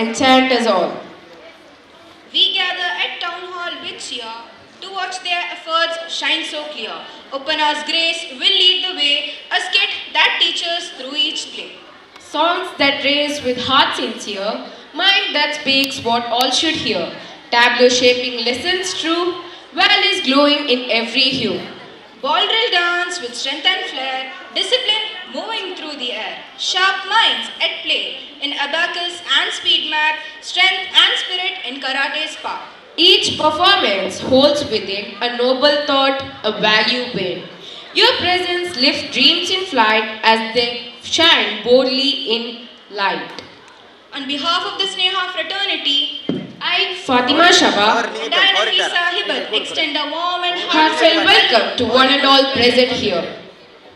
enchant us all. We gather at Town Hall with cheer to watch their efforts shine so clear. Open House Grace will lead the way, a skit that teaches through each play. Songs that raise with heart sincere, mind that speaks what all should hear. Tableau shaping lessons true, valleys glowing in every hue. Ball drill dance with strength and flair, discipline moving through the air. Sharp minds at play in abacus and speed math, strength and spirit in karate spark. Each performance holds within a noble thought, a value win. Your presence lifts dreams in flight as they shine boldly in light. On behalf of the Sneha fraternity, I, Fatima Shaba, and I, Nafisa Hibat, extend a warm and heartfelt welcome to one and all present here.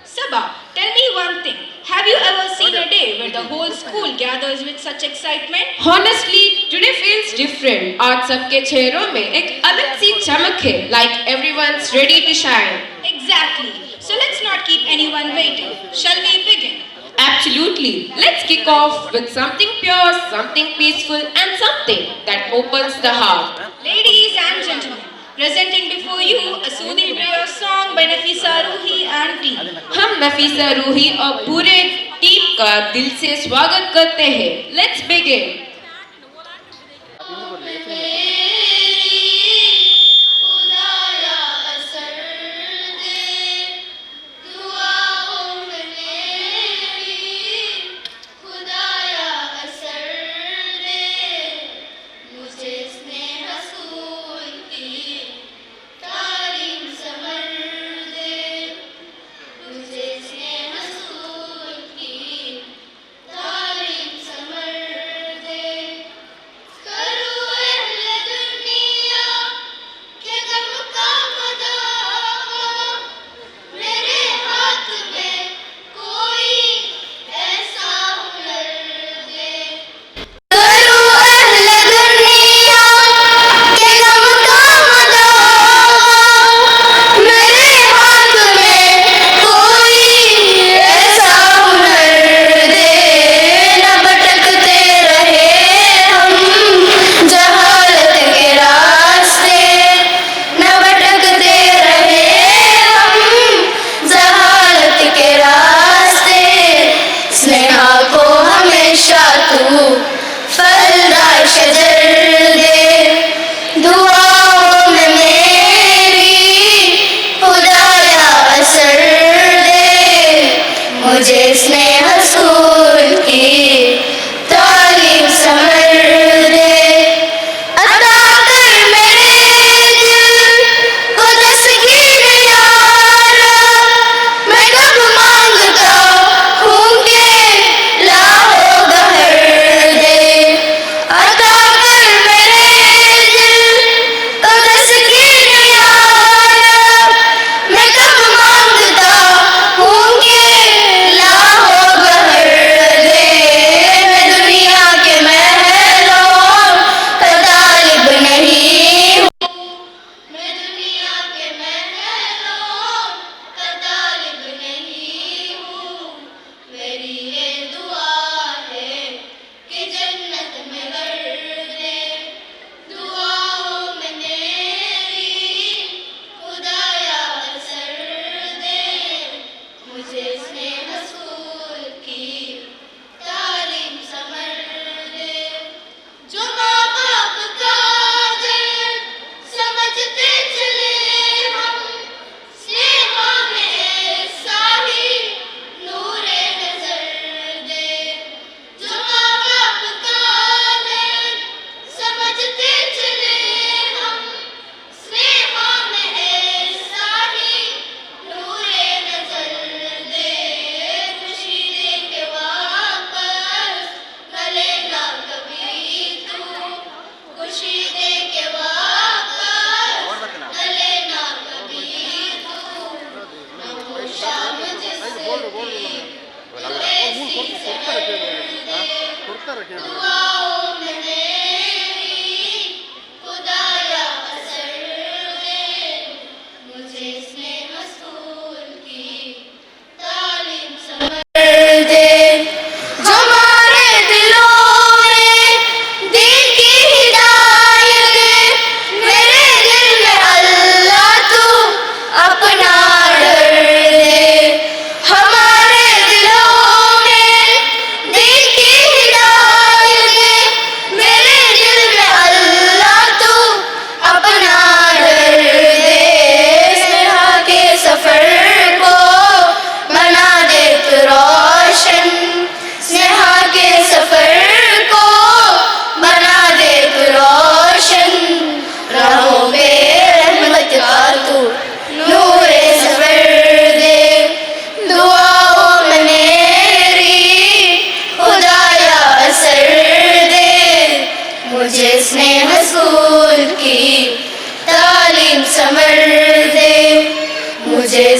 Sabha, tell me one thing. Have you ever seen a day where the whole school gathers with such excitement? Honestly, today feels different. आज सबके चेहरों में एक अलग सी चमक है, like everyone's ready to shine. Exactly. So let's not keep anyone waiting. Shall we begin? Absolutely. Let's kick off with something pure, something peaceful, and something that opens the heart. Ladies and gentlemen, presenting before you a soothing prayer song by Nafisa Ruhi and team. हम नफीसा रूही और पूरे team का दिल से स्वागत करते हैं. Let's begin.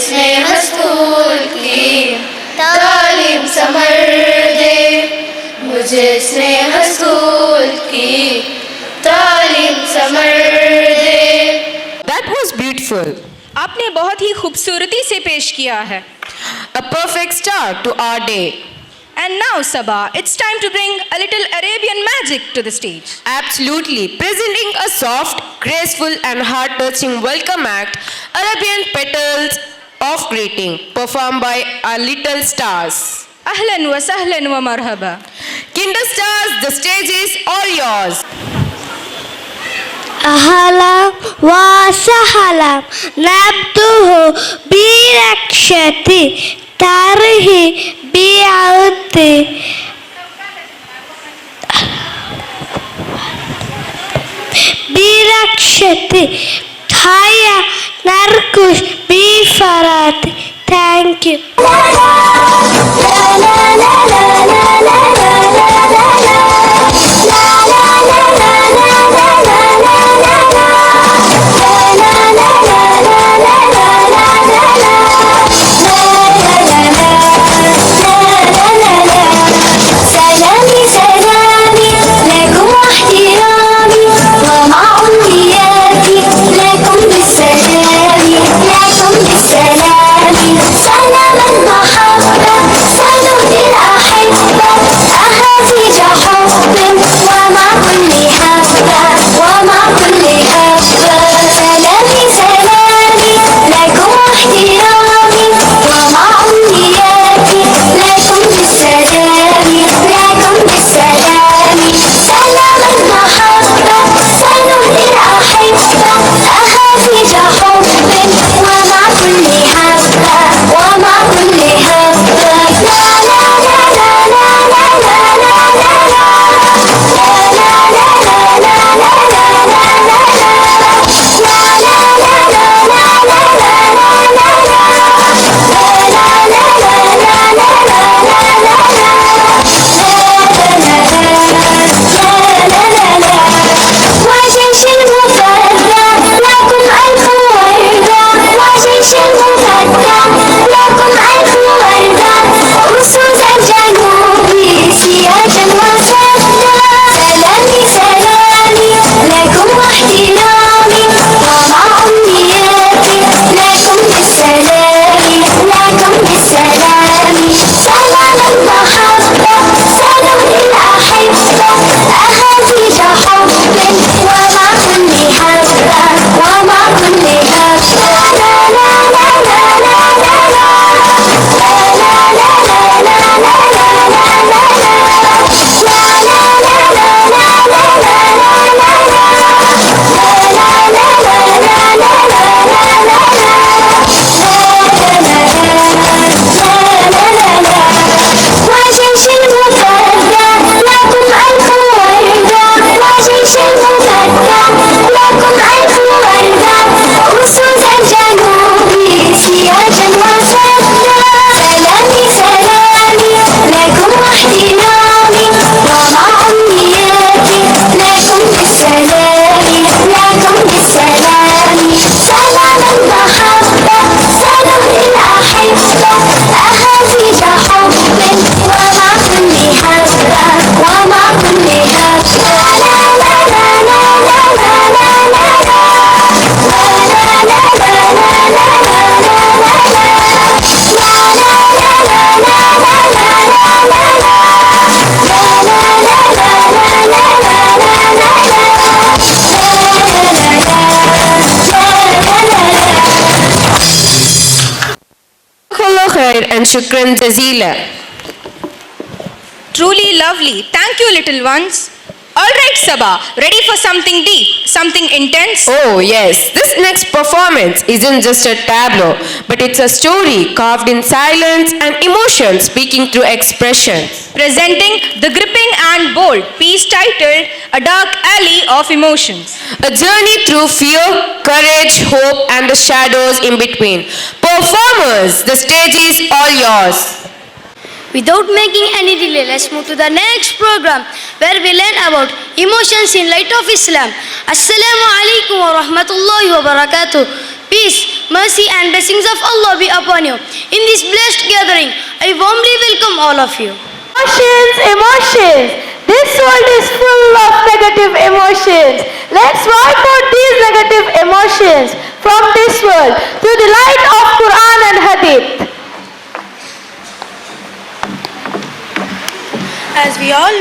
स्नेह स्कूल की तालीम समर दे, मुझे स्नेह स्कूल की तालीम summer they. That was beautiful. आपने बहुत ही खूबसूरती से पेश किया है. A perfect start to our day. And now, Sabah, it's time to bring a little Arabian magic to the stage. Absolutely. Presenting a soft, graceful and heart-touching welcome act, Arabian Petals of Greeting, performed by our little stars. Ahlan wa sahlan wa marhaba. Kinder stars, the stage is all yours. أهلا وسهلا نبدأ بركشة ترحيبية هيا نرقص بفرات. Thank you. and shukran jazila. Truly lovely. Thank you, little ones. All right, Sabah, ready for something deep, something intense? Oh yes, this next performance isn't just a tableau, but it's a story carved in silence and emotion speaking through expression. Presenting the gripping and bold piece titled A Dark Alley of Emotions. A journey through fear, courage, hope and the shadows in between. Performers, the stage is all yours. Without making any delay, let's move to the next program where we learn about emotions in light of Islam. Assalamu alaikum wa rahmatullahi wa barakatuh. Peace, mercy and blessings of Allah be upon you. In this blessed gathering, I warmly welcome all of you. Emotions, emotions. This world is full of negative emotions. Let's wipe out these negative emotions from this world through the light of Quran and Hadith. As we all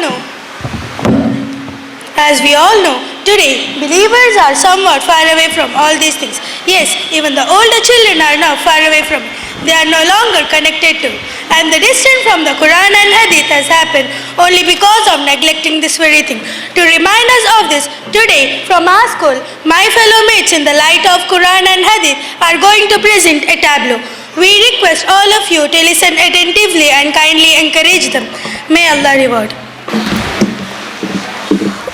know, today believers are somewhat far away from all these things. Yes, even the older children are now far away from it. They are no longer connected to it. And the distance from the Quran and Hadith has happened only because of neglecting this very thing. To remind us of this, today from our school, my fellow mates in the light of Quran and Hadith are going to present a tableau. We request all of you to listen attentively and kindly encourage them. May Allah reward.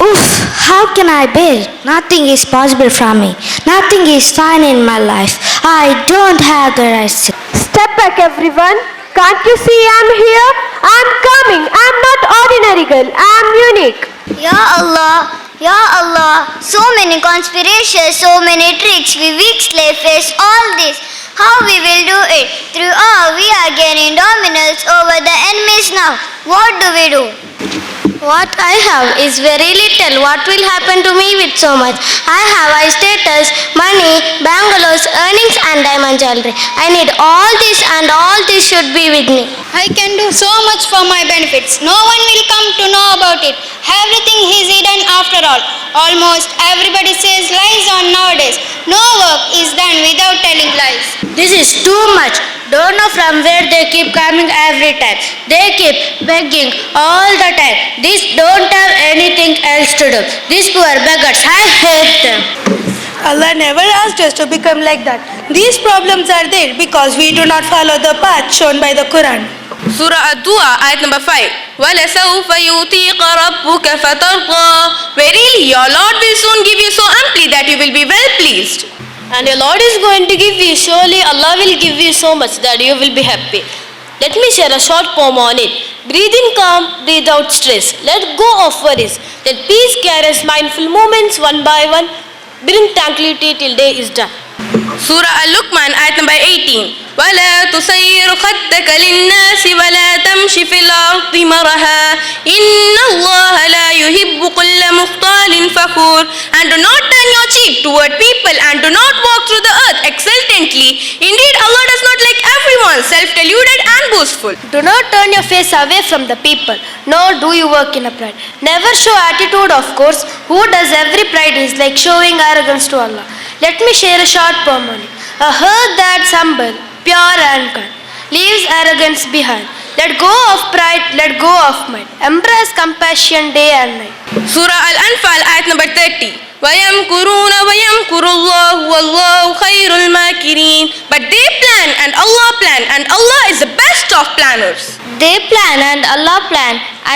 Oof, how can I bear it? Nothing is possible from me. Nothing is fine in my life. I don't have the rights. Step back, everyone. Can't you see I'm here? I'm coming. I'm not ordinary girl. I'm unique. Ya Allah, so many conspirations, so many tricks. We weak slave face all this. How we will do it? Through all, we are gaining dominance over the enemies now. What do we do? What I have is very little. What will happen to me with so much? I have high status, money, bungalows, earnings and diamond jewelry. I need all this and all this should be with me. I can do so much for my benefits. No one will come to know about it. Everything is hidden after all. Almost everybody says lies on nowadays. No work is done without telling lies. This is too much. Don't know from where they keep coming every time. They keep begging all the time. These don't have anything else to do. These poor beggars, I hate them. Allah never asked us to become like that. These problems are there because we do not follow the path shown by the Quran. Surah Ad-Du'a, ayat number 5. وَلَسَوْفَ يُؤْتِيكَ رَبُّكَ فَتَرْضَى. Verily, your Lord will soon give you so amply that you will be well pleased. And your Lord is going to give you, surely Allah will give you so much that you will be happy. Let me share a short poem on it. Breathe in calm, breathe out stress. Let go of worries. Let peace carry us mindful moments one by one. Bring tranquility till day is done. Surah Al-Luqman, ayat number 18. وَلَا تُسَيِّرْ خَدَّكَ لِلنَّاسِ وَلَا تَمْشِ فِي الْأَرْضِ مَرَحًا إِنَّ اللَّهَ لَا يُحِبُّ كُلَّ مُخْتَالٍ فَخُورٍ. And do not turn your cheek toward people and do not walk through the earth exultantly. Indeed, Allah does not like everyone self-deluded and boastful. Do not turn your face away from the people, nor do you work in a pride. Never show attitude, of course. Who does every pride is like showing arrogance to Allah. Let me share a short poem on it. A heart that's humble, pure and kind, leaves arrogance behind. Let go of pride, let go of mind. Embrace compassion day and night. Surah Al-Anfal, ayat number 30. وَيَمْكُرُونَ وَيَمْكُرُ اللَّهُ وَاللَّهُ خَيْرُ الْمَاكِرِينَ. But they plan and Allah is the best of planners. They plan and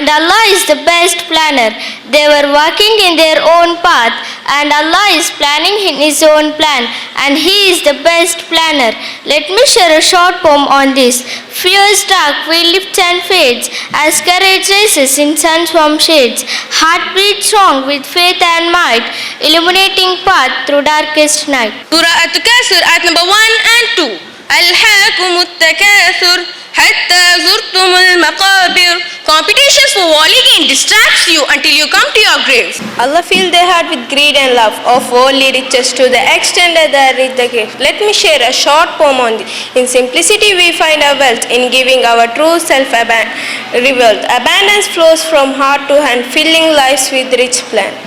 Allah is the best planner. They were walking in their own path and Allah is planning in His own plan and He is the best planner. Let me share a short poem on this. Fear is dark, we lifts and fades as courage races in sun's warm shades. Heart beats strong with faith and might, illuminating path through darkest night. Surah At-Takasur, ayat number 1 and 2. أَلْهَاكُمُ التَّكَاثُرُ حَتَّى زُرْتُمُ الْمَقَابِرَ. Competitions for volley game distracts you until you come to your graves. Allah filled their heart with greed and love of worldly riches to the extent that they reach the grave. Let me share a short poem on this. In simplicity we find our wealth, in giving our true self revealed. Abundance flows from heart to hand, filling lives with rich plan.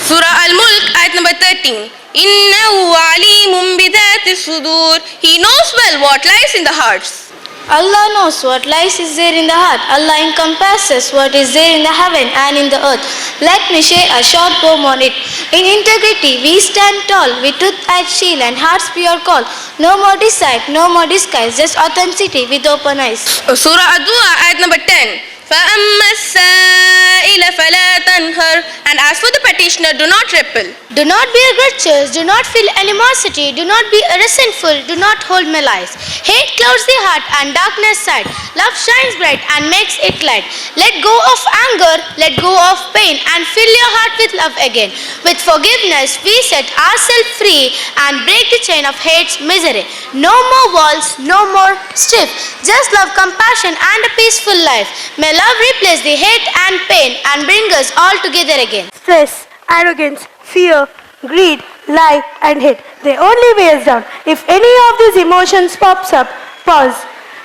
Surah Al-Mulk, ayat number 13. إِنَّهُ عَلِيمٌ بِذَاتِ الصُّدُورِ. He knows well what lies in the hearts. Allah knows what lies is there in the heart. Allah encompasses what is there in the heaven and in the earth. Let me share a short poem on it. In integrity we stand tall, with truth as shield and heart's pure call. No more deceit, no more disguise, just authenticity with open eyes. Surah Ad-Du'a, ayat number 10. فَأَمَّا السَّائِلَ فَلَا تَنْهَرْ. And As for the petitioner, do not repel. Do not be aggressors, do not feel animosity, do not be resentful, do not hold malice. Hate clouds the heart and darkness sight. Love shines bright and makes it light. Let go of anger, let go of pain, and fill your heart with love again. With forgiveness, we set ourselves free and break the chain of hate's misery. No more walls, no more stiff. Just love, compassion, and a peaceful life. May love replace the hate and pain and bring us all together again. Stress, arrogance, fear, greed, lie, and hate. They only weigh us down. If any of these emotions pops up, pause,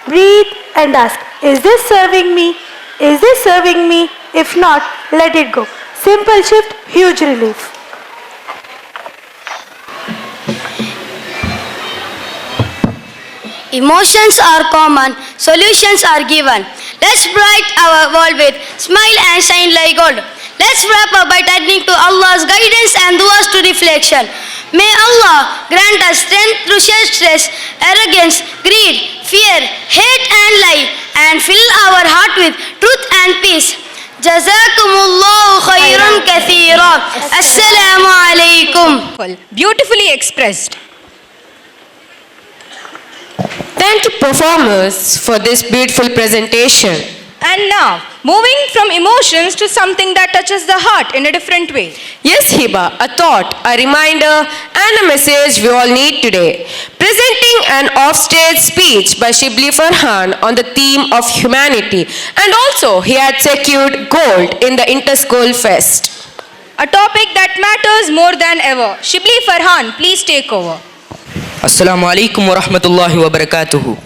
breathe, and ask, is this serving me? Is this serving me? If not, let it go. Simple shift, huge relief. Emotions are common, solutions are given. Let's bright our world with smile and shine like gold. Let's wrap up by turning to Allah's guidance and du'as to reflection. May Allah grant us strength to shed stress, arrogance, greed, fear, hate and lie, and fill our heart with truth and peace. Jazakumullahu khairan kathira. Assalamu alaikum. Beautifully expressed. Thank you, performers, for this beautiful presentation. And now, moving from emotions to something that touches the heart in a different way. Yes, Hiba, a thought, a reminder, and a message we all need today. Presenting an offstage speech by Shibli Farhan on the theme of humanity, and also he had secured gold in the Inter-School Fest. A topic that matters more than ever. Shibli Farhan, please take over. Assalamu alaikum wa rahmatullahi wa barakatuhu.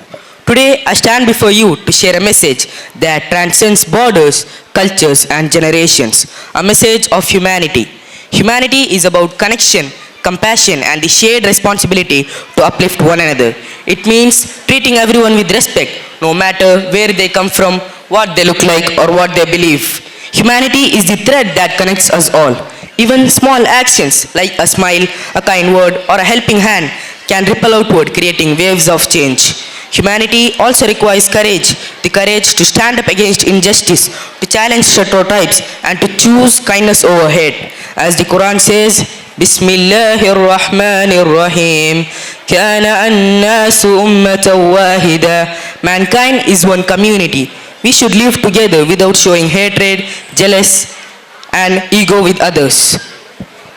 Today I stand before you to share a message that transcends borders, cultures and generations. A message of humanity. Humanity is about connection, compassion and the shared responsibility to uplift one another. It means treating everyone with respect, no matter where they come from, what they look like or what they believe. Humanity is the thread that connects us all. Even small actions like a smile, a kind word or a helping hand can ripple outward, creating waves of change. Humanity also requires courage, the courage to stand up against injustice, to challenge stereotypes, and to choose kindness over hate. As the Quran says, Bismillahir Rahmanir Rahim, Kana an-nasu ummatan wahida. Mankind is one community. We should live together without showing hatred, jealous, and ego with others.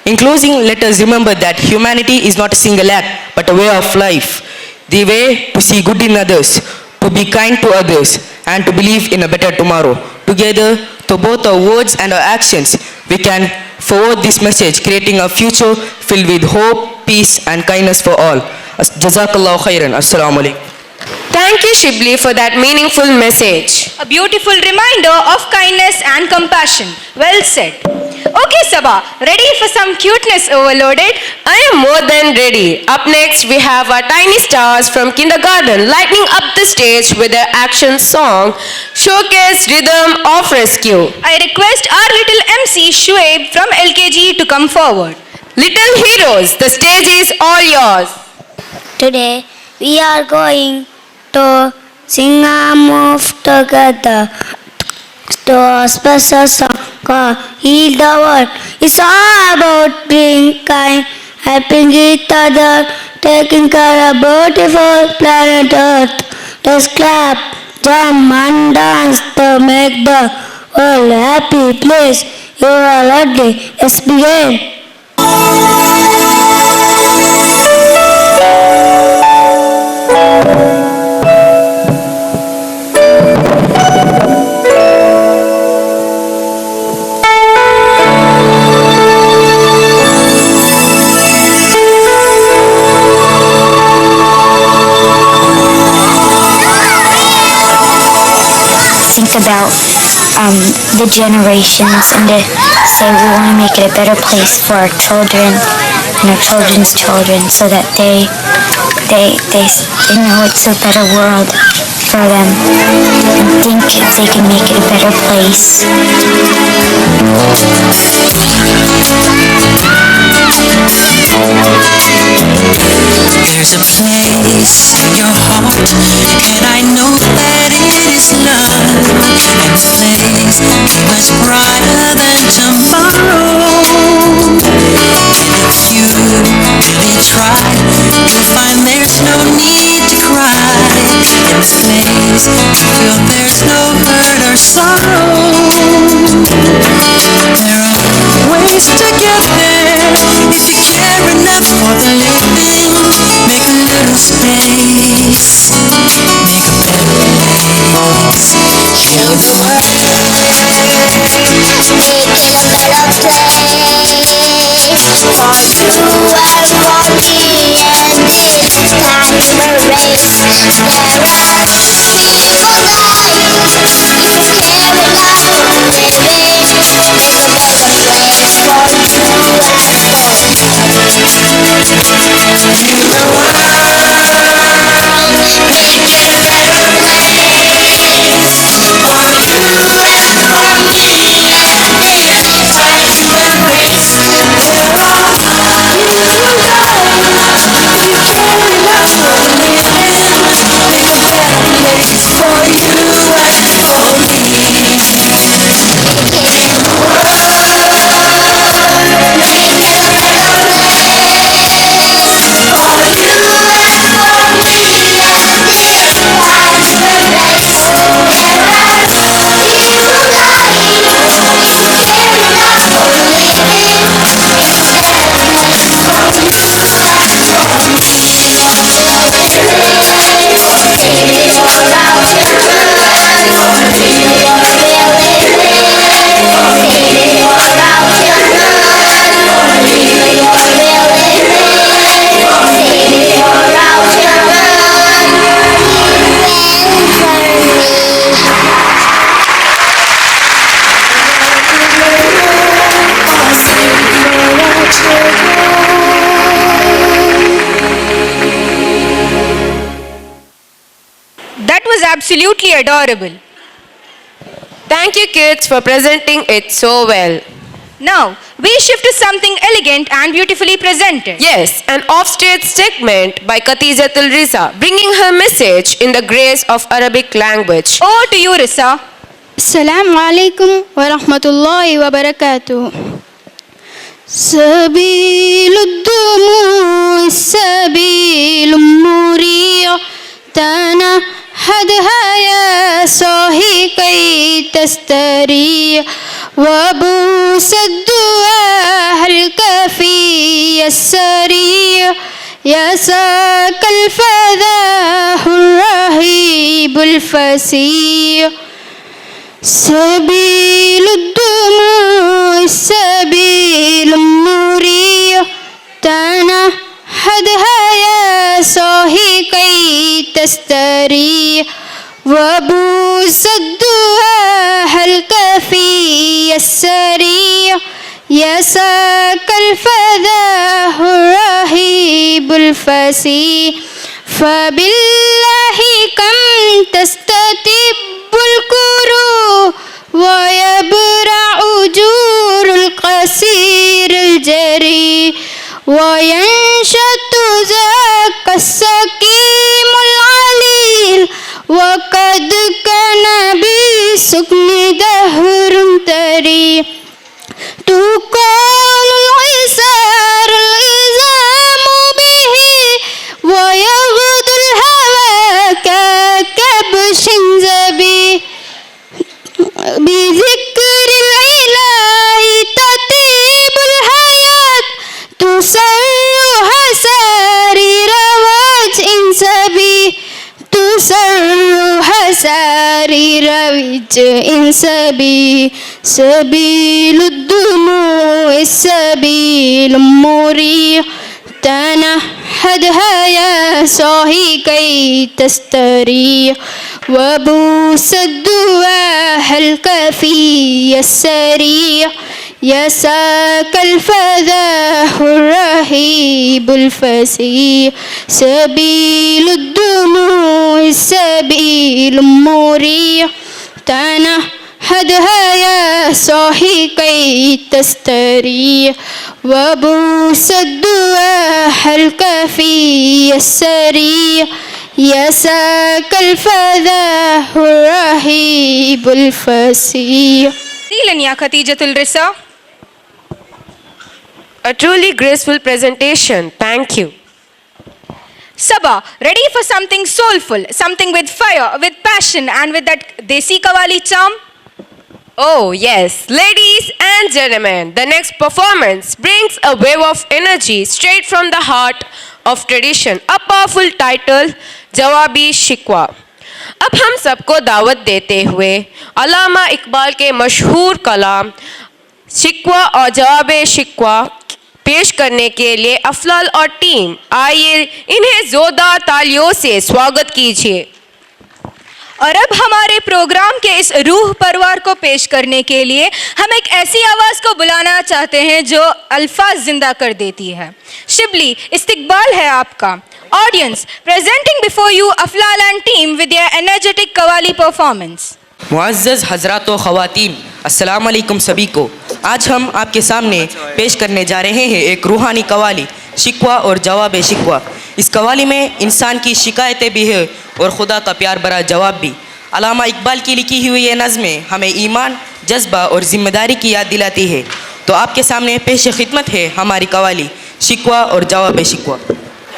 In closing, let us remember that humanity is not a single act, but a way of life. The way to see good in others, to be kind to others, and to believe in a better tomorrow. Together, through both our words and our actions, we can forward this message, creating a future filled with hope, peace, and kindness for all. Jazakallahu khairan. Assalamu alaikum. Thank you, Shibli, for that meaningful message. A beautiful reminder of kindness and compassion. Well said. Okay, Sabha, ready for some cuteness overloaded? I am more than ready. Up next, we have our tiny stars from kindergarten lighting up the stage with their action song, Showcase Rhythm of Rescue. I request our little MC Shuaib from LKG to come forward. Little heroes, the stage is all yours. Today we are going to sing a move together to a special song called Heal the World. It's all about being kind, helping each other, taking care of beautiful planet Earth. Let's clap, jump and dance to make the world a happy place. You are ready. Let's begin. Think about the generations and to say we want to make it a better place for our children and our children's children so that they know it's a better world for them and think they can make it a better place. There's a place in your heart, and I know that it is love, and the place is much brighter than tomorrow. That was absolutely adorable. Thank you, kids, for presenting it so well. Now, we shift to something elegant and beautifully presented. Yes, an offstage segment by Khatijatul Riza, bringing her message in the grace of Arabic language. Over to you, Risa. Assalamu alaikum wa rahmatullahi wa barakatuh. سبيل الدموع السبيل مريع تنهدها يا صاحي كي تستريح وبوس الدعاء الكافي السريع يساك الفداه الرهيب الفسيح سبيل الدموع السبيل مريح تنهدها يا صاحي كي تستريح وبوس الدعاء الكافي السريع يساك الفداه الرهيب الفسيح فبالله كم تستتب الكروب ويبرع أجور القصير الجري وينشط ذاك السكيم العليل وقد كان بالسكن دهر تري تقال العسار الإزام به ويغض الهوى ككبش زبي بذكر الإله تطيب الحياة تسرها سرير وجه سبي تسرها سرير وجه سبي سبيل الدموع السبيل مريح تنهدها يا صاحي كي تستريح وبوس الدعاء الكافي السريع يساك الفداه الرهيب الفسيح سبيل الدموع السبيل مريح تنهدها يا صاحي كي تستريح وبوس الدعاء الكافي السريع يساك الفداه الرهيب الفسيح. Sealan ya Khatijatul Risa. A truly graceful presentation. Thank you. Sabah, ready for something soulful, something with fire, with passion and with that Desi Kawali charm? Oh, yes. Ladies and gentlemen, the next performance brings a wave of energy straight from the heart of tradition. A powerful title, Jawabi Shikwa. अब हम सबको दावत देते हुए अल्लामा इकबाल के मशहूर कलाम शिकवा और जवाब शिकवा पेश करने के लिए अफलाल और टीम, आइए इन्हें जोरदार तालियों से स्वागत कीजिए। और अब हमारे प्रोग्राम के इस रूह परवार को पेश करने के लिए हम एक ऐसी आवाज़ को बुलाना चाहते हैं जो अल्फाज जिंदा कर देती है। शिबली, इस्तकबाल है आपका। Audience, presenting before you Aflal and team with their energetic qawwali performance. मुअज़्ज़ज़ हज़रात व ख़वातीन, अस्सलाम वालेकुम सभी को। आज हम आपके सामने पेश करने जा रहे हैं एक रूहानी कवाली, शिकवा और जवाब शिकवा। इस कवाली में इंसान की शिकायतें भी है और खुदा का प्यार भरा जवाब भी। अल्लामा इकबाल की लिखी हुई ये नज़में हमें ईमान, जज्बा और ज़िम्मेदारी की याद दिलाती है। तो आपके सामने पेश खिदमत है हमारी कवाली, शिकवा और जवाब शिकवा।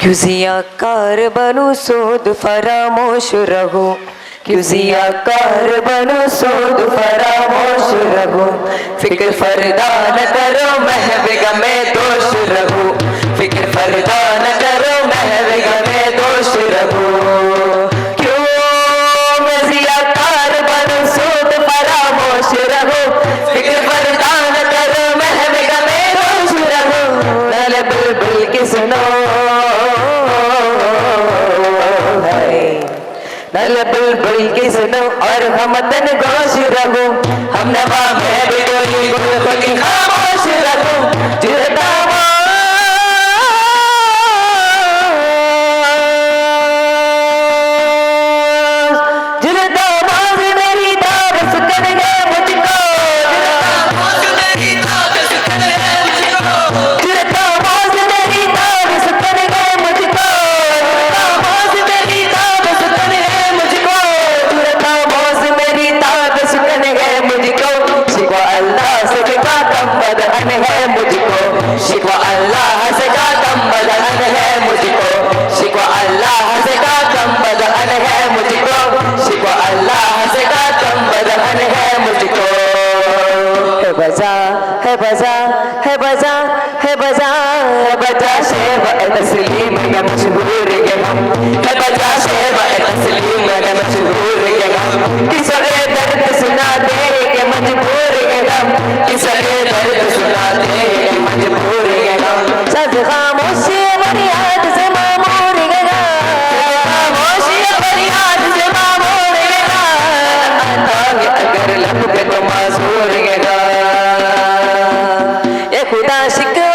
क्यों ज़ियाकार बनूं सूद फरामोश रहूं, क्यों ज़ियाकार बनूं सूद फरामोश रहूं, फिक्र फरदा न करो महव गमे दोष रहूं, फिक्र फरदा न करो महव गमे दोष रहूं। क्यों मैं ज़ियाकार बनूं सूद फरामोश रहूं, फिक्र फरदा न करो महव गमे दोष रहूं। नल बुलबुल की सुनो नल बुलबुल की सुनो और हम तन गोश रहूं, हम नवा में भी कोई गुल खुद खामोश रहूं। जुड़ता शिकवा अल्लाह से का कम बदन है मुझको, शिकवा अल्लाह से का कम बदन है मुझको, शिकवा अल्लाह से का कम बदन है मुझको। है बजा है बजा है बजा है बजा है बजा शेब तस्लीम में मशहूर के हम, है बजा शेब तस्लीम में मशहूर के हम। किसके दर्द सुना दे के मजबूर के हम, किसके दर्द सुना दे के मजबूर के हम। सब खामोशी फरियाद से मामूर के हम, खामोशी फरियाद से मामूर के हम। अगर लब पे तो मासूर के हम, ये खुदा शिकवा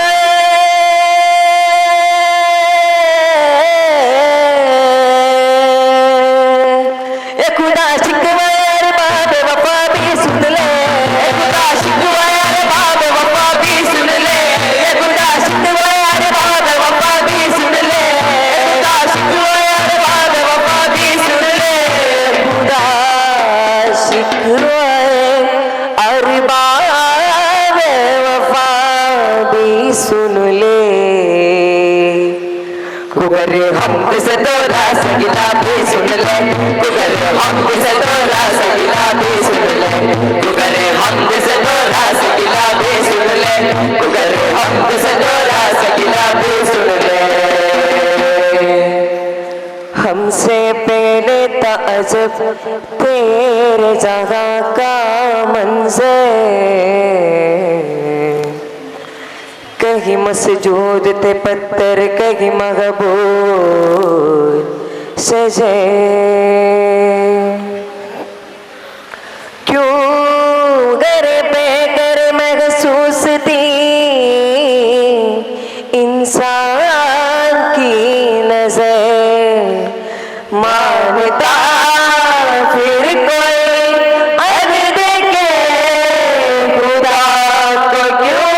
सुन ले, कुगर हम से तोरा सगिला भी सुन ले, कुगर हम से तोरा सगिला भी सुन ले, कुगर हम से तोरा सगिला भी सुन ले, कुगर हम से तोरा सगिला भी सुन ले। हमसे पहले ताजब तेरे जहाँ का मंज़र, कहीं मसजूद थे पत्थर कहीं मकबूल सजे। क्यों घर पे कर महसूस थी इंसान की नजर, मानता फिर कोई अन देखे खुदा को। क्यों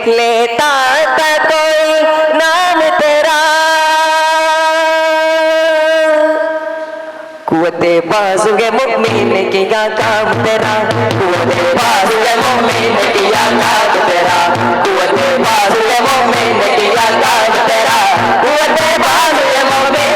लेता था कोई नाम तेरा, कुव्वते बाज़ुए मुमिन किया काम तेरा, कुव्वते बाज़ुए मुमिन किया काम तेरा, कुव्वते बाज़ुए मुमिन किया काम तेरा, कुव्वते बाज़ुए मुमिन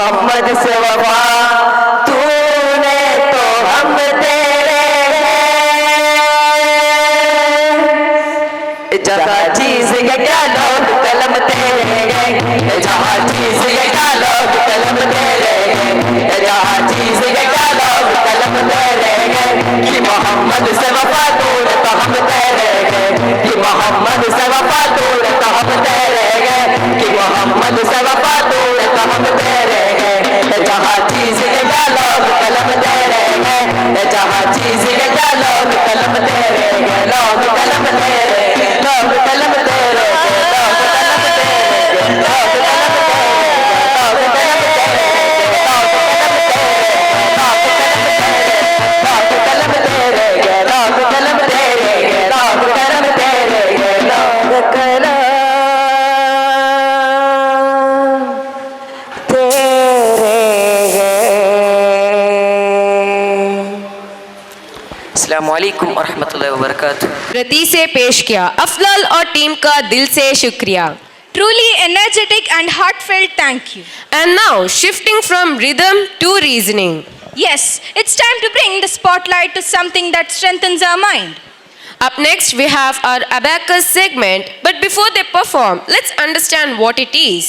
मोहम्मद से वफा तूने तो हम तेरे हैं जहाँ चीज ये क्या लोग कलम तेरे हैं जहाँ चीज ये क्या लोग कलम तेरे हैं जहाँ चीज ये क्या लोग कलम तेरे हैं कि मोहम्मद से वफा तूने तो हम तेरे हैं कि मोहम्मद से वफा तूने तो हम तेरे हैं कि मोहम्मद से वफा तूने तो हम तेरे हैं जहाँ चीज के क्या लोग कलम तेरे हैं जहाँ चीज के क्या लोग कलम तेरे हैं लोग कलम तेरे हैं लोग कलम तेरे हैं लोग कलम तेरे हैं लोग कलम तेरे हैं लोग कलम तेरे हैं लोग कलम तेरे हैं लोग कलम अस्सलामुअलैकुम वरहमतुल्लाहि वबरकातुहू। प्रति से पेश किया अफजल और टीम का दिल से शुक्रिया. Truly energetic and heartfelt thank you. And now shifting from rhythm to reasoning. Yes, it's time to bring the spotlight to something that strengthens our mind. Up next we have our abacus segment, but before they perform, let's understand what it is.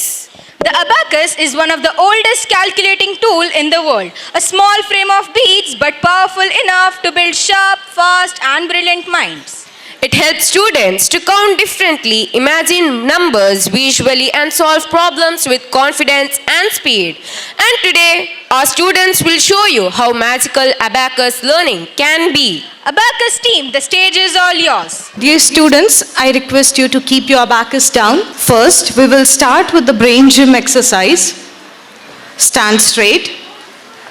The abacus is one of the oldest calculating tool in the world. A small frame of beads but powerful enough to build sharp, fast and brilliant minds. It helps students to count differently, imagine numbers visually and solve problems with confidence and speed. And today, our students will show you how magical abacus learning can be. Abacus team, the stage is all yours. Dear students, I request you to keep your abacus down. First, we will start with the brain gym exercise. Stand straight.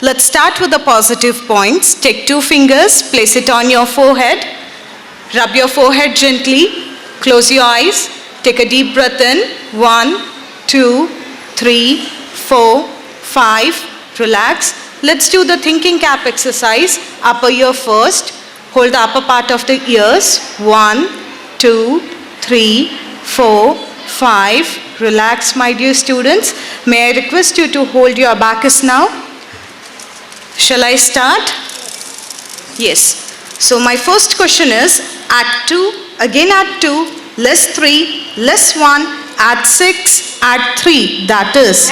Let's start with the positive points. Take 2 fingers, place it on your forehead. Rub your forehead gently. Close your eyes. Take a deep breath in. 1, 2, 3, 4, 5. Relax. Let's do the thinking cap exercise. Upper ear first. Hold the upper part of the ears. 1, 2, 3, 4, 5. Relax, my dear students. May I request you to hold your abacus now? Shall I start? Yes. So my first question is, add 2, again add 2, less 3, less 1, add 6, add 3, that is.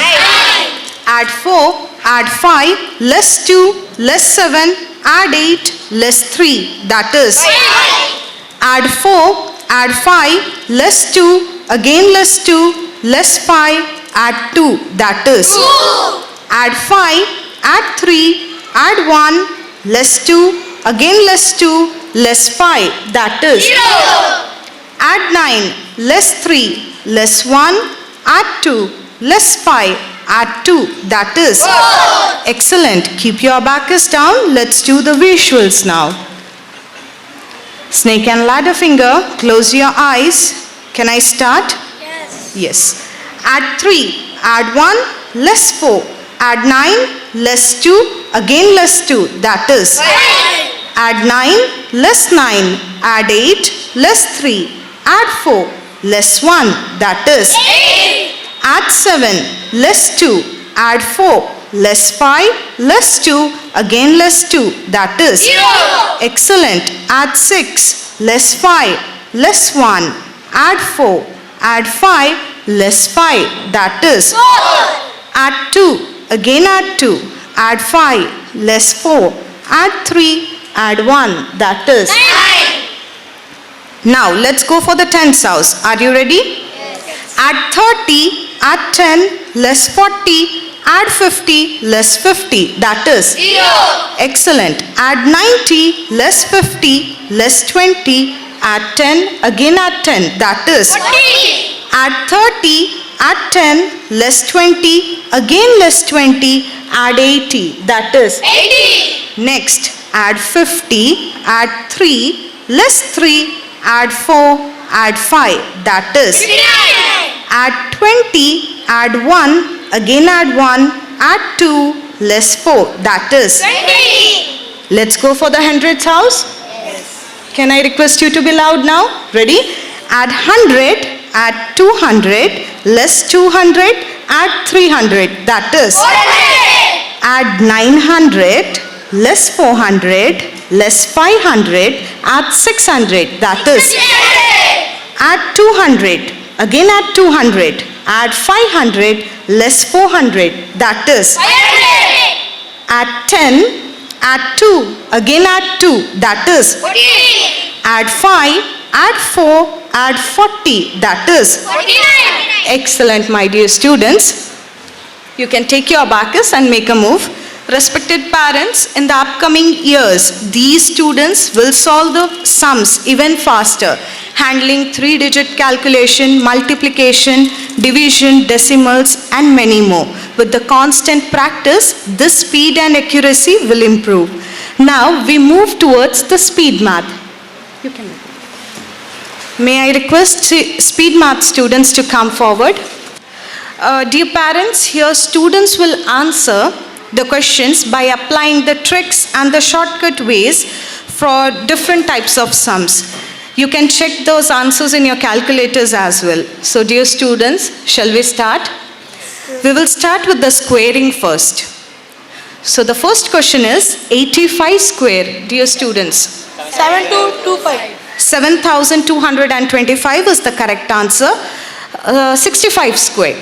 Add 4, add 5, less 2, less 7, add 8, less 3, that is. Add 4, add 5, less 2, again less 2, less 5, add 2, that is. Add 5, add 3, add 1, less 2, again less 2, less 5, that is. Add 9, less 3, less 1, add 2, less 5, add 2, that is. Excellent. Keep your abacus down. Let's do the visuals now. Snake and ladder finger. Close your eyes. Can I start? Yes. Add 3, add 1, less 4, add 9, less 2, again less 2, that is. Add 9, less 9, add 8, less 3, add 4, less 1, that is. Add 7, less 2, add 4, less 5, less 2, again less 2, that is. Excellent. Add 6, less 5, less 1, add 4, add 5, less 5, that is. Add 2, again add 2, add 5, less 4, add 3, add 1, that is. Now let's go for the tens house. Are you ready? Add 30, add 10, less 40, add 50, less 50, that is. Excellent. Add 90, less 50, less 20, add 10, again add 10, that is. Add 30, add 10, less 20, again less 20, add 80, that is. Next, add 50, add 3, less 3, add 4, add 5, that is. Add 20, add 1, again add 1, add 2, less 4, that is. Let's go for the hundreds house. Can I request you to be loud now? Ready? Add 100, add 200, less 200, add 300, that is. Add 900, less 400, less 500, add 600, that is. Add 200, again add 200, add 500, less 400, that is. Add 10, add 2, again add 2, that is. Add 5, add 4, add 40, that is. Excellent, my dear students. You can take your abacus and make a move. Respected parents, in the upcoming years, these students will solve the sums even faster, handling 3-digit calculation, multiplication, division, decimals, and many more. With the constant practice, this speed and accuracy will improve. Now, we move towards the speed math. You can. May I request speed math students to come forward? Dear parents, here students will answer the questions by applying the tricks and the shortcut ways for different types of sums. You can check those answers in your calculators as well. So dear students, shall we start? We will start with the squaring first. So the first question is 85 square, dear students. 7225. 7,225 is the correct answer. 65 square.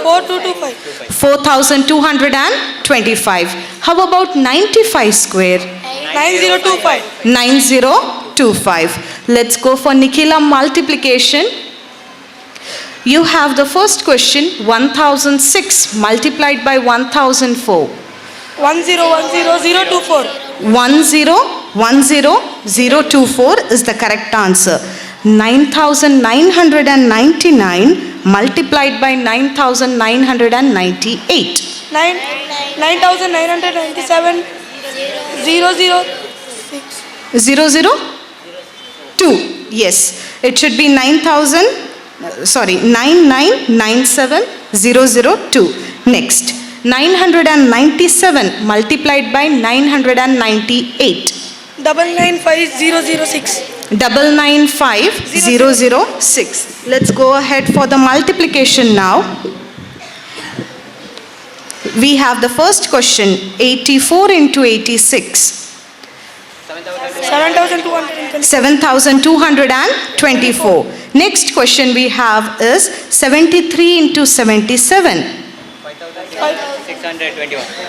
4225. 4,225. How about 95 square? 9025. 9025. Let's go for Nikhila multiplication. You have the first question, 1006 multiplied by 1004. 1010024. 1010024 is the correct answer. 9,999 multiplied by 9,998. 9997. 006. 002. Yes, it should be 9,997,002. Next, 997 multiplied by 998. 995006. 995006. Let's go ahead for the multiplication now. We have the first question, 84 into 86. 7,224. Next question we have is 73 into 77.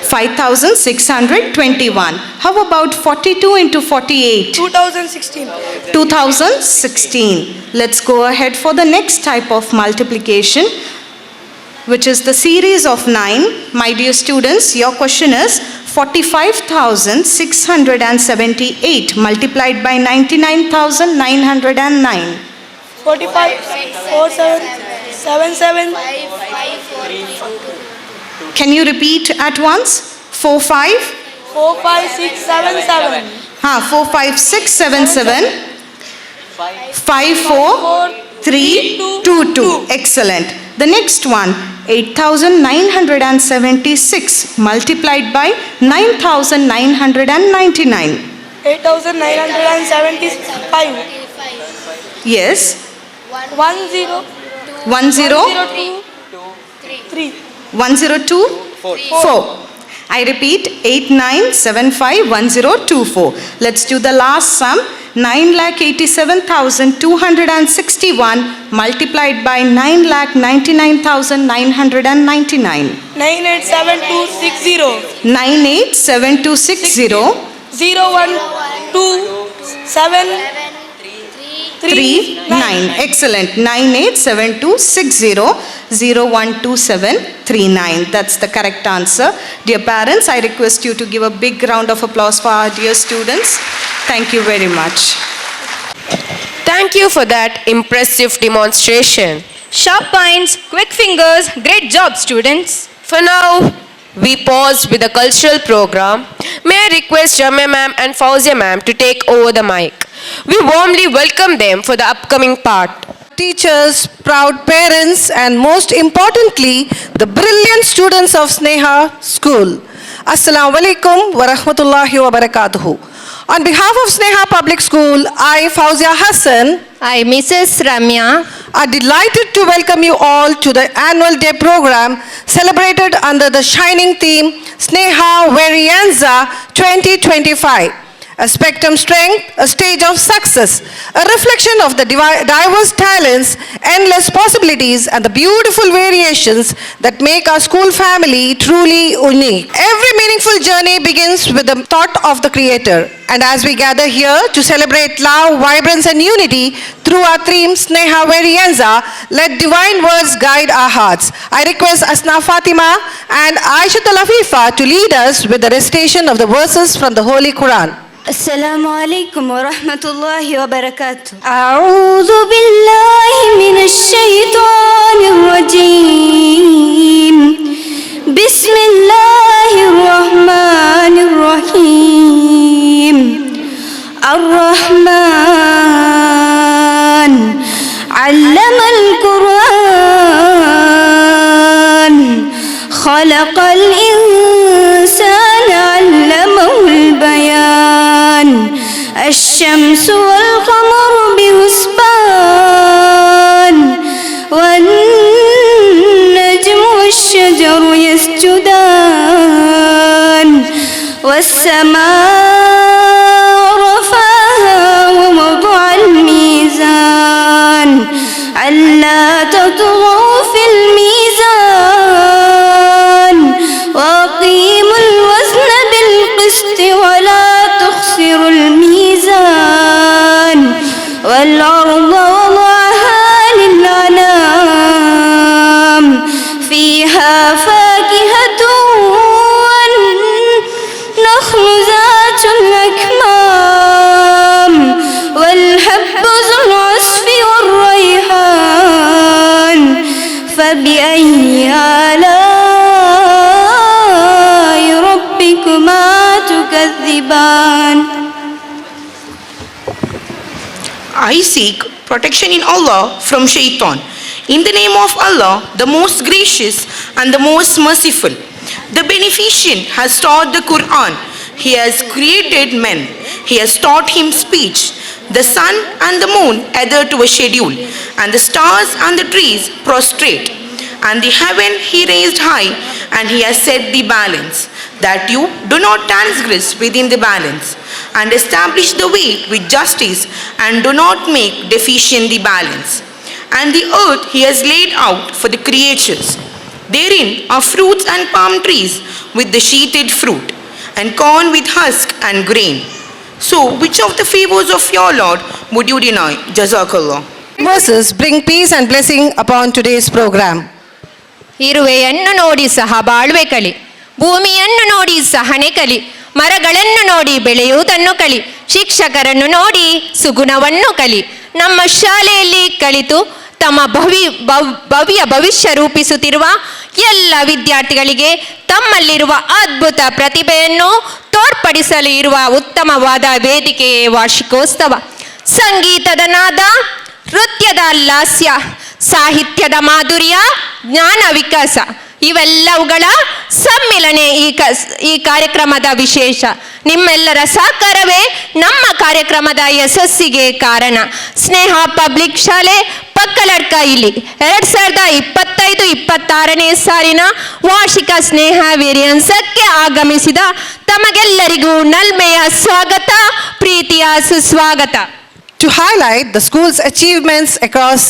5,621. How about 42 into 48? 2016. 2016. Let's go ahead for the next type of multiplication, which is the series of 9. My dear students, your question is 45,678 multiplied by 99,909. 454777. Can you repeat at once? 45? 45677. 45677. 54322. Excellent. The next one, 8,976 multiplied by 9,999. 8975. Yes. 10. 3. 102? 4. I repeat, 89751024. Let's do the last sum. 9,87,261 multiplied by 9,99,999. 987260. 987260. 012739. Excellent. 987260 012739. That's the correct answer. Dear parents, I request you to give a big round of applause for our dear students. Thank you very much. Thank you for that impressive demonstration. Sharp minds, quick fingers, great job, students. For now, we pause with the cultural program. May I request Jamia ma'am and Fauzia ma'am to take over the mic. We warmly welcome them for the upcoming part. Teachers, proud parents, and most importantly, the brilliant students of Sneha School. Assalamu alaikum wa rahmatullahi wa barakatuhu. On behalf of Sneha Public School, I, Fauzia Hassan, I, Mrs. Ramya, are delighted to welcome you all to the annual day program celebrated under the shining theme Sneha Varianza 2025. A spectrum strength, a stage of success, a reflection of the diverse talents, endless possibilities, and the beautiful variations that make our school family truly unique. Every meaningful journey begins with the thought of the Creator. And as we gather here to celebrate love, vibrance, and unity through our theme Sneha Varianza, let divine words guide our hearts. I request Asna Fatima and Aishat Lafifa to lead us with the recitation of the verses from the Holy Quran. السلام عليكم ورحمة الله وبركاته. أعوذ بالله من الشيطان الرجيم. بسم الله الرحمن الرحيم. الرحمن علم القرآن خلق الإنسان علمه البيان الشمس والقمر بحسبان والنجم والشجر يسجدان والسماء رفعها ووضع الميزان ألا تطغوا في الميزان وأقيموا الوزن بالقسط ولا تخسروا الميزان والأرض وضعها للأنام فيها فاكهة والنخل ذات الأكمام والحب ذو العصف والريحان فبأي آلاء ربكما تكذبان. I seek protection in Allah from Shaitan. In the name of Allah, the most gracious and the most merciful. The Beneficent has taught the Quran. He has created man. He has taught him speech. The sun and the moon adhere to a schedule, and the stars and the trees prostrate. And the heaven he raised high, and he has set the balance, that you do not transgress within the balance, and establish the weight with justice, and do not make deficient the balance. And the earth he has laid out for the creatures. Therein are fruits and palm trees with the sheated fruit, and corn with husk and grain. So, which of the favors of your Lord would you deny? Jazakallah. Verses bring peace and blessing upon today's program. ಇರುವೆಯನ್ನು ನೋಡಿ ಸಹ ಬಾಳ್ವೆ ಕಲಿ, ಭೂಮಿಯನ್ನು ನೋಡಿ ಸಹನೆ ಕಲಿ, ಮರಗಳನ್ನು ನೋಡಿ ಬೆಳೆಯುವುದನ್ನು ಕಲಿ, ಶಿಕ್ಷಕರನ್ನು ನೋಡಿ ಸುಗುಣವನ್ನು ಕಲಿ. ನಮ್ಮ ಶಾಲೆಯಲ್ಲಿ ಕಲಿತು ತಮ್ಮ ಭವ್ಯ ಭವಿಷ್ಯ ರೂಪಿಸುತ್ತಿರುವ ಎಲ್ಲ ವಿದ್ಯಾರ್ಥಿಗಳಿಗೆ ತಮ್ಮಲ್ಲಿರುವ ಅದ್ಭುತ ಪ್ರತಿಭೆಯನ್ನು ತೋರ್ಪಡಿಸಲು ಇರುವ ಉತ್ತಮವಾದ ವೇದಿಕೆಯೇ ವಾರ್ಷಿಕೋತ್ಸವ. ಸಂಗೀತದ ನಾದ, ನೃತ್ಯದ ಲಾಸ್ಯ, ಸಾಹಿತ್ಯದ ಮಾಧುರ್ಯ, ಜ್ಞಾನ ವಿಕಾಸ ಇವೆಲ್ಲವುಗಳ ಸಮ್ಮಿಲನೆ ಈ ಕಾರ್ಯಕ್ರಮದ ವಿಶೇಷ. ನಿಮ್ಮೆಲ್ಲರ ಸಹಕಾರವೇ ನಮ್ಮ ಕಾರ್ಯಕ್ರಮದ ಯಶಸ್ಸಿಗೆ ಕಾರಣ. ಸ್ನೇಹ ಪಬ್ಲಿಕ್ ಶಾಲೆ ಪಕ್ಕಲಡ್ಕ ಇಲ್ಲಿ 2025-26ನೇ ಸಾಲಿನ ವಾರ್ಷಿಕ ಸ್ನೇಹ ವೇರಿಯನ್ಸಕ್ಕೆ ಆಗಮಿಸಿದ ತಮಗೆಲ್ಲರಿಗೂ ನಲ್ಮೆಯ ಸ್ವಾಗತ, ಪ್ರೀತಿಯ ಸುಸ್ವಾಗತ. To highlight the school's achievements across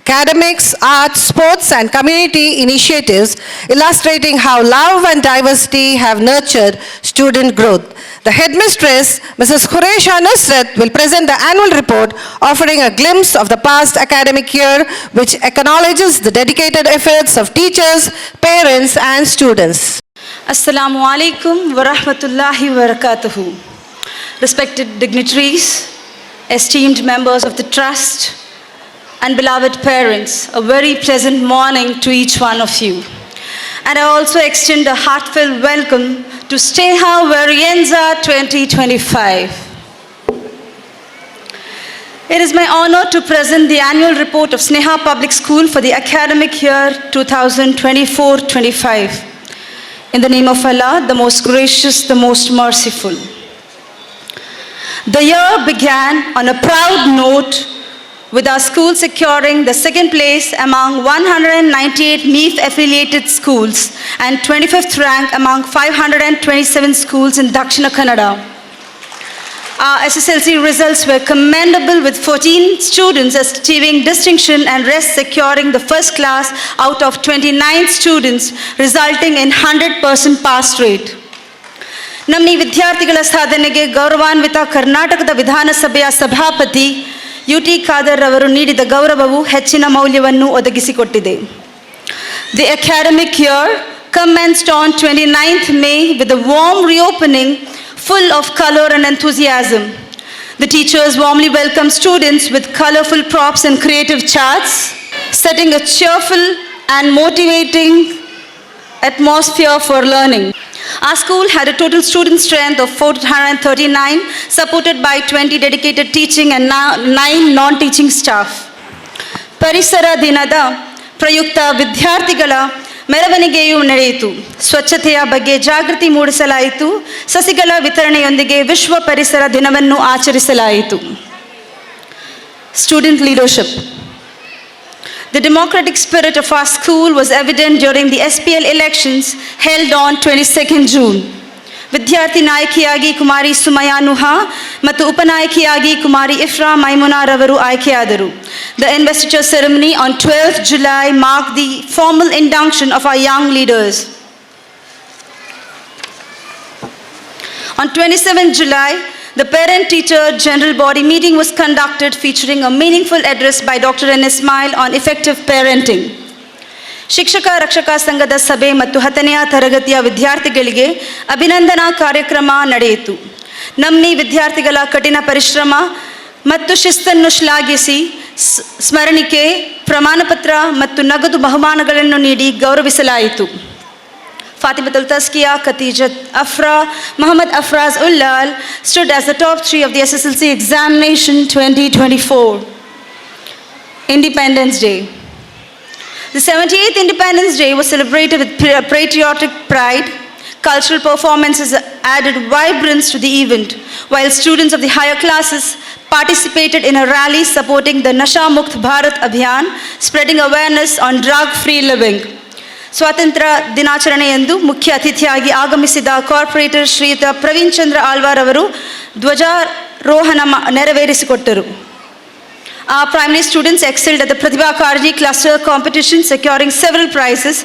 academics, arts, sports, and community initiatives, illustrating how love and diversity have nurtured student growth, the headmistress, Mrs. Quresha Nusrat, will present the annual report, offering a glimpse of the past academic year, which acknowledges the dedicated efforts of teachers, parents, and students. Assalamu alaikum wa rahmatullahi wa barakatuhu. Respected dignitaries, esteemed members of the trust, and beloved parents, a very pleasant morning to each one of you. And I also extend a heartfelt welcome to Sneha Varianza 2025. It is my honor to present the annual report of Sneha Public School for the academic year 2024-25. In the name of Allah, the most gracious, the most merciful. The year began on a proud note with our school securing the second place among 198 MEEF affiliated schools and 25th rank among 527 schools in Dakshina Kannada. Our SSLC results were commendable, with 14 students achieving distinction and rest securing the first class out of 29 students, resulting in 100% pass rate. ನಮ್ಮ ಈ ವಿದ್ಯಾರ್ಥಿಗಳ ಸಾಧನೆಗೆ ಗೌರವಾನ್ವಿತ ಕರ್ನಾಟಕದ ವಿಧಾನಸಭೆಯ ಸಭಾಪತಿ UT Khader ಅವರು ನೀಡಿದ ಗೌರವವು ಹೆಚ್ಚಿನ ಮೌಲ್ಯವನ್ನು ಒದಗಿಸಿಕೊಟ್ಟಿದೆ. The academic year commenced on 29th May with a warm reopening full of color and enthusiasm. The teachers warmly welcomed students with colorful props and creative charts, setting a cheerful and motivating atmosphere for learning. Our school had a total student strength of 439, supported by 20 dedicated teaching and 9 non-teaching staff. ಪರಿಸರ ದಿನದ ಪ್ರಯುಕ್ತ ವಿದ್ಯಾರ್ಥಿಗಳ ಮೆರವಣಿಗೆಯು ನಡೆಯಿತು. ಸ್ವಚ್ಛತೆಯ ಬಗ್ಗೆ ಜಾಗೃತಿ ಮೂಡಿಸಲಾಯಿತು. ಸಸಿಗಳ ವಿತರಣೆಯೊಂದಿಗೆ ವಿಶ್ವ ಪರಿಸರ ದಿನವನ್ನು ಆಚರಿಸಲಾಯಿತು. Student leadership. The democratic spirit of our school was evident during the SPL elections held on 22nd June. ವಿದ್ಯಾರ್ಥಿ ನಾಯಕಿಯಾಗಿ ಕುಮಾರಿ ಸುಮಯಾ ನುಹಾ ಮತ್ತು ಉಪನಾಯಕಿಯಾಗಿ ಕುಮಾರಿ ಇಫ್ರಾ ಮೈಮುನಾರವರು ಆಯ್ಕೆಯಾದರು. The investiture ceremony on 12th July marked the formal induction of our young leaders. On 27th July, the parent-teacher general body meeting was conducted, featuring a meaningful address by Dr. N. Ismail on effective parenting. ಶಿಕ್ಷಕ ರಕ್ಷಕ ಸಂಘದ ಸಭೆ ಮತ್ತು 10ನೇ ತರಗತಿಯ ವಿದ್ಯಾರ್ಥಿಗಳಿಗೆ ಅಭಿನಂದನಾ ಕಾರ್ಯಕ್ರಮ ನಡೆಯಿತು. ನಮ್ಮ ವಿದ್ಯಾರ್ಥಿಗಳ ಕಠಿಣ ಪರಿಶ್ರಮ ಮತ್ತು ಶಿಸ್ತನ್ನು ಶ್ಲಾಘಿಸಿ ಸ್ಮರಣಿಕೆ, ಪ್ರಮಾಣಪತ್ರ ಮತ್ತು ನಗದು ಬಹುಮಾನಗಳನ್ನು ನೀಡಿ ಗೌರವಿಸಲಾಯಿತು. Fatimatul Taskiya, Khatijat Afra, Muhammad Afraz Ullal stood as the top 3 of the SSLC examination 2024. Independence Day. The 78th Independence Day was celebrated with patriotic pride. Cultural performances added vibrance to the event, while students of the higher classes participated in a rally supporting the Nasha Mukt Bharat Abhiyan, spreading awareness on drug-free living. ಸ್ವಾತಂತ್ರ್ಯ ದಿನಾಚರಣೆಯಂದು ಮುಖ್ಯ ಅತಿಥಿಯಾಗಿ ಆಗಮಿಸಿದ corporate ಶ್ರೀಯುತ ಪ್ರವೀಣ್ ಚಂದ್ರ ಆಳ್ವಾರ್ ಅವರು ಧ್ವಜಾರೋಹಣ ನೆರವೇರಿಸಿಕೊಟ್ಟರು. Our primary students excelled at the Pratibha Karji cluster competition, securing several prizes.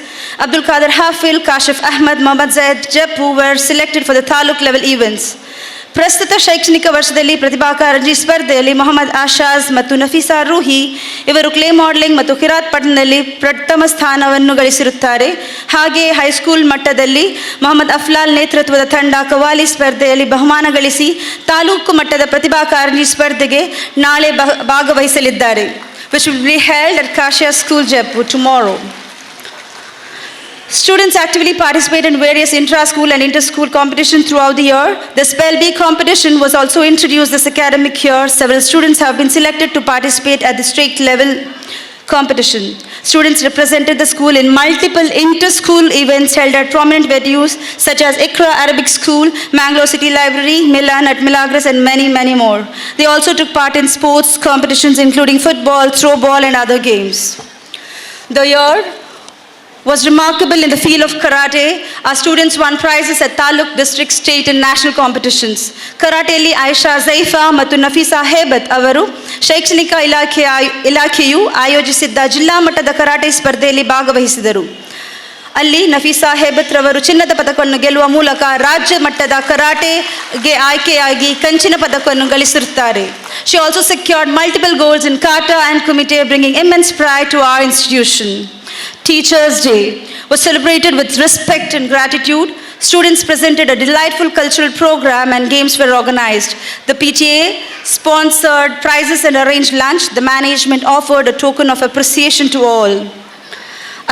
Abdul Qadir Hafil, Kashif Ahmad, Mohammad Zaid Jeppu were selected for the taluk level events. ಪ್ರಸ್ತುತ ಶೈಕ್ಷಣಿಕ ವರ್ಷದಲ್ಲಿ ಪ್ರತಿಭಾ ಕಾರಂಜಿ ಸ್ಪರ್ಧೆಯಲ್ಲಿ ಮೊಹಮ್ಮದ್ ಆಶಾಜ್ ಮತ್ತು ನಫೀಸಾ ರೂಹಿ ಇವರು ಕ್ಲೇ ಮಾಡೆಲಿಂಗ್ ಮತ್ತು ಕಿರಾತ್ ಪಟ್ಟಣದಲ್ಲಿ ಪ್ರಥಮ ಸ್ಥಾನವನ್ನು ಗಳಿಸಿರುತ್ತಾರೆ. ಹಾಗೆ ಹೈಸ್ಕೂಲ್ ಮಟ್ಟದಲ್ಲಿ ಮೊಹಮ್ಮದ್ ಅಫ್ಲಾಲ್ ನೇತೃತ್ವದ ತಂಡ ಕವಾಲಿ ಸ್ಪರ್ಧೆಯಲ್ಲಿ ಬಹುಮಾನ ಗಳಿಸಿ ತಾಲೂಕು ಮಟ್ಟದ ಪ್ರತಿಭಾ ಕಾರಂಜಿ ಸ್ಪರ್ಧೆಗೆ ನಾಳೆ ಭಾಗವಹಿಸಲಿದ್ದಾರೆ, which will be held at Kashia School, Jaipur tomorrow. Students actively participate in various intra-school and inter-school competitions throughout the year. The Spell Bee competition was also introduced this academic year. Several students have been selected to participate at the state level competition. Students represented the school in multiple inter-school events held at prominent venues such as Ikra Arabic School, Mangalore City Library, Milan at Milagros, and many, many more. They also took part in sports competitions including football, throwball, and other games. The year was remarkable in the field of karate. Our students won prizes at Taluk, district, state and national competitions. Karateಯಲ್ಲಿ Ayesha ಝೈಫಾ ಮತ್ತು ನಫೀಸಾ ಹೇಬತ್ ಅವರು ಶೈಕ್ಷಣಿಕ ಇಲಾಖೆಯು ಆಯೋಜಿಸಿದ್ದ ಜಿಲ್ಲಾ ಮಟ್ಟದ karate ಸ್ಪರ್ಧೆಯಲ್ಲಿ ಭಾಗವಹಿಸಿದರು. ಅಲ್ಲಿ ನಫೀಸಾ ಹೇಬತ್ ರವರು ಚಿನ್ನದ ಪದಕವನ್ನು ಗೆಲ್ಲುವ ಮೂಲಕ ರಾಜ್ಯ ಮಟ್ಟದ ಕರಾಟೆಗೆ ಆಯ್ಕೆಯಾಗಿ ಕಂಚಿನ ಪದಕವನ್ನು ಗಳಿಸಿರುತ್ತಾರೆ. She also secured multiple golds in kata and kumite, bringing immense pride to our institution. Teachers' Day was celebrated with respect and gratitude. Students presented a delightful cultural program and games were organized. The PTA sponsored prizes and arranged lunch. The management offered a token of appreciation to all.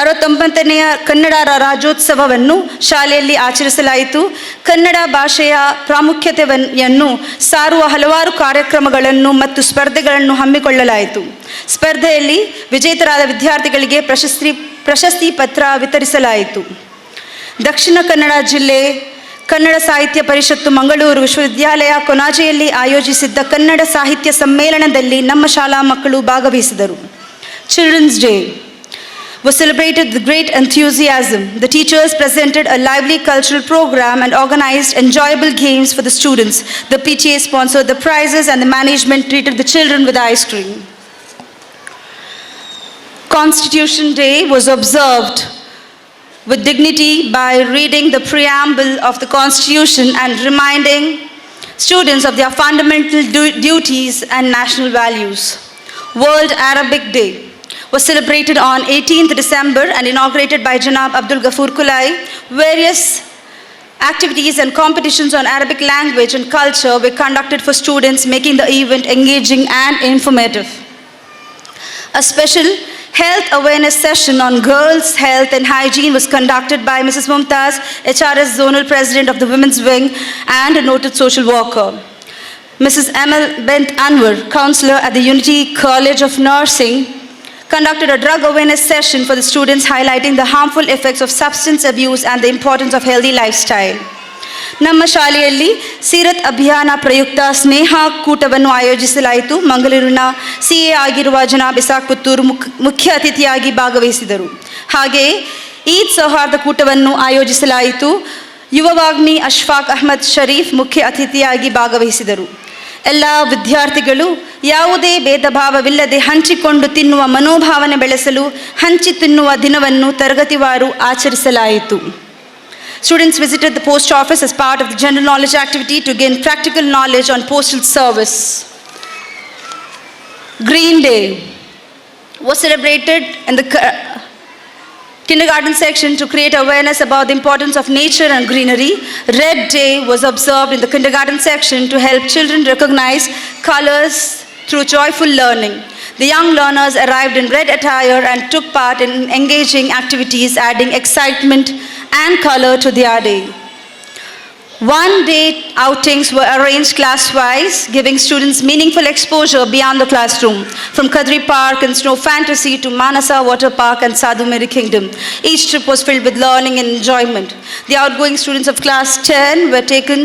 69ನೇ Kannada ರಾಜ್ಯೋತ್ಸವವನ್ನು ಶಾಲೆಯಲ್ಲಿ ಆಚರಿಸಲಾಯಿತು. ಕನ್ನಡ ಭಾಷೆಯ ಪ್ರಾಮುಖ್ಯತೆಯನ್ನು ಸಾರುವ ಹಲವಾರು ಕಾರ್ಯಕ್ರಮಗಳನ್ನು ಮತ್ತು ಸ್ಪರ್ಧೆಗಳನ್ನು ಹಮ್ಮಿಕೊಳ್ಳಲಾಯಿತು. ಸ್ಪರ್ಧೆಯಲ್ಲಿ ವಿಜೇತರಾದ ವಿದ್ಯಾರ್ಥಿಗಳಿಗೆ ಪ್ರಶಸ್ತಿ ಪತ್ರ ವಿತರಿಸಲಾಯಿತು. ದಕ್ಷಿಣ ಕನ್ನಡ ಜಿಲ್ಲೆ ಕನ್ನಡ ಸಾಹಿತ್ಯ ಪರಿಷತ್ತು ಮಂಗಳೂರು ವಿಶ್ವವಿದ್ಯಾಲಯ ಕೊನಾಜೆಯಲ್ಲಿ ಆಯೋಜಿಸಿದ್ದ ಕನ್ನಡ ಸಾಹಿತ್ಯ ಸಮ್ಮೇಳನದಲ್ಲಿ ನಮ್ಮ ಶಾಲಾ ಮಕ್ಕಳು ಭಾಗವಹಿಸಿದರು. Children's Day was celebrated with great enthusiasm. The teachers presented a lively cultural program and organized enjoyable games for the students. The PTA sponsored the prizes and the management treated the children with ice cream. Constitution Day was observed with dignity by reading the preamble of the Constitution and reminding students of their fundamental duties and national values. World Arabic Day was celebrated on 18th December and inaugurated by Janab Abdul Ghafoor Kulai. Various activities and competitions on Arabic language and culture were conducted for students, making the event engaging and informative. A special health awareness session on girls' health and hygiene was conducted by Mrs. Mumtaz, HRS Zonal President of the Women's Wing and a noted social worker. Mrs. Amal Bent Anwar, counselor at the Unity College of Nursing, conducted a drug awareness session for the students, highlighting the harmful effects of substance abuse and the importance of healthy lifestyle. ನಮ್ಮ ಶಾಲೆಯಲ್ಲಿ ಸೀರತ್ ಅಭಿಯಾನ ಪ್ರಯುಕ್ತ ಸ್ನೇಹ ಕೂಟವನ್ನು ಆಯೋಜಿಸಲಾಯಿತು. ಮಂಗಳೂರಿನ CA ಆಗಿರುವ ಜನಾಬ್ Isaac Puttur ಮುಖ್ಯ ಅತಿಥಿಯಾಗಿ ಭಾಗವಹಿಸಿದರು. ಹಾಗೆಯೇ ಈದ್ ಸೌಹಾರ್ದ ಕೂಟವನ್ನು ಆಯೋಜಿಸಲಾಯಿತು. ಯುವವಾಗ್ಮಿ ಅಶ್ಫಾಕ್ ಅಹ್ಮದ್ ಶರೀಫ್ ಮುಖ್ಯ ಅತಿಥಿಯಾಗಿ ಭಾಗವಹಿಸಿದರು. ಎಲ್ಲ ವಿದ್ಯಾರ್ಥಿಗಳು ಯಾವುದೇ ಭೇದ ಭಾವವಿಲ್ಲದೆ ಹಂಚಿಕೊಂಡು ತಿನ್ನುವ ಮನೋಭಾವನೆ ಬೆಳೆಸಲು ಹಂಚಿ ತಿನ್ನುವ ದಿನವನ್ನು ತರಗತಿವಾರು ಆಚರಿಸಲಾಯಿತು. Students visited the post office as part of the general knowledge activity to gain practical knowledge on postal service. Green Day was celebrated in the kindergarten section to create awareness about the importance of nature and greenery. Red Day was observed in the kindergarten section to help children recognize colors through joyful learning. The young learners arrived in red attire and took part in engaging activities, adding excitement and color to their day. One-day outings were arranged class-wise, giving students meaningful exposure beyond the classroom, from Kadri Park and Snow Fantasy to Manasa Water Park and Sadhu Mary Kingdom. Each trip was filled with learning and enjoyment. The outgoing students of class 10 were taken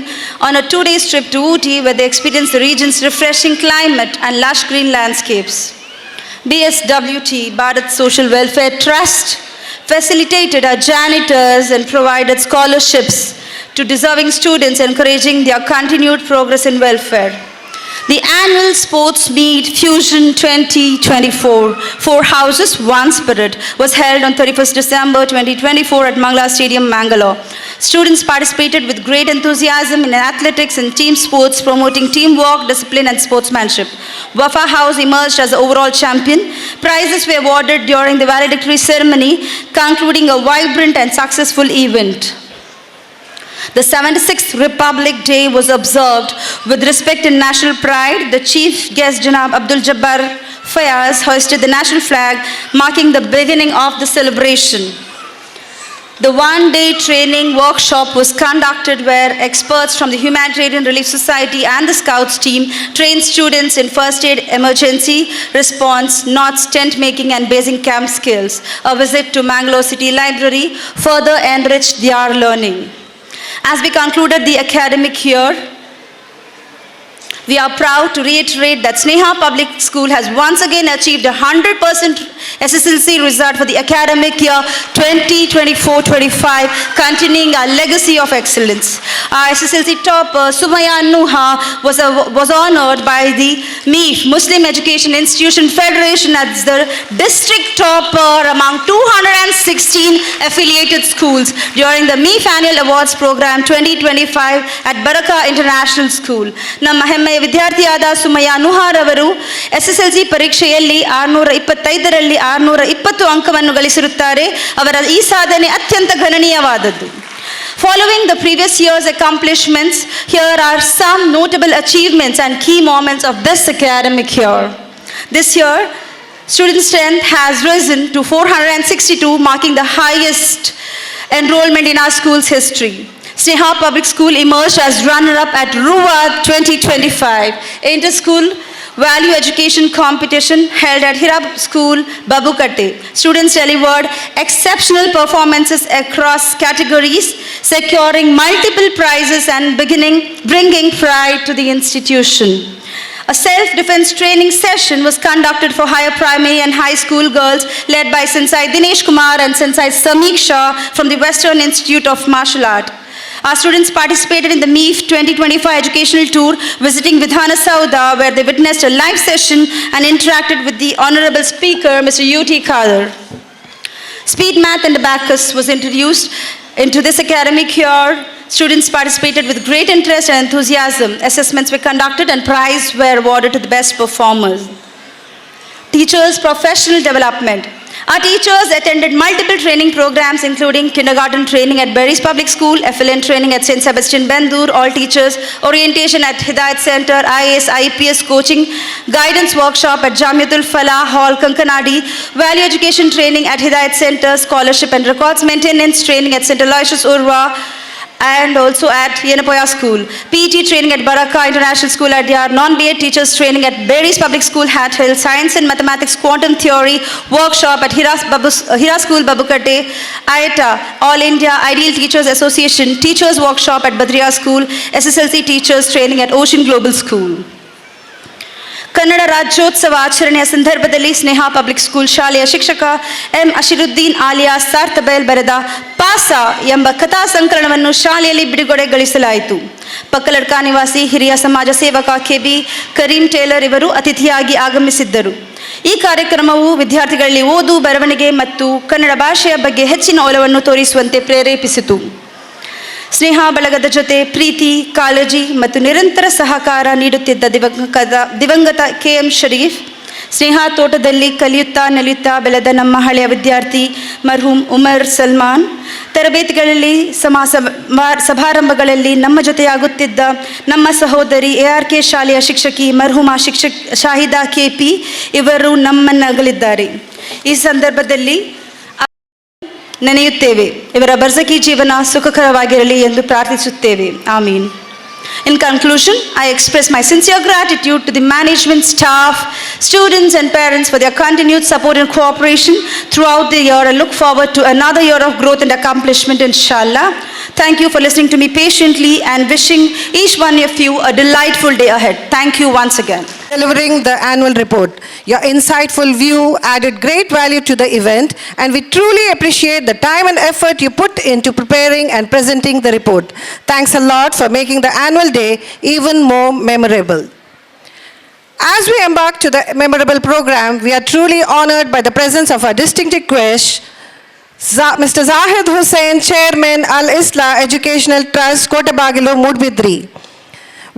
on a 2-day trip to Ooty, where they experienced the region's refreshing climate and lush green landscapes. BSWT, Bharat Social Welfare Trust, facilitated our janitors and provided scholarships to deserving students, encouraging their continued progress in welfare. The annual sports meet Fusion 2024, 4 Houses, 1 Spirit, was held on 31st December 2024 at Mangala Stadium, Mangalore. Students participated with great enthusiasm in athletics and team sports, promoting teamwork, discipline and sportsmanship. Wafa House emerged as the overall champion. Prizes were awarded during the valedictory ceremony, concluding a vibrant and successful event. The 76th Republic Day was observed with respect and national pride. The chief guest, Janab Abdul Jabbar Fayaz, hoisted the national flag, marking the beginning of the celebration. The one-day training workshop was conducted where experts from the Humanitarian Relief Society and the Scouts team trained students in first aid, emergency response, knots, tent making and basic camp skills. A visit to Mangalore City Library further enriched their learning. As we concluded the academic year, we are proud to reiterate that Sneha Public School has once again achieved a 100% SSLC result for the academic year 2024-25, continuing our legacy of excellence. Our SSLC topper, Sumaya Nuha, was honored by the MEEF, Muslim Education Institution Federation, as the district topper among 216 affiliated schools during the MEEF Annual Awards Program 2025 at Baraka International School. ನಮ್ಮ ಹೆಮ್ಮೆಯ ವಿದ್ಯಾರ್ಥಿಯಾದ ಸುಮಯ್ಯ ನುಹಾರ್ ಅವರು SSLC ಪರೀಕ್ಷೆಯಲ್ಲಿ 625ರಲ್ಲಿ 620 ಅಂಕವನ್ನು ಗಳಿಸಿರುತ್ತಾರೆ. ಅವರ ಈ ಸಾಧನೆ ಅತ್ಯಂತ ಗಣನೀಯವಾದದ್ದು. Following the previous year's accomplishments, here are some notable achievements and key moments of this academic year. This year, student strength has risen to 462, marking the highest enrollment in our school's history. Sneha Public School emerged as runner-up at RUWA 2025. Inter-school value education competition held at Hira School, Babukatte. Students delivered exceptional performances across categories, securing multiple prizes and bringing pride to the institution. A self-defense training session was conducted for higher primary and high school girls led by Sensei Dinesh Kumar and Sensei Samik Shah from the Western Institute of Martial Art. Our students participated in the MEEF 2025 educational tour, visiting Vidhana Sauda, where they witnessed a live session and interacted with the honorable speaker, Mr. U.T. Kadir. Speed Math and Abacus was introduced into this academic year. Students participated with great interest and enthusiasm. Assessments were conducted and prizes were awarded to the best performers. Teachers' professional development. Our teachers attended multiple training programs, including kindergarten training at Berries Public School, FLN training at St. Sebastian Bendur, all teachers, orientation at Hidayat Center, IAS, IPS coaching, guidance workshop at Jamiatul Falah Hall, Kankanadi, value education training at Hidayat Center, scholarship and records maintenance training at St. Aloysius Urwa, and also at Yenapoya School. PET training at Baraka International School at Diyar. Non-BA teachers training at Berries Public School, Hat Hill. Science and Mathematics Quantum Theory workshop at Hira School, Babukatte. IETA, All India Ideal Teachers Association Teachers Workshop at Badriya School. SSLC teachers training at Ocean Global School. Kannada Rajyotsava ಆಚರಣೆಯ ಸಂದರ್ಭದಲ್ಲಿ ಸ್ನೇಹ public school ಶಾಲೆಯ ಶಿಕ್ಷಕ M ಅಶಿರುದ್ದೀನ್ Alia ಸಾರ್ತಬೆಲ್ ಬರೆದ ಪಾಸ ಎಂಬ ಕಥಾ ಸಂಕಲನವನ್ನು ಶಾಲೆಯಲ್ಲಿ ಬಿಡುಗಡೆಗೊಳಿಸಲಾಯಿತು. ಪಕ್ಕಲಡ್ಕ ನಿವಾಸಿ ಹಿರಿಯ ಸಮಾಜ ಸೇವಕ ಕೆಬಿ ಕರೀಂ ಟೇಲರ್ ಇವರು ಅತಿಥಿಯಾಗಿ ಆಗಮಿಸಿದ್ದರು. ಈ ಕಾರ್ಯಕ್ರಮವು ವಿದ್ಯಾರ್ಥಿಗಳಲ್ಲಿ ಓದು, ಬರವಣಿಗೆ ಮತ್ತು ಕನ್ನಡ ಭಾಷೆಯ ಬಗ್ಗೆ ಹೆಚ್ಚಿನ ಒಲವನ್ನು ತೋರಿಸುವಂತೆ ಪ್ರೇರೇಪಿಸಿತು. ಸ್ನೇಹ ಬಳಗದ ಜೊತೆ ಪ್ರೀತಿ, ಕಾಳಜಿ ಮತ್ತು ನಿರಂತರ ಸಹಕಾರ ನೀಡುತ್ತಿದ್ದ ದಿವಂಗತ KM ಶರೀಫ್, ಸ್ನೇಹ ತೋಟದಲ್ಲಿ ಕಲಿಯುತ್ತಾ ನಲಿಯುತ್ತಾ ಬೆಳೆದ ನಮ್ಮ ಹಳೆಯ ವಿದ್ಯಾರ್ಥಿ ಮರ್ಹೂಮ್ ಉಮರ್ ಸಲ್ಮಾನ್, ತರಬೇತಿಗಳಲ್ಲಿ ಸಮಾರಂಭಗಳಲ್ಲಿ ನಮ್ಮ ಜೊತೆಯಾಗುತ್ತಿದ್ದ ನಮ್ಮ ಸಹೋದರಿ ARK ಶಾಲೆಯ ಶಿಕ್ಷಕಿ ಮರ್ಹೂಮಾ ಶಾಹಿದಾ KP ಇವರು ನಮ್ಮನ್ನಗಲಿದ್ದಾರೆ. ಈ ಸಂದರ್ಭದಲ್ಲಿ ನೆನೆಯುತ್ತೇವೆ. ಇವರ ಬರ್ಜಕಿ ಜೀವನ ಸುಖಕರವಾಗಿರಲಿ ಎಂದು ಪ್ರಾರ್ಥಿಸುತ್ತೇವೆ. ಆಮೀನ್. In conclusion, I express my sincere gratitude to the management, staff, students and parents for their continued support and cooperation throughout the year. I look forward to another year of growth and accomplishment, inshallah. Thank you for listening to me patiently and wishing each one of you a delightful day ahead. Thank you once again. Delivering the annual report. Your insightful view added great value to the event, and we truly appreciate the time and effort you put into preparing and presenting the report. Thanks a lot for making the annual day even more memorable. As we embark to the memorable program, we are truly honored by the presence of our distinguished guest, Mr. Zahid Hussain, Chairman Al-Islah Educational Trust, Kotabagilu, Mudbidri.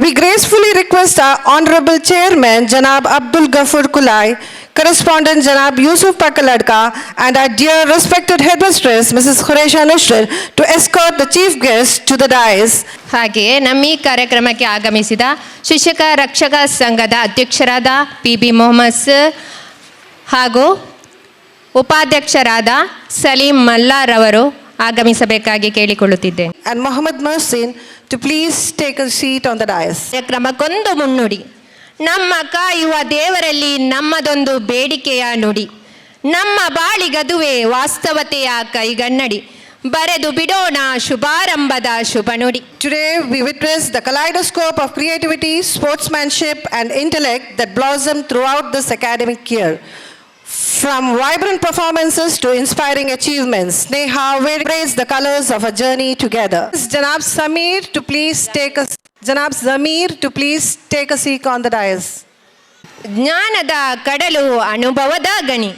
We gracefully request our Honorable Chairman, Janab Abdul Ghaffur Kulai, Correspondent Janab Yusuf Pakaladka, and our dear respected headmistress, Mrs. Khuresha Nusrat, to escort the chief guest to the dais. ಹಾಗೆಯೇ ನಮ್ಮ ಈ ಕಾರ್ಯಕ್ರಮಕ್ಕೆ ಆಗಮಿಸಿದ ಶಿಕ್ಷಕ ರಕ್ಷಕ ಸಂಘದ ಅಧ್ಯಕ್ಷರಾದ PB Mohammed sir ಹಾಗೂ ಉಪಾಧ್ಯಕ್ಷರಾದ ಸಲೀಂ ಮಲ್ಲಾರ್ ಅವರು ಆಗಮಿಸಬೇಕಾಗಿ ಕೇಳಿಕೊಳ್ಳುತ್ತಿದ್ದೇನೆ. And Muhammad Mohsin to please take a seat on the dais. ಕಾರ್ಯಕ್ರಮಕ್ಕೊಂದು ಮುನ್ನುಡಿ. ನಮ್ಮ ಕಾಯುವ ದೇವರಲ್ಲಿ ನಮ್ಮದೊಂದು ಬೇಡಿಕೆಯ ನುಡಿ, ನಮ್ಮ ಬಾಳಿಗದುವೆ ವಾಸ್ತವತೆಯ ಕೈಗನ್ನಡಿ, ಬರೆದು ಬಿಡೋಣ ಶುಭಾರಂಭದ ಶುಭ ನುಡಿ. Today we witness the kaleidoscope of creativity, sportsmanship and intellect that blossom throughout this academic year. From vibrant performances to inspiring achievements, Sneha will raise the colors of a journey together. Janab Zamir to please take a seat on the dais. ಜ್ಞಾನದ ಕಡಲು, ಅನುಭವದ ಗಣಿ,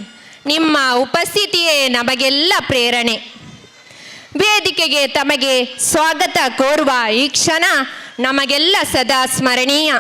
ನಿಮ್ಮ ಉಪಸ್ಥಿತಿಯೇ ನಮಗೆಲ್ಲ ಪ್ರೇರಣೆ. ವೇದಿಕೆಗೆ ತಮಗೆ ಸ್ವಾಗತ ಕೋರುವ ಈ ಕ್ಷಣ ನಮಗೆಲ್ಲ ಸದಾ ಸ್ಮರಣೀಯ.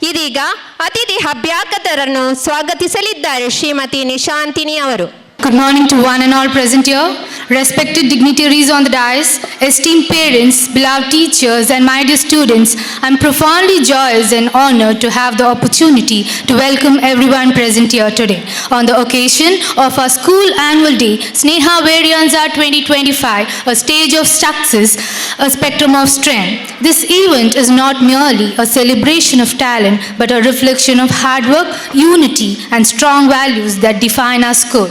ಇದೀಗ ಅತಿಥಿ ಅಭ್ಯಾಗತರನ್ನು ಸ್ವಾಗತಿಸಲಿದ್ದಾರೆ ಶ್ರೀಮತಿ ನಿಶಾಂತಿನಿ ಅವರು. Good morning to one and all present here. Respected dignitaries on the dais, esteemed parents, beloved teachers, and my dear students, I'm profoundly joyous and honored to have the opportunity to welcome everyone present here today on the occasion of our school annual day, Sneha Varianza 2025, a stage of success, a spectrum of strength. This event is not merely a celebration of talent, but a reflection of hard work, unity, and strong values that define our school.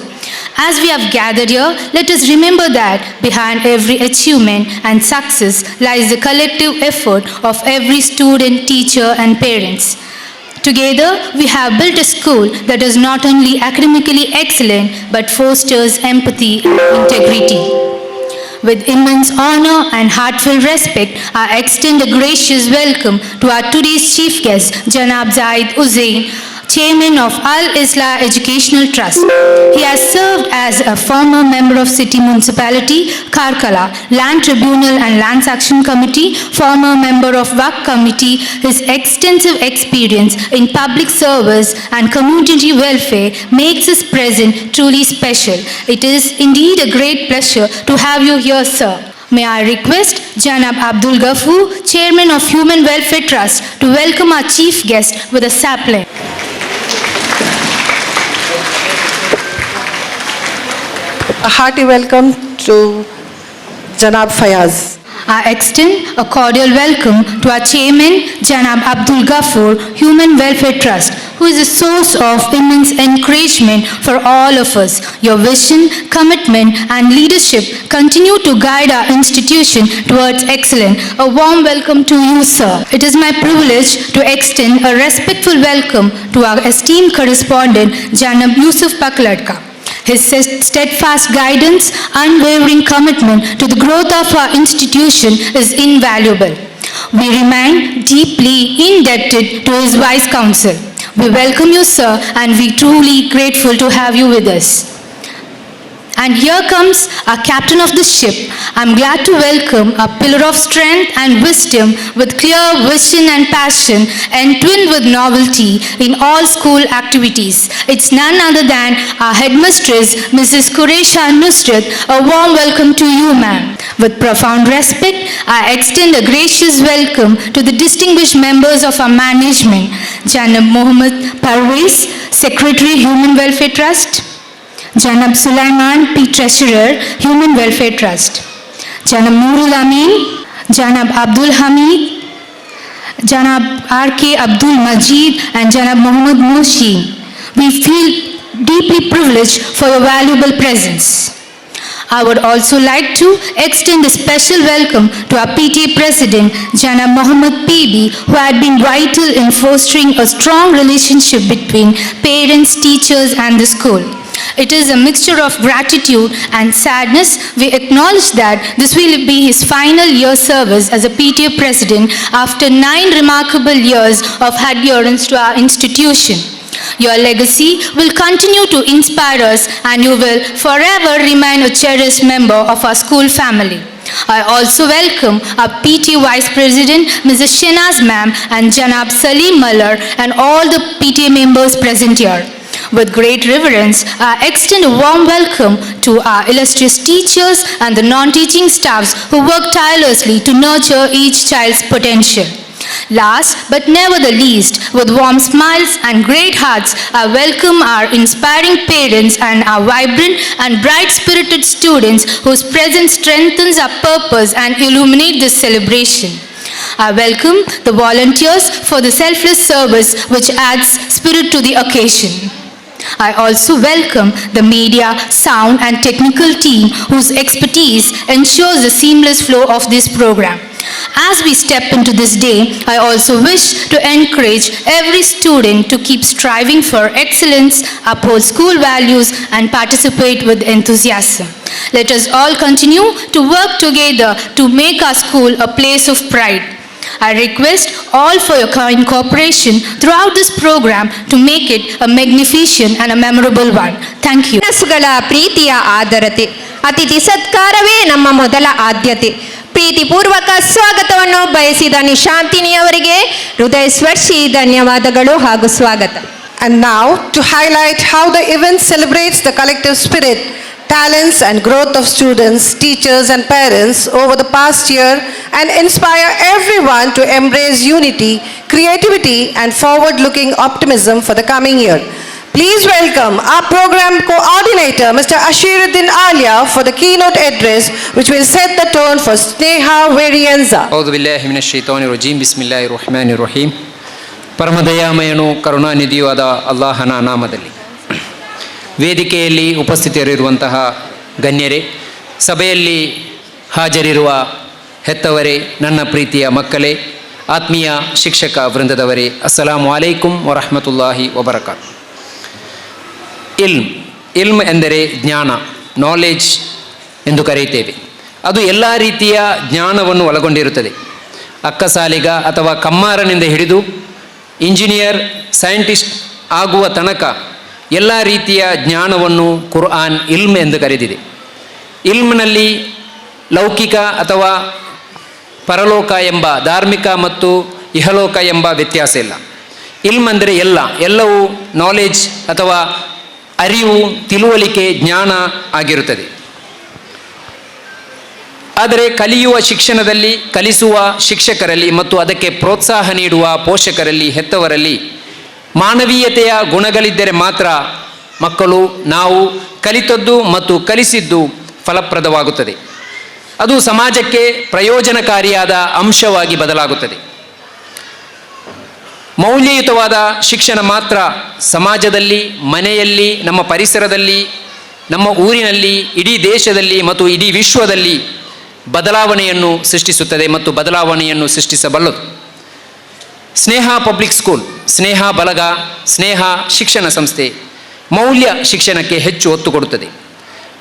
As we have gathered here, let us remember that behind every achievement and success lies the collective effort of every student, teacher, and parents. Together, we have built a school that is not only academically excellent but fosters empathy and integrity. With immense honor and heartfelt respect, I extend a gracious welcome to our today's chief guest, Janab Zaid Uzain, Chairman of Al-Islah Educational Trust. He has served as a former member of City Municipality, Karkala, Land Tribunal and Lands Action Committee, former member of Waqf Committee. His extensive experience in public service and community welfare makes his presence truly special. It is indeed a great pleasure to have you here, sir. May I request Janab Abdul Ghafoor, Chairman of Human Welfare Trust, to welcome our chief guest with a sapling. A hearty welcome to Janab Fayaz. I extend a cordial welcome to our Chairman, Janab Abdul Ghafoor, Human Welfare Trust, who is a source of immense encouragement for all of us. Your vision, commitment, and leadership continue to guide our institution towards excellence. A warm welcome to you, sir. It is my privilege to extend a respectful welcome to our esteemed correspondent, Janab Yusuf Pakladka. His steadfast guidance, unwavering commitment to the growth of our institution is invaluable. We remain deeply indebted to his wise counsel. We welcome you, sir, and we are truly grateful to have you with us. And here comes our captain of the ship. I'm glad to welcome a pillar of strength and wisdom with clear vision and passion and twinned with novelty in all school activities. It's none other than our headmistress, Mrs. Quresha Nusrat. A warm welcome to you, ma'am. With profound respect, I extend a gracious welcome to the distinguished members of our management, Janab Mohammed Parvez, Secretary, Human Welfare Trust, Janab Sulaiman P. Treasurer, Human Welfare Trust, Janab Noorul Amin, Janab Abdul Hamid, Janab R.K. Abdul Majid, and Janab Muhammad Moshi. We feel deeply privileged for your valuable presence. I would also like to extend a special welcome to our PTA President, Janab Muhammad PB, who had been vital in fostering a strong relationship between parents, teachers, and the school. It is a mixture of gratitude and sadness. We acknowledge that this will be his final year service as a PTA President after 9 remarkable years of adherence to our institution. Your legacy will continue to inspire us and you will forever remain a cherished member of our school family. I also welcome our PTA Vice President, Mrs. Shenaz Ma'am, and Janab Salim Mallar, and all the PTA members present here. With great reverence, I extend a warm welcome to our illustrious teachers and the non-teaching staffs who work tirelessly to nurture each child's potential. Last but never the least, with warm smiles and great hearts, I welcome our inspiring parents and our vibrant and bright-spirited students whose presence strengthens our purpose and illuminates this celebration. I welcome the volunteers for the selfless service which adds spirit to the occasion. I also welcome the media, sound and technical team whose expertise ensures the seamless flow of this program. As we step into this day, I also wish to encourage every student to keep striving for excellence, uphold school values and participate with enthusiasm. Let us all continue to work together to make our school a place of pride. I request all for your kind cooperation throughout this program to make it a magnificent and a memorable one. Thank you. ಮನಸ್ಸುಗಳ ಪ್ರೀತಿಯ ಆದರತೆ, ಅತಿಥಿ ಸತ್ಕಾರವೇ ನಮ್ಮ ಮೊದಲ ಆದ್ಯತೆ. ಪ್ರೀತಿಪೂರ್ವಕ ಸ್ವಾಗತವನ್ನು ಬಯಸಿದ ನಿಶಾಂತಿನಿ ಅವರಿಗೆ ಹೃದಯ ಸ್ಪರ್ಶಿ ಧನ್ಯವಾದಗಳು ಹಾಗೂ ಸ್ವಾಗತ. And now, to highlight how the event celebrates the collective spirit, talents and growth of students, teachers and parents over the past year and inspire everyone to embrace unity, creativity and forward-looking optimism for the coming year. Please welcome our program coordinator, Mr. Ashiruddin Alia, for the keynote address which will set the tone for Sneha Verienza. ಔದು ಬಿಲ್ಲಾಹಿ ಮಿನಶ್ ಶೈತಾನಿರ್ ರಜೀಮ್ ಬಿಸ್ಮಿಲ್ಲಾಹಿರ್ ರಹ್ಮಾನಿರ್ Rahim. ಪರಮದಯಾಮಯನು ಕರುಣಾನಿಧಿಯೂ ಆದ ಅಲ್ಲಾಹನ ನಾಮದಲ್ಲಿ. ವೇದಿಕೆಯಲ್ಲಿ ಉಪಸ್ಥಿತರಿರುವಂತಹ ಗಣ್ಯರೇ, ಸಭೆಯಲ್ಲಿ ಹಾಜರಿರುವ ಹೆತ್ತವರೇ, ನನ್ನ ಪ್ರೀತಿಯ ಮಕ್ಕಳೇ, ಆತ್ಮೀಯ ಶಿಕ್ಷಕ ವೃಂದದವರೇ, ಅಸ್ಸಲಾಮು ಅಲೈಕುಂ ವರಹಮತುಲ್ಲಾಹಿ ವಬರಕಾತು. ಇಲ್ಮ್ ಎಂದರೆ ಜ್ಞಾನ, ನಾಲೆಜ್ ಎಂದು ಕರೆಯುತ್ತೇವೆ. ಅದು ಎಲ್ಲ ರೀತಿಯ ಜ್ಞಾನವನ್ನು ಒಳಗೊಂಡಿರುತ್ತದೆ. ಅಕ್ಕಸಾಲಿಗ ಅಥವಾ ಕಮ್ಮಾರನಿಂದ ಹಿಡಿದು ಇಂಜಿನಿಯರ್, ಸೈಂಟಿಸ್ಟ್ ಆಗುವ ತನಕ ಎಲ್ಲ ರೀತಿಯ ಜ್ಞಾನವನ್ನು ಕುರ್ಆನ್ ಇಲ್ಮ್ ಎಂದು ಕರೆದಿದೆ. ಇಲ್ಮ್ನಲ್ಲಿ ಲೌಕಿಕ ಅಥವಾ ಪರಲೋಕ ಎಂಬ, ಧಾರ್ಮಿಕ ಮತ್ತು ಇಹಲೋಕ ಎಂಬ ವ್ಯತ್ಯಾಸ ಇಲ್ಲ. ಇಲ್ಮ್ ಅಂದರೆ ಎಲ್ಲವೂ ನಾಲೆಜ್ ಅಥವಾ ಅರಿವು, ತಿಳುವಳಿಕೆ, ಜ್ಞಾನ ಆಗಿರುತ್ತದೆ. ಆದರೆ ಕಲಿಯುವ ಶಿಕ್ಷಣದಲ್ಲಿ, ಕಲಿಸುವ ಶಿಕ್ಷಕರಲ್ಲಿ ಮತ್ತು ಅದಕ್ಕೆ ಪ್ರೋತ್ಸಾಹ ನೀಡುವ ಪೋಷಕರಲ್ಲಿ, ಹೆತ್ತವರಲ್ಲಿ ಮಾನವೀಯತೆಯ ಗುಣಗಳಿದ್ದರೆ ಮಾತ್ರ ಮಕ್ಕಳು ನಾವು ಕಲಿತದ್ದು ಮತ್ತು ಕಲಿಸಿದ್ದು ಫಲಪ್ರದವಾಗುತ್ತದೆ. ಅದು ಸಮಾಜಕ್ಕೆ ಪ್ರಯೋಜನಕಾರಿಯಾದ ಅಂಶವಾಗಿ ಬದಲಾಗುತ್ತದೆ. ಮೌಲ್ಯಯುತವಾದ ಶಿಕ್ಷಣ ಮಾತ್ರ ಸಮಾಜದಲ್ಲಿ, ಮನೆಯಲ್ಲಿ, ನಮ್ಮ ಪರಿಸರದಲ್ಲಿ, ನಮ್ಮ ಊರಿನಲ್ಲಿ, ಇಡೀ ದೇಶದಲ್ಲಿ ಮತ್ತು ಇಡೀ ವಿಶ್ವದಲ್ಲಿ ಬದಲಾವಣೆಯನ್ನು ಸೃಷ್ಟಿಸುತ್ತದೆ ಮತ್ತು ಬದಲಾವಣೆಯನ್ನು ಸೃಷ್ಟಿಸಬಲ್ಲದು. ಸ್ನೇಹ ಪಬ್ಲಿಕ್ ಸ್ಕೂಲ್, ಸ್ನೇಹ ಬಳಗ, ಸ್ನೇಹ ಶಿಕ್ಷಣ ಸಂಸ್ಥೆ ಮೌಲ್ಯ ಶಿಕ್ಷಣಕ್ಕೆ ಹೆಚ್ಚು ಒತ್ತು ಕೊಡುತ್ತದೆ.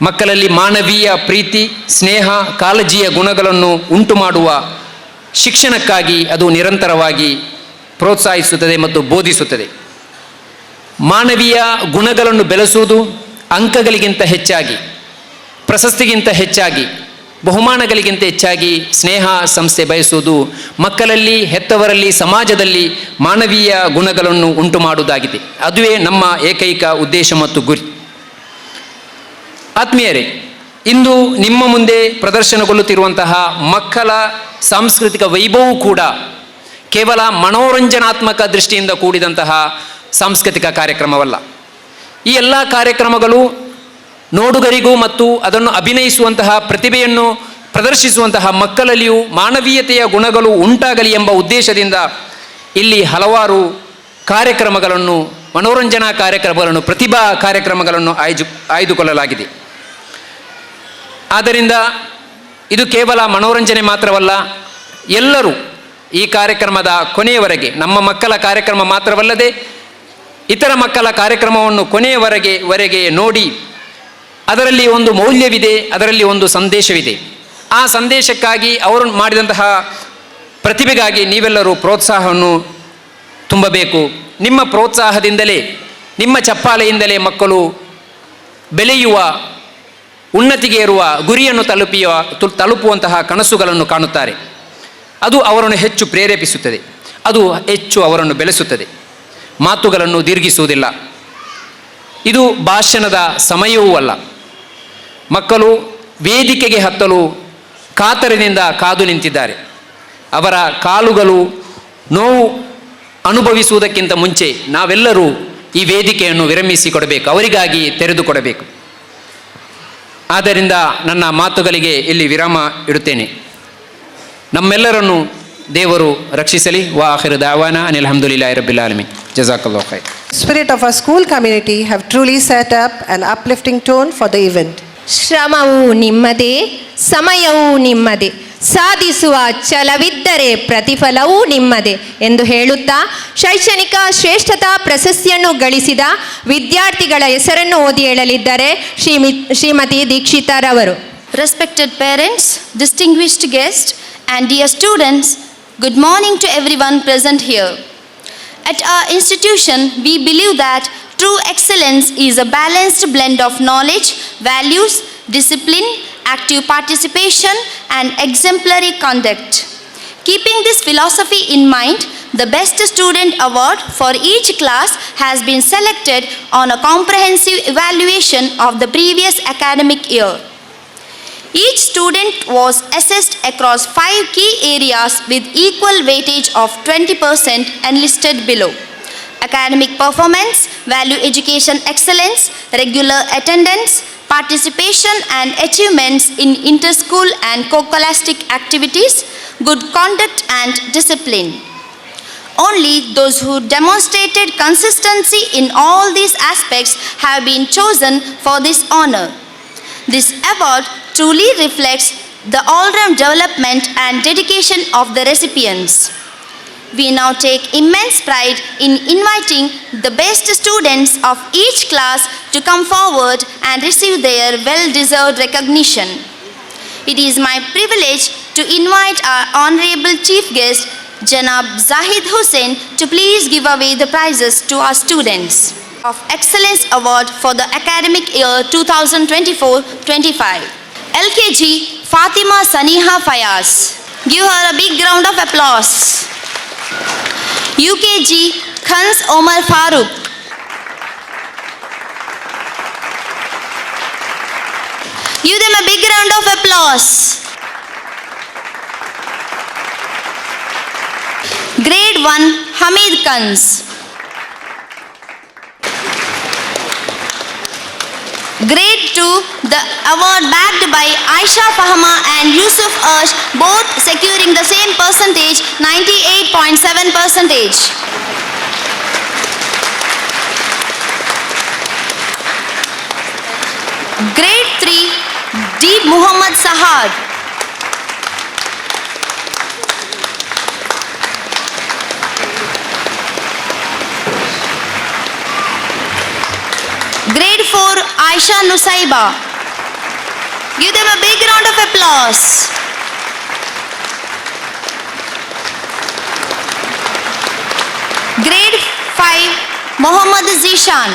ಮಕ್ಕಳಲ್ಲಿ ಮಾನವೀಯ ಪ್ರೀತಿ, ಸ್ನೇಹ, ಕಾಳಜಿಯ ಗುಣಗಳನ್ನು ಉಂಟು ಮಾಡುವ ಶಿಕ್ಷಣಕ್ಕಾಗಿ ಅದು ನಿರಂತರವಾಗಿ ಪ್ರೋತ್ಸಾಹಿಸುತ್ತದೆ ಮತ್ತು ಬೋಧಿಸುತ್ತದೆ. ಮಾನವೀಯ ಗುಣಗಳನ್ನು ಬೆಳೆಸುವುದು ಅಂಕಗಳಿಗಿಂತ ಹೆಚ್ಚಾಗಿ, ಪ್ರಶಸ್ತಿಗಿಂತ ಹೆಚ್ಚಾಗಿ, ಬಹುಮಾನಗಳಿಗಿಂತ ಹೆಚ್ಚಾಗಿ ಸ್ನೇಹ ಸಂಸ್ಥೆ ಬಯಸುವುದು ಮಕ್ಕಳಲ್ಲಿ, ಹೆತ್ತವರಲ್ಲಿ, ಸಮಾಜದಲ್ಲಿ ಮಾನವೀಯ ಗುಣಗಳನ್ನು ಉಂಟು ಮಾಡುವುದಾಗಿದೆ. ಅದುವೇ ನಮ್ಮ ಏಕೈಕ ಉದ್ದೇಶ ಮತ್ತು ಗುರಿ. ಆತ್ಮೀಯರೇ, ಇಂದು ನಿಮ್ಮ ಮುಂದೆ ಪ್ರದರ್ಶನಗೊಳ್ಳುತ್ತಿರುವಂತಹ ಮಕ್ಕಳ ಸಾಂಸ್ಕೃತಿಕ ವೈಭವವು ಕೂಡ ಕೇವಲ ಮನೋರಂಜನಾತ್ಮಕ ದೃಷ್ಟಿಯಿಂದ ಕೂಡಿದಂತಹ ಸಾಂಸ್ಕೃತಿಕ ಕಾರ್ಯಕ್ರಮವಲ್ಲ. ಈ ಎಲ್ಲ ಕಾರ್ಯಕ್ರಮಗಳು ನೋಡುಗರಿಗೂ ಮತ್ತು ಅದನ್ನು ಅಭಿನಯಿಸುವಂತಹ, ಪ್ರತಿಭೆಯನ್ನು ಪ್ರದರ್ಶಿಸುವಂತಹ ಮಕ್ಕಳಲ್ಲಿಯೂ ಮಾನವೀಯತೆಯ ಗುಣಗಳು ಉಂಟಾಗಲಿ ಎಂಬ ಉದ್ದೇಶದಿಂದ ಇಲ್ಲಿ ಹಲವಾರು ಕಾರ್ಯಕ್ರಮಗಳನ್ನು, ಮನೋರಂಜನಾ ಕಾರ್ಯಕ್ರಮಗಳನ್ನು, ಪ್ರತಿಭಾ ಕಾರ್ಯಕ್ರಮಗಳನ್ನು ಆಯ್ದುಕೊಳ್ಳಲಾಗಿದೆ. ಆದ್ದರಿಂದ ಇದು ಕೇವಲ ಮನೋರಂಜನೆ ಮಾತ್ರವಲ್ಲ, ಎಲ್ಲರೂ ಈ ಕಾರ್ಯಕ್ರಮದ ಕೊನೆಯವರೆಗೆ, ನಮ್ಮ ಮಕ್ಕಳ ಕಾರ್ಯಕ್ರಮ ಮಾತ್ರವಲ್ಲದೆ ಇತರ ಮಕ್ಕಳ ಕಾರ್ಯಕ್ರಮವನ್ನು ಕೊನೆಯವರೆಗೆ ನೋಡಿ ಅದರಲ್ಲಿ ಒಂದು ಮೌಲ್ಯವಿದೆ, ಅದರಲ್ಲಿ ಒಂದು ಸಂದೇಶವಿದೆ. ಆ ಸಂದೇಶಕ್ಕಾಗಿ ಅವರು ಮಾಡಿದಂತಹ ಪ್ರತಿಭೆಗಾಗಿ ನೀವೆಲ್ಲರೂ ಪ್ರೋತ್ಸಾಹವನ್ನು ತುಂಬಬೇಕು. ನಿಮ್ಮ ಪ್ರೋತ್ಸಾಹದಿಂದಲೇ, ನಿಮ್ಮ ಚಪ್ಪಾಳೆಯಿಂದಲೇ ಮಕ್ಕಳು ಬೆಳೆಯುವ, ಉನ್ನತಿಗೆ ಏರುವ ಗುರಿಯನ್ನು ತಲುಪುವಂತಹ ಕನಸುಗಳನ್ನು ಕಾಣುತ್ತಾರೆ. ಅದು ಅವರನ್ನು ಹೆಚ್ಚು ಪ್ರೇರೇಪಿಸುತ್ತದೆ, ಅದು ಹೆಚ್ಚು ಅವರನ್ನು ಬೆಳೆಸುತ್ತದೆ. ಮಾತುಗಳನ್ನು ದೀರ್ಘಿಸುವುದಿಲ್ಲ. ಇದು ಭಾಷಣದ ಸಮಯವೂ ಅಲ್ಲ. ಮಕ್ಕಳು ವೇದಿಕೆಗೆ ಹತ್ತಲು ಕಾತರದಿಂದ ಕಾದು ನಿಂತಿದ್ದಾರೆ. ಅವರ ಕಾಲುಗಳು ನೋವು ಅನುಭವಿಸುವುದಕ್ಕಿಂತ ಮುಂಚೆ ನಾವೆಲ್ಲರೂ ಈ ವೇದಿಕೆಯನ್ನು ವಿರಮಿಸಿಕೊಡಬೇಕು, ಅವರಿಗಾಗಿ ತೆರೆದುಕೊಡಬೇಕು. ಆದ್ದರಿಂದ ನನ್ನ ಮಾತುಗಳಿಗೆ ಇಲ್ಲಿ ವಿರಾಮ ಇಡುತ್ತೇನೆ. ನಮ್ಮೆಲ್ಲರನ್ನು ದೇವರು ರಕ್ಷಿಸಲಿ. ವಾ ಆಖಿರು ದಾವಾನಾ Anil ಹಮ್ದುಲಿಲ್ಲಾಹಿ ರಬ್ಬಿಲ್ Al-Ameen. ಜಜಾಕಲ್ಲಾಹು ಖೈರ್. Spirit of our school community have truly set up an uplifting tone for the event. ಶ್ರಮವು ನಿಮ್ಮದೇ, ಸಮಯವೂ ನಿಮ್ಮದೇ, ಸಾಧಿಸುವ ಛಲವಿದ್ದರೆ ಪ್ರತಿಫಲವೂ ನಿಮ್ಮದೇ ಎಂದು ಹೇಳುತ್ತಾ ಶೈಕ್ಷಣಿಕ ಶ್ರೇಷ್ಠತಾ ಪ್ರಶಸ್ತಿಯನ್ನು ಗಳಿಸಿದ ವಿದ್ಯಾರ್ಥಿಗಳ ಹೆಸರನ್ನು ಓದಿ ಹೇಳಲಿದ್ದಾರೆ Shrimati ದೀಕ್ಷಿತಾರವರು. Respected parents, distinguished guests, and dear students, good morning to everyone present here. At our institution, we believe that true excellence is a balanced blend of knowledge, values, discipline, active participation, and exemplary conduct. Keeping this philosophy in mind, The Best Student Award for each class has been selected on a comprehensive evaluation of the previous academic year. Each student was assessed across 5 key areas with equal weightage of 20% and listed below: academic performance, value education excellence, regular attendance, participation and achievements in inter-school and co-scholastic activities, good conduct and discipline. Only those who demonstrated consistency in all these aspects have been chosen for this honor. This award truly reflects the all-round development and dedication of the recipients. We now take immense pride in inviting the best students of each class to come forward and receive their well-deserved recognition. It is my privilege to invite our Honorable Chief Guest, Janab Zahid Hussain, to please give away the prizes to our students of Excellence Award for the academic year 2024-25. LKG Fatima Saniha Fayaz. Give her a big round of applause. UKG Khans Omar Farooq. Give them a big round of applause. Grade 1 Hamid Khans. Grade 2, the award backed by Aisha Fahma and Yusuf Arsh, both securing the same percentage, 98.7%. Grade 3, D. Muhammad Sahad. Grade 4, Aisha Nusaiba. Give them a big round of applause. Grade 5, Mohammad Zishan.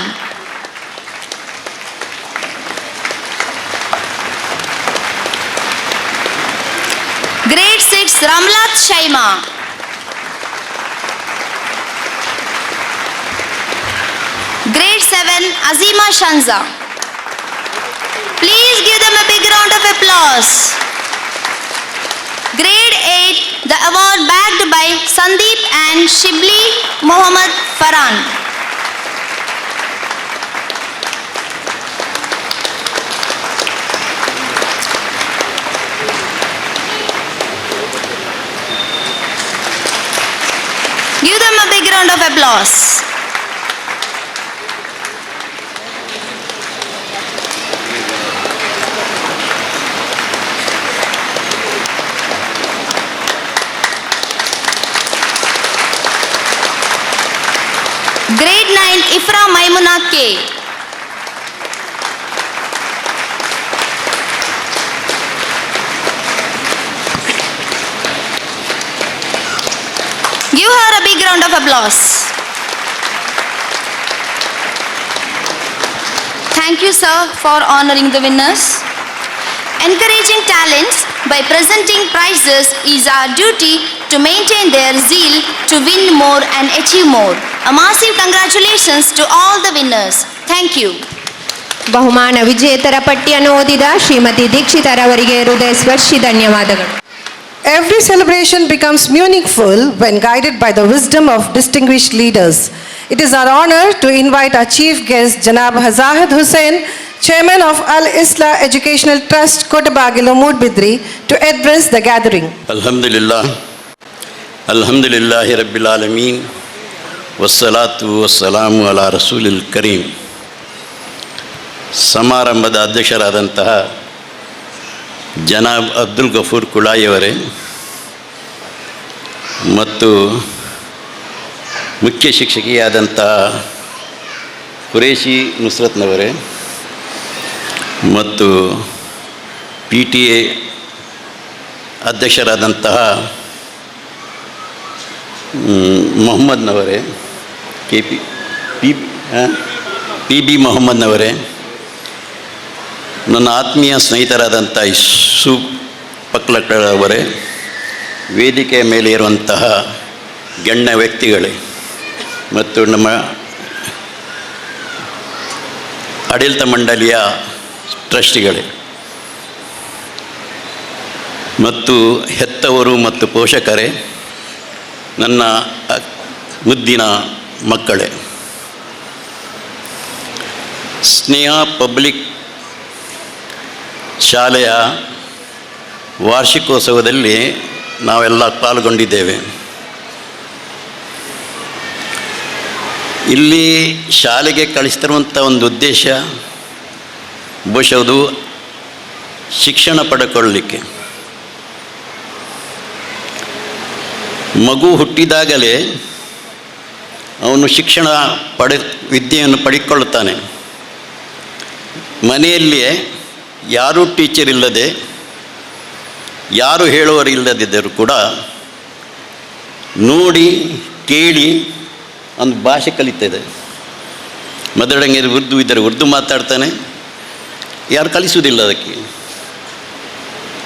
Grade 6, Ramlat Shaima. Grade 7, Azima Shanza. Please give them a big round of applause. Grade 8, the award backed by Sandeep and Shibli Mohammad Farhan. Give them a big round of applause. Grade 9, Ifra Maimuna K. Give her a big round of applause. Thank you, sir, for honoring the winners. Encouraging talents by presenting prizes is our duty to maintain their zeal to win more and achieve more. A massive congratulations to all the winners. Thank you. ಬಹುಮಾನ ವಿಜೇತರ ಪಟ್ಟಿಯನ್ನು ಓದಿದ ಶ್ರೀಮತಿ ದೀಕ್ಷಿತರವರಿಗೆ ಹೃದಯ ಸ್ಪರ್ಶಿ ಧನ್ಯವಾದಗಳು. Every celebration becomes meaningful when guided by the wisdom of distinguished leaders. It is our honor to invite our chief guest, Janab Zahid Hussain, Chairman of Al-Islah Educational Trust, Kotabagilo, Moodbidri, to address the gathering. Alhamdulillah. Alhamdulillahi Rabbil Alameen. Wassalatu wassalamu ala Rasulil Kareem. ಸಮಾರಂಭದ ಅಧ್ಯಕ್ಷರಾದಂತಹ ಜನಾಬ್ ಅಬ್ದುಲ್ ಗಫೂರ್ ಕುಳಾಯಿಯವರೇ ಮತ್ತು ಮುಖ್ಯ ಶಿಕ್ಷಕಿಯಾದಂತಹ ಕುರೇಶಿ ನುಸ್ರತ್ನವರೇ ಮತ್ತು P T A ಅಧ್ಯಕ್ಷರಾದಂತಹ ಮೊಹಮ್ಮದ್ನವರೇ P B ಮೊಹಮ್ಮದ್ನವರೇ, ನನ್ನ ಆತ್ಮೀಯ ಸ್ನೇಹಿತರಾದಂಥ ಇಸು ಪಕ್ಲಗಳವರೇ, ವೇದಿಕೆಯ ಮೇಲೆ ಇರುವಂತಹ ಗಣ್ಯ ವ್ಯಕ್ತಿಗಳೇ ಮತ್ತು ನಮ್ಮ ಆಡಳಿತ ಮಂಡಳಿಯ ಟ್ರಸ್ಟಿಗಳೇ ಮತ್ತು ಹೆತ್ತವರು ಮತ್ತು ಪೋಷಕರೇ, ನನ್ನ ಮುದ್ದಿನ ಮಕ್ಕಳೇ, ಸ್ನೇಹ ಪಬ್ಲಿಕ್ ಶಾಲೆಯ ವಾರ್ಷಿಕೋತ್ಸವದಲ್ಲಿ ನಾವೆಲ್ಲ ಪಾಲ್ಗೊಂಡಿದ್ದೇವೆ. ಇಲ್ಲಿ ಶಾಲೆಗೆ ಕಳಿಸ್ತಿರುವಂಥ ಒಂದು ಉದ್ದೇಶ ಬಹುಶಃ ಅದು ಶಿಕ್ಷಣ ಪಡ್ಕೊಳ್ಳಲಿಕ್ಕೆ. ಮಗು ಹುಟ್ಟಿದಾಗಲೇ ಅವನು ವಿದ್ಯೆಯನ್ನು ಪಡೆದುಕೊಳ್ಳುತ್ತಾನೆ. ಮನೆಯಲ್ಲಿಯೇ ಯಾರೂ ಟೀಚರ್ ಇಲ್ಲದೆ, ಯಾರು ಹೇಳುವವರು ಇಲ್ಲದಿದ್ದರೂ ಕೂಡ ನೋಡಿ ಕೇಳಿ ಒಂದು ಭಾಷೆ ಕಲಿತದೆ. ಮದರಂಗೆ ಉರ್ದು ಇದ್ದರೆ ಉರ್ದು ಮಾತಾಡ್ತಾನೆ, ಯಾರು ಕಲಿಸುವುದಿಲ್ಲ ಅದಕ್ಕೆ.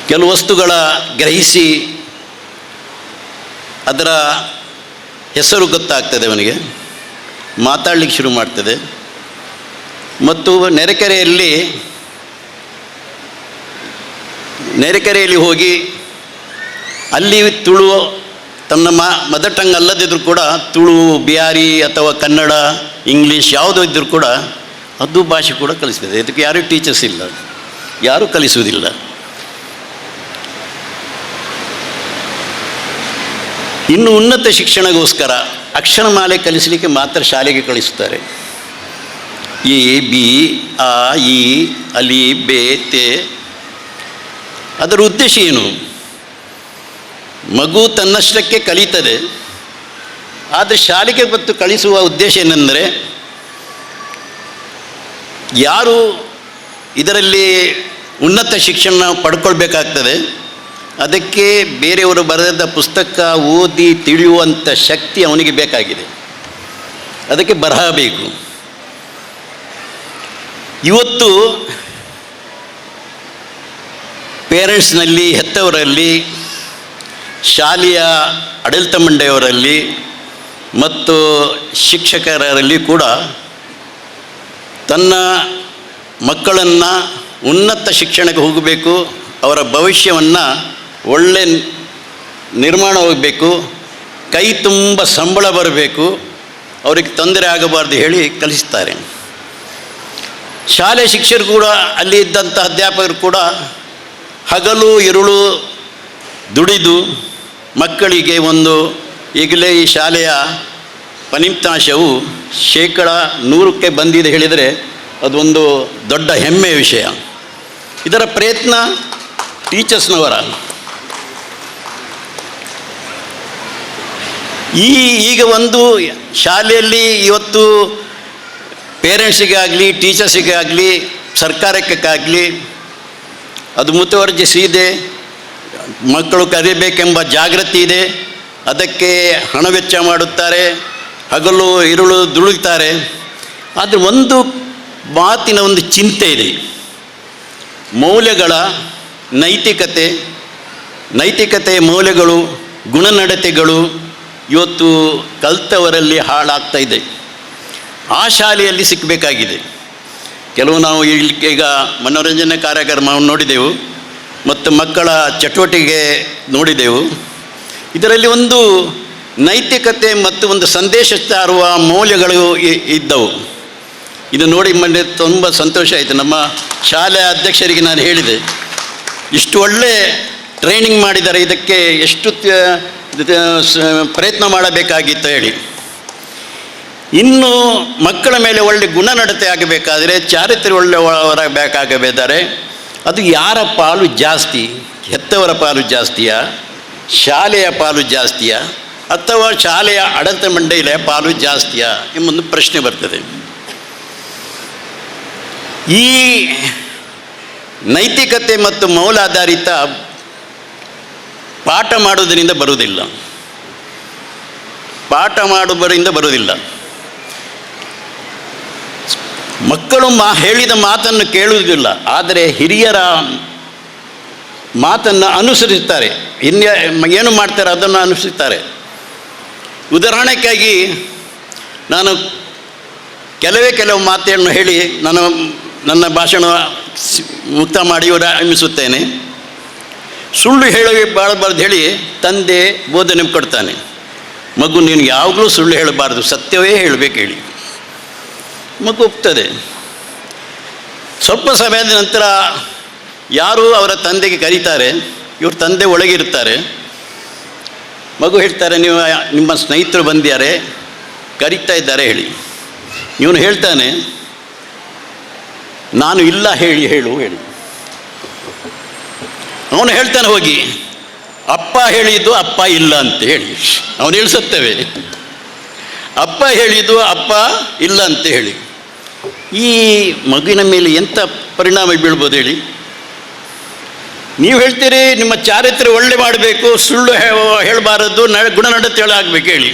ಕೆಲವು ವಸ್ತುಗಳ ಗ್ರಹಿಸಿ ಅದರ ಹೆಸರು ಗೊತ್ತಾಗ್ತದೆ ಅವನಿಗೆ, ಮಾತಾಡಲಿಕ್ಕೆ ಶುರು ಮಾಡ್ತದೆ. ಮತ್ತು ನೆರೆಕೆರೆಯಲ್ಲಿ ಹೋಗಿ ಅಲ್ಲಿ ತುಳು ತನ್ನ ಮದರ್ ಟಂಗ್ ಅಲ್ಲದಿದ್ದರೂ ಕೂಡ ತುಳು, ಬಿಹಾರಿ ಅಥವಾ ಕನ್ನಡ, ಇಂಗ್ಲೀಷ್ ಯಾವುದೋ ಇದ್ದರೂ ಕೂಡ ಅದು ಭಾಷೆ ಕೂಡ ಕಲಿಸ್ತದೆ. ಇದಕ್ಕೆ ಯಾರೂ ಟೀಚರ್ಸ್ ಇಲ್ಲ, ಯಾರೂ ಕಲಿಸುವುದಿಲ್ಲ. ಇನ್ನು ಉನ್ನತ ಶಿಕ್ಷಣಗೋಸ್ಕರ ಅಕ್ಷರಮಾಲೆ ಕಲಿಸಲಿಕ್ಕೆ ಮಾತ್ರ ಶಾಲೆಗೆ ಕಳಿಸುತ್ತಾರೆ. ಎ, ಬಿ, ಆ, ಇ, ಅಲಿ, ಬೆ, ತೆ. ಅದರ ಉದ್ದೇಶ ಏನು? ಮಗು ತನ್ನಷ್ಟಕ್ಕೆ ಕಲಿತದೆ, ಆದರೆ ಶಾಲೆಗೆ ಬಂದು ಕಳಿಸುವ ಉದ್ದೇಶ ಏನೆಂದರೆ, ಯಾರು ಇದರಲ್ಲಿ ಉನ್ನತ ಶಿಕ್ಷಣ ಪಡ್ಕೊಳ್ಬೇಕಾಗ್ತದೆ, ಅದಕ್ಕೆ ಬೇರೆಯವರು ಬರೆದ ಪುಸ್ತಕ ಓದಿ ತಿಳಿಯುವಂಥ ಶಕ್ತಿ ಅವನಿಗೆ ಬೇಕಾಗಿದೆ. ಅದಕ್ಕೆ ಬರಹ ಬೇಕು. ಇವತ್ತು ಪೇರೆಂಟ್ಸ್ನಲ್ಲಿ, ಹೆತ್ತವರಲ್ಲಿ, ಶಾಲೆಯ ಆಡಳಿತ ಮಂಡಳಿಯವರಲ್ಲಿ ಮತ್ತು ಶಿಕ್ಷಕರಲ್ಲಿ ಕೂಡ ತನ್ನ ಮಕ್ಕಳನ್ನು ಉನ್ನತ ಶಿಕ್ಷಣಕ್ಕೆ ಹೋಗಬೇಕು, ಅವರ ಭವಿಷ್ಯವನ್ನು ಒಳ್ಳೆ ನಿರ್ಮಾಣ ಹೋಗಬೇಕು, ಕೈ ತುಂಬ ಸಂಬಳ ಬರಬೇಕು, ಅವರಿಗೆ ತೊಂದರೆ ಆಗಬಾರ್ದು ಹೇಳಿ ಕಲಿಸ್ತಾರೆ. ಶಾಲೆ ಶಿಕ್ಷಕರು ಕೂಡ, ಅಲ್ಲಿ ಇದ್ದಂಥ ಅಧ್ಯಾಪಕರು ಕೂಡ ಹಗಲು ಇರುಳು ದುಡಿದು ಮಕ್ಕಳಿಗೆ ಈಗಲೇ ಈ ಶಾಲೆಯ ಫಲಿತಾಂಶವು 100% ಬಂದಿದೆ ಹೇಳಿದರೆ ಅದೊಂದು ದೊಡ್ಡ ಹೆಮ್ಮೆಯ ವಿಷಯ. ಇದರ ಪ್ರಯತ್ನ ಟೀಚರ್ಸ್ನವರ. ಈಗ ಒಂದು ಶಾಲೆಯಲ್ಲಿ ಇವತ್ತು ಪೇರೆಂಟ್ಸಿಗಾಗಲಿ, ಟೀಚರ್ಸಿಗಾಗಲಿ, ಸರ್ಕಾರಕ್ಕಾಗಲಿ ಅದು ಮುತುವರ್ಜಿಸಿ ಇದೆ. ಮಕ್ಕಳು ಕಲಿಯಬೇಕೆಂಬ ಜಾಗೃತಿ ಇದೆ. ಅದಕ್ಕೆ ಹಣ ವೆಚ್ಚ ಮಾಡುತ್ತಾರೆ, ಹಗಲು ಇರುಳು ದುಡಿತಾರೆ. ಆದರೆ ಒಂದು ಮಾತಿನ ಒಂದು ಚಿಂತೆ ಇದೆ. ಮೌಲ್ಯಗಳ ನೈತಿಕತೆ ಮೌಲ್ಯಗಳು, ಗುಣನಡತೆಗಳು ಇವತ್ತು ಕಲಿತವರಲ್ಲಿ ಹಾಳಾಗ್ತಾ ಇದೆ. ಆ ಶಾಲೆಯಲ್ಲಿ ಸಿಕ್ಕಬೇಕಾಗಿದೆ. ಕೆಲವು ನಾವು ಈಗ ಮನೋರಂಜನೆ ಕಾರ್ಯಕ್ರಮವನ್ನು ನೋಡಿದೆವು ಮತ್ತು ಮಕ್ಕಳ ಚಟುವಟಿಕೆ ನೋಡಿದೆವು. ಇದರಲ್ಲಿ ಒಂದು ನೈತಿಕತೆ ಮತ್ತು ಒಂದು ಸಂದೇಶ ಸಾರುವ ಮೌಲ್ಯಗಳು ಇದ್ದವು. ಇದು ನೋಡಿ ತುಂಬ ಸಂತೋಷ ಆಯಿತು. ನಮ್ಮ ಶಾಲೆಯ ಅಧ್ಯಕ್ಷರಿಗೆ ನಾನು ಹೇಳಿದೆ, ಇಷ್ಟು ಒಳ್ಳೆ ಟ್ರೈನಿಂಗ್ ಮಾಡಿದ್ದಾರೆ, ಇದಕ್ಕೆ ಎಷ್ಟು ಪ್ರಯತ್ನ ಮಾಡಬೇಕಾಗಿತ್ತು ಹೇಳಿ. ಇನ್ನು ಮಕ್ಕಳ ಮೇಲೆ ಒಳ್ಳೆ ಗುಣನಡತೆ ಆಗಬೇಕಾದರೆ, ಚಾರಿತ್ರ್ಯ ಒಳ್ಳೆಯವರಾಗಬೇಕಾಗಬೇಕಾದರೆ ಅದು ಯಾರ ಪಾಲು ಜಾಸ್ತಿ? ಹೆತ್ತವರ ಪಾಲು ಜಾಸ್ತಿಯಾ, ಶಾಲೆಯ ಪಾಲು ಜಾಸ್ತಿಯಾ, ಅಥವಾ ಶಾಲೆಯ ಆಡಳಿತ ಮಂಡಳಿಯ ಪಾಲು ಜಾಸ್ತಿಯಾ ಎಂಬೊಂದು ಪ್ರಶ್ನೆ ಬರ್ತದೆ. ಈ ನೈತಿಕತೆ ಮತ್ತು ಮೌಲ್ಯಾಧಾರಿತ ಪಾಠ ಮಾಡುವುದರಿಂದ ಬರುವುದಿಲ್ಲ. ಮಕ್ಕಳು ಹೇಳಿದ ಮಾತನ್ನು ಕೇಳುವುದಿಲ್ಲ, ಆದರೆ ಹಿರಿಯರ ಮಾತನ್ನು ಅನುಸರಿಸುತ್ತಾರೆ. ಏನು ಮಾಡ್ತಾರೆ ಅದನ್ನು ಅನುಸರಿಸುತ್ತಾರೆ. ಉದಾಹರಣೆಗಾಗಿ ನಾನು ಕೆಲವು ಮಾತನ್ನು ಹೇಳಿ ನನ್ನ ಭಾಷಣ ಮುಕ್ತ ಮಾಡಿ ಆರಂಭಿಸುತ್ತೇನೆ. ಸುಳ್ಳು ಹೇಳಬಾರದು ಹೇಳಿ ತಂದೆ ಬೋಧನೆ ಕೊಡ್ತಾನೆ. ಮಗು ನೀನು ಯಾವಾಗಲೂ ಸುಳ್ಳು ಹೇಳಬಾರ್ದು, ಸತ್ಯವೇ ಹೇಳಬೇಕು ಹೇಳಿ. ಮಗು ಒಪ್ತದೆ. ಸ್ವಲ್ಪ ಸಮಯದ ನಂತರ ಯಾರು ಅವರ ತಂದೆಗೆ ಕರೀತಾರೆ, ಇವ್ರ ತಂದೆ ಒಳಗಿರ್ತಾರೆ. ಮಗು ಹೇಳ್ತಾರೆ, ನೀವು ನಿಮ್ಮ ಸ್ನೇಹಿತರು ಬಂದಿದ್ದಾರೆ, ಕರೀತಾ ಇದ್ದಾರೆ ಹೇಳಿ. ಇವನು ಹೇಳ್ತಾನೆ, ನಾನು ಇಲ್ಲ ಹೇಳು. ಅವನು ಹೇಳ್ತಾನೆ ಹೋಗಿ, ಅಪ್ಪ ಹೇಳಿದ್ದು ಅಪ್ಪ ಇಲ್ಲ ಅಂತ ಹೇಳಿ. ಅವನು ಹೇಳಿಸುತ್ತೇವೆ, ಅಪ್ಪ ಹೇಳಿದ್ದು ಅಪ್ಪ ಇಲ್ಲ ಅಂತ ಹೇಳಿ. ಈ ಮಗುವಿನ ಮೇಲೆ ಎಂಥ ಪರಿಣಾಮ ಬೀಳ್ಬೋದು ಹೇಳಿ. ನೀವು ಹೇಳ್ತೀರಿ ನಿಮ್ಮ ಚಾರಿತ್ರ್ಯ ಒಳ್ಳೆ ಮಾಡಬೇಕು, ಸುಳ್ಳು ಹೇಳಬಾರದು, ಗುಣನಡತೆ ಆಗಬೇಕು ಹೇಳಿ.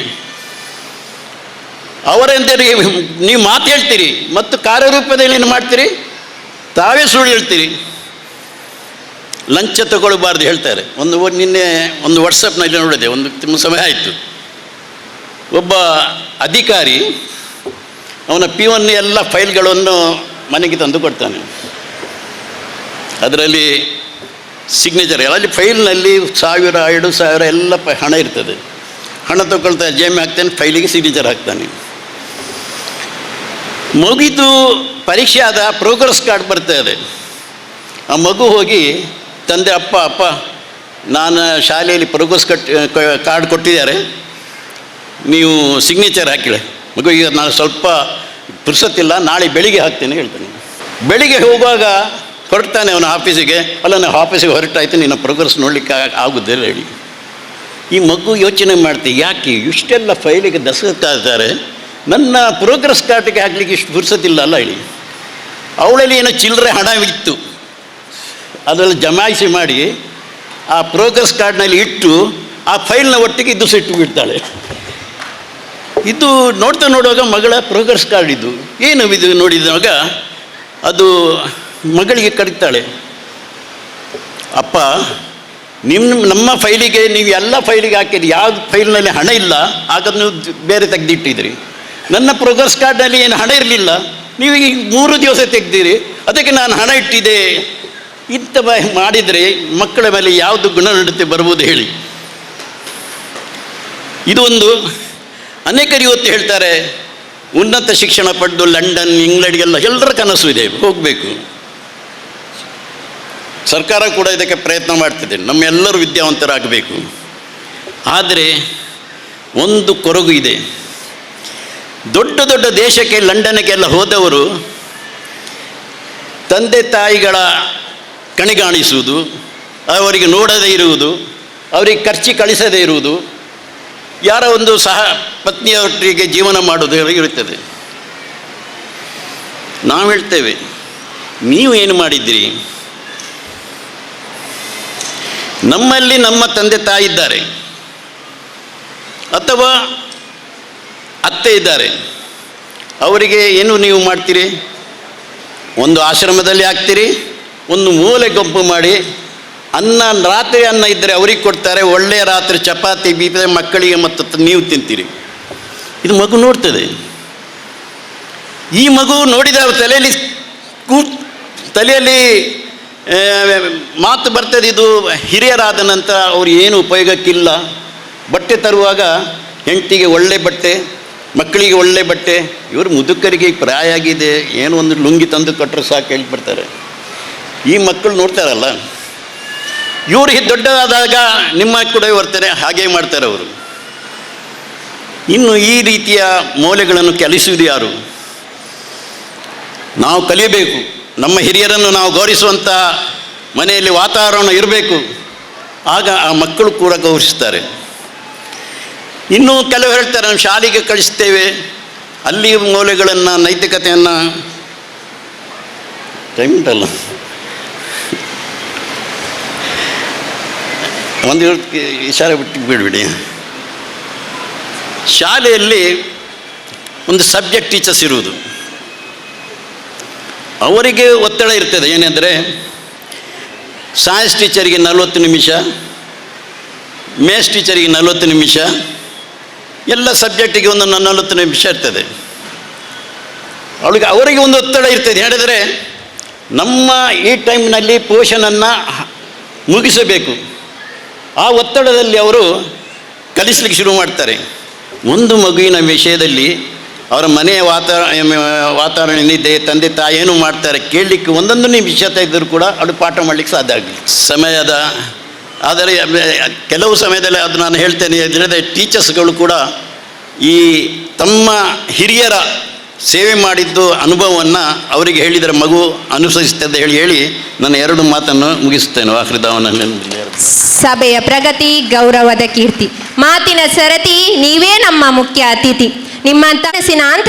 ಅವರೆಂದರೆ ನೀವು ಮಾತು ಹೇಳ್ತೀರಿ ಮತ್ತು ಕಾರ್ಯರೂಪದಲ್ಲಿ ಏನು ಮಾಡ್ತೀರಿ, ತಾವೇ ಸುಳ್ಳು ಹೇಳ್ತೀರಿ. ಲಂಚ ತಗೊಳ್ಬಾರ್ದು ಹೇಳ್ತಾರೆ. ನಿನ್ನೆ ಒಂದು ವಾಟ್ಸಪ್ನಲ್ಲಿ ನೋಡಿದೆ, ತುಂಬ ಸಮಯ ಆಯಿತು. ಒಬ್ಬ ಅಧಿಕಾರಿ ಅವನ P1 ಎಲ್ಲ ಫೈಲ್ಗಳನ್ನು ಮನೆಗೆ ತಂದು ಕೊಡ್ತಾನೆ. ಅದರಲ್ಲಿ ಸಿಗ್ನೇಚರ್, ಅಲ್ಲಿ ಫೈಲ್ನಲ್ಲಿ 1000, 2000 ಎಲ್ಲ ಹಣ ಇರ್ತದೆ. ಹಣ ತಗೊಳ್ತಾನೆ, ಜೇಬ್ ಹಾಕ್ತಾನೆ, ಫೈಲಿಗೆ ಸಿಗ್ನೇಚರ್ ಹಾಕ್ತಾನೆ. ಮಗುದು ಪರೀಕ್ಷೆ ಆದ ಪ್ರೋಗ್ರೆಸ್ ಕಾರ್ಡ್ ಬರ್ತಾಯಿದೆ. ಆ ಮಗು ಹೋಗಿ ತಂದೆ, ಅಪ್ಪ ನಾನು ಶಾಲೆಯಲ್ಲಿ ಪ್ರೋಗ್ರೆಸ್ ಕಾರ್ಡ್ ಕೊಟ್ಟಿದ್ದಾರೆ, ನೀವು ಸಿಗ್ನೇಚರ್ ಹಾಕಿಳೆ. ಮಗು ಈಗ ನಾನು ಸ್ವಲ್ಪ ಪುರ್ಸತ್ತಿಲ್ಲ, ನಾಳೆ ಬೆಳಿಗ್ಗೆ ಹಾಕ್ತೇನೆ ಹೇಳ್ತಾನೆ. ಬೆಳಿಗ್ಗೆ ಹೋಗುವಾಗ ಹೊರಡ್ತಾನೆ ಅವನ ಆಫೀಸಿಗೆ. ಅಲ್ಲ, ನಾನು ಆಫೀಸಿಗೆ ಹೊರಟಾಯ್ತು, ನಿನ್ನ ಪ್ರೋಗ್ರೆಸ್ ನೋಡಲಿಕ್ಕೆ ಆಗುದಿಲ್ಲ ಹೇಳಿ. ಈ ಮಗು ಯೋಚನೆ ಮಾಡ್ತೀವಿ, ಯಾಕೆ ಇಷ್ಟೆಲ್ಲ ಫೈಲಿಗೆ ದಸ್ಕತ್ತಾ ಇದ್ದಾರೆ, ನನ್ನ ಪ್ರೋಗ್ರೆಸ್ ಕಾರ್ಡಿಗೆ ಹಾಕಲಿಕ್ಕೆ ಇಷ್ಟು ಪುರ್ಸತ್ತಿಲ್ಲ ಅಲ್ಲ ಹೇಳಿ. ಅವಳಲ್ಲಿ ಏನೋ ಚಿಲ್ಲರೆ ಹಣ ಇತ್ತು, ಅದೆಲ್ಲ ಜಮಾಯಿಸಿ ಮಾಡಿ ಆ ಪ್ರೋಗ್ರೆಸ್ ಕಾರ್ಡ್ನಲ್ಲಿ ಇಟ್ಟು ಆ ಫೈಲ್ನ ಒಟ್ಟಿಗೆ ಇದು ಸಿಟ್ಟು ಬಿಡ್ತಾಳೆ. ಇದು ನೋಡುವಾಗ ಮಗಳ ಪ್ರೋಗ್ರೆಸ್ ಕಾರ್ಡ್ ಇದು ಏನು ಇದು ನೋಡಿದಾಗ ಅದು ಮಗಳಿಗೆ ಕರೀತಾಳೆ, ಅಪ್ಪ ನಮ್ಮ ಫೈಲಿಗೆ ನೀವು ಎಲ್ಲ ಫೈಲಿಗೆ ಹಾಕಿದ್ರಿ, ಯಾವ ಫೈಲ್ನಲ್ಲಿ ಹಣ ಇಲ್ಲ ಹಾಗಾದ್ರೆ ನೀವು ಬೇರೆ ತೆಗೆದಿಟ್ಟಿದ್ರಿ. ನನ್ನ ಪ್ರೋಗ್ರೆಸ್ ಕಾರ್ಡ್ನಲ್ಲಿ ಏನು ಹಣ ಇರಲಿಲ್ಲ, ನೀವು ಈಗ 3 ದಿವಸ ತೆಗೆದಿರಿ, ಅದಕ್ಕೆ ನಾನು ಹಣ ಇಟ್ಟಿದ್ದೆ. ಇಂಥ ಮಾಡಿದರೆ ಮಕ್ಕಳ ಮೇಲೆ ಯಾವುದು ಗುಣನಡತೆ ಬರ್ಬೋದು ಹೇಳಿ. ಇದು ಒಂದು. ಅನೇಕರು ಇವತ್ತು ಹೇಳ್ತಾರೆ, ಉನ್ನತ ಶಿಕ್ಷಣ ಪಡೆದು ಲಂಡನ್, ಇಂಗ್ಲೆಂಡ್ಗೆಲ್ಲ ಎಲ್ಲರ ಕನಸು ಇದೆ, ಹೋಗಬೇಕು. ಸರ್ಕಾರ ಕೂಡ ಇದಕ್ಕೆ ಪ್ರಯತ್ನ ಮಾಡ್ತಿದೆ, ನಮ್ಮೆಲ್ಲರೂ ವಿದ್ಯಾವಂತರಾಗಬೇಕು. ಆದರೆ ಒಂದು ಕೊರಗು ಇದೆ. ದೊಡ್ಡ ದೊಡ್ಡ ದೇಶಕ್ಕೆ, ಲಂಡನ್ಗೆಲ್ಲ ಹೋದವರು ತಂದೆ ತಾಯಿಗಳ ಕಣಿಗಾಣಿಸುವುದು, ಅವರಿಗೆ ನೋಡದೇ ಇರುವುದು, ಅವರಿಗೆ ಖರ್ಚು ಕಳಿಸದೇ ಇರುವುದು, ಯಾರ ಒಂದು ಸಹ ಪತ್ನಿಯವರಿಗೆ ಜೀವನ ಮಾಡೋದು ಇರುತ್ತದೆ. ನಾವು ಹೇಳ್ತೇವೆ, ನೀವು ಏನು ಮಾಡಿದ್ದೀರಿ? ನಮ್ಮಲ್ಲಿ ನಮ್ಮ ತಂದೆ ತಾಯಿ ಇದ್ದಾರೆ ಅಥವಾ ಅತ್ತೆ ಇದ್ದಾರೆ, ಅವರಿಗೆ ಏನು ನೀವು ಮಾಡ್ತೀರಿ? ಒಂದು ಆಶ್ರಮದಲ್ಲಿ ಹಾಕ್ತೀರಿ, ಒಂದು ಮೂಲೆ ಗುಂಪು ಮಾಡಿ ರಾತ್ರಿ ಅನ್ನ ಇದ್ದರೆ ಅವ್ರಿಗೆ ಕೊಡ್ತಾರೆ, ಒಳ್ಳೆಯ ರಾತ್ರಿ ಚಪಾತಿ ಬೀದರೆ ಮಕ್ಕಳಿಗೆ ಮತ್ತು ನೀವು ತಿಂತೀರಿ. ಇದು ಮಗು ನೋಡ್ತದೆ. ಈ ಮಗು ನೋಡಿದ ತಲೆಯಲ್ಲಿ ಮಾತು ಬರ್ತದೆ, ಇದು ಹಿರಿಯರಾದ ನಂತರ ಅವ್ರು ಏನು ಉಪಯೋಗಕ್ಕಿಲ್ಲ. ಬಟ್ಟೆ ತರುವಾಗ ಹೆಂಡತಿಗೆ ಒಳ್ಳೆ ಬಟ್ಟೆ, ಮಕ್ಕಳಿಗೆ ಒಳ್ಳೆ ಬಟ್ಟೆ, ಇವರು ಮುದುಕರಿಗೆ ಪ್ರಾಯ ಆಗಿದೆ, ಏನೋ ಒಂದು ಲುಂಗಿ ತಂದು ಕೊಟ್ಟರೆ ಸಾಕು ಹೇಳ್ಬಿಡ್ತಾರೆ. ಈ ಮಕ್ಕಳು ನೋಡ್ತಾರಲ್ಲ, ಇವರು ದೊಡ್ಡದಾದಾಗ ನಿಮ್ಮ ಕೂಡ ಬರ್ತಾರೆ, ಹಾಗೆ ಮಾಡ್ತಾರೆ ಅವರು. ಇನ್ನು ಈ ರೀತಿಯ ಮೌಲ್ಯಗಳನ್ನು ಕಲಿಸುವುದು ಯಾರು? ನಾವು ಕಲಿಯಬೇಕು. ನಮ್ಮ ಹಿರಿಯರನ್ನು ನಾವು ಗೌರವಿಸುವಂಥ ಮನೆಯಲ್ಲಿ ವಾತಾವರಣ ಇರಬೇಕು, ಆಗ ಆ ಮಕ್ಕಳು ಕೂಡ ಗೌರವಿಸ್ತಾರೆ. ಇನ್ನೂ ಕೆಲವು ಹೇಳ್ತಾರೆ, ನಾವು ಶಾಲೆಗೆ ಕಳಿಸ್ತೇವೆ, ಅಲ್ಲಿ ಮೌಲ್ಯಗಳನ್ನು, ನೈತಿಕತೆಯನ್ನು, ಟೈಮ್ ಉಂಟಲ್ಲ, ಒಂದು ಇಶಾರೆ ಬಿಟ್ಟು ಬಿಡಬೇಡಿ. ಶಾಲೆಯಲ್ಲಿ ಒಂದು ಸಬ್ಜೆಕ್ಟ್ ಟೀಚರ್ಸ್ ಇರುವುದು, ಅವರಿಗೆ ಒತ್ತಡ ಇರ್ತದೆ. ಏನೆಂದರೆ ಸೈನ್ಸ್ ಟೀಚರಿಗೆ 40 ನಿಮಿಷ, ಮ್ಯಾಥ್ಸ್ ಟೀಚರಿಗೆ 40 ನಿಮಿಷ, ಎಲ್ಲ ಸಬ್ಜೆಕ್ಟಿಗೆ ಒಂದು 40 ನಿಮಿಷ ಇರ್ತದೆ. ಅವರಿಗೆ ಒಂದು ಒತ್ತಡ ಇರ್ತದೆ. ಹೇಳಿದರೆ ನಮ್ಮ ಈ ಟೈಮ್ನಲ್ಲಿ ಪೋಷನನ್ನು ಮುಗಿಸಬೇಕು. ಆ ಒತ್ತಡದಲ್ಲಿ ಅವರು ಕಲಿಸಲಿಕ್ಕೆ ಶುರು ಮಾಡ್ತಾರೆ. ಒಂದು ಮಗುವಿನ ವಿಷಯದಲ್ಲಿ ಅವರ ಮನೆಯ ವಾತಾವರಣ ಏನಿದೆ, ತಂದೆ ತಾಯಿ ಏನು ಮಾಡ್ತಾರೆ ಕೇಳಲಿಕ್ಕೆ ಒಂದೊಂದು ನಿಮಿಷ ತೆಗೆದರೂ ಕೂಡ ಅವಳು ಪಾಠ ಮಾಡಲಿಕ್ಕೆ ಸಾಧ್ಯ ಆಗಲಿ. ಸಮಯದ ಆದರೆ ಕೆಲವು ಸಮಯದಲ್ಲಿ ಅದು ನಾನು ಹೇಳ್ತೇನೆ, ಹೇಳಿದರೆ ಟೀಚರ್ಸ್ಗಳು ಕೂಡ ಈ ತಮ್ಮ ಹಿರಿಯರ ಸೇವೆ ಮಾಡಿದ್ದು ಅನುಭವವನ್ನು ಅವರಿಗೆ ಹೇಳಿದರೆ ಮಗು ಅನುಸರಿಸ್ತದೆ ಹೇಳಿ ನಾನು 2 ಮಾತನ್ನು ಮುಗಿಸುತ್ತೇನೆ. ಸಭೆಯ ಪ್ರಗತಿ, ಗೌರವದ ಕೀರ್ತಿ, ಮಾತಿನ ಸರತಿ, ನೀವೇ ನಮ್ಮ ಮುಖ್ಯ ಅತಿಥಿ. ನಿಮ್ಮ ಮನಸ್ಸಿನ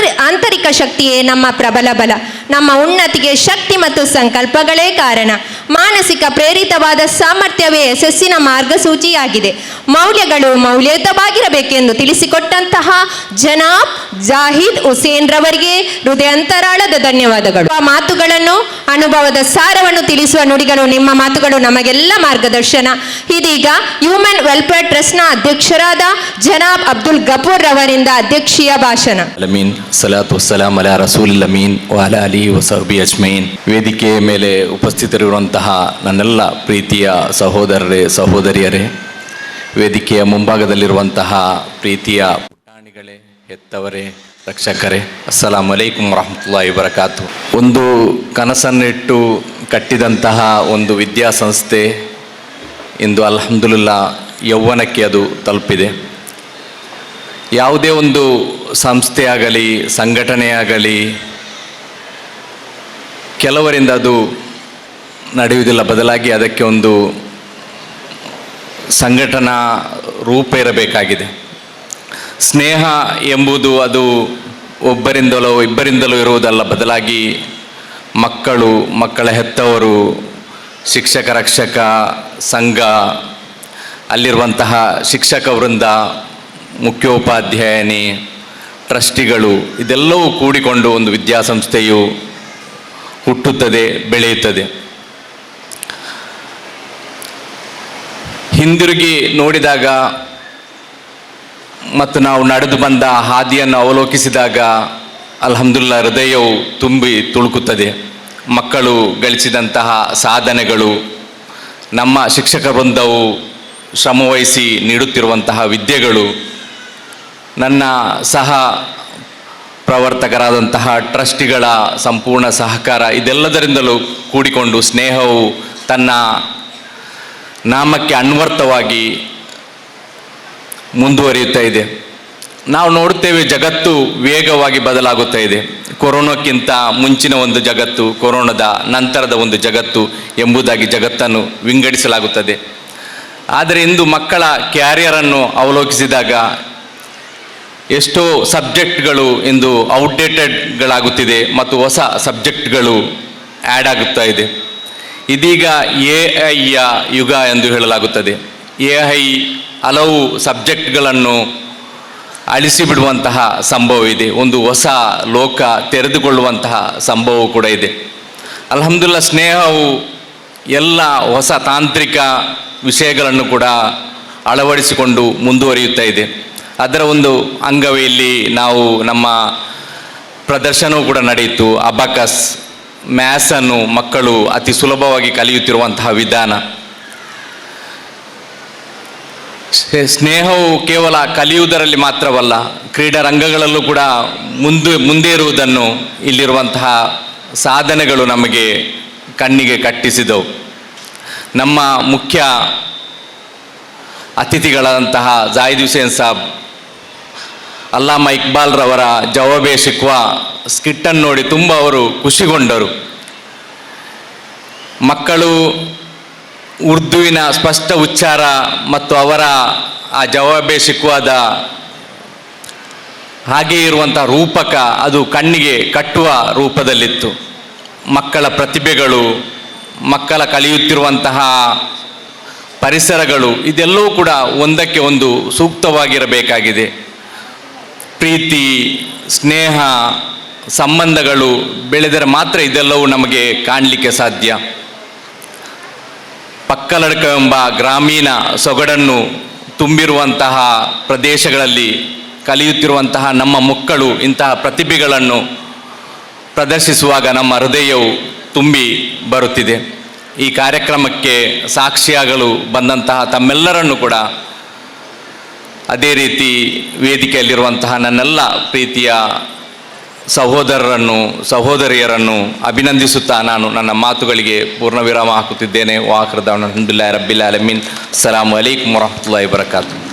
ಆಂತರಿಕ ಶಕ್ತಿಯೇ ನಮ್ಮ ಪ್ರಬಲ ಬಲ. ನಮ್ಮ ಉನ್ನತಿಗೆ ಶಕ್ತಿ ಮತ್ತು ಸಂಕಲ್ಪಗಳೇ ಕಾರಣ. ಮಾನಸಿಕ ಪ್ರೇರಿತವಾದ ಸಾಮರ್ಥ್ಯವೇ ಯಶಸ್ಸಿನ ಮಾರ್ಗಸೂಚಿಯಾಗಿದೆ. ಮೌಲ್ಯಗಳು ಮೌಲ್ಯಯುತವಾಗಿರಬೇಕೆಂದು ತಿಳಿಸಿಕೊಟ್ಟಂತಹ ಜನಾಬ್ ಜಾಹಿದ್ ಹುಸೇನ್ ರವರಿಗೆ ಹೃದಯಾಂತರಾಳದ ಧನ್ಯವಾದಗಳು. ಆ ಮಾತುಗಳನ್ನು, ಅನುಭವದ ಸಾರವನ್ನು ತಿಳಿಸುವ ನುಡಿಗಳು, ನಿಮ್ಮ ಮಾತುಗಳು ನಮಗೆಲ್ಲ ಮಾರ್ಗದರ್ಶನ. ಇದೀಗ ಹ್ಯೂಮನ್ ವೆಲ್ಫೇರ್ ಟ್ರಸ್ಟ್ನ ಅಧ್ಯಕ್ಷರಾದ ಜನಾಬ್ ಅಬ್ದುಲ್ ಗಫೂರ್ ರವರಿಂದ ಅಧ್ಯಕ್ಷೀಯ ಭಾಷಣ. ಸಲಾತು ವಸ್ಸಲಾಂ ಅಲಾ ರಸೂಲಿಲ್ ಅಮೀನ್ ವ ಅಲಾ ಆಲಿಹಿ ವ ಸಹ್ಬಿಹಿ ಅಜ್ಮഈನ್. ವೇದಿಕೆಯ ಮೇಲೆ ಉಪಸ್ಥಿತರಿರುವಂತಹ ನನ್ನೆಲ್ಲ ಪ್ರೀತಿಯ ಸಹೋದರರೇ, ಸಹೋದರಿಯರೇ, ವೇದಿಕೆಯ ಮುಂಭಾಗದಲ್ಲಿರುವಂತಹ ಪ್ರೀತಿಯ ಪುಟಾಣಿಗಳೇ, ಹೆತ್ತವರೇ, ರಕ್ಷಕರೇ, ಅಸ್ಸಲಾಮು ಅಲೈಕುಂ ವರಹಮತುಲ್ಲಾಹಿ ವಬರಕಾತು. ಒಂದು ಕನಸನ್ನಿಟ್ಟು ಕಟ್ಟಿದಂತಹ ಒಂದು ವಿದ್ಯಾಸಂಸ್ಥೆ ಇಂದು ಅಲ್ಹಮ್ದುಲಿಲ್ಲಾ ಯೌವನಕ್ಕೆ ಅದು ತಲುಪಿದೆ. ಯಾವುದೇ ಒಂದು ಸಂಸ್ಥೆಯಾಗಲಿ, ಸಂಘಟನೆಯಾಗಲಿ, ಕೆಲವರಿಂದ ಅದು ನಡೆಯುವುದಿಲ್ಲ. ಬದಲಾಗಿ ಅದಕ್ಕೆ ಒಂದು ಸಂಘಟನಾ ರೂಪ ಇರಬೇಕಾಗಿದೆ. ಸ್ನೇಹ ಎಂಬುದು ಅದು ಒಬ್ಬರಿಂದಲೋ ಇಬ್ಬರಿಂದಲೋ ಇರುವುದಲ್ಲ. ಬದಲಾಗಿ ಮಕ್ಕಳು, ಮಕ್ಕಳ ಹೆತ್ತವರು, ಶಿಕ್ಷಕ ರಕ್ಷಕ ಸಂಘ, ಅಲ್ಲಿರುವಂತಹ ಶಿಕ್ಷಕ ವೃಂದ, ಮುಖ್ಯೋಪಾಧ್ಯಾಯನಿ, ಟ್ರಸ್ಟಿಗಳು, ಇದೆಲ್ಲವೂ ಕೂಡಿಕೊಂಡು ಒಂದು ವಿದ್ಯಾಸಂಸ್ಥೆಯು ಹುಟ್ಟುತ್ತದೆ, ಬೆಳೆಯುತ್ತದೆ. ಹಿಂದಿರುಗಿ ನೋಡಿದಾಗ ಮತ್ತು ನಾವು ನಡೆದು ಬಂದ ಹಾದಿಯನ್ನು ಅವಲೋಕಿಸಿದಾಗ ಅಲ್ಹಮ್ದುಲಿಲ್ಲಾ ಹೃದಯವು ತುಂಬಿ ತುಳುಕುತ್ತದೆ. ಮಕ್ಕಳು ಗಳಿಸಿದಂತಹ ಸಾಧನೆಗಳು, ನಮ್ಮ ಶಿಕ್ಷಕ ವೃಂದವು ಶ್ರಮವಹಿಸಿ ನೀಡುತ್ತಿರುವಂತಹ ವಿದ್ಯೆಗಳು, ನನ್ನ ಸಹ ಪ್ರವರ್ತಕರಾದಂತಹ ಟ್ರಸ್ಟಿಗಳ ಸಂಪೂರ್ಣ ಸಹಕಾರ, ಇದೆಲ್ಲದರಿಂದಲೂ ಕೂಡಿಕೊಂಡು ಸ್ನೇಹವು ತನ್ನ ನಾಮಕ್ಕೆ ಅನ್ವರ್ಥವಾಗಿ ಮುಂದುವರಿಯುತ್ತಾ ಇದೆ. ನಾವು ನೋಡುತ್ತೇವೆ, ಜಗತ್ತು ವೇಗವಾಗಿ ಬದಲಾಗುತ್ತಾ ಇದೆ. ಕೊರೋನಾಕ್ಕಿಂತ ಮುಂಚಿನ ಒಂದು ಜಗತ್ತು, ಕೊರೋನಾದ ನಂತರದ ಒಂದು ಜಗತ್ತು ಎಂಬುದಾಗಿ ಜಗತ್ತನ್ನು ವಿಂಗಡಿಸಲಾಗುತ್ತದೆ. ಆದರೆ ಇಂದು ಮಕ್ಕಳ ಕ್ಯಾರಿಯರನ್ನು ಅವಲೋಕಿಸಿದಾಗ ಎಷ್ಟೋ ಸಬ್ಜೆಕ್ಟ್ಗಳು ಇಂದು ಔಟ್ಡೇಟೆಡ್ಗಳಾಗುತ್ತಿದೆ ಮತ್ತು ಹೊಸ ಸಬ್ಜೆಕ್ಟ್ಗಳು ಆ್ಯಡ್ ಆಗುತ್ತಾ ಇದೆ. ಇದೀಗ AI ಯುಗ ಎಂದು ಹೇಳಲಾಗುತ್ತದೆ. AI ಹಲವು ಸಬ್ಜೆಕ್ಟ್ಗಳನ್ನು ಅಳಿಸಿಬಿಡುವಂತಹ ಸಂಭವ ಇದೆ. ಒಂದು ಹೊಸ ಲೋಕ ತೆರೆದುಕೊಳ್ಳುವಂತಹ ಸಂಭವ ಕೂಡ ಇದೆ. ಅಲ್ಹಮ್ದುಲಿಲ್ಲಾ ಸ್ನೇಹವು ಎಲ್ಲ ಹೊಸ ತಾಂತ್ರಿಕ ವಿಷಯಗಳನ್ನು ಕೂಡ ಅಳವಡಿಸಿಕೊಂಡು ಮುಂದುವರಿಯುತ್ತಾ ಇದೆ. ಅದರ ಒಂದು ಅಂಗವೇ ಇಲ್ಲಿ ನಾವು ನಮ್ಮ ಪ್ರದರ್ಶನವೂ ಕೂಡ ನಡೆಯಿತು. ಅಬಕಸ್, ಮ್ಯಾಥ್ಸನ್ನು ಮಕ್ಕಳು ಅತಿ ಸುಲಭವಾಗಿ ಕಲಿಯುತ್ತಿರುವಂತಹ ವಿಧಾನ. ಸ್ನೇಹವು ಕೇವಲ ಕಲಿಯುವುದರಲ್ಲಿ ಮಾತ್ರವಲ್ಲ, ಕ್ರೀಡಾ ರಂಗಗಳಲ್ಲೂ ಕೂಡ ಮುಂದೆ ಇರುವುದನ್ನು ಇಲ್ಲಿರುವಂತಹ ಸಾಧನೆಗಳು ನಮಗೆ ಕಣ್ಣಿಗೆ ಕಟ್ಟಿಸಿದವು. ನಮ್ಮ ಮುಖ್ಯ ಅತಿಥಿಗಳಾದಂತಹ ಜಾಹಿದ್ ಹುಸೇನ್ ಸಾಬ್, ಅಲ್ಲಾಮ ಇಕ್ಬಾಲ್ ರವರ ಜವಾಬೆ ಶಿಕ್ವಾ ಸ್ಕಿಟ್ಟನ್ನು ನೋಡಿ ತುಂಬ ಅವರು ಖುಷಿಗೊಂಡರು. ಮಕ್ಕಳು ಉರ್ದುವಿನ ಸ್ಪಷ್ಟ ಉಚ್ಚಾರ ಮತ್ತು ಅವರ ಆ ಜವಾಬೆ ಶಿಕ್ವಾದ ಹಾಗೆ ಇರುವಂಥ ರೂಪಕ ಅದು ಕಣ್ಣಿಗೆ ಕಟ್ಟುವ ರೂಪದಲ್ಲಿತ್ತು. ಮಕ್ಕಳ ಪ್ರತಿಭೆಗಳು, ಮಕ್ಕಳ ಕಲಿಯುತ್ತಿರುವಂತಹ ಪರಿಸರಗಳು, ಇದೆಲ್ಲವೂ ಕೂಡ ಒಂದಕ್ಕೆ ಒಂದು ಸೂಕ್ತವಾಗಿರಬೇಕಾಗಿದೆ. ಪ್ರೀತಿ, ಸ್ನೇಹ, ಸಂಬಂಧಗಳು ಬೆಳೆದರೆ ಮಾತ್ರ ಇದೆಲ್ಲವೂ ನಮಗೆ ಕಾಣಲಿಕ್ಕೆ ಸಾಧ್ಯ. ಪಕ್ಕಲಡ್ಕ ಎಂಬ ಗ್ರಾಮೀಣ ಸೊಗಡನ್ನು ತುಂಬಿರುವಂತಹ ಪ್ರದೇಶಗಳಲ್ಲಿ ಕಲಿಯುತ್ತಿರುವಂತಹ ನಮ್ಮ ಮಕ್ಕಳು ಇಂತಹ ಪ್ರತಿಭೆಗಳನ್ನು ಪ್ರದರ್ಶಿಸುವಾಗ ನಮ್ಮ ಹೃದಯವು ತುಂಬಿ ಬರುತ್ತಿದೆ. ಈ ಕಾರ್ಯಕ್ರಮಕ್ಕೆ ಸಾಕ್ಷಿಯಾಗಲು ಬಂದಂತಹ ತಮ್ಮೆಲ್ಲರನ್ನು ಕೂಡ ಅದೇ ರೀತಿ ವೇದಿಕೆಯಲ್ಲಿರುವಂತಹ ನನ್ನೆಲ್ಲ ಪ್ರೀತಿಯ ಸಹೋದರರನ್ನು ಸಹೋದರಿಯರನ್ನು ಅಭಿನಂದಿಸುತ್ತಾ ನಾನು ನನ್ನ ಮಾತುಗಳಿಗೆ ಪೂರ್ಣ ವಿರಾಮ ಹಾಕುತ್ತಿದ್ದೇನೆ. ವಾಖಿರುದಾವನ ಅಲ್ಹಮ್ದುಲಿಲ್ಲಾಹಿ ರಬ್ಬಿಲ್ Al-Ameen. ಅಸ್ಸಲಾಮು ಅಲೈಕುಂ ವರಹ್ಮತುಲ್ಲಾಹಿ ವಬರಕಾತುಹು.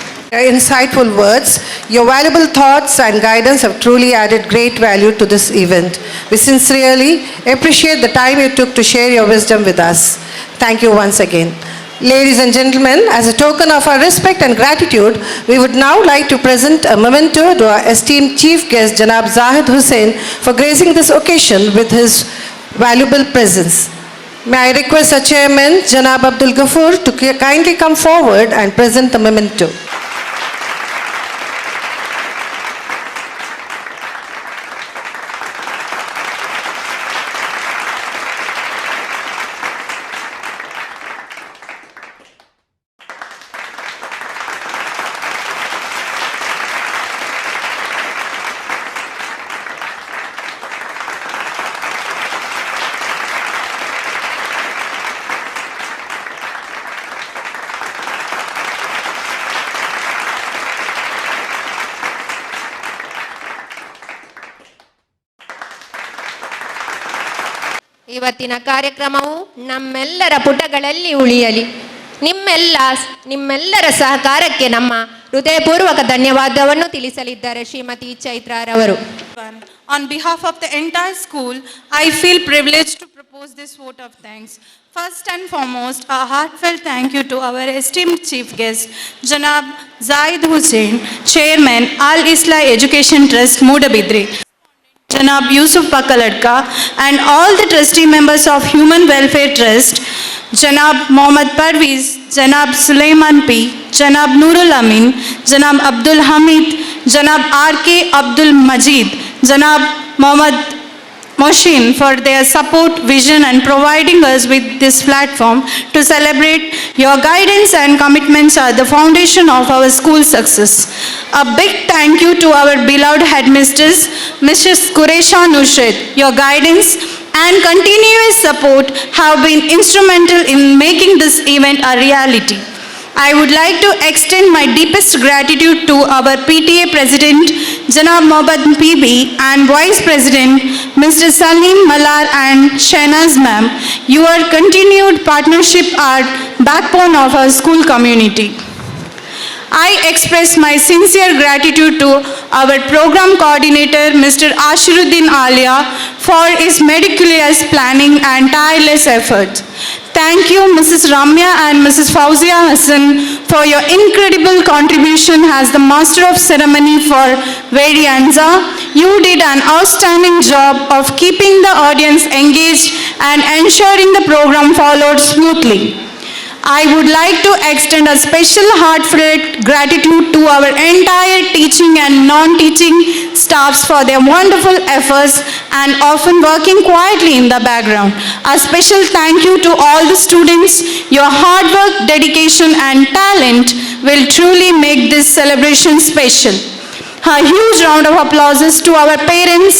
Insightful words. Your valuable thoughts and guidance have truly added great value to this event. We sincerely appreciate the time you took to share your wisdom with us. Thank you once again. Ladies and gentlemen, as a token of our respect and gratitude, we would now like to present a memento to our esteemed chief guest, Janab Zahid Hussain, for gracing this occasion with his valuable presence. May I request our chairman, Janab Abdul Ghafoor, to kindly come forward and present the memento. ಇವತ್ತಿನ ಕಾರ್ಯಕ್ರಮವು ನಮ್ಮೆಲ್ಲರ ಪುಟಗಳಲ್ಲಿ ಉಳಿಯಲಿ. ನಿಮ್ಮೆಲ್ಲರ ಸಹಕಾರಕ್ಕೆ ನಮ್ಮ ಹೃದಯಪೂರ್ವಕ ಧನ್ಯವಾದವನ್ನು ತಿಳಿಸಲಿದ್ದಾರೆ Shrimati ಚೈತ್ರಾರವರು. On behalf of the entire school, I feel privileged to propose this vote of thanks. First and foremost, a heartfelt thank you to our esteemed chief guest, Janab Zahid Hussain, Chairman, Al Islah Education Trust, Moodabidri, Janab Yusuf Pakaladka, and all the trustee members of Human Welfare Trust, Janab Mohammad Parviz, Janab Sulaiman P, Janab Nurul Amin, Janab Abdul Hamid, Janab R.K. Abdul Majid, Janab Mohammad Moshin for their support, vision and providing us with this platform to celebrate. Your guidance and commitments are the foundation of our school success. A big thank you to our beloved headmistress, Mrs. Quresha Nusret. Your guidance and continuous support have been instrumental in making this event a reality. I would like to extend my deepest gratitude to our PTA President, Janab Mohammad PB, and Vice President, Mr. Salim Malar and Shahnaz Ma'am. Your continued partnership are backbone of our school community. I express my sincere gratitude to our program coordinator, Mr. Ashiruddin Alia, for his meticulous planning and tireless efforts. Thank you, Mrs. Ramya and Mrs. Fauzia Hassan, for your incredible contribution as the Master of Ceremony for Varianza. You did an outstanding job of keeping the audience engaged and ensuring the program followed smoothly. I would like to extend a special heartfelt gratitude to our entire teaching and non-teaching staffs for their wonderful efforts and often working quietly in the background. A special thank you to all the students. Your hard work, dedication and talent will truly make this celebration special. A huge round of applause to our parents,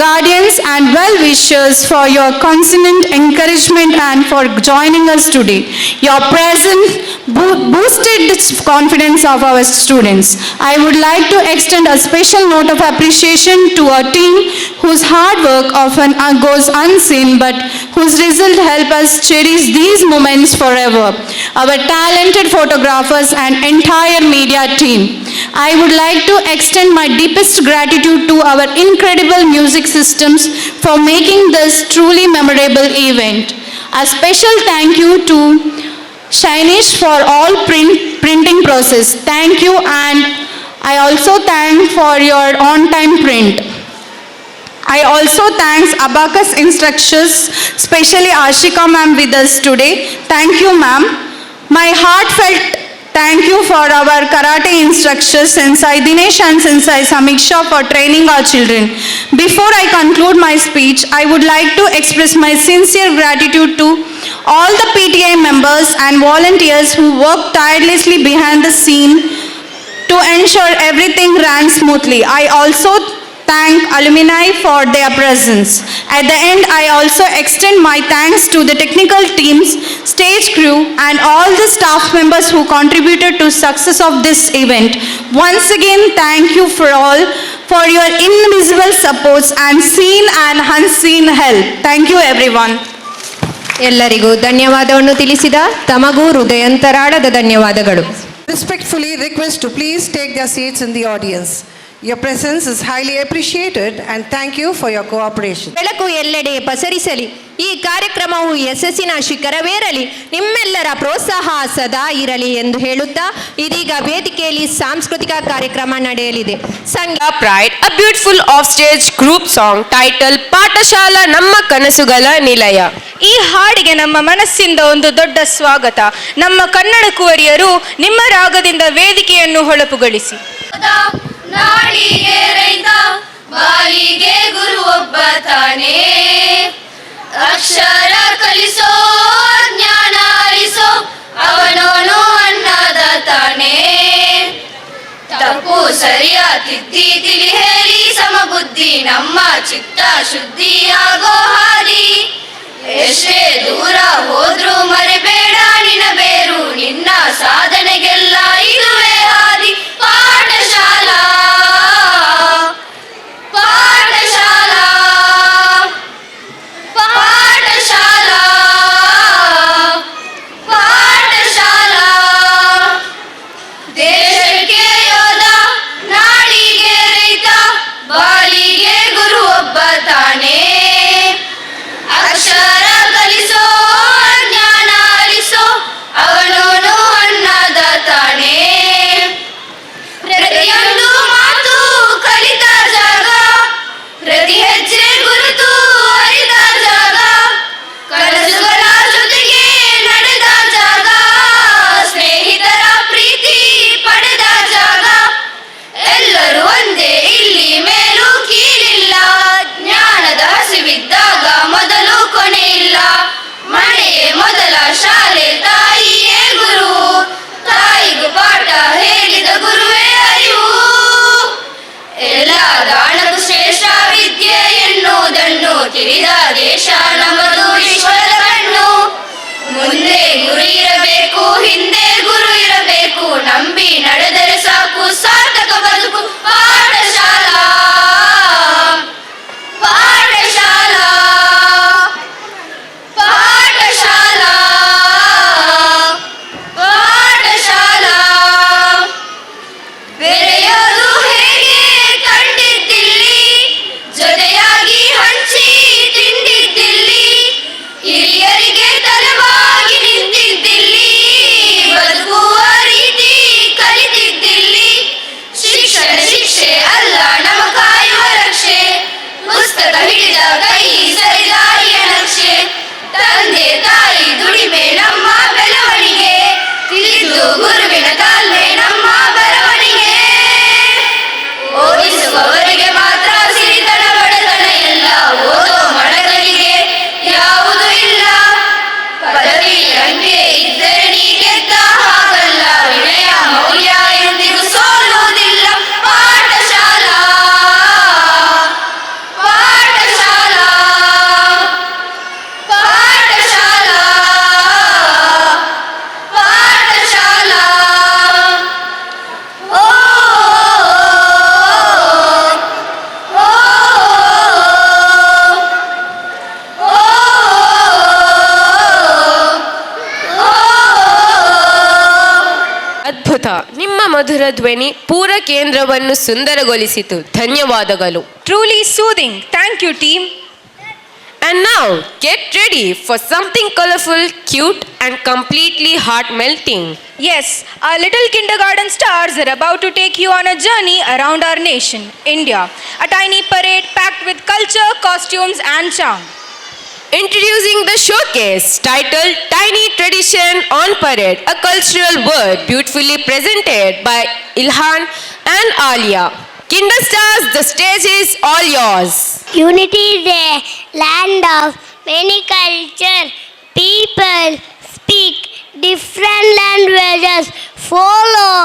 guardians and well-wishers for your constant encouragement and for joining us today. Your presence boosted the confidence of our students. I would like to extend a special note of appreciation to our team whose hard work often goes unseen but whose result help us cherish these moments forever. Our talented photographers and entire media team. I would like to extend my deepest gratitude to our incredible music systems for making this truly memorable event. A special thank you to Shainish for all printing process. Thank you, and I also thank for your on-time print. I also thanks Abacus instructors, especially Ashika ma'am with us today. Thank you, ma'am. My heartfelt thank you for our karate instructors, Sensei Dinesh and Sensei Samiksha, for training our children. Before I conclude my speech, I would like to express my sincere gratitude to all the PTA members and volunteers who work tirelessly behind the scene to ensure everything ran smoothly. I also thank alumni for their presence. At the end, I also extend my thanks to the technical teams, stage crew, and all the staff members who contributed to success of this event. Once again, thank you for all for your invisible supports and seen and unseen help. Thank you, everyone. ಎಲ್ಲರಿಗೂ ಧನ್ಯವಾದವನ್ನು ತಿಳಿಸಿದ ತಮಗೂ ಹೃದಯಾಂತರಾಳದ ಧನ್ಯವಾದಗಳು. Respectfully request to please take their seats in the audience. Your presence is highly appreciated and thank you for your cooperation. ಬೆಳಕು ಎಲ್ಲೆಡೆ ಪಸರಿಸಲಿ, ಈ ಕಾರ್ಯಕ್ರಮವು ಯಶಸ್ಸಿನ ಶಿಖರವೇರಲಿ, ನಿಮ್ಮೆಲ್ಲರ ಪ್ರೋತ್ಸಾಹ ಸದಾ ಇರಲಿ ಎಂದು ಹೇಳುತ್ತಾ ಇದೀಗ ವೇದಿಕೆಯಲ್ಲಿ ಸಾಂಸ್ಕೃತಿಕ ಕಾರ್ಯಕ್ರಮ ನಡೆಯಲಿದೆ. ಸಂಗೀತ pride, a beautiful offstage group song titled ಪಾಠಶಾಲಾ ನಮ್ಮ ಕನಸುಗಳ ನಿಲಯ. ಈ ಹಾಡಿಗೆ ನಮ್ಮ ಮನಸ್ಸಿಂದ ಒಂದು ದೊಡ್ಡ ಸ್ವಾಗತ. ನಮ್ಮ ಕನ್ನಡ ಕುವರಿಯರು ನಿಮ್ಮ ರಾಗದಿಂದ ವೇದಿಕೆಯನ್ನು ಹೊಳಪುಗೊಳಿಸಿ. ನಾಡಿಗೆ ರೈತ, ಬಾಲಿಗೆ ಗುರು ಒಬ್ಬ ತಾನೇ, ಅಕ್ಷರ ಕಲಿಸೋ ಜ್ಞಾನ ಅರಿಸೋ ಅವನೋನು ಅನ್ನದ ತಾನೇ, ತಪ್ಪು ಸರಿಯ ತಿದ್ದಿ ತಿಳಿ ಹೇಳಿ ಸಮಬುದ್ಧಿ ನಮ್ಮ ಚಿತ್ತ ಶುದ್ಧಿಯಾಗೋ ಹಾದಿ, ಎಷ್ಟೇ ದೂರ ಹೋದ್ರೂ ಮರೆಬೇಡ ನಿನ್ನ ಬೇರು, ನಿನ್ನ ಸಾಧನೆಗೆಲ್ಲ ಇದುವೇ ಹಾದಿ. ಪಾಠಶಾಲಾ ಪಾಠಶಾಲಾ ಪಾಠಶಾಲಾ ಪಾಠಶಾಲಾ, ದೇಶಕ್ಕೆ ಯೋಧ, ನಾಡಿಗೆ ರೈತ, ಬಾಲಿಗೆ ಗುರು ಒಬ್ಬ ತಾನೇ, ಅಕ್ಷರ ಕಲಿಸೋ ಜ್ಞಾನ ಅರಿಸೋ ಅವನೋನು ಅನ್ನದ ತಾನೇ, ಪ್ರತಿಯೊಂದು ಮಾತು ಕಲಿತ ಜಾಗ, ಪ್ರತಿ ಹೆಜ್ಜೆ ಗುರುತು ಅರಿತ ಜಾಗ, ಕನಸುಗಳ ಜೊತೆಗೆ ನಡೆದ ಜಾಗ, ಸ್ನೇಹಿತರ ಪ್ರೀತಿ ಪಡೆದ ಜಾಗ, ಎಲ್ಲರೂ ಒಂದೇ ಇಲ್ಲಿ ಮೇಲೂ ಕೀಳಿಲ್ಲ, ಜ್ಞಾನದ ಹಸಿವಿದ್ದಾಗ ಮೊದಲು ಕೊನೆ ಇಲ್ಲ, ಮನೆಯೇ ಮೊದಲ ಶಾಲೆ, ತಾಯಿಯೇ ಗುರು, ತಾಯಿಗೂ ಪಾಠ ಹೇಳಿದ ಗುರುವೇ ಅರಿವು, ಎಲ್ಲ ದಾನಕ್ಕೂ ಶ್ರೇಷ್ಠ ವಿದ್ಯೆ ಎನ್ನುವುದನ್ನು ತಿಳಿದ ದೇಶ ನಮ್ಮದು ವಿಶ್ವದ ಕಣ್ಣು, ಮುಂದೆ ಗುರು ಇರಬೇಕು, ಹಿಂದೆ ಗುರು ಇರಬೇಕು, ನಂಬಿ ನಡೆದರೆ ಸಾಕು ಸಾರ್ಥಕ ಬದುಕು. ಪಾಠಶಾಲಾ ಪಾಠಶಾಲಾ ಪಾಠಶಾಲಾ ಪಾಠಶಾಲಾ, ಬೆರೆಯೋದು ಹೇಗೆ ಕಂಡಿದ್ದಿಲ್ಲಿ, ಜೊತೆಯಾಗಿ ಹಂಚಿ ತಿಂದಿದ್ದಿಲ್ಲಿ, ಹಿರಿಯರಿಗೆ ತಲೆವಾಗಿ ನಿಂತಿದ್ದಿಲ್ಲಿ, ಬದುಕುವ ರೀತಿ ಕಲಿತಿದ್ದಿಲ್ಲಿ, ಶಿಕ್ಷಣ ಶಿಕ್ಷೆ ಅಲ್ಲ ನಮ್ಮ ಕಾಯುವ ರಕ್ಷೆ, ಪುಸ್ತಕ ಹಿಡಿದ ಕೈ ಸರಿದಾರಿಯ ನಕ್ಷೆ, ತಂದೆ ತಾಯಿ ದುಡಿಮೆ ನಮ್ಮ ಬೆಳವಣಿಗೆ, ತಿಳಿದು ಗುರುವಿನ ತಾಳ್ಮೆ ನಮ್ಮ ಬರವಣಿಗೆ, ಓದಿಸುವವರಿಗೆ ಮಾತ್ರ ಸಿರಿತನ ಬಡತನ ಎಲ್ಲ, ಓದೋ ಮಡಗಳಿಗೆ ಯಾವುದು ಇಲ್ಲ, ಪದವಿ ಅಂಕೆ ಇದ್ದರೆ ನೀ ಗೆದ್ದ ಹಾಗಲ್ಲ, ವಿನಯ ಮೌಲ್ಯ ಎಂದಿಗೂ ಸೋಲುವುದಿಲ್ಲ. ಪಾಠಶಾಲಾ ಪಾಠಶಾಲಾ ಪಾಠಶಾಲಾ ಪಾಠಶಾಲಾ, ಓ ಓ ಅದ್ಭುತ, ನಿಮ್ಮ ಮಧುರ ಧ್ವನಿ ಪೂರ ಕೇಂದ್ರವನ್ನು ಸುಂದರಗೊಳಿಸಿತು. ಧನ್ಯವಾದಗಳು. Truly soothing. Thank you, team. And now get ready for something colorful, cute and completely heart melting. Yes, our little kindergarten stars are about to take you on a journey around our nation, India. A tiny parade packed with culture, costumes and charm. Introducing the showcase titled Tiny Tradition on Parade, a cultural word beautifully presented by Ilhan and Alia. Kinder stars, the stage is all yours. Unity is a land of many cultures. People speak different languages, follow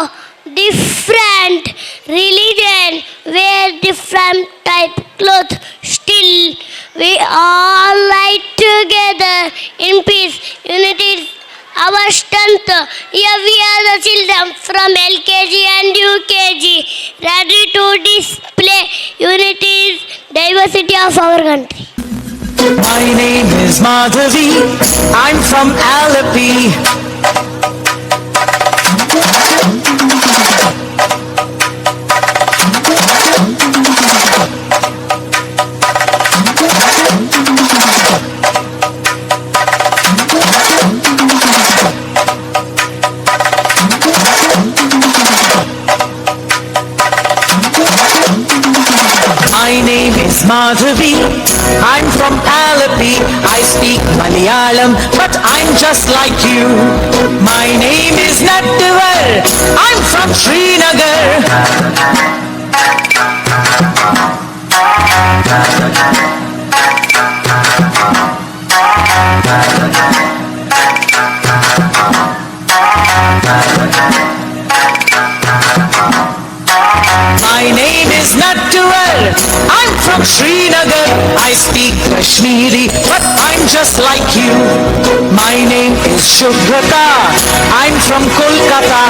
different religion, wear different type clothes. Still, we all live together in peace. Unity is our strength. Here we are the children from LKG and UKG, ready to display unity is diversity of our country. My name is Madhavi, I'm from Alleppey. My name is Madhavi, I'm from Alleppey. I speak Malayalam, but I'm just like you. My name is Nattivar, I'm from Srinagar. My name is Nattuval, I'm from Srinagar. I speak Kashmiri, but I'm just like you. My name is Shubhrata, I'm from Kolkata.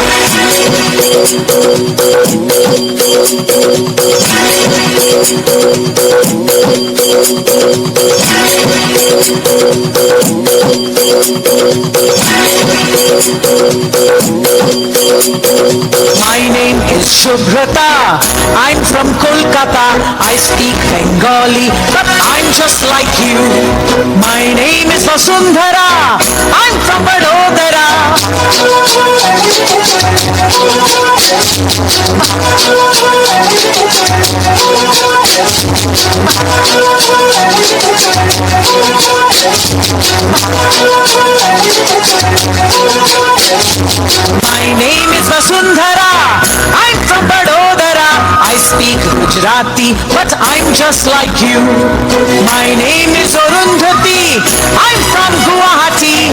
My name is Shubhrata, I'm from Kolkata. I speak Bengali, but I'm just like you. My name is Vasundhara, I'm from Vadodara. My name is Vasundhara, I'm from Vadodara. I speak Gujarati, but I'm just like you. My name is Arundhati, I'm from Guwahati.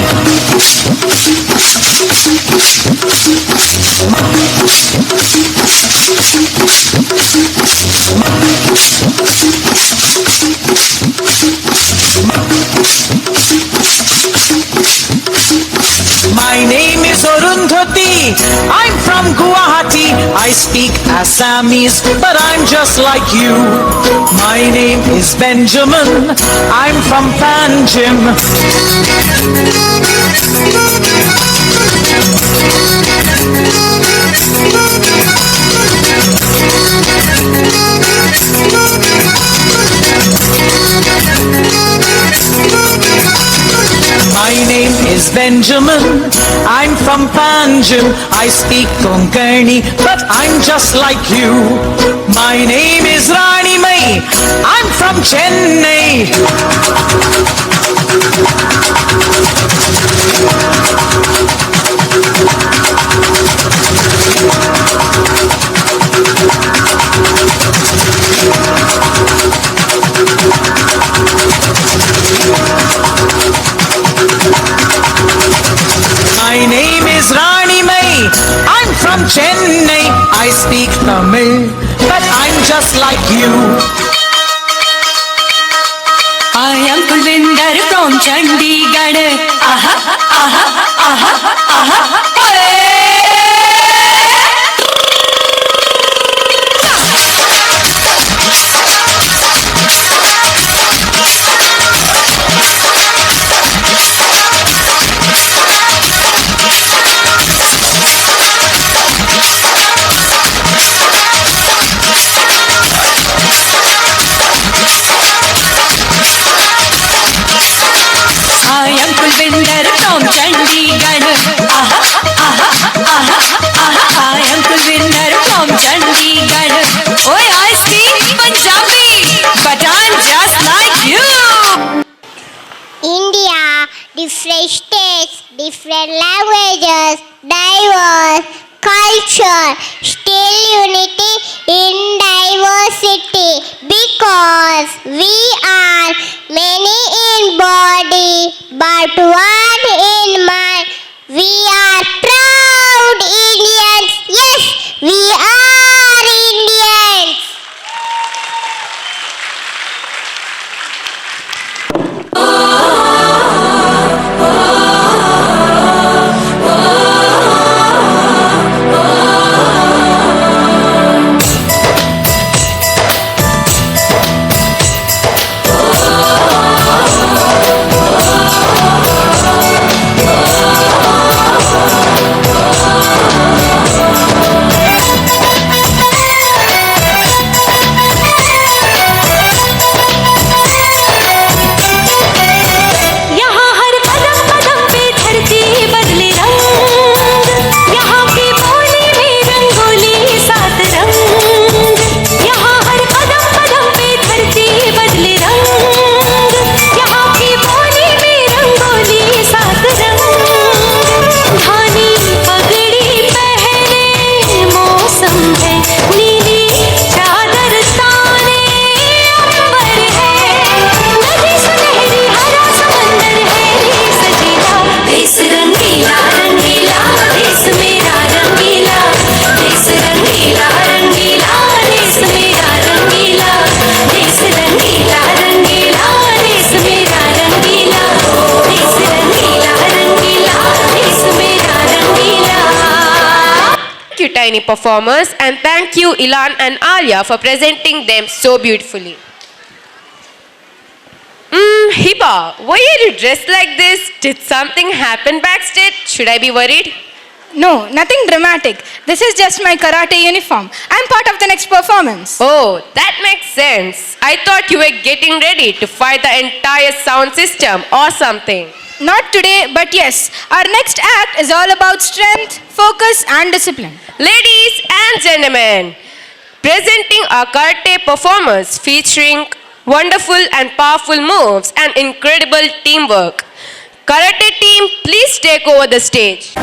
My name is Arundhati, I'm from Guwahati. I speak Assamese, but I'm just like you. My name is Benjamin, I'm from Panjim. My name is Benjamin, I'm from Panjim. I speak Konkani, but I'm just like you. My name is Rani Mai, I'm from Chennai. My name is Rani Mai, I'm from Chennai. I speak Tamil, but I'm just like you. I am Kulvinder from Chandigarh. Aha, aha, aha, aha, I am Kulvinder from Chandigarh. Aha, aha, aha, aha. I am Kulvinder from Chandigarh. Oh, I speak Punjabi, but I'm just like you. India, different states, different languages, diverse culture, still unity in diversity, because we are many in body but one in mind. We are proud Indians, yes, shiny performers, and thank you Ilan and Alia for presenting them so beautifully. Hiba, why are you dressed like this? Did something happen backstage? Should I be worried? No, nothing dramatic. This is just my karate uniform. I'm part of the next performance. Oh, that makes sense. I thought you were getting ready to fight the entire sound system or something. Not today, but yes. Our next act is all about strength, focus, and discipline. Ladies and gentlemen, presenting our karate performers featuring wonderful and powerful moves and incredible teamwork. Karate team, please take over the stage.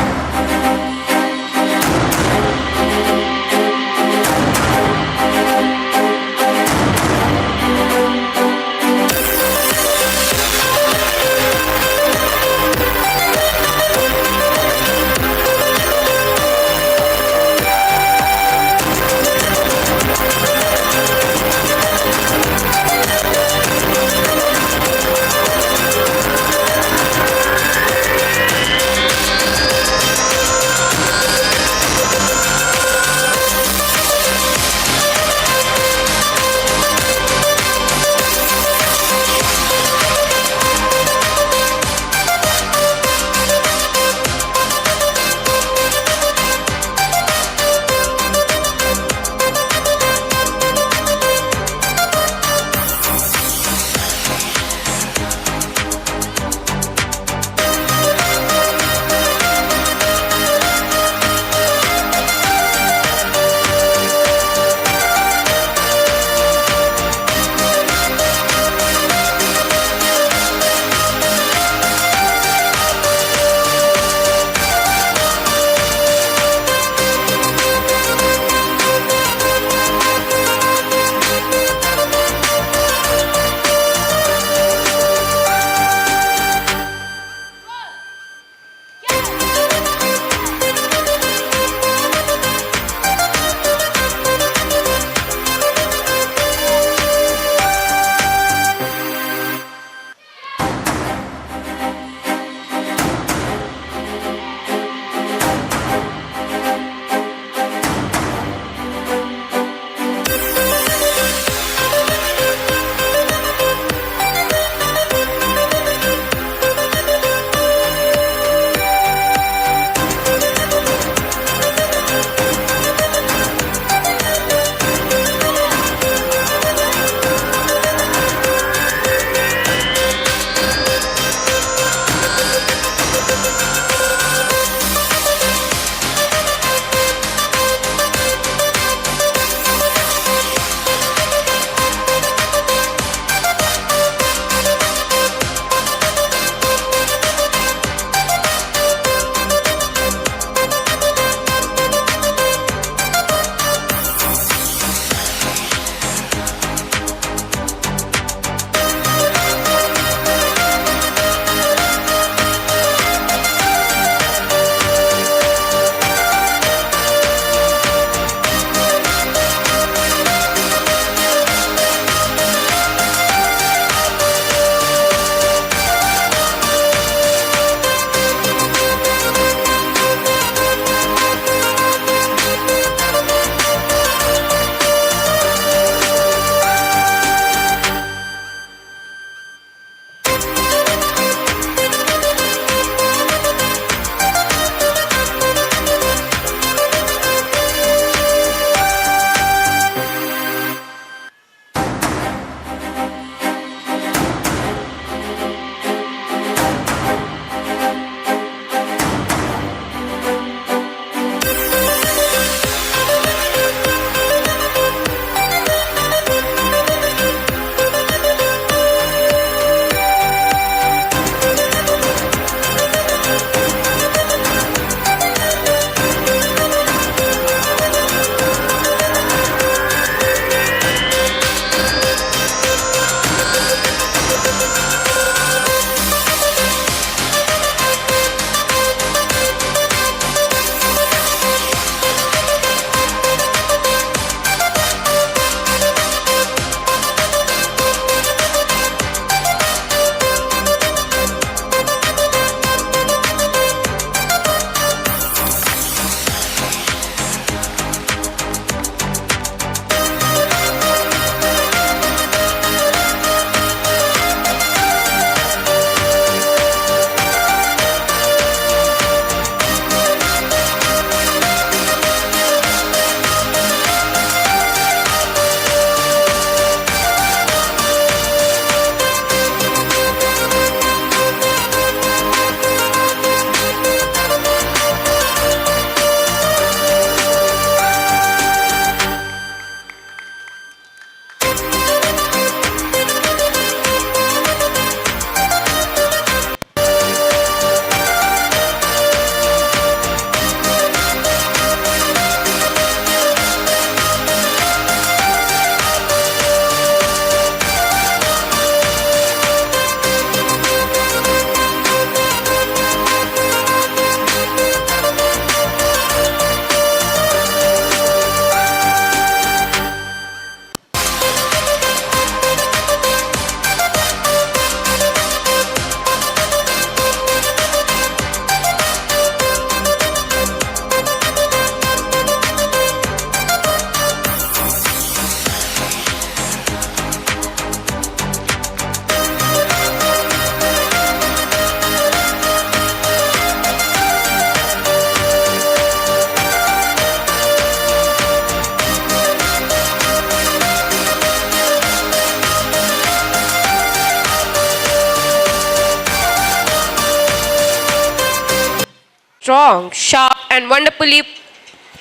strong, sharp, and wonderfully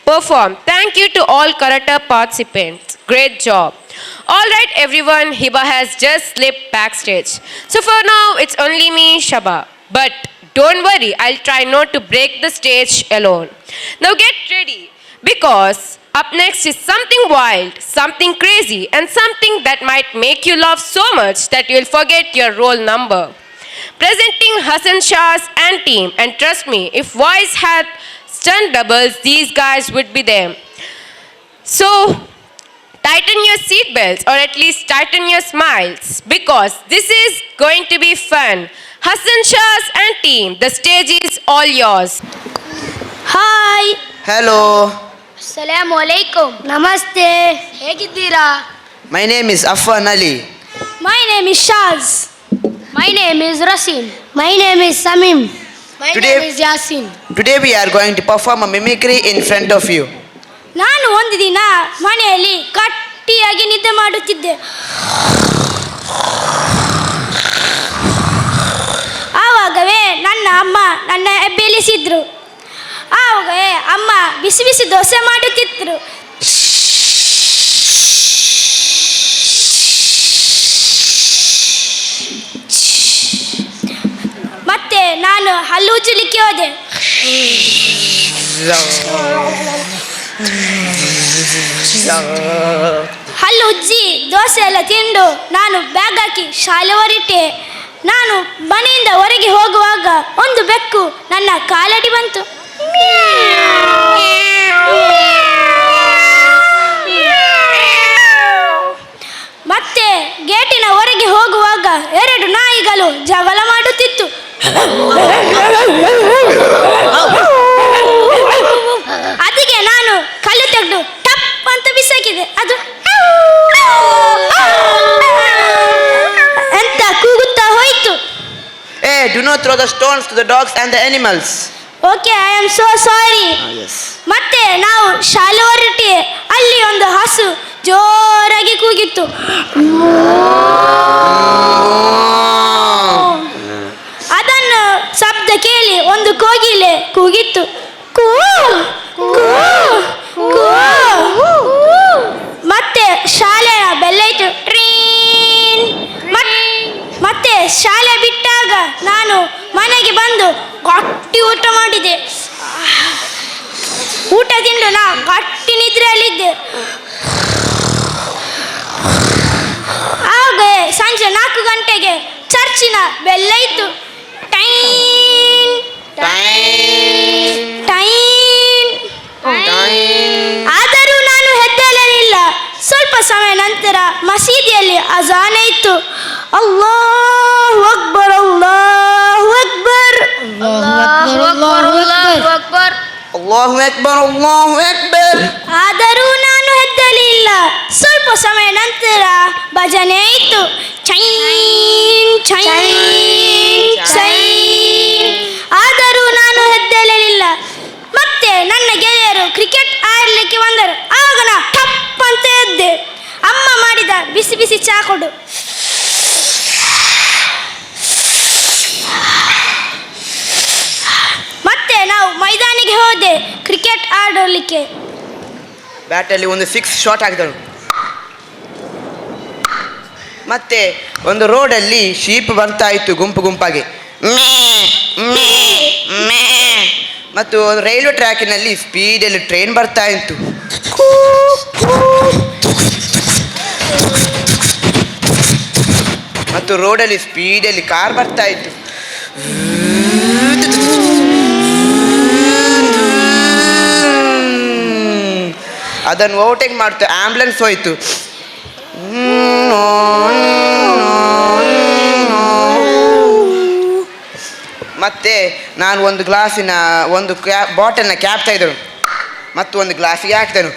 performed. Thank you to all karate participants. Great job. All right, everyone, Hiba has just slipped backstage. So for now, it's only me, Shaba. But don't worry, I'll try not to break the stage alone. Now get ready, because up next is something wild, something crazy, and something that might make you laugh so much that you'll forget your roll number. Presenting Hassan Shah's and team, and trust me, if voice had stunt doubles, these guys would be them. So, tighten your seatbelts, or at least tighten your smiles, because this is going to be fun. Hassan Shah's and team, the stage is all yours. Hi. Hello, Assalamu alaikum. Namaste. Hegiddira? my name is Affan Ali. My name is Shaz. My name is Rasim. My name is Samim. My Today- name is Yasin. Today we are going to perform a mimicry in front of you. ನಾನು ಒಂದು ದಿನ ಮನೆಯಲ್ಲಿ ಗಟ್ಟಿಯಾಗಿ ನಿದ್ದೆ ಮಾಡುತ್ತಿದ್ದೆ. ಆವಾಗವೇ ನನ್ನ ಅಮ್ಮ ನನ್ನ ಎಬ್ಬಿಲಿಸಿದ್ರು. ಆವಾಗವೇ ಅಮ್ಮ ಬಿಸಿ ಬಿಸಿ ದೋಸೆ ಮಾಡುತ್ತಿದ್ರು. ಮತ್ತೆ ನಾನು ಹಲ್ಲು ಉಜ್ಜಲಿಕ್ಕೆ ಹೋದೆ. ಹಲ್ಲು ಉಜ್ಜಿ ದೋಸೆ ಎಲ್ಲ ತಿಂದು ನಾನು ಬ್ಯಾಗ್ ಹಾಕಿ ಶಾಲೆ ಹೊರಟೆ. ನಾನು ಮನೆಯಿಂದ ಹೊರಗೆ ಹೋಗುವಾಗ ಒಂದು ಬೆಕ್ಕು ನನ್ನ ಕಾಲಡಿ ಬಂತು. ಮತ್ತೆ ಗೇಟಿನ ಹೊರಗೆ ಹೋಗುವಾಗ 2 ನಾಯಿಗಳು ಜಗಳ ಮಾಡುತ್ತಿತ್ತು. ಅದಕ್ಕೆ ನಾನು ಕಲ್ಲು ತೆಗೆದು ಟಪ್ ಅಂತ ಬಿಸಾಕಿದೆ. ಅದು ಅಂತ ಕೂಗುತ್ತಾ ಹೋಯಿತು. Hey, do not throw the stones to the dogs and the animals. Okay, I am so sorry. Yes. ಮತ್ತೆ ನಾವು ಶಾಲೆ ಹೊರಟೆ. ಅಲ್ಲಿ ಒಂದು ಹಸು ಜೋರಾಗಿ ಕೂಗಿತ್ತು. ಅದನ್ನು ಶಬ್ದ ಕೇಳಿ ಒಂದು ಕೋಗಿಲೆ ಕೂಗಿತ್ತು. ಕೂ ಕೂ ಕೂ. ಮತ್ತೆ ಶಾಲೆಯ ಬೆಲ್ಲಾಯಿತು. ಟ್ರೀನ್. ಮತ್ತೆ ಶಾಲೆ ಬಿಟ್ಟಾಗ ನಾನು ಮನೆಗೆ ಬಂದು ಗಟ್ಟಿ ಊಟ ಮಾಡಿದೆ. ಊಟ ತಿಂದು ನಾ ಗಟ್ಟಿ ನಿದ್ರೆಯಲ್ಲಿದ್ದೆ. ಆಗ ಸಂಜೆ 4 ಗಂಟೆಗೆ ಚರ್ಚಿನ ಬೆಲ್ಲಾಯಿತು. ಟೈನ್ ಟೈನ್. ಆದರೂ ನಾನು ಹೆದ್ದಲಿಲ್ಲ. ಸ್ವಲ್ಪ ಸಮಯ ನಂತರ ಮಸೀದಿಯಲ್ಲಿ ಅಜಾನ್ ಆಯಿತು. ಅಲ್ಲಾಹು ಅಕ್ಬರ್, ಅಲ್ಲಾಹು Akbar. Allahu Akbar, Allahu Akbar. ಆದರೂ ನಾನು ಹೆದ್ದಲಿಲ್ಲ. ಸ್ವಲ್ಪ ಸಮಯ ನಂತರ ಭಜನೆ ಆಯಿತು. Chain chain chain. ಆದರೂ ನಾನು ಹೆದ್ದಲಿಲ್ಲ. ಮತ್ತೆ ನನ್ನ ಗೆಳೆಯರು ಕ್ರಿಕೆಟ್ ಆಡಲಿಕ್ಕೆ ಬಂದರು. ಆಗ ನಾ ಟಪ್ ಅಂತ ಎದ್ದೆ. ಅಮ್ಮ ಮಾಡಿದ ಬಿಸಿ ಬಿಸಿ ಚಾ ಕೊಡು. ಮತ್ತೆ ನಾವು ಮೈದಾನಿಗೆ ಹೋದೆ ಕ್ರಿಕೆಟ್ ಆಡಲಿಕ್ಕೆ. ಬ್ಯಾಟಲ್ಲಿ ಒಂದು 6 ಶಾಟ್ ಹಾಕಿದನು. ಮತ್ತೆ ಒಂದು ರೋಡಲ್ಲಿ ಶೀಪ್ ಬರ್ತಾ ಇತ್ತು ಗುಂಪು ಗುಂಪಾಗಿ. ಮತ್ತು ಒಂದು ರೈಲ್ವೆ ಟ್ರ್ಯಾಕಿನಲ್ಲಿ ಸ್ಪೀಡಲ್ಲಿ ಟ್ರೈನ್ ಬರ್ತಾ ಇತ್ತು. ಮತ್ತು ರೋಡಲ್ಲಿ ಸ್ಪೀಡಲ್ಲಿ ಕಾರ್ ಬರ್ತಾ ಇತ್ತು. ಅದನ್ನು ಓವರ್ಟೇಕ್ ಮಾಡ್ತು. ಆಂಬ್ಯುಲೆನ್ಸ್ ಹೋಯಿತು. ಮತ್ತೆ ನಾನು ಒಂದು ಗ್ಲಾಸಿನ ಒಂದು ಬಾಟಲ್ನ ಕ್ಯಾಪ್ ತೆಗೆದನು ಮತ್ತು ಒಂದು ಗ್ಲಾಸಿಗೆ ಹಾಕಿದನು.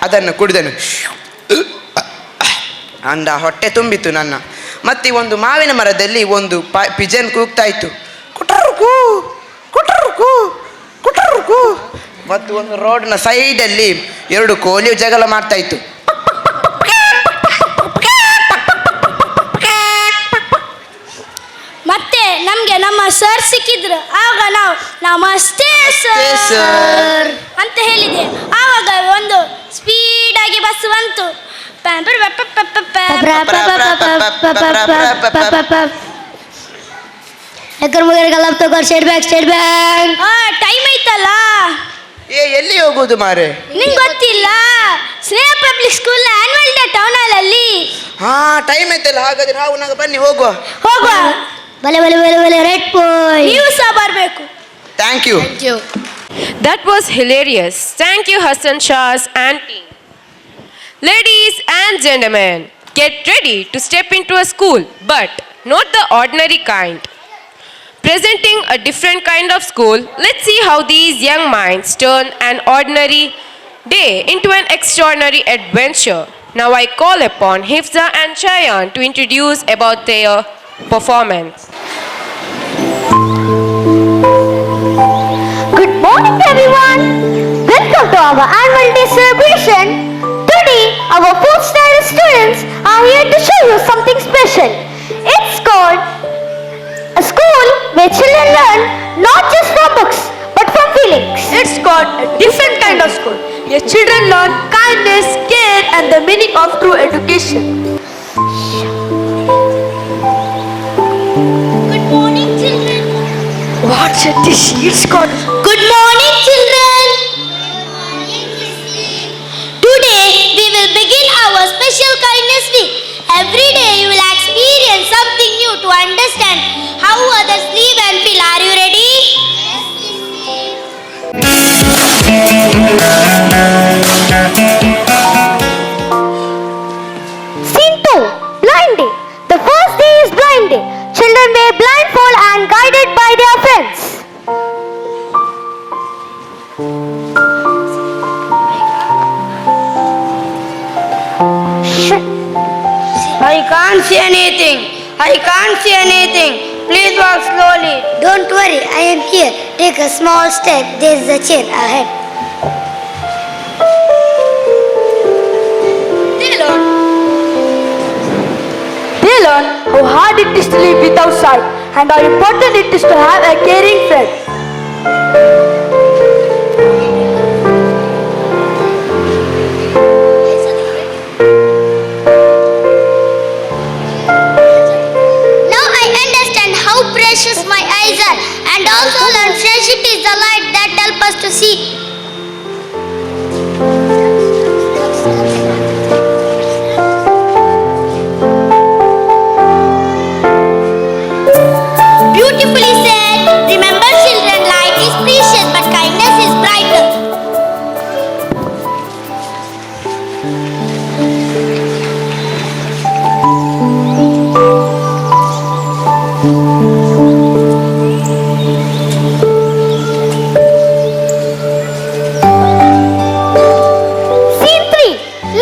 ಅದನ್ನು ಕುಡಿದನು. ಅಂದ ಹೊಟ್ಟೆ ತುಂಬಿತ್ತು ನನ್ನ. ಮತ್ತೆ ಒಂದು ಮಾವಿನ ಮರದಲ್ಲಿ ಒಂದು ಪಿಜನ್ ಕೂಗ್ತಾ ಇತ್ತು. ಕುಟರ್ಕು ಕುಟರ್ಕು ಕುಟರ್ಕು. ಮತ್ತು ಒಂದು ರೋಡ್ನ ಸೈಡಲ್ಲಿ 2 ಕೋಳಿ ಜಗಳ ಮಾಡ್ತಾ ಇತ್ತು. ಮತ್ತೆ ನಮಗೆ ನಮ್ಮ ಸರ್ ಸಿಕ್ಕಿದ್ರು. ಆವಾಗ ನಾವು ನಮಸ್ತೆ ಸರ್ ಅಂತ ಹೇಳಿದೆ. ಆವಾಗ ಒಂದು ಸ್ಪೀಡಾಗಿ ಬಸ್ ಬಂತು. ಟೈಮ್ ಐತಲ್ಲ. ಎಲ್ಲಿ ಹೋಗುದು ಮಾರೆ? ನಿಂಗೆ ಗೊತ್ತಿಲ್ಲ, Sneha public school annual day town hall ಅಲ್ಲಿ. ಹಾ, ಟೈಮ್ ಐತಲ್ಲ. ಹಾಗಾದ್ರೆ ನಾವು ಬನ್ನಿ ಹೋಗುವ. ಬಲೆ ಬಲೆ ಬಲೆ ಬಲೆ ರೆಡ್ ಬಾಯ್. ನೀವು ಸಹ ಬರಬೇಕು. Thank you. That was hilarious. Thank you, Hassan Shah's and team. Ladies and gentlemen, get ready to step into a school, but not the ordinary kind. Presenting a different kind of school, let's see how these young minds turn an ordinary day into an extraordinary adventure. Now I call upon Hifza and Chayan to introduce about their performance. Good morning everyone. Welcome to our annual day celebration. Today our 4th standard students are here to show you something special. It's called a school where children learn not just from books but from feelings. It's called a different kind of school. Here children learn kindness, care and the meaning of true education. Good morning children. What's this? It's called Good morning children. Today we will begin our special kindness week. Every day you will experience something new to understand how others live and feel. Are you ready? Scene 2. Blind Day. The first day is Blind Day. Children wear blindfold and guided by their friends. I can't see anything. I can't see anything. Please walk slowly. Don't worry, I am here. Take a small step. There is a chair ahead. They learn how hard it is to live without sight and how important it is to have a caring friend. Now I understand how precious my eyes are and also learn friendship is the light that helps us to see. Beautifully said. Remember children, light is precious but kindness is brighter. Scene 3.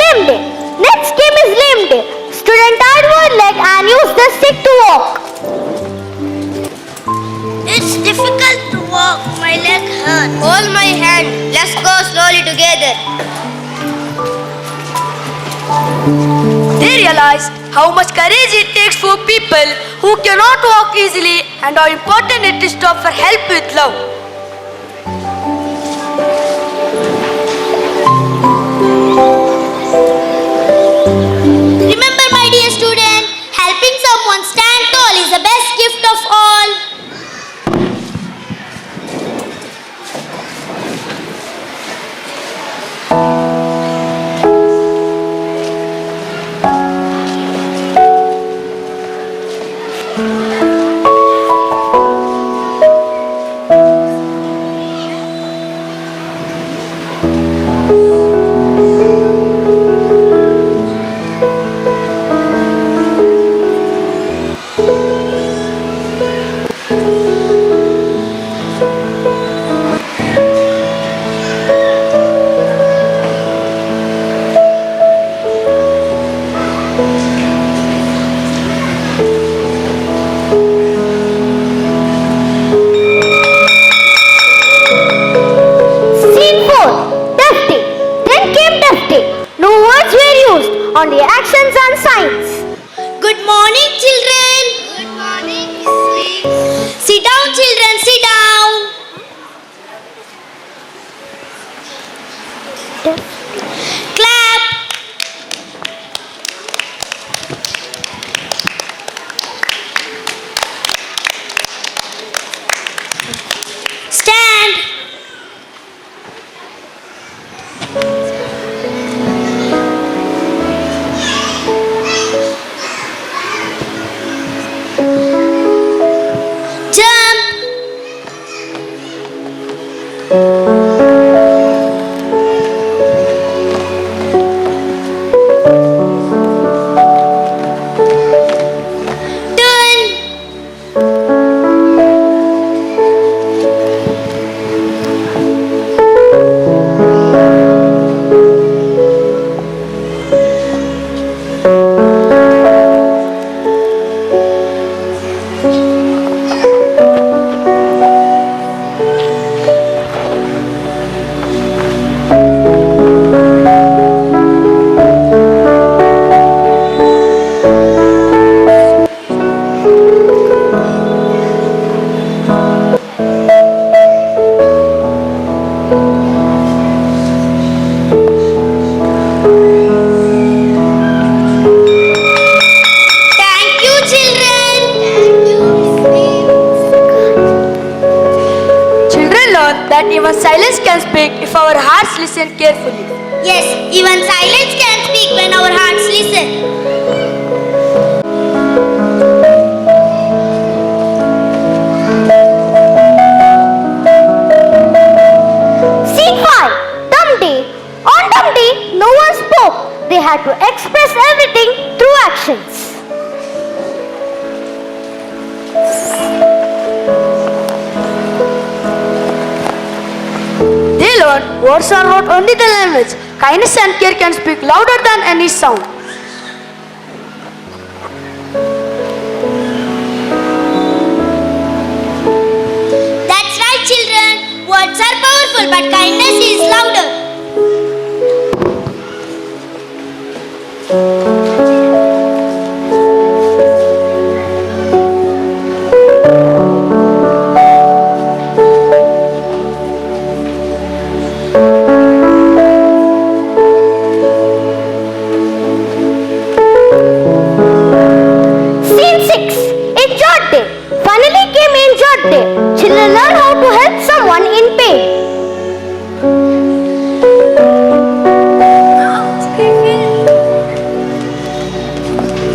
Limb Day. Next game is Limb Day. Student tied one leg and use the stick to walk. It's difficult to walk. My leg hurts. Hold my hand. Let's go slowly together. They realized how much courage it takes for people who cannot walk easily and how important it is to offer help with love. Remember, my dear student, helping someone stand tall is the best gift of all. learned that even silence can speak if our hearts listen carefully. Yes, even silence can speak when our hearts listen. Scene 5. Dumb Day. On Dumb Day, no one spoke. They had to express everything through actions. They learned words are not only the language. Kindness and care can speak louder than any sound. That's right, children. Words are powerful, but kindness is louder. Scene 6. Injured Day. Finally came Injured Day. Children learn how to help someone in pain.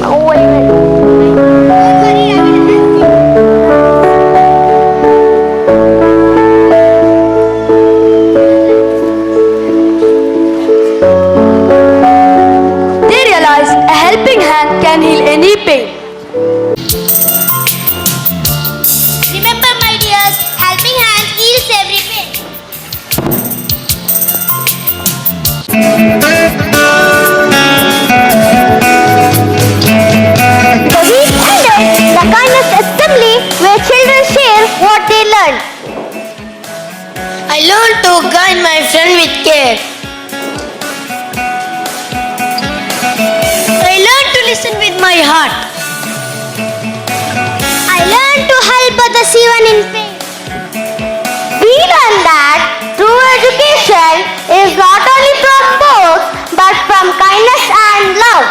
Oh, They realized a helping hand can heal any pain. Remember, my dears, helping hand heals every pain. The week ended the kindness assembly where children share what they learned. I learned to guide my friend with care. I learned to listen with my heart. I learned to help others even in pain. We learned that true education is not only from books but from kindness and love.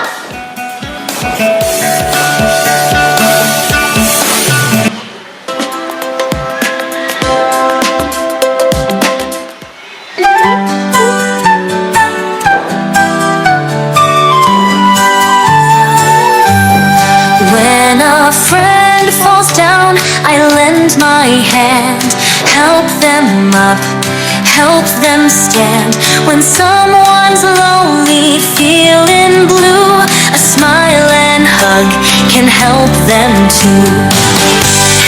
When a friend falls down, I lend my hand, help them up, help them stand. When someone's lonely, feeling blue, a smile and hug can help them too.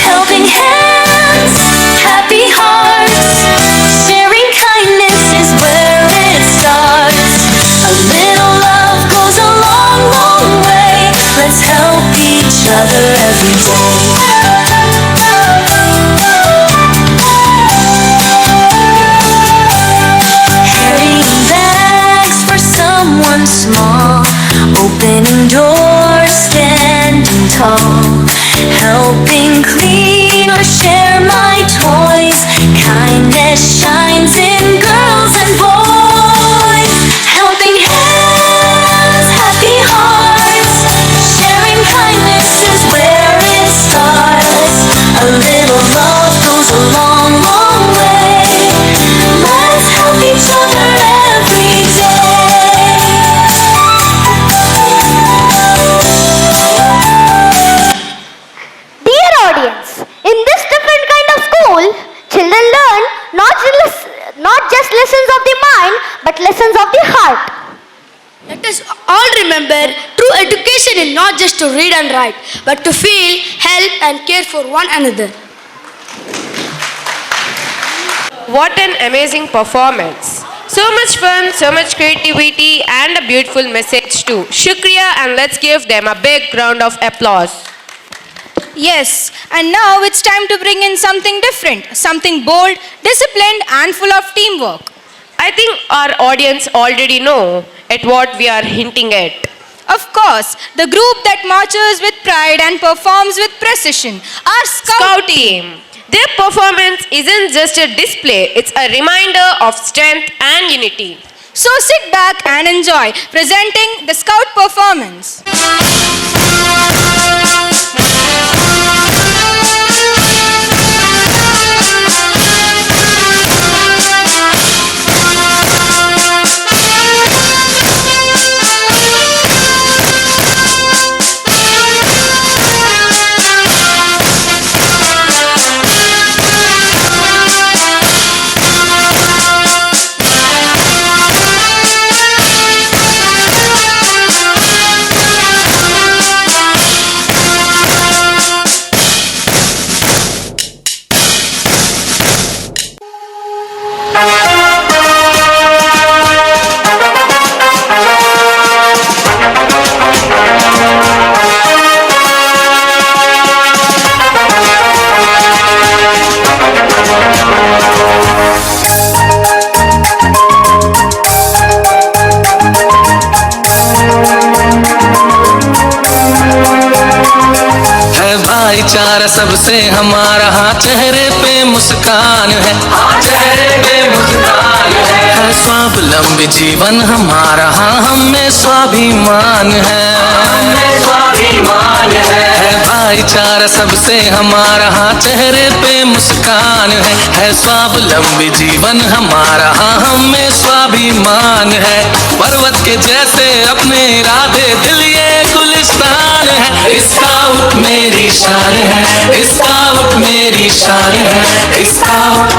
Helping hands, happy hearts, sharing kindness is where it starts. A little love goes a long, long way. Let's help each other every day. Carrying bags for someone small, opening doors, standing tall, helping clean or share my toys. Kindness shines in girls and boys. Helping hands, happy hearts, sharing kindness is where it starts. A little love goes a long, long way. Let's help each other every Dear audience, in this different kind of school, children learn not just lessons of the mind but lessons of the heart. Let us all remember, true education is not just to read and write, but to feel, help and care for one another. What an amazing performance. So much fun, so much creativity and a beautiful message too. Shukriya, and let's give them a big round of applause. Yes, and now it's time to bring in something different, something bold, disciplined, and full of teamwork. I think our audience already know at what we are hinting at. Of course, the group that marches with pride and performs with precision, our Scout team. Their performance isn't just a display, it's a reminder of strength and unity. So sit back and enjoy presenting the Scout performance. सबसे हमारा, हाँ चेहरे पे मुस्कान है, हाँ चेहरे पे मुस्कान है स्वावलंबी जीवन हमारा, हाँ हमें स्वाभिमान है, हमें स्वाभिमान है भाईचारा सबसे हमारा, हाँ चेहरे पे मुस्कान है स्वावलंबी जीवन हमारा, हाँ हमें स्वाभिमान है पर्वत के जैसे अपने इरादे, दिल ये गुलिस्तान है, इसका उठ मेरी शान है, इसका उठ मेरी शान है, इसका उठ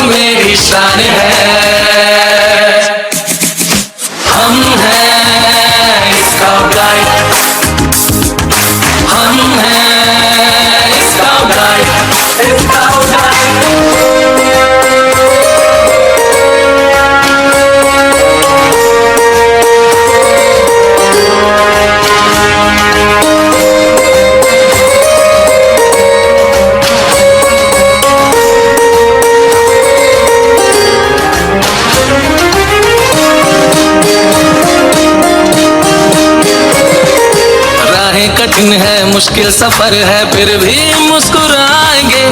मेरी शान है। हम हैं इसका गाइड, हम हैं इसका गाइड, इसका कठिन है मुश्किल सफर है फिर भी मुस्कुराएंगे,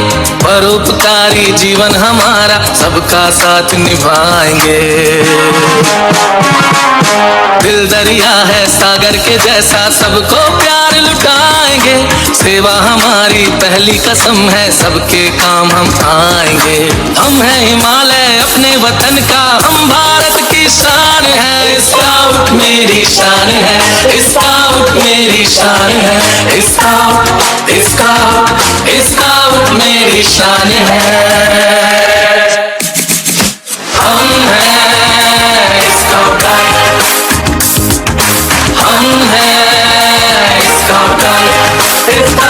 परोपकारी जीवन हमारा सबका साथ निभाएंगे। दिल दरिया है सागर के जैसा सबको प्यार लुटाएंगे, सेवा हमारी पहली कसम है सबके काम हम आएंगे। हम हैं हिमालय अपने वतन का, हम भारत की शान है, इसका उठ मेरी शान है, इसका उठ मेरी शान है, इसका उठ मेरी शान है। हम हैं इसका गाइड, हम हैं इसका गाइड, इसका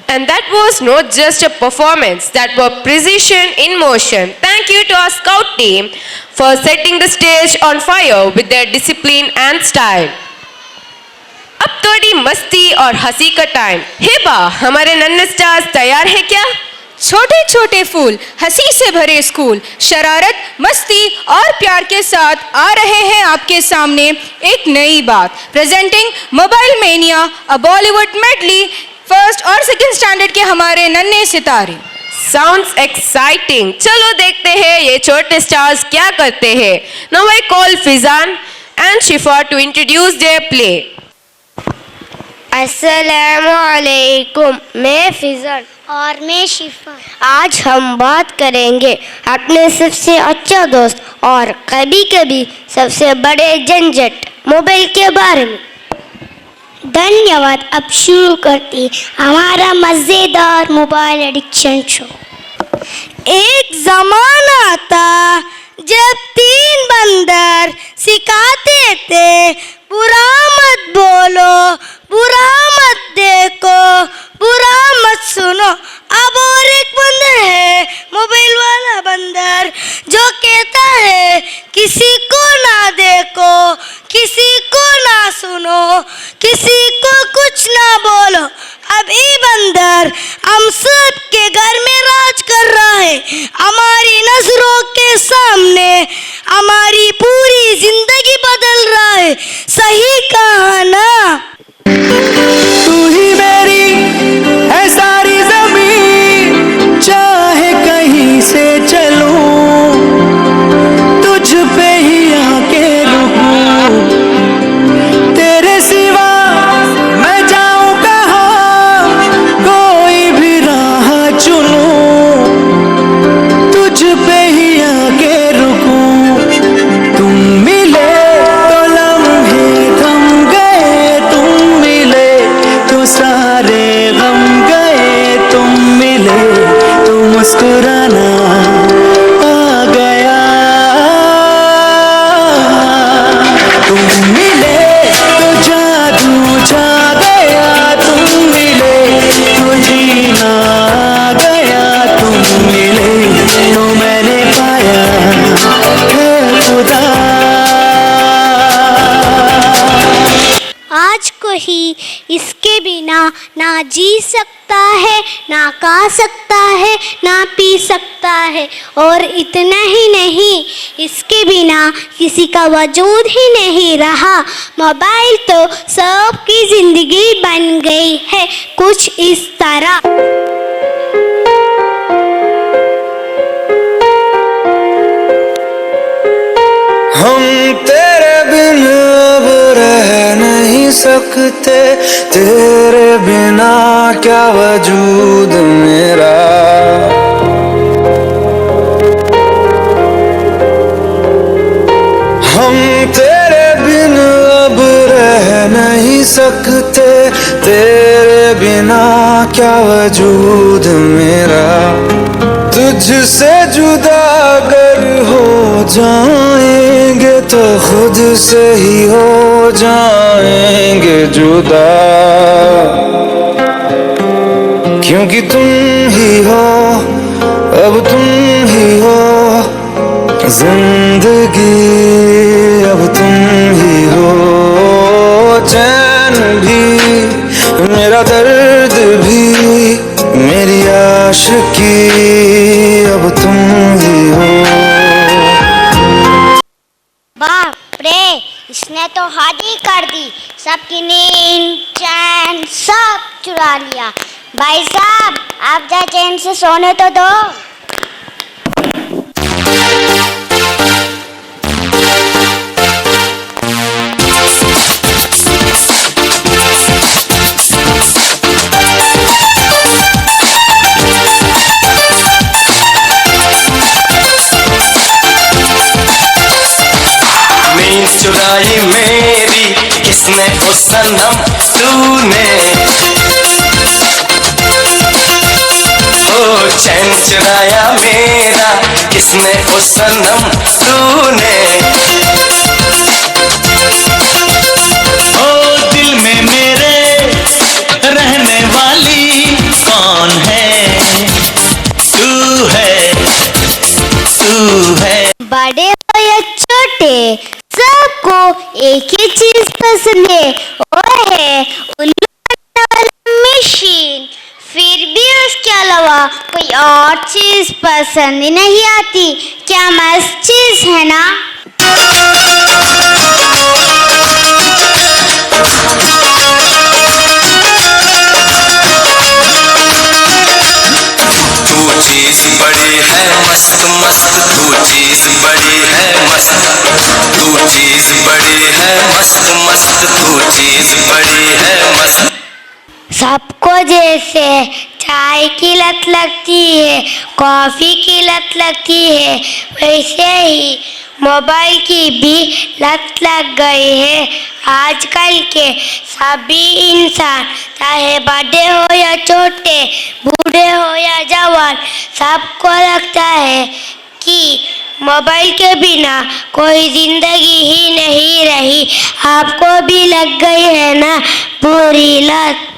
And that was not just a performance, that was precision in motion. Thank you to our scout team for setting the stage on fire with their discipline and style. अब थोड़ी मस्ती और हंसी का टाइम। हिबा, हमारे नन्हे stars तैयार है क्या? छोटे छोटे फूल, हंसी से भरे स्कूल, शरारत, मस्ती और प्यार के साथ आ रहे हैं आपके सामने एक नई बात। प्रेजेंटिंग मोबाइल मेनिया, अ बॉलीवुड मेडली, फर्स्ट और सेकंड स्टैंडर्ड के हमारे नन्हे सितारे। Sounds exciting. चलो देखते हैं ये छोटे स्टार्स क्या करते हैं। Now I call Fizan and Shifa to introduce their play. अस्सलामुअलैकुम, मैं फिजन और मैं शिफा। आज हम बात करेंगे अपने सबसे अच्छा दोस्त और कभी कभी सबसे बड़े झंझट मोबाइल के बारे में। धन्यवाद। अब शुरू करते हमारा मज़ेदार मोबाइल एडिक्शन शो। एक ज़माना था जब 3 बंदर सिखाते थे, बुरा मत बोलो, बुरा मत देखो, बुरा मत सुनो। अब और एक बंदर है, मोबाइल वाला बंदर, जो कहता है किसी को ना देखो, किसी को ना सुनो, किसी को कुछ ना बोलो। अब ये बंदर हम सब के घर में राज कर रहा है। हमारी नजरों के सामने हमारी पूरी जिंदगी बदल रहा है। सही कहा ना? तू ही मेरी है सारी ज़मीन, चाहे कहीं से चलूं, तुझ पे ही आके रुकूं। तेरे सिवा मैं जाऊं कहाँ, कोई भी राह चुनूं, तुझ पे ही आके रुकूं। तुम मिले तो लम्हे थम गए, तुम मिले तो सारे गम जी सकता है, ना खा सकता है, ना पी सकता है, और इतना ही नहीं, इसके बिना किसी का वजूद ही नहीं रहा। मोबाइल तो सबकी जिंदगी बन गई है, कुछ इस तरह। हम तेरे बिन अब रह नहीं सकते, तेरे बिना क्या वजूद मेरा। हम तेरे बिन अब रह नहीं सकते, तेरे बिना क्या वजूद मेरा। तुझसे जुदा अगर हो जाएंगे तो खुद से ही हो जाएंगे जुदा, क्योंकि तुम ही हो, अब तुम ही हो जिंदगी, अब तुम ही हो। चैन भी मेरा दर्द भी मेरी आशिकी, अब तुम ही हो। बाप रे, इसने तो हद ही कर दी, सबकी नींद चैन सब चुरा लिया। भाई साहब, आप जा चैन से सोने तो दो। चुराई मेरी किसने ओ सनम तूने, ओ चैन चुराया मेरा किसने ओ सनम तूने। ओ दिल में मेरे रहने वाली कौन है, तू है, तू है। बड़े हो या छोटे, सबको एक ही चीज पसंद है, वो है उल्लू मशीन। फिर भी उसके अलावा कोई और चीज पसंद नहीं आती। क्या मस्त चीज है ना। तू चीज बड़ी है मस्त मस्त, तू चीज बड़ी है मस्त, तू चीज बड़ी है मस्त मस्त, तू चीज बड़ी है मस्त। सबको जैसे चाय की लत लगती है, कॉफी की लत लगती है, वैसे ही मोबाइल की भी लत लग गई है। आजकल के सभी इंसान, चाहे बड़े हो या छोटे, बूढ़े हो या जवान, सबको लगता है कि मोबाइल के बिना कोई जिंदगी ही नहीं रही। आपको भी लग गई है ना बुरी लत।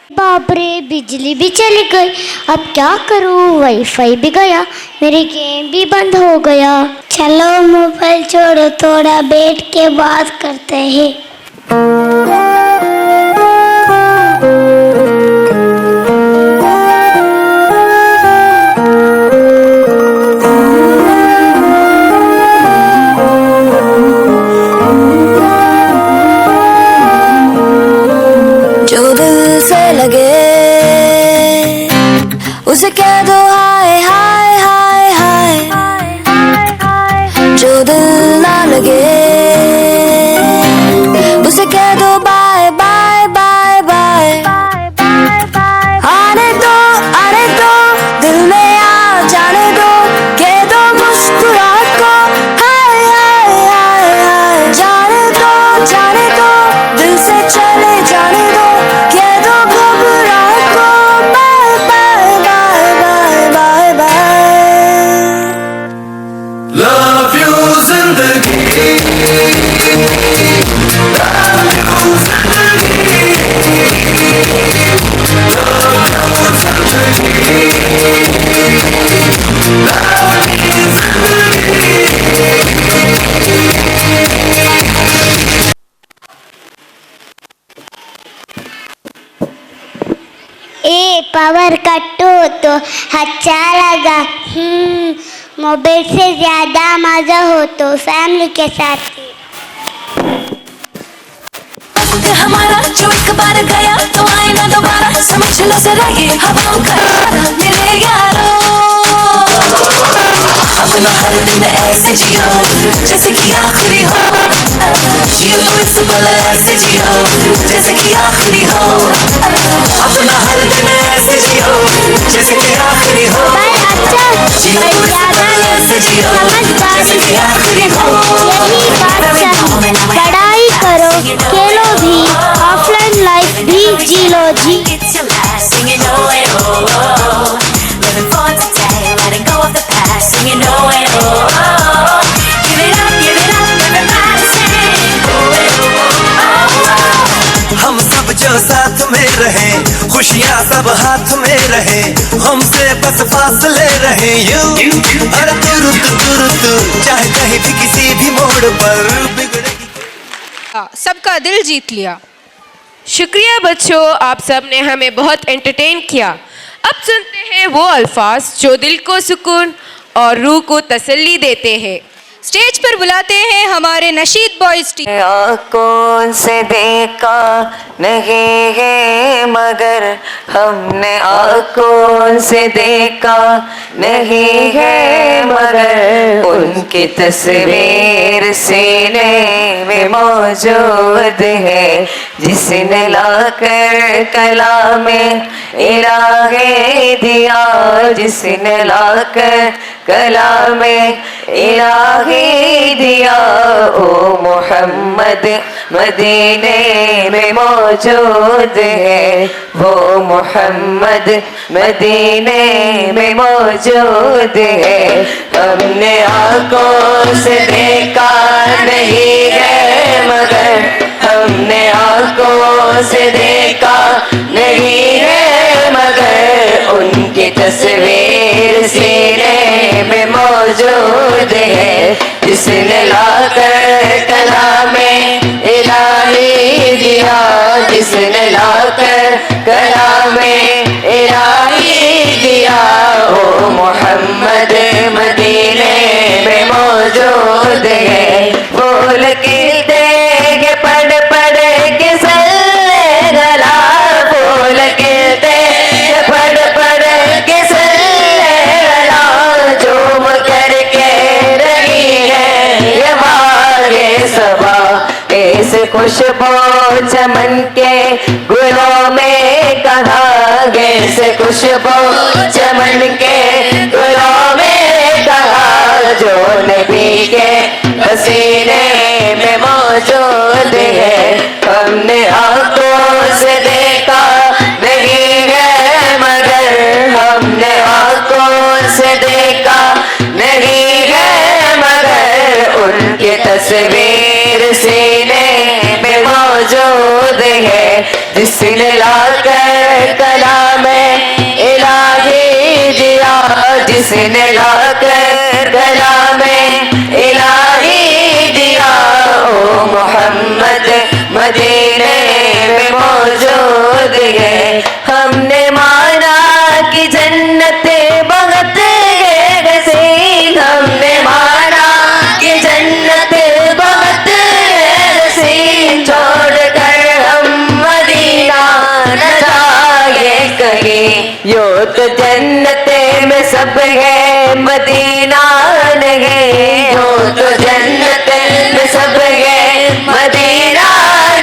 बाप रे, बिजली भी चली गई। अब क्या करूँ, वाईफाई भी गया, मेरे गेम भी बंद हो गया। चलो मोबाइल छोड़ो, थोड़ा बैठ के बात करते हैं। जो दिल से लगे उसे क्या दिल ना लगे, उसे कह दो बाय बाय बाय बाय। आने दो दिल में आ जाने दो, कह दो मुस्कुराहट को हाय हाय हाय हाय। जाने दो दिल से चले जाने दो, कह दो घबराहट को bye bye bye bye bye bye. Love you जिंदगी, ए पावर कट हो तो अच्छा लगा। मोबाइल से ज्यादा मजा हो तो फैमिली के साथ। वक्त हमारा जो एक बार गया तो आए ना दोबारा, समझ लो जरा ये हवाओं का मेरे यारो। अपना हर दिन ऐसे जियो जैसे कि आखिरी हो, जियो तो इस पल ऐसे जियो जैसे कि आखिरी हो। अपना हर दिन ऐसे जियो जैसे कि आखिरी हो, जियो तो इस पल ऐसे जियो जैसे कि आखिरी हो। पढ़ाई करो, खेलो भी, ऑफलाइन लाइफ भी जी लो जी। हम सब जो साथ में रहे, खुशियाँ सब हाथ में रहे, हमसे बस फासले रहे यूं। अरे तुरु चाहे कहीं भी किसी भी मोड़ पर बिगड़े। सबका दिल जीत लिया। शुक्रिया बच्चों, आप सब ने हमें बहुत एंटरटेन किया। अब सुनते हैं वो अल्फाज जो दिल को सुकून और रूह को तसल्ली देते हैं। स्टेज पर बुलाते हैं हमारे नशीद बॉयज टीम। आँखों से देखा नहीं है मगर हमने आँखों से देखा नहीं है मगर, उनकी तस्वीर सीने में मौजूद है, जिसने लाकर कलामे इलाही दिया, जिसने लाकर कलामे इलाही दिया। ओ मोहम्मद मदीने में मौजूद है, वो मोहम्मद मदीने में मौजूद है। हमने आँखों से देखा नहीं है मगर, हमने आँखों से देखा नहीं है मगर, उनकी तस्वीर सीने में मौजूद है, जिसने लाकर कलामे इलाही दिया, जिसने लाकर कलामे इलाही दिया। ओ मोहम्मद मदीने में मौजूद है, बोल के देंगे पढ़ पढ़ के सल्ले गला, बोल के देंगे पढ़ पढ़ के सल्ले गला, झूम करके रही है ये मारे सबा, इस खुशबू चमन के गुलों में कहाँ गे, से खुशबू चमन के गुलों में कहाँ, जो नबी के पसीने में मौजूद है। हमने आँखों से देखा नहीं है मगर, हमने आँखों से देखा नहीं है मगर, उनकी तस्वीर सीने में मौजूद है, जिसने लाकर कलामे इलाही दिया, जिसने लाकर कलामे इलाही दिया। ओ मोहम्मद मदीने में मौजूद है, हमने माना कि जन्नत बहुत नसीब, हमने माना कि जन्नत बहुत नसीब, छोड़ कर हम मदीना न जाए कहीं, यो तो जन्नत में सब है मदीना नहीं, यो तो जन्नत में सब है मदीना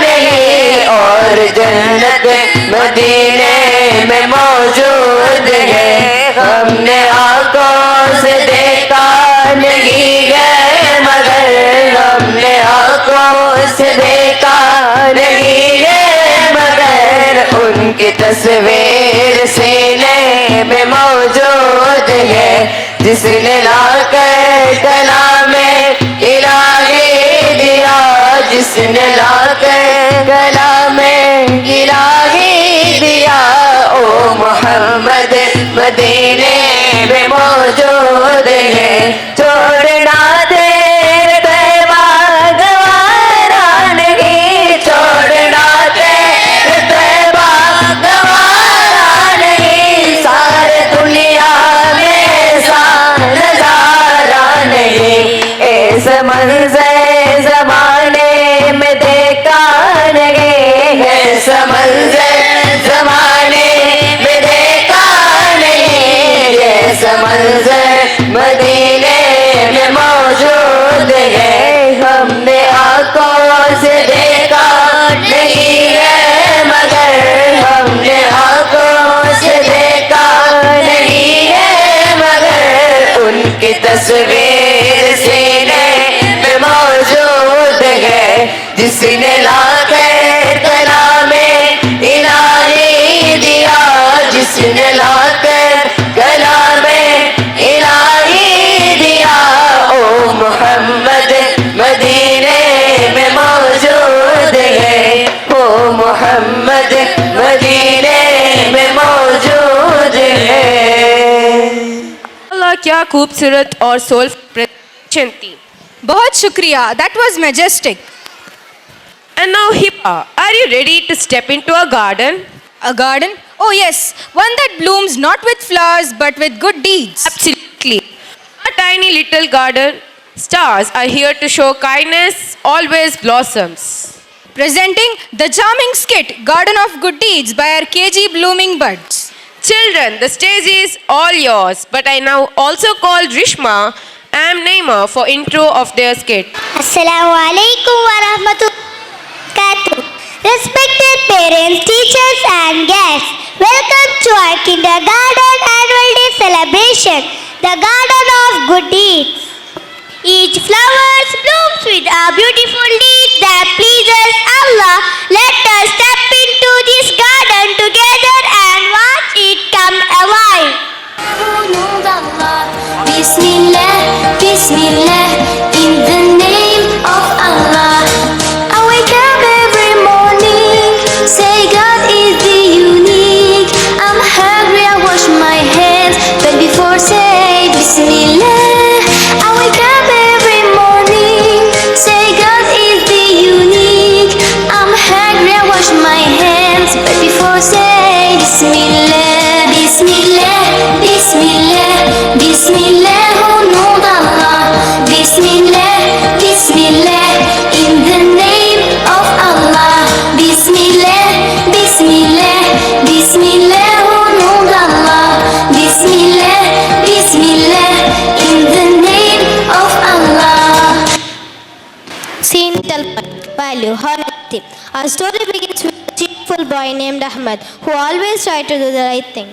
नहीं, और जन्नत मदीने में मौजूद है। हमने आंखों से देखा नहीं है मगर, हमने आंखों से देखा नहीं है मगर, उनकी तस्वीर सीने में मौजूद है। जिसने लाकर कलामे इलाही दिया, जिसने लाकर कलामे इलाही दिया, ओ मोहम्मद मदीने में मौजूद है। छोड़ना तेरे तैबा गवारा नहीं, छोड़ना तेरे तैबा गवारा नहीं, सारे दुनिया में ऐसा नजारा नहीं। ऐसा मंजर जमाने में देखा नहीं, ऐसा मंजर जमाने में देखा नहीं, ऐसा मंजर मदीने में मौजूद है। हमने आंखों से देखा नहीं है मगर, हमने आंखों से देखा नहीं है मगर, उनकी तस्वीर सीने में मौजूद है। जिसने लाकर कलामे इलाही दिया, जिसने लाकर कलामे इलाही दिया, ओ मोहम्मद मदीने में मौजूद है, ओ मोहम्मद मदीने में मौजूद है। अल्लाह क्या खूबसूरत और सोलफुल प्रेजेंटेशन थी। बहुत शुक्रिया, that was majestic. And now Hiba, are you ready to step into a garden? A garden? Oh yes, one that blooms not with flowers but with good deeds. Absolutely. A tiny little garden. Stars are here to show kindness always blossoms. Presenting the charming skit Garden of Good Deeds by our KG Blooming Buds. Children, the stage is all yours, but I now also call Rishma and Naima for intro of their skit. Assalamu alaikum wa rahmatullahi. Respected parents, teachers and guests, welcome to our kindergarten annual day celebration, the Garden of Good Deeds. Each flower blooms with a beautiful deed that pleases Allah. Let us step into this garden together and watch it come alive. Bismillah, Bismillah, in the name of Allah. I wake up every morning, say God is the unique. I'm hungry, I wash my hands, but before say Bismillah. I wake up every morning, say God is the unique. I'm hungry, I wash my hands, but before say Bismillah. Bismillah, Bismillah, Bismillah, oh Noor Allah. Bismillah, Bismillah, in the name of Allah. Bismillah, Bismillah, Bismillah, oh Noor Allah. Bismillah, Bismillah, in the name of Allah. Scene value, honesty. Our story begins with a cheerful boy named Ahmed who always tried to do the right thing.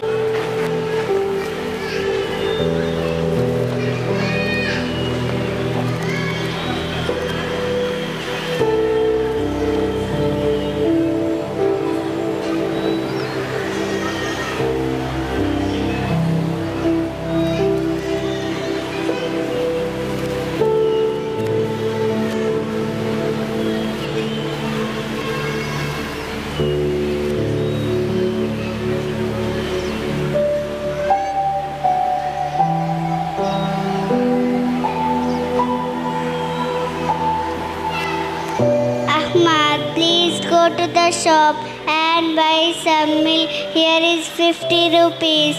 Ahmad, please go to the shop and buy some milk. Here is 50 rupees.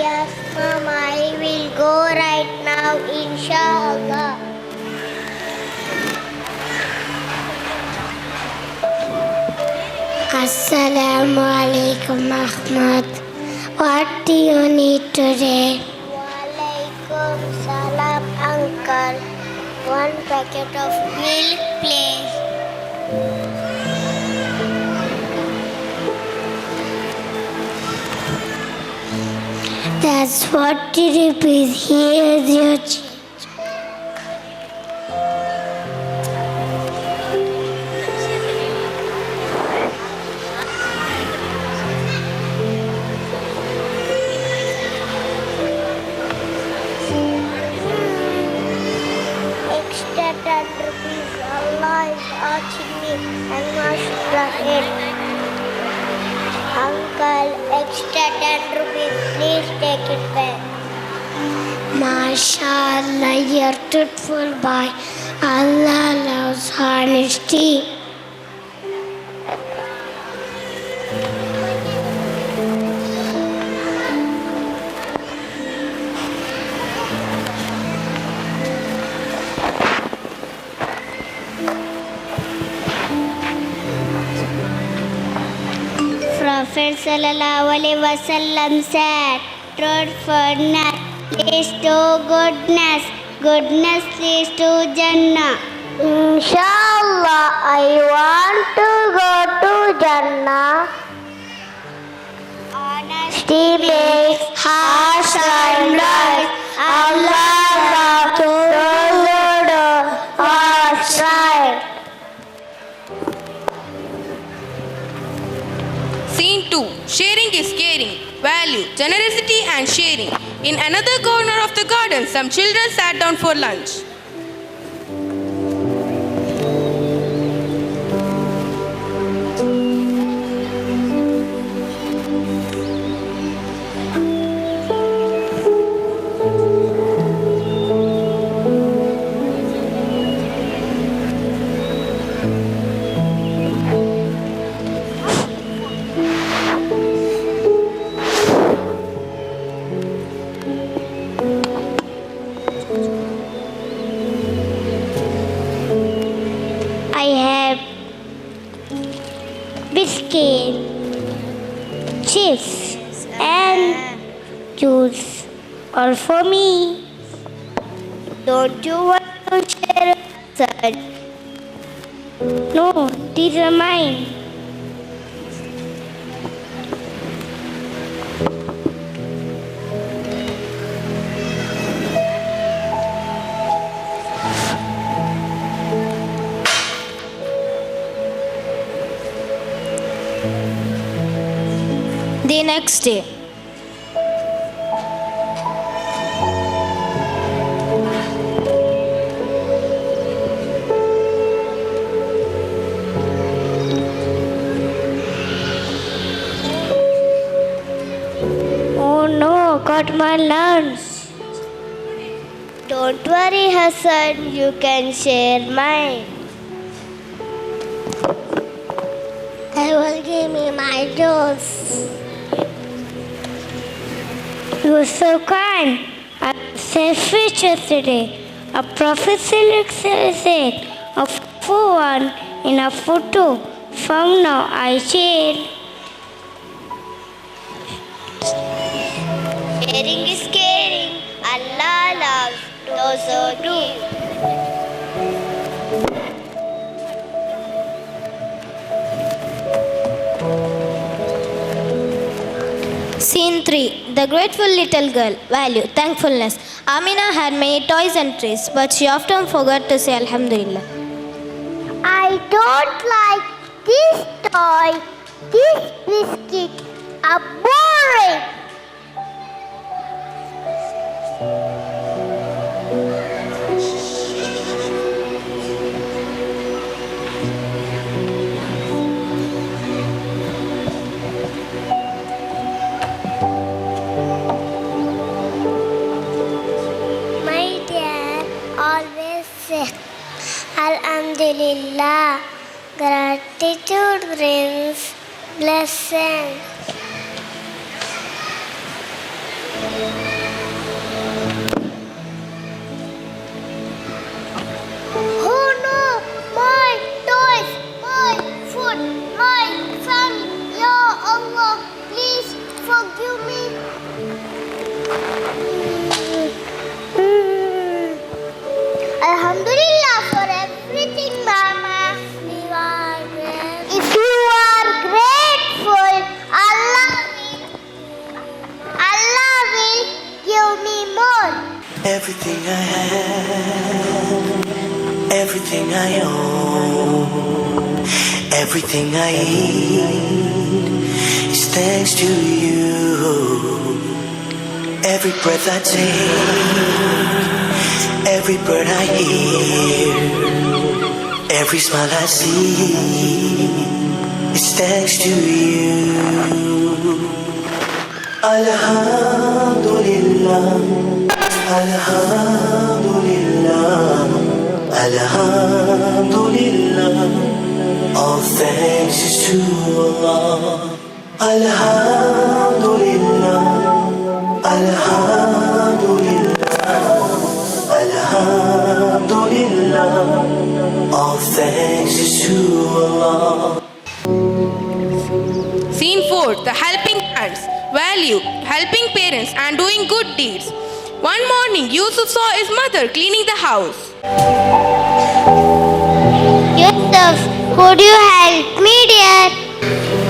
Yes, Mama, I will go right now, inshallah. Assalamu alaikum, Ahmad. What do you need today? Walaikum Salam, uncle. One packet of milk, please. That's 40 rupees. Here's your change. Extra 10 rupees. Allah is watching me. I must try it. Uncle, extra 10 rupees. Please take it back. MashaAllah, you're truthful boy. Allah loves honesty. Prophet sallallahu alaihi wasallam said, truthfulness leads to goodness, goodness leads to Jannah. Inshallah, I want to go to Jannah. Honesty makes hearts shine bright. Allah loves those who do what's right. Scene 2. Sharing is caring. Value, generosity and sharing. In another corner of the garden, some children sat down for lunch. I have biscuit, chips and juice all for me. Don't you want to share, sir? No, these are mine. The next day. Oh no, got my lunch. Don't worry, Hassan, you can share mine. I will give me my juice. You were so kind. I was selfish yesterday. A prophet said, a for one in a photo. From now I share. Sharing is caring. Allah loves those who do. Scene 3. The Grateful Little Girl. Value, thankfulness. Amina had many toys and trees, but she often forgot to say Alhamdulillah. I don't like this toy. This biscuit are boring. My dad always says Alhamdulillah. Gratitude brings blessing. Oh no! My toys, my food, my family. Ya Allah, please forgive me. Everything I have, everything I own, everything I eat is thanks to you. Every breath I take, every bird I hear, every smile I see is thanks to you. Alhamdulillah, Alhamdulillah, Alhamdulillah. All thanks is to Allah. Alhamdulillah, Alhamdulillah, Alhamdulillah. All thanks is to Allah. Scene 4, The Helping Hands. Value, helping parents and doing good deeds. One morning, Yusuf saw his mother cleaning the house. Yusuf, could you help me, dear?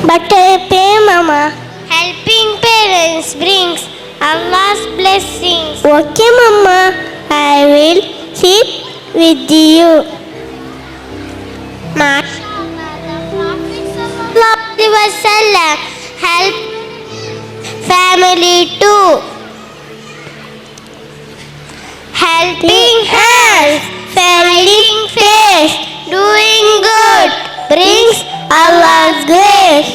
But I pay, Mama. Helping parents brings Allah's blessings. Okay, Mama. I will sit with you. MashaAllah, the Prophet ﷺ helped family too. Helping hands, feeding face, doing good brings Allah's grace.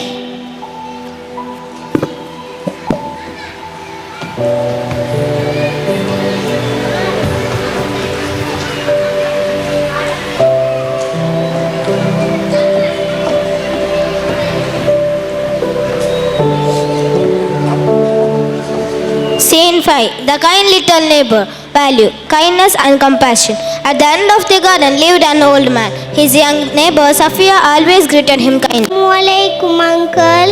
Scene 5, The Kind Little Neighbor. Value, kindness and compassion. At the end of the garden lived an old man. His young neighbor Safiya always greeted him kindly. Walaikum, uncle.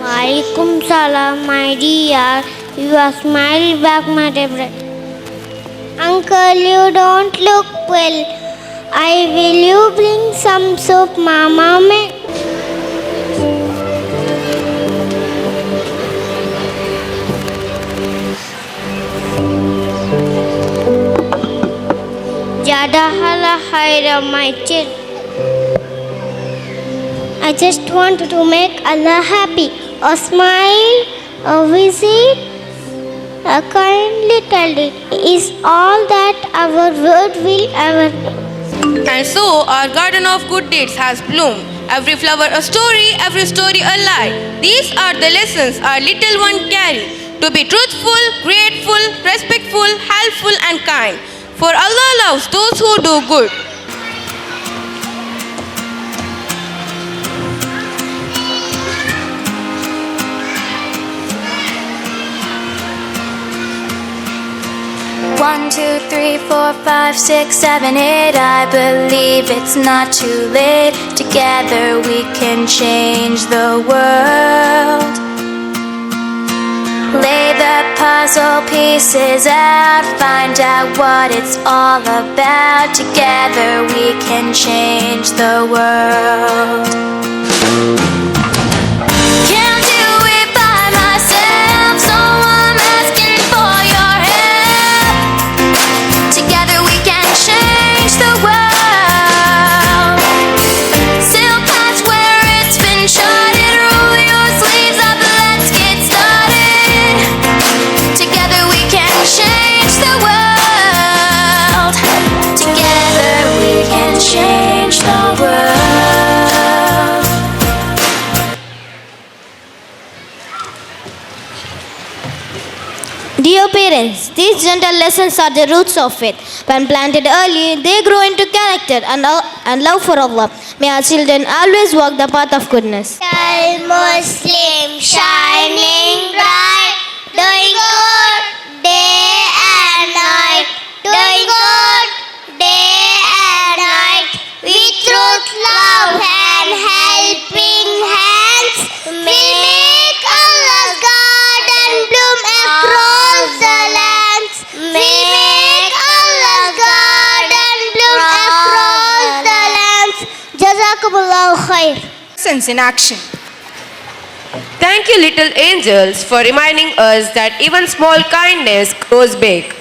Walaikum salam, my dear. You are smiling back, my dear. Uncle, you don't look well. Will you bring some soup, Mama made? Jadahala Haira, my child. I just wanted to make Allah happy. A smile, a visit, a kind little deed is all that our world will ever need. And so, our garden of good deeds has bloomed. Every flower a story, every story a lie. These are the lessons our little one carry. To be truthful, grateful, respectful, helpful and kind. For Allah loves those who do good. One, two, three, four, five, 6, 7, 8. I believe it's not too late. Together we can change the world. Lay the puzzle pieces out, find out what it's all about. Together we can change the world. Can't do it by myself, so I'm asking for your help. Together we can change the world. Silk paths where it's been charted, roll your sleeves up, let's get started. Together we can change the world. Together we can change the world. Dear parents, these gentle lessons are the roots of faith. When planted early, they grow into character and love for Allah. May our children always walk the path of goodness. Muslim shining bright, doing good day and night, doing good day and night. With truth, love and helping hands, we make Allah's garden bloom across the lands. We make Allah's garden bloom across the lands. Jazakumullahu khair. Sense in action. Thank Thank you, little angels, for reminding us that even small kindness grows big.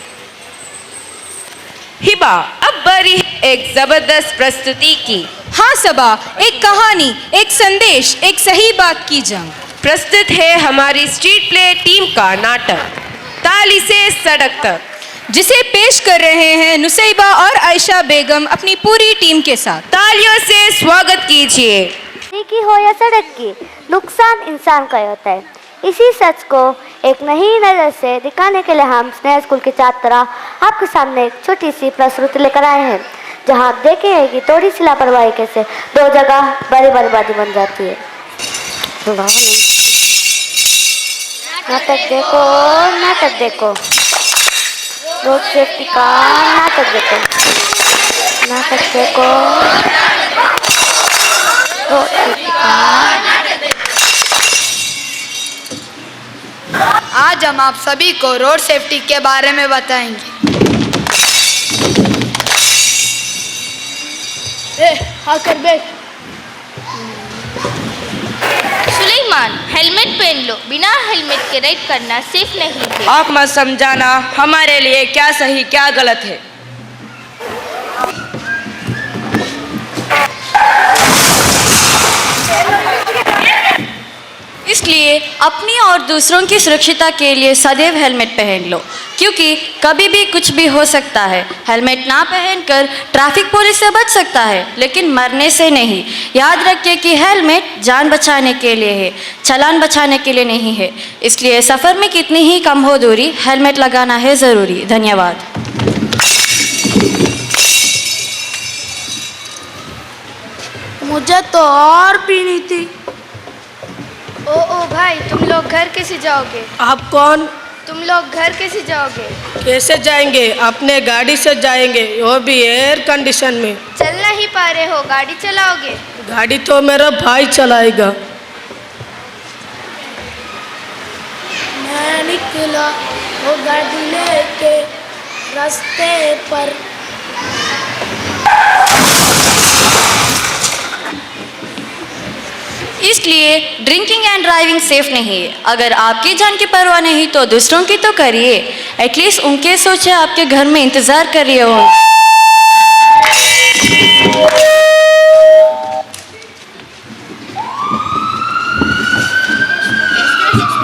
Hiba अब बारी है एक जबरदस्त प्रस्तुति की। हाँ सबा, एक कहानी, एक संदेश, एक सही बात की जंग। प्रस्तुत है हमारी स्ट्रीट प्ले टीम का नाटक ताली से सड़क तक, जिसे पेश कर रहे हैं नुसैबा और आयशा बेगम अपनी पूरी टीम के साथ। तालियों से स्वागत कीजिए। की हो या सड़क की, नुकसान इंसान का होता है। इसी सच को एक नई नज़र से दिखाने के लिए हम स्नेहा स्कूल के छात्र आपके सामने एक छोटी सी प्रस्तुति लेकर आए हैं, जहां आप देखेंगे कि थोड़ी सी लापरवाही कैसे दो जगह बड़ी बर्बादी बन जाती है। नाटक देखो, नाटक देखो, रोड सेफ्टी का नाटक देखो, नाटक देखो, रोड सेफ्टी का। आज हम आप सभी को रोड सेफ्टी के बारे में बताएंगे। आकर बैठ। सुलेमान, हेलमेट पहन लो। बिना हेलमेट के राइड करना सेफ नहीं है। आप मत समझाना हमारे लिए क्या सही क्या गलत है। इसलिए अपनी और दूसरों की सुरक्षिता के लिए सदैव हेलमेट पहन लो, क्योंकि कभी भी कुछ भी हो सकता है। हेलमेट ना पहनकर ट्रैफिक पुलिस से बच सकता है, लेकिन मरने से नहीं। याद रखिए कि हेलमेट जान बचाने के लिए है, चालान बचाने के लिए नहीं है। इसलिए सफ़र में कितनी ही कम हो दूरी, हेलमेट लगाना है ज़रूरी। धन्यवाद। मुझे तो और पीनी थी। ओ भाई, तुम लोग घर कैसे जाओगे? आप कौन? तुम लोग घर कैसे जाओगे? कैसे जाएंगे? अपने गाड़ी से जाएंगे, वो भी एयर कंडीशन में। चल नहीं पा रहे हो, गाड़ी चलाओगे? गाड़ी तो मेरा भाई चलाएगा। मैं निकला वो गाड़ी लेके रास्ते पर। इसलिए ड्रिंकिंग एंड ड्राइविंग सेफ नहीं है। अगर आपकी जान की परवाह नहीं तो दूसरों की तो करिए। एटलीस्ट उनके सोचे आपके घर में इंतज़ार कर रही हो।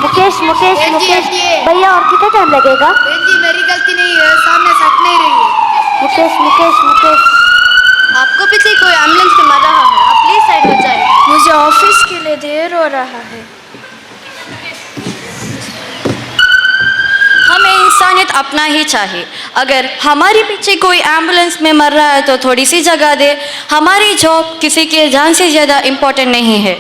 मुकेश मुकेश मुकेश भैया, और कितना टाइम लगेगा? जी मेरी गलती नहीं है, सामने सट नहीं रही है। मुकेश मुकेश मुकेश, आपको पीछे कोई एम्बुलेंस में मर रहा है, आप प्लीज साइड हो जाइए। मुझे ऑफिस के लिए देर हो रहा है। हमें इंसानियत अपना ही चाहिए। अगर हमारे पीछे कोई एम्बुलेंस में मर रहा है तो थोड़ी सी जगह दे। हमारी जॉब किसी के जान से ज़्यादा इम्पोर्टेंट नहीं है।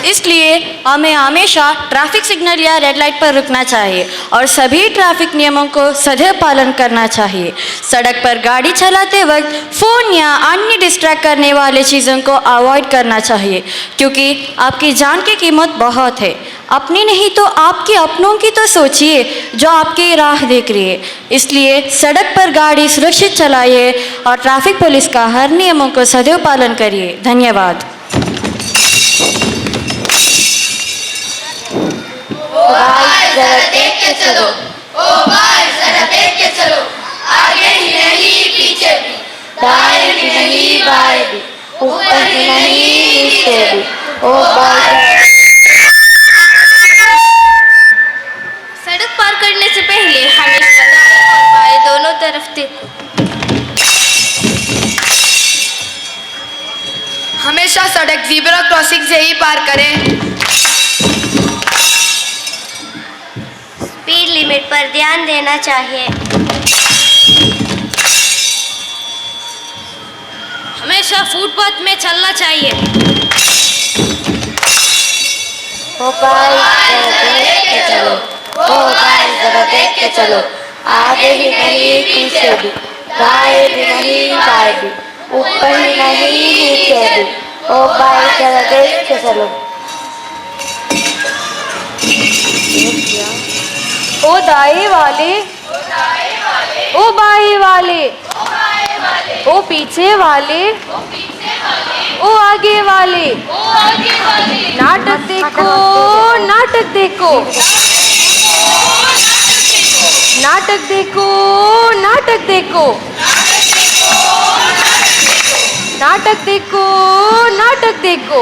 इसलिए हमें हमेशा ट्रैफिक सिग्नल या रेड लाइट पर रुकना चाहिए और सभी ट्रैफिक नियमों को सदैव पालन करना चाहिए। सड़क पर गाड़ी चलाते वक्त फ़ोन या अन्य डिस्ट्रैक्ट करने वाली चीज़ों को अवॉइड करना चाहिए, क्योंकि आपकी जान की कीमत बहुत है। अपनी नहीं तो आपके अपनों की तो सोचिए जो आपकी राह देख रही है। इसलिए सड़क पर गाड़ी सुरक्षित चलाइए और ट्रैफिक पुलिस का हर नियमों को सदैव पालन करिए। धन्यवाद। जरा देख के चलो, ओ भाई जरा देख के चलो, आगे ही नहीं पीछे भी, दाएं भी नहीं बाएं भी, ऊपर भी नहीं नीचे भी, ओ भाई। सड़क पार करने से पहले हमेशा दाएं और बाएं दोनों तरफ देखो। हमेशा सड़क ज़ेब्रा क्रॉसिंग से ही पार करें। स्पीड लिमिट पर ध्यान देना चाहिए। हमेशा फुटपाथ में चलना चाहिए। ओ भाई जरा देख के चलो, ओ भाई जरा देख के चलो, आगे भी नहीं पीछे भी, दाएं भी नहीं बाएं भी, ऊपर नहीं नीचे भी, ओ भाई जरा देख के चलो। ओ दाएं वाले, ओ बाएं वाले, ओ पीछे वाले, ओ आगे वाले, नाटक देखो, नाटक देखो, नाटक देखो, नाटक देखो, नाटक देखो, नाटक देखो।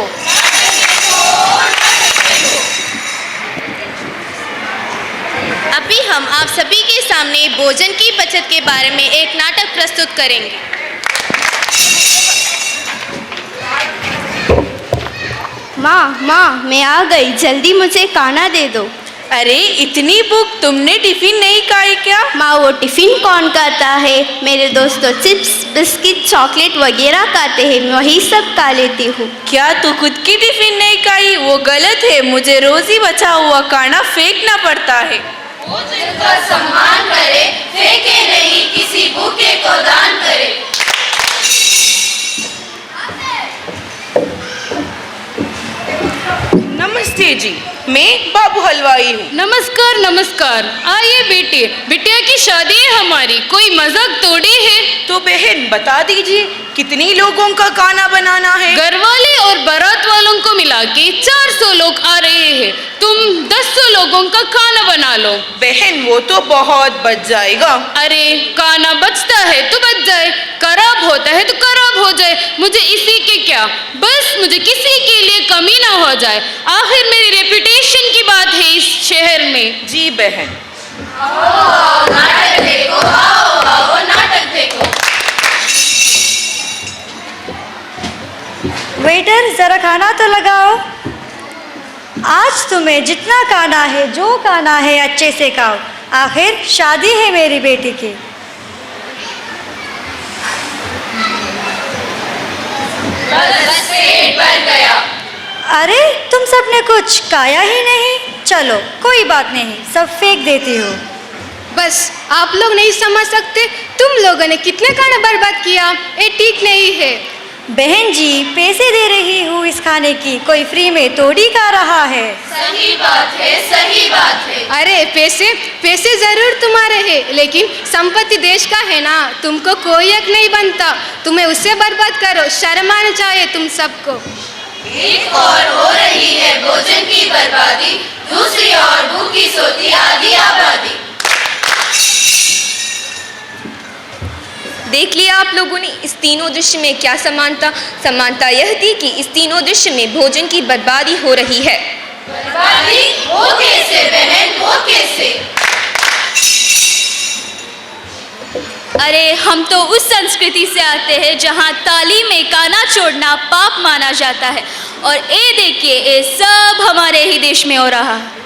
अभी हम आप सभी के सामने भोजन की बचत के बारे में एक नाटक प्रस्तुत करेंगे। माँ मैं आ गई, जल्दी मुझे खाना दे दो। अरे इतनी भूख, तुमने टिफिन नहीं खाई क्या? माँ वो टिफिन कौन खाता है? मेरे दोस्त तो चिप्स, बिस्किट, चॉकलेट वगैरह खाते हैं, मैं वही सब खा लेती हूँ। क्या तू खुद की टिफिन नहीं खाई? वो गलत है, मुझे रोज ही बचा हुआ खाना फेंकना पड़ता है। भोजन का सम्मान करे, फेंके नहीं, किसी भूखे को दान करे। नमस्ते जी, मैं बाबू हलवाई हूँ। नमस्कार नमस्कार। आइए बेटे, बिटिया की शादी है हमारी, कोई मजाक थोड़ी है। तो बहन बता दीजिए कितनी लोगों का खाना बनाना है? घर वाले और बारात वालों को मिला के 400 लोग आ रहे हैं, तुम 100 लोगों का खाना बना लो। बहन वो तो बहुत बच जाएगा। अरे खाना बचता है तो बच जाए, खराब होता है तो खराब हो जाए, मुझे इसी के क्या, बस मुझे किसी के लिए कमी ना हो जाए। आखिर मेरी रेपुटेशन की बात है इस शहर में। जी बहन। आओ नाटक देखो, आओ नाटक देखो। वेटर जरा खाना तो लगाओ। आज तुम्हें जितना खाना है, जो खाना है अच्छे से खाओ, आखिर शादी है मेरी बेटी की। बस पेट भर गया। अरे तुम सबने कुछ खाया ही नहीं, चलो कोई बात नहीं, सब फेंक देती हो। बस आप लोग नहीं समझ सकते, तुम लोगों ने कितने खाना बर्बाद किया, ये ठीक नहीं है। बहन जी पैसे दे रही हूँ इस खाने की, कोई फ्री में थोड़ी खा रहा है। सही बात है, सही बात है। अरे पैसे जरूर तुम्हारे हैं, लेकिन संपत्ति देश का है ना, तुमको कोई हक नहीं बनता, तुम्हें उससे बर्बाद करो, शर्म आना चाहिए तुम सबको। एक और हो रही है भोजन की बर्बादी, दूसरी ओर भूखी सोती आधी आबादी। देख लिया आप लोगों ने इस तीनों दृश्य में क्या समानता यह थी कि इस तीनों दृश्य में भोजन की बर्बादी हो रही है। बर्बादी हो कैसे बहन, हो कैसे? अरे हम तो उस संस्कृति से आते हैं जहाँ ताली में खाना छोड़ना पाप माना जाता है, और ये देखिए ये सब हमारे ही देश में हो रहा है।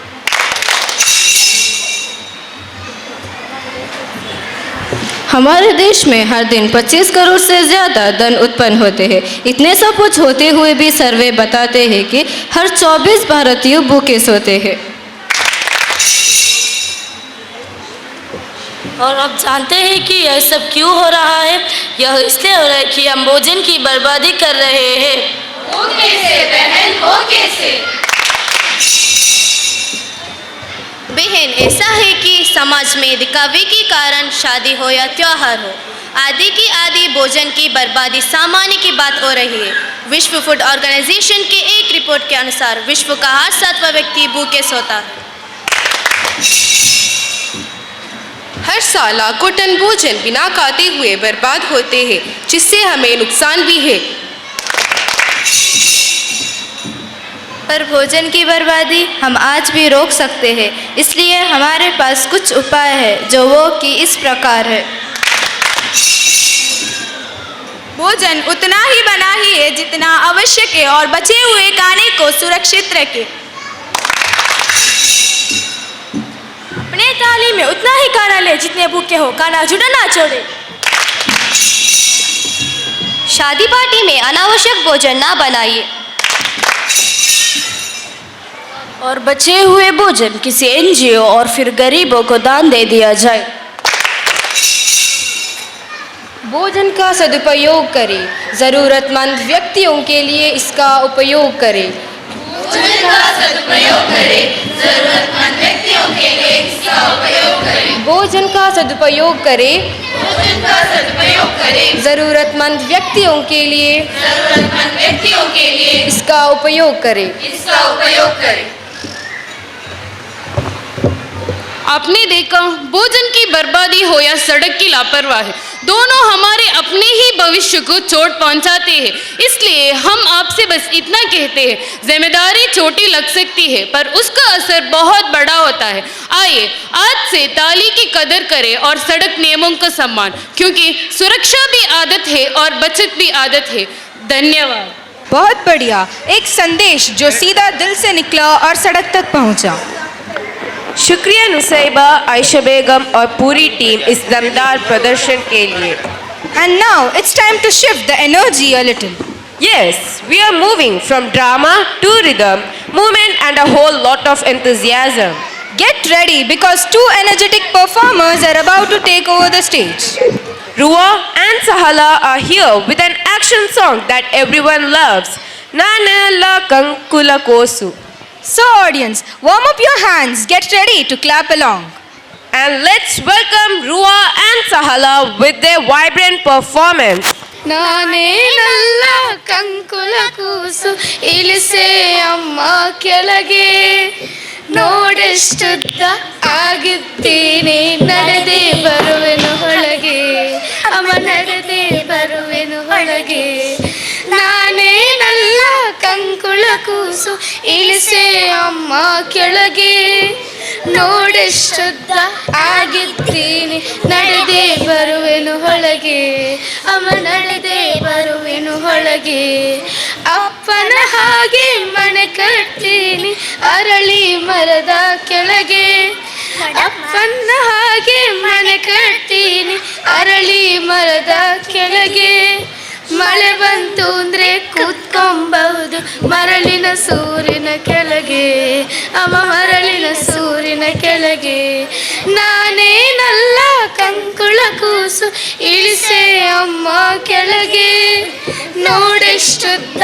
हमारे देश में हर दिन 25 करोड़ से ज़्यादा धन उत्पन्न होते हैं। इतने सब कुछ होते हुए भी सर्वे बताते हैं कि हर 24 भारतीय भूखे सोते हैं। और अब जानते हैं कि यह सब क्यों हो रहा है? यह इसलिए हो रहा है कि हम भोजन की बर्बादी कर रहे हैं। हो कैसे बहन, हो कैसे? बहन ऐसा है कि समाज में दिखावे के कारण शादी हो या त्योहार हो, आधी की आधी भोजन की बर्बादी सामान्य की बात हो रही है। विश्व फूड ऑर्गेनाइजेशन के एक रिपोर्ट के अनुसार विश्व का हर 7वां व्यक्ति भूखे सोता है। हर साल लाखों टन भोजन बिना खाते हुए बर्बाद होते हैं, जिससे हमें नुकसान भी है। पर भोजन की बर्बादी हम आज भी रोक सकते हैं, इसलिए हमारे पास कुछ उपाय है, जो वो कि इस प्रकार है। भोजन उतना ही बनाइए जितना आवश्यक है और बचे हुए खाने को सुरक्षित रखें। अपने थाली में उतना ही खाना ले जितने भूखे हो, खाना जुड़ा ना छोड़े। शादी पार्टी में अनावश्यक भोजन ना बनाइए। और बचे हुए भोजन किसी एनजीओ और फिर गरीबों को दान दे दिया जाए। भोजन का सदुपयोग करें, ज़रूरतमंद व्यक्तियों के लिए इसका उपयोग करें। भोजन का सदुपयोग करें, जरूरतमंद व्यक्तियों के लिए इसका उपयोग करें। भोजन का सदुपयोग करें, भोजन का सदुपयोग करें, ज़रूरतमंद व्यक्तियों के लिए इसका उपयोग करें। इसका उपयोग करें। आपने देखा, भोजन की बर्बादी हो या सड़क की लापरवाही, दोनों हमारे अपने ही भविष्य को चोट पहुंचाते हैं। इसलिए हम आपसे बस इतना कहते हैं, जिम्मेदारी छोटी लग सकती है पर उसका असर बहुत बड़ा होता है। आइए आज से ताली की कदर करें और सड़क नियमों का सम्मान, क्योंकि सुरक्षा भी आदत है और बचत भी आदत है। धन्यवाद। बहुत बढ़िया, एक संदेश जो सीधा दिल से निकला और सड़क तक पहुंचा। शुक्रिया नुसैबा, आयशा बेगम और पूरी टीम इस दमदार प्रदर्शन के लिए। And now it's time to shift the energy a little. Yes, we are moving from drama to rhythm, movement and a whole lot of enthusiasm. Get ready because two energetic performers are about to take over the stage. Ruwa and Sahala are here with an action song that everyone loves, Nanala Kankula Kosu. So audience, warm up your hands, get ready to clap along. And let's welcome Ruwa and Sahala with their vibrant performance. ನಾನೇ ನಲ್ಲ ಕಂಕುಲ ಕೂಸು ಇಳಿಸೆ ಅಮ್ಮ ಕೆಳಗೆ, ನೋಡೆಷ್ಟುದ್ದ ಆಗಿದ್ದೀನಿ, ನಡೆದೇ ಬರುವೆನು ಹೊಳಗೆ, ಅಮ್ಮ ನಡೆದೇ ಬರುವೆನು ಹೊಳಗೆ. ನಾನೇ ನಲ್ಲ ಕಂಕುಳ ಕೂಸು ಇಳಿಸೆ ಅಮ್ಮ ಕೆಳಗೆ, ನೋಡೆಷ್ಟುದ್ದ ಆಗಿದ್ದೀನಿ, ನಡೆದೇ ಬರುವೆನು ಹೊಳಗೆ, ಅಮ್ಮ ನಡೆದೇ ಬರುವೆನು ಹೊಳಗೆ. ಅಪ್ಪನ ಹಾಗೆ ಮನೆ ಕಟ್ತೀನಿ ಅರಳಿ ಮರದ ಕೆಳಗೆ, ಅಪ್ಪನ ಹಾಗೆ ಮನೆ ಕಟ್ತೀನಿ ಅರಳಿ ಮರದ ಕೆಳಗೆ. ಮಳೆ ಬಂತು ಅಂದ್ರೆ ಕೂತ್ಕೊಂಬಹುದು ಮರಳಿನ ಸೂರಿನ ಕೆಳಗೆ, ಅಮ್ಮ ಮರಳಿನ ಸೂರಿನ ಕೆಳಗೆ. ನಾನೇ ನಲ್ಲ ಕಂಕುಳ ಕೂಸು ಇಳಿಸೆ ಅಮ್ಮ ಕೆಳಗೆ, ನೋಡೆಷ್ಟುದ್ದ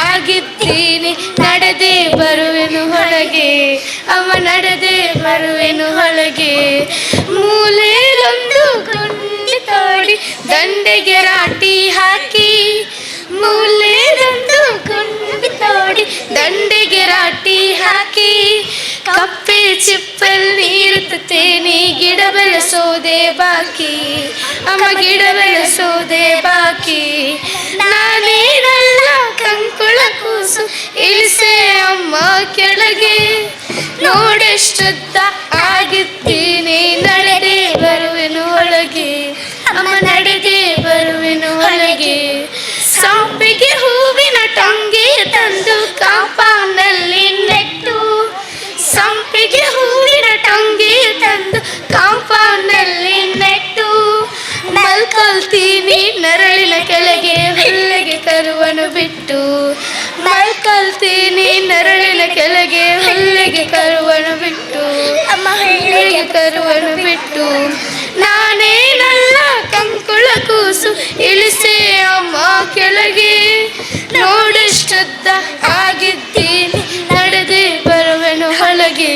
ಆಗಿದ್ದೀನಿ, ನಡೆದೇ ಬರುವೆನು ಹೊಳಗೆ, ಅಮ್ಮ ನಡೆದೇ ಬರುವೆನು ಹೊಳಗೆ. ಮೂಲೆಯಲ್ಲೊಂದು ಗುಂಡಿ ತೋಡಿ ದಂಡೆಗೆ ರಾಟಿ ಹಾಕಿ, ಮೂಲೆಯಲ್ಲೊಂದು ಗುಂಡಿ ತೋಡಿ ದಂಡೆಗೆ ರಾಟಿ ಹಾಕಿ, ಕಪ್ಪೆ ಚಿಪ್ಪಲ್ ನೀರುತ್ತೇನೆ, ಗಿಡ ಬೆಳೆಸೋದೆ ಬಾಕಿ, ಅಮ್ಮ ಗಿಡ ಬೆಳೆಸೋದೆ ಬಾಕಿ. ನಾನೇ ನಲ್ಲ ಕಂಕುಳ ಕೂಸು ಇಳಿಸೆ ಅಮ್ಮ ಕೆಳಗೆ, ನೋಡೆಷ್ಟುದ್ದ ಆಗಿದ್ದೀನಿ, ನಡೆದೇ ಬರುವೆನು ಹೊಳಗೆ, ಅಮ್ಮ ನಡೆದೇ ಬರುವೆನು ಹೊಳಗೆ. ಸಂಪಿಗೆ ಹೂವಿನ ಟೊಂಗೆ ತಂದು ಕಾಂಪೌಂಡ್ನಲ್ಲಿ ನೆಟ್ಟು, ಸಂಪಿಗೆ ಹೂವಿನ ಟೊಂಗೆ ತಂದು ಕಾಂಪೌಂಡ್ನಲ್ಲಿ ನೆಟ್ಟು, ಮಲ್ಕೊಳ್ತೀನಿ ನೆರಳಿನ ಕೆಳಗೆ ಹುಲ್ಲಿಗೆ ಕರುವನು ಬಿಟ್ಟು, ಮಲ್ಕೊಳ್ತೀನಿ ನೆರಳಿನ ಕೆಳಗೆ ಹುಲ್ಲಿಗೆ ಕರುವನು ಬಿಟ್ಟು, ಅಮ್ಮ ಹುಲ್ಲಿಗೆ ಕರುವನು ಬಿಟ್ಟು. ನಾನೇ ನಲ್ಲ ಕಂಕುಳ ಕೂಸು ಇಳಿಸೆ ಅಮ್ಮ ಕೆಳಗೆ, ನೋಡೆಷ್ಟುದ್ದ ಆಗಿದ್ದೀನಿ, ನಡೆದೇ ಬರುವೆನು ಹೊಳಗೆ,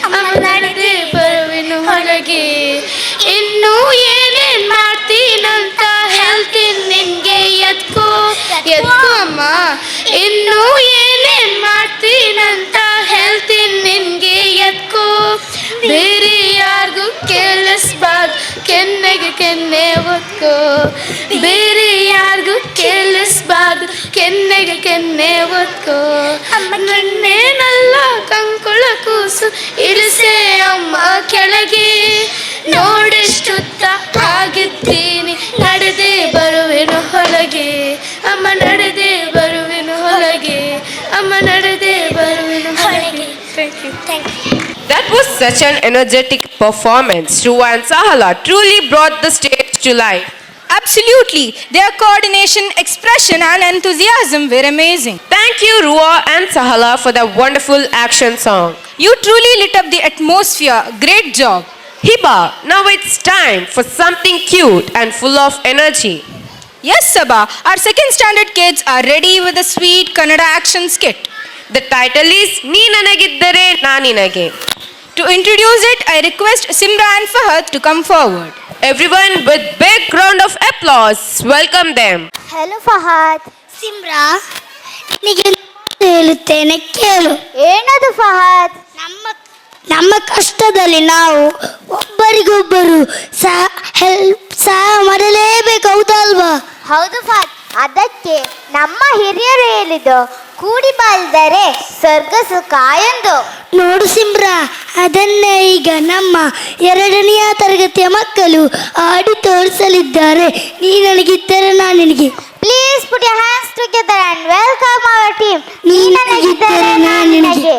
ಅಮ್ಮ ನಡೆದೇ ಬರುವೆನು ಹೊಳಗೆ. ಇನ್ನೂ ಏನೇನ್ ಮಾಡ್ತೀನಂತ ಹೇಳ್ತೀನಿ ನಿನ್ಗೆ, ಎತ್ಕೋ ಎತ್ಕೋ ಅಮ್ಮ. ಇನ್ನೂ ಏನೇನ್ ಮಾಡ್ತೀನಂತ ಹೇಳ್ತೀನಿ ನಿನ್ಗೆ, ಎತ್ಕೋ. ಬೇರೆ ಯಾರಿಗೂ ಕೇಳಿಸ್ಬಾರ್ದು, ಕೆನ್ನೆಗೆ ಕೆನ್ನೆ ಒತ್ಕೋ. ಬೇರೆ ಯಾರಿಗೂ ಕೇಳಿಸ್ಬಾರ್ದು, ಕೆನ್ನೆಗೆ ಕೆನ್ನೆ ಒತ್ಕೋ. ನನ್ನೇನಲ್ಲ ಕಂಕುಳ ಕೂಸು ಇಳಿಸೆ ಅಮ್ಮ ಕೆಳಗೆ, ನೋಡೆಷ್ಟುದ್ದ ಆಗಿದ್ದೀನಿ, ನಡೆದೇ ಬರುವೆನು ಹೊಳಗೆ, ಅಮ್ಮ ನಡೆದೇ ಬರುವೆನು ಹೊಳಗೆ, ಅಮ್ಮ ನಡೆದೇ ಬರುವೆನು ಹೊಳಗೆ. Thank you. That was such an energetic performance. Ruwa and Sahala truly brought the stage to life. Absolutely, their coordination, expression and enthusiasm were amazing. Thank you, Ruwa and Sahala, for the wonderful action song. You truly lit up the atmosphere. Great job. Hiba, now it's time for something cute and full of energy. Yes, Sabha. Our second standard kids are ready with a sweet Kannada action skit. The title is Nee Nanagiddare Na Ninage. To introduce it, I request Simra and Fahad to come forward. Everyone with big round of applause, welcome them. Hello Fahad. Simra, ನಿನಗೆ ಹೇಳುತ್ತೇನೆ ಕೇಳು. ಏನದು ಫಹದ್? ನಮ್ಮ ಕಷ್ಟದಲ್ಲಿ ನಾವು ಒಬ್ಬರಿಗೊಬ್ಬರು ಸಹಾಯ ಮಾಡಲೇಬೇಕು, ಹೌದಲ್ವಾ? ಹೌದು ಫಹದ್, ಅದಕ್ಕೆ ನಮ್ಮ ಹಿರಿಯರು ಹೇಳಿದ್ದು ಕೂಡಿ ಬಾಳಿದರೆ ಸ್ವರ್ಗ ಸುಖ ಎಂದು. ನೋಡು ಸಿಮ್ರಾ, ಅದನ್ನೇ ಈಗ ನಮ್ಮ 2ನೇ ತರಗತಿಯ ಮಕ್ಕಳು ಆಡಿ ತೋರಿಸಲಿದ್ದಾರೆ. ನೀ ನನಗಿದ್ದರೆ ನಾನು ನಿನಗೆ. Please put your hands together and welcome our team. ನೀ ನನಗಿದ್ದರೆ ನಾನು ನಿನಗೆ.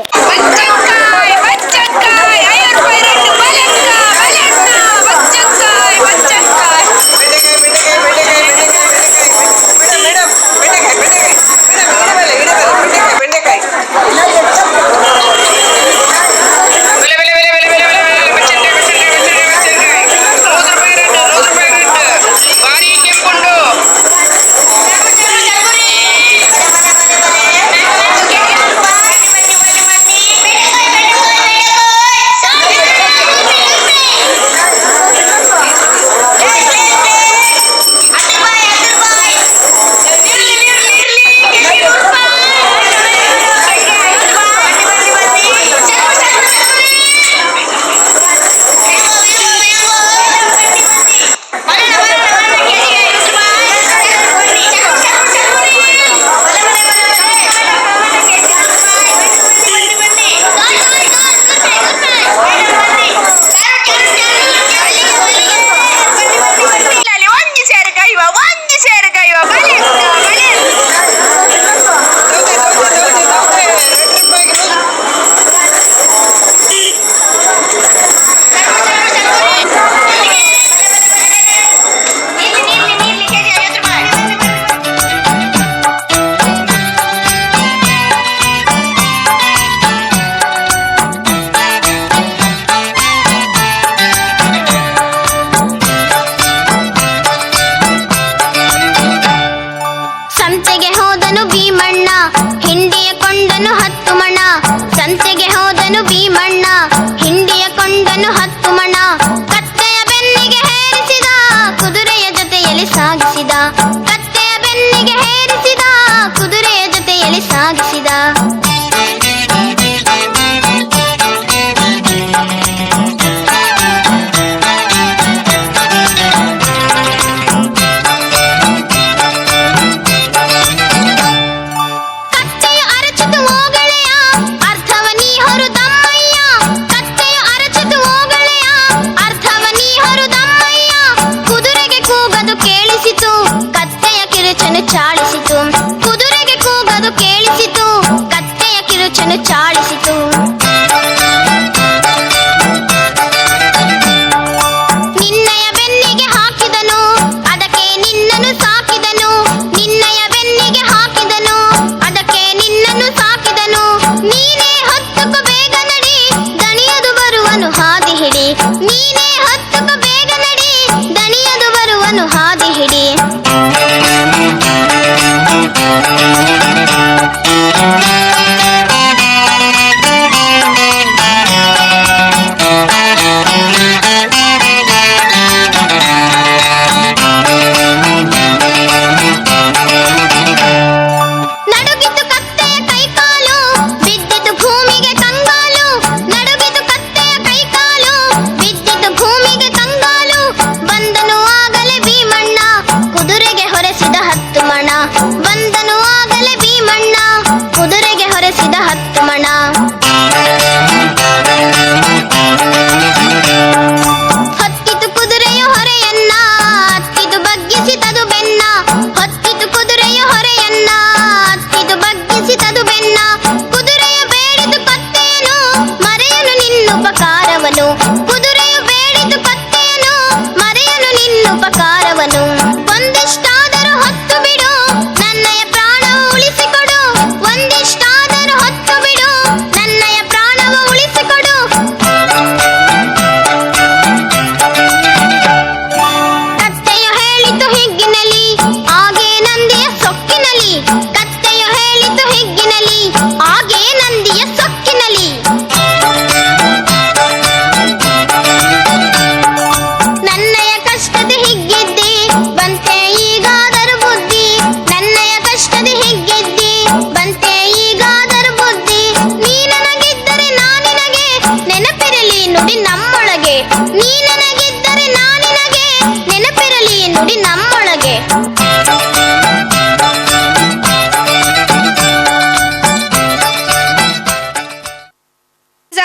ನನ್ನ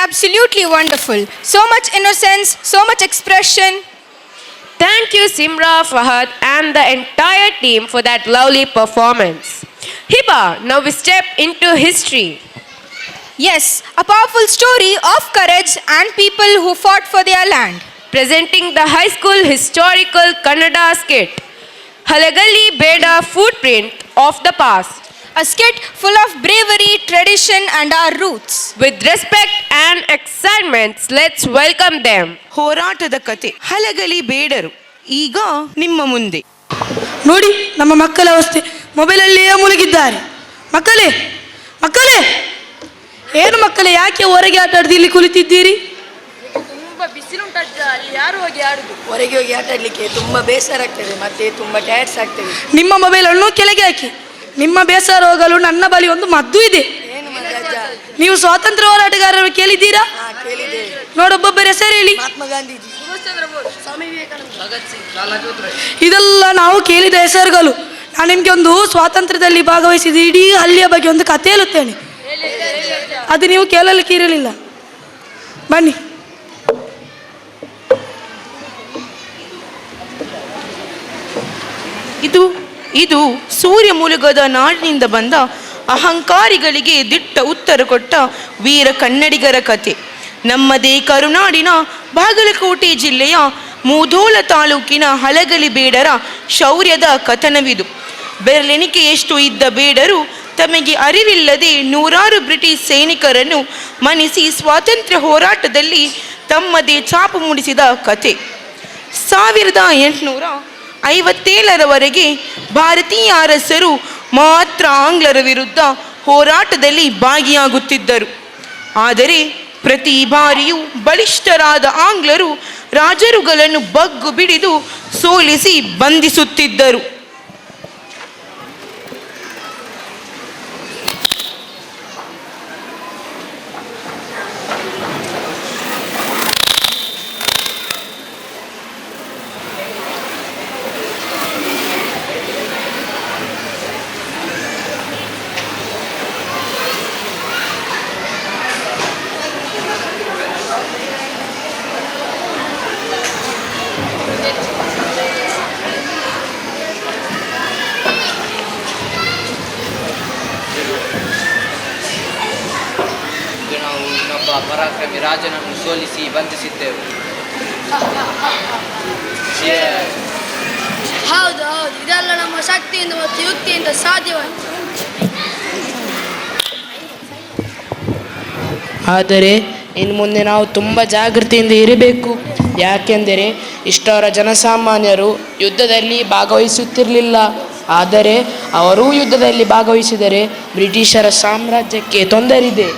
Absolutely wonderful. So much innocence, so much expression. Thank you, Simra, Fahad, and the entire team for that lovely performance. Hiba, now we step into history. Yes, a powerful story of courage and people who fought for their land. Presenting the high school historical Kannada skit, Halagali Beda Footprint of the Past. A skit full of bravery, tradition, and our roots. With respect and excitement, let's welcome them. ಹೋರಾಟದ ಕತೆ ಹಲಗಲಿ ಬೇಡರು ಈಗ ನಿಮ್ಮ ಮುಂದೆ. ನೋಡಿ ನಮ್ಮ ಮಕ್ಕಳ ಅವಸ್ಥೆ, ಮೊಬೈಲಲ್ಲಿಯೇ ಮುಳುಗಿದ್ದಾರೆ. ಮಕ್ಕಳೇ ಮಕ್ಕಳೇ, ಏನು ಮಕ್ಕಳೇ, ಯಾಕೆ ಹೊರಗೆ ಆಟ ಆಡ್ದು ಇಲ್ಲಿ ಕುಳಿತಿದ್ದೀರಿ? ತುಂಬ ಬಿಸಿಲುಂಟಜ್ಜ, ಅಲ್ಲಿ ಯಾರು ಹೋಗಿ ಆಡುದು? ಹೊರಗೆ ಹೋಗಿ ಆಟ ಆಡಲಿಕ್ಕೆ ತುಂಬ ಬೇಸರ ಆಗ್ತದೆ, ಮತ್ತೆ ತುಂಬ ಟಯರ್ಡ್ಸ್ ಆಗ್ತದೆ. ನಿಮ್ಮ ಮೊಬೈಲನ್ನು ಕೆಳಗೆ ಹಾಕಿ. ನಿಮ್ಮ ಬೇಸರ ಹೋಗಲು ನನ್ನ ಬಳಿ ಒಂದು ಮದ್ದು ಇದೆ. ಏನು ಮದ್ದಜ್ಜ? ನೀವು ಸ್ವಾತಂತ್ರ್ಯ ಹೋರಾಟಗಾರರು ಕೇಳಿದ್ದೀರಾ? ಕೇಳಿದ್ದೇವೆ. ನೋಡೊಬ್ಬೊಬ್ಬರ ಹೆಸರು ಹೇಳಿ. ಮಹಾತ್ಮ ಗಾಂಧೀಜಿ, ಸುಭಾಷ್ ಚಂದ್ರ ಬೋಸ್, ಸ್ವಾಮಿ ವಿವೇಕಾನಂದ, ಭಗತ್ ಸಿಂಗ್, ಲಾಲಾ ಜೋತ್ರೆ. ಇದೆಲ್ಲ ನಾವು ಕೇಳಿದ ಹೆಸರುಗಳು. ನಾನು ನಿಮಗೆ ಒಂದು ಸ್ವಾತಂತ್ರ್ಯದಲ್ಲಿ ಭಾಗವಹಿಸಿದ ಇಡೀ ಹಳ್ಳಿಯ ಬಗ್ಗೆ ಒಂದು ಕಥೆ ಹೇಳುತ್ತೇನೆ. ಅದು ನೀವು ಕೇಳಲಿಕ್ಕೆ ಇರಲಿಲ್ಲ. ಬನ್ನಿ. ಇದು ಸೂರ್ಯ ಮುಳುಗದ ನಾಡಿನಿಂದ ಬಂದ ಅಹಂಕಾರಿಗಳಿಗೆ ದಿಟ್ಟ ಉತ್ತರ ಕೊಟ್ಟ ವೀರ ಕನ್ನಡಿಗರ ಕತೆ. ನಮ್ಮದೇ ಕರುನಾಡಿನ ಬಾಗಲಕೋಟೆ ಜಿಲ್ಲೆಯ ಮೂಧೋಳ ತಾಲೂಕಿನ ಹಲಗಲಿ ಬೇಡರ ಶೌರ್ಯದ ಕಥನವಿದು. ಬೆರಳೆಣಿಕೆಯಷ್ಟು ಇದ್ದ ಬೇಡರು ತಮಗೆ ಅರಿವಿಲ್ಲದೆ ನೂರಾರು ಬ್ರಿಟಿಷ್ ಸೈನಿಕರನ್ನು ಮಣಿಸಿ ಸ್ವಾತಂತ್ರ್ಯ ಹೋರಾಟದಲ್ಲಿ ತಮ್ಮದೇ ಛಾಪು ಮೂಡಿಸಿದ ಕತೆ. 1857ರವರೆಗೆ ಭಾರತೀಯ ಅರಸರು ಮಾತ್ರ ಆಂಗ್ಲರ ವಿರುದ್ಧ ಹೋರಾಟದಲ್ಲಿ ಭಾಗಿಯಾಗುತ್ತಿದ್ದರು. ಆದರೆ ಪ್ರತಿ ಬಾರಿಯೂ ಬಲಿಷ್ಠರಾದ ಆಂಗ್ಲರು ರಾಜರುಗಳನ್ನು ಬಗ್ಗು ಬಿಡಿದು ಸೋಲಿಸಿ ಬಂಧಿಸುತ್ತಿದ್ದರು. ಪರಾಕ್ರಮಿ ರಾಜನನ್ನು ಸೋಲಿಸಿ ಬಂಧಿಸಿದ್ದೆವು. ಹೌದು ಹೌದು, ಇದೆಲ್ಲ ನಮ್ಮ ಶಕ್ತಿಯಿಂದ ಮತ್ತು ಯುಕ್ತಿಯಿಂದ ಸಾಧ್ಯವಾಯಿತು. ಆದರೆ ಇನ್ನು ಮುಂದೆ ನಾವು ತುಂಬ ಜಾಗೃತಿಯಿಂದ ಇರಬೇಕು. ಯಾಕೆಂದರೆ ಇಷ್ಟರ ಜನಸಾಮಾನ್ಯರು ಯುದ್ಧದಲ್ಲಿ ಭಾಗವಹಿಸುತ್ತಿರಲಿಲ್ಲ. ಆದರೆ ಅವರೂ ಯುದ್ಧದಲ್ಲಿ ಭಾಗವಹಿಸಿದರೆ ಬ್ರಿಟಿಷರ ಸಾಮ್ರಾಜ್ಯಕ್ಕೆ ತೊಂದರಿದೆ.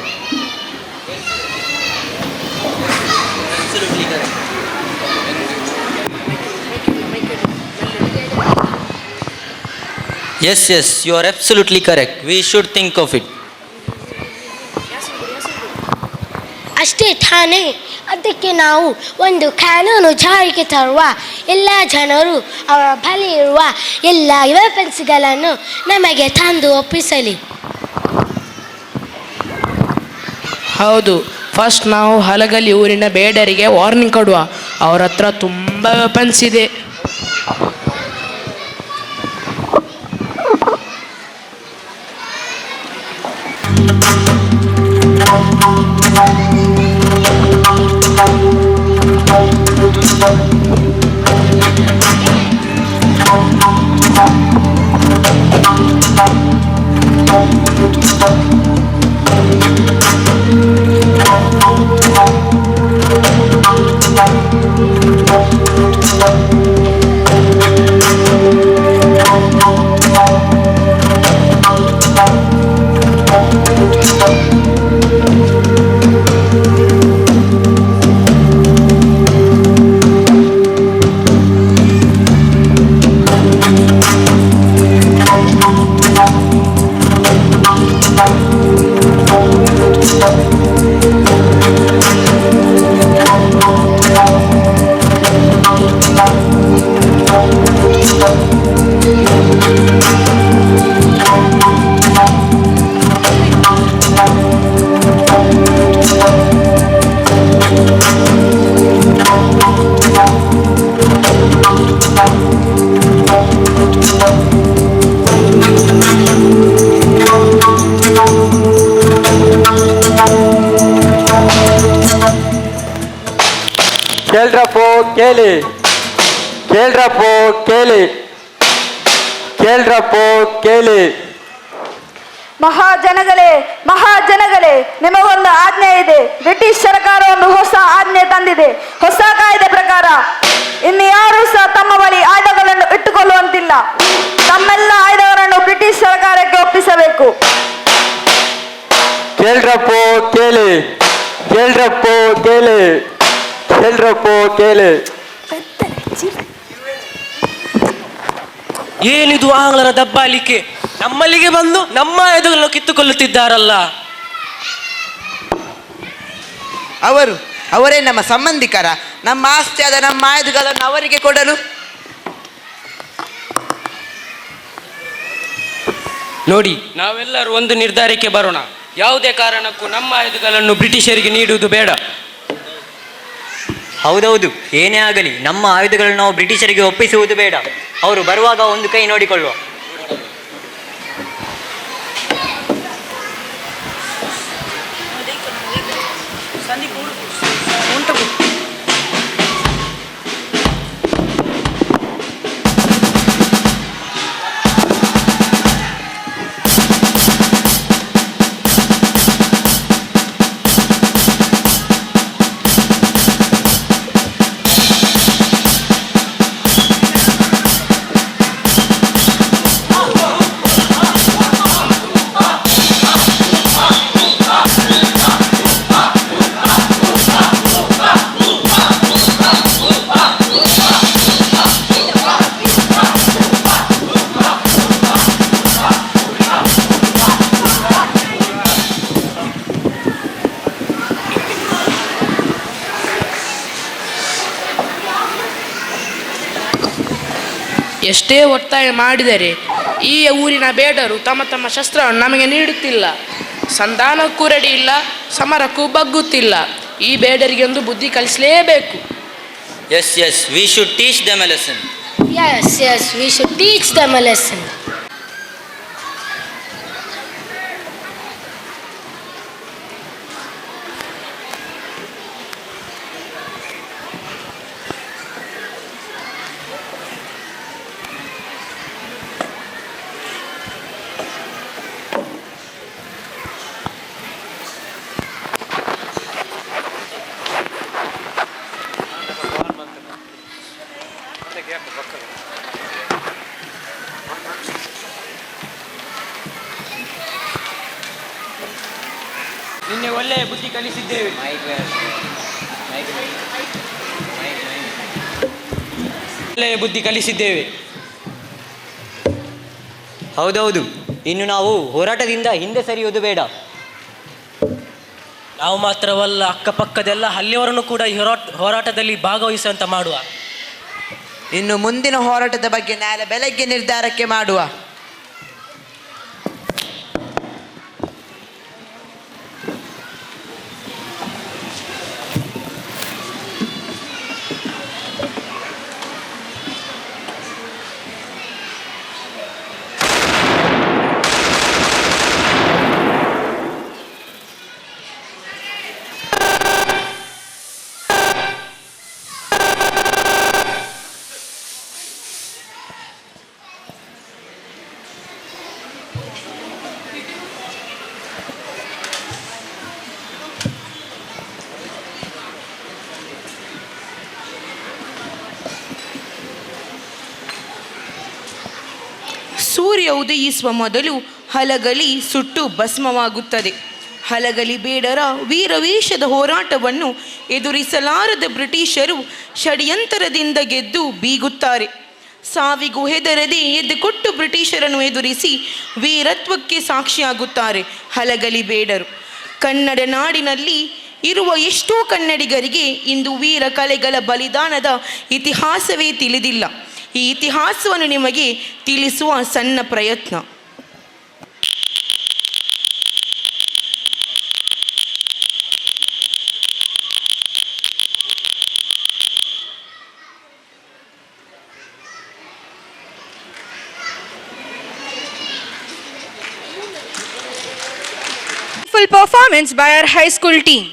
Yes, you are absolutely correct. We should think of it. ಅಷ್ಟೇ ತಾನೇ, ಅದಕ್ಕೆ ನಾವು ಒಂದು ಕಾನೂನು ಜಾರಿಗೆ ತರುವ. ಎಲ್ಲ ಜನರು ಅವರ ಬಳಿ ಇರುವ ಎಲ್ಲ ವೆಪನ್ಸ್ಗಳನ್ನು ನಮಗೆ ತಂದು ಒಪ್ಪಿಸಲಿ. ಹೌದು, ಫಸ್ಟ್ ನಾವು ಹಲಗಲಿ ಊರಿನ ಬೇಡರಿಗೆ ವಾರ್ನಿಂಗ್ ಕೊಡುವ. ಅವ್ರ ಹತ್ರ ತುಂಬ ವೆಪನ್ಸ್ ಇದೆ. ಕೇಳಿ ಕೇಳ್ರಪ್ಪೋ ಕೇಳಿ ಕೇಳ್ರಪ್ಪೋ ಕೇಳಿ. ಮಹಾಜನಗಳೇ ಮಹಾಜನಗಳೇ, ನಿಮಗೊಂದು ಆಜ್ಞೆ ಇದೆ. ಬ್ರಿಟಿಷ್ ಸರ್ಕಾರ ಒಂದು ಹೊಸ ಆಜ್ಞೆ ತಂದಿದೆ. ಹೊಸ ಕಾಯ್ದೆ ಪ್ರಕಾರ ಇನ್ನು ಯಾರು ಸಹ ತಮ್ಮ ಬಳಿ ಆಯುಧಗಳನ್ನು ಇಟ್ಟುಕೊಳ್ಳುವಂತಿಲ್ಲ. ತಮ್ಮೆಲ್ಲ ಆಯುಧಗಳನ್ನು ಬ್ರಿಟಿಷ್ ಸರ್ಕಾರಕ್ಕೆ ಒಪ್ಪಿಸಬೇಕು. ಕೇಳ್ರಪ್ಪೋ ಕೇಳಿ ಕೇಳ್ರಪ್ಪೋ ಕೇಳಿ ಕೇಳ್ರಪ್ಪೋ ಕೇಳಿ. ಏನಿದು ಆಂಗ್ಲರ ದಬ್ಬಾಲಿಕೆ? ನಮ್ಮಲ್ಲಿಗೆ ಬಂದು ನಮ್ಮ ಆಯುಧಗಳನ್ನು ಕಿತ್ತುಕೊಳ್ಳುತ್ತಿದ್ದಾರಲ್ಲ. ಅವರೇ ನಮ್ಮ ಸಂಬಂಧಿಕರ. ನಮ್ಮ ಆಸ್ತಿಯಾದ ನಮ್ಮ ಆಯುಧಗಳನ್ನು ಅವರಿಗೆ ಕೊಡಲು. ನೋಡಿ, ನಾವೆಲ್ಲರೂ ಒಂದು ನಿರ್ಧಾರಕ್ಕೆ ಬರೋಣ. ಯಾವುದೇ ಕಾರಣಕ್ಕೂ ನಮ್ಮ ಆಯುಧಗಳನ್ನು ಬ್ರಿಟಿಷರಿಗೆ ನೀಡುವುದು ಬೇಡ. ಹೌದೌದು, ಏನೇ ಆಗಲಿ ನಮ್ಮ ಆಯುಧಗಳನ್ನು ನಾವು ಬ್ರಿಟಿಷರಿಗೆ ಒಪ್ಪಿಸುವುದು ಬೇಡ. ಅವರು ಬರುವಾಗ ಒಂದು ಕೈ ನೋಡಿಕೊಳ್ಳುವ. ಎಷ್ಟೇ ಒತ್ತಾಯ ಮಾಡಿದರೆ ಈ ಊರಿನ ಬೇಡರು ತಮ್ಮ ತಮ್ಮ ಶಸ್ತ್ರವನ್ನು ನಮಗೆ ನೀಡುತ್ತಿಲ್ಲ. ಸಂಧಾನಕ್ಕೂ ರೆಡಿ ಇಲ್ಲ, ಸಮರಕ್ಕೂ ಬಗ್ಗುತ್ತಿಲ್ಲ. ಈ ಬೇಡರಿಗೆ ಒಂದು ಬುದ್ಧಿ ಕಲಿಸಲೇಬೇಕು. Yes, we should teach them a lesson. Yes, we should teach them a lesson. ನಿನ್ನೆ ಒಳ್ಳೆಯ ಬುದ್ಧಿ ಕಲಿಸಿದ್ದೇವೆ. ಒಳ್ಳೆಯ ಬುದ್ಧಿ ಕಲಿಸಿದ್ದೇವೆ. ಹೌದೌದು, ಇನ್ನು ನಾವು ಹೋರಾಟದಿಂದ ಹಿಂದೆ ಸರಿಯುವುದು ಬೇಡ. ನಾವು ಮಾತ್ರವಲ್ಲ, ಅಕ್ಕಪಕ್ಕದೆಲ್ಲ ಹಳ್ಳಿಯವರನ್ನು ಕೂಡ ಈ ಹೋರಾಟದಲ್ಲಿ ಭಾಗವಹಿಸುವಂತ ಮಾಡುವ. ಇನ್ನು ಮುಂದಿನ ಹೋರಾಟದ ಬಗ್ಗೆ ನಾಳೆ ಬೆಳಗ್ಗೆ ನಿರ್ಧಾರಕ್ಕೆ ಮಾಡುವ. ಸೂರ್ಯ ಉದಯಿಸುವ ಮೊದಲು ಹಲಗಲಿ ಸುಟ್ಟು ಭಸ್ಮವಾಗುತ್ತದೆ. ಹಲಗಲಿ ಬೇಡರ ವೀರವೇಷದ ಹೋರಾಟವನ್ನು ಎದುರಿಸಲಾರದ ಬ್ರಿಟಿಷರು ಷಡ್ಯಂತರದಿಂದ ಗೆದ್ದು ಬೀಗುತ್ತಾರೆ. ಸಾವಿಗೂ ಹೆದರದೆ ಎದ್ದುಕೊಟ್ಟು ಬ್ರಿಟಿಷರನ್ನು ಎದುರಿಸಿ ವೀರತ್ವಕ್ಕೆ ಸಾಕ್ಷಿಯಾಗುತ್ತಾರೆ ಹಲಗಲಿ ಬೇಡರು. ಕನ್ನಡ ನಾಡಿನಲ್ಲಿ ಇರುವ ಎಷ್ಟೋ ಕನ್ನಡಿಗರಿಗೆ ಇಂದು ವೀರ ಕಲೆಗಳ ಬಲಿದಾನದ ಇತಿಹಾಸವೇ ತಿಳಿದಿಲ್ಲ. ಈ ಇತಿಹಾಸವನ್ನು ನಿಮಗೆ ತಿಳಿಸುವ ಸಣ್ಣ ಪ್ರಯತ್ನ. Performance by our high school team.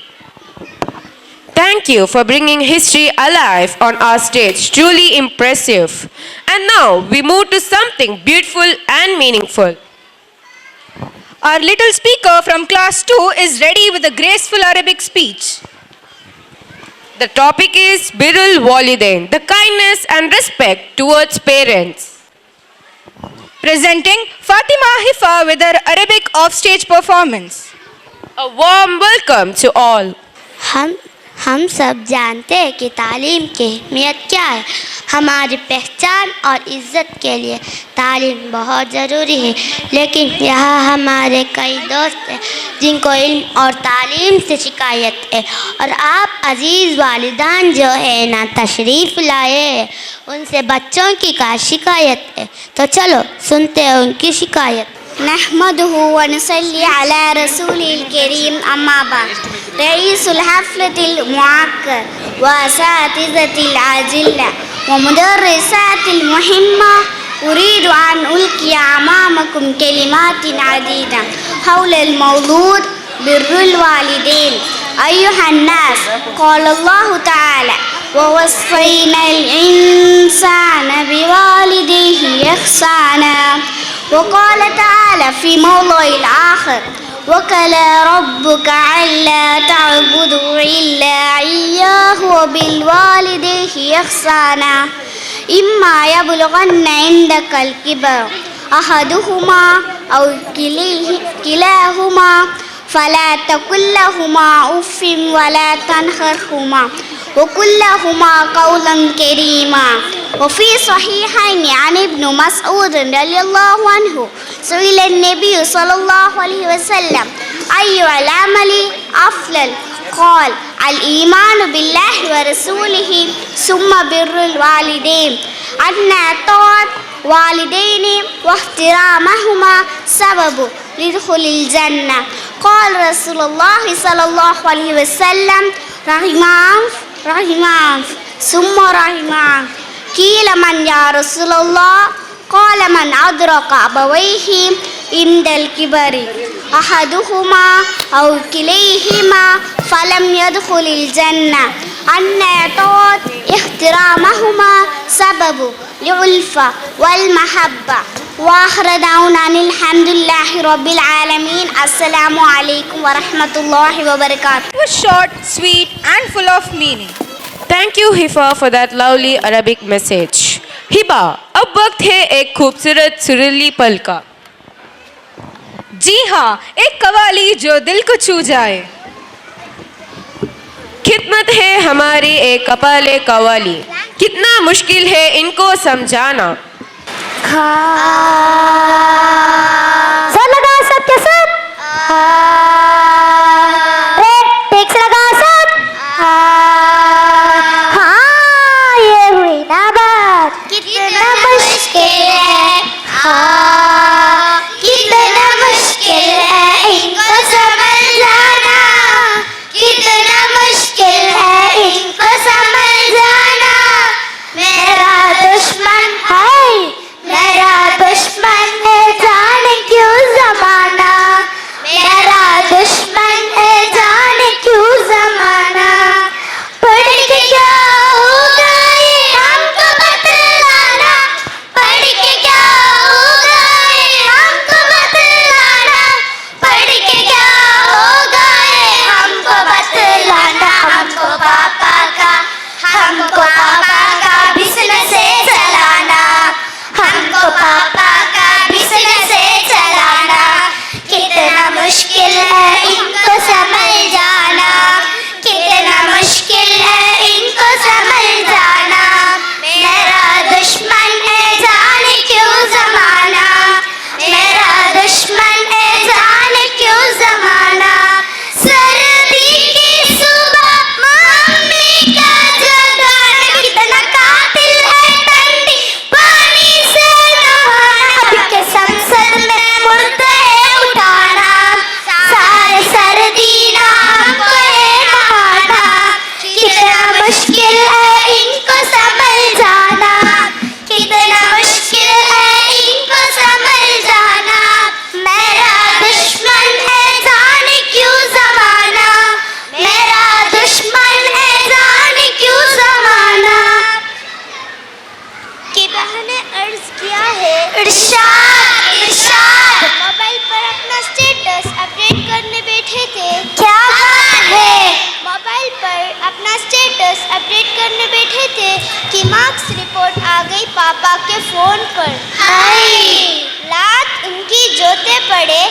thank you for bringing history alive on our stage. Truly impressive. And now we move to something beautiful and meaningful. Our little speaker from class 2 is ready with a graceful Arabic speech. The topic is Birrul Walidain, the kindness and respect towards parents. Presenting Fatima Hifa with her Arabic offstage performance. A warm welcome to all. हम सब जानते हैं कि तालीम की अहमियत क्या है। हमारी पहचान और इज़्ज़त के लिए तालीम बहुत ज़रूरी है, लेकिन यहाँ हमारे कई दोस्त हैं जिनको इल्म और तालीम से शिकायत है, और आप अजीज़ वालिदान जो है ना तशरीफ़ लाए हैं, उनसे बच्चों की का शिकायत है। तो चलो सुनते हैं उनकी शिकायत। नहमदुहु व नसल्ली अला रसूलिल करीम, अम्मा बाद। रईसुल हफ़्लतिल मुअक्कर व असातिज़तिल आजिल्ला व मुदर्रिसातिल मुहिम्मा, उरीदु अन उल्किया अमामकुम कलिमातिन अदीदा हौलल मौलूद बिर्रुल वालिदैन। अय्युहन नास, क़ाल अल्लाहु तआला व वस्सैनल इंसाना बिवालिदैहि इहसाना, وقال تعالى في موضع الآخر وكلا ربك ألا تعبدوا إلا إياه وبالوالدين إحسانا إما يبلغن عندك الكبر أحدهما أو كلاهما فلا تقل لهما أف ولا تنهرهما وقل لهما قولا كريما. وفي صحيحين عن ابن مسعود رضي الله عنه سئل النبي صلى الله عليه وسلم أي العمل أفضل؟ قال الإيمان بالله ورسوله ثم بر الوالدين، أن طاعة والدين واحترامهما سبب لدخول الجنة. قال رسول الله صلى الله عليه وسلم رحم أنف ثم رحم أنف. قيل من يا رسول الله؟ قال من أدرك أبويه عند الكبر أحدهما أو كليهما فلم يدخل الجنة، أن طاعة احترامهما سبب للألفة والمحبة. وآخر دعوانا أن الحمد لله رب العالمين. السلام عليكم ورحمة الله وبركاته. It was short, sweet and full of meaning. Thank you हिफा for that lovely Arabic message. Hiba, अब वक्त है एक खूबसूरत सुरीली पल का। जी हाँ, एक कवाली जो दिल को छू जाए। खिदमत है हमारी एक कपाले कवाली, कितना मुश्किल है इनको समझाना। सर लगा सबके साथ, रेड टेक्स लगा साथ। हाँ ये हुई ना बात, कितना मुश्किल है, हाँ कितना मुश्किल है इनको समझाना, कितना मुश्किल है इनको समझाना। मेरा दुश्मन है, मेरा दुश्मन है जाने की कि मार्क्स रिपोर्ट आ गई पापा के फोन पर। लात उनकी जोते पड़े,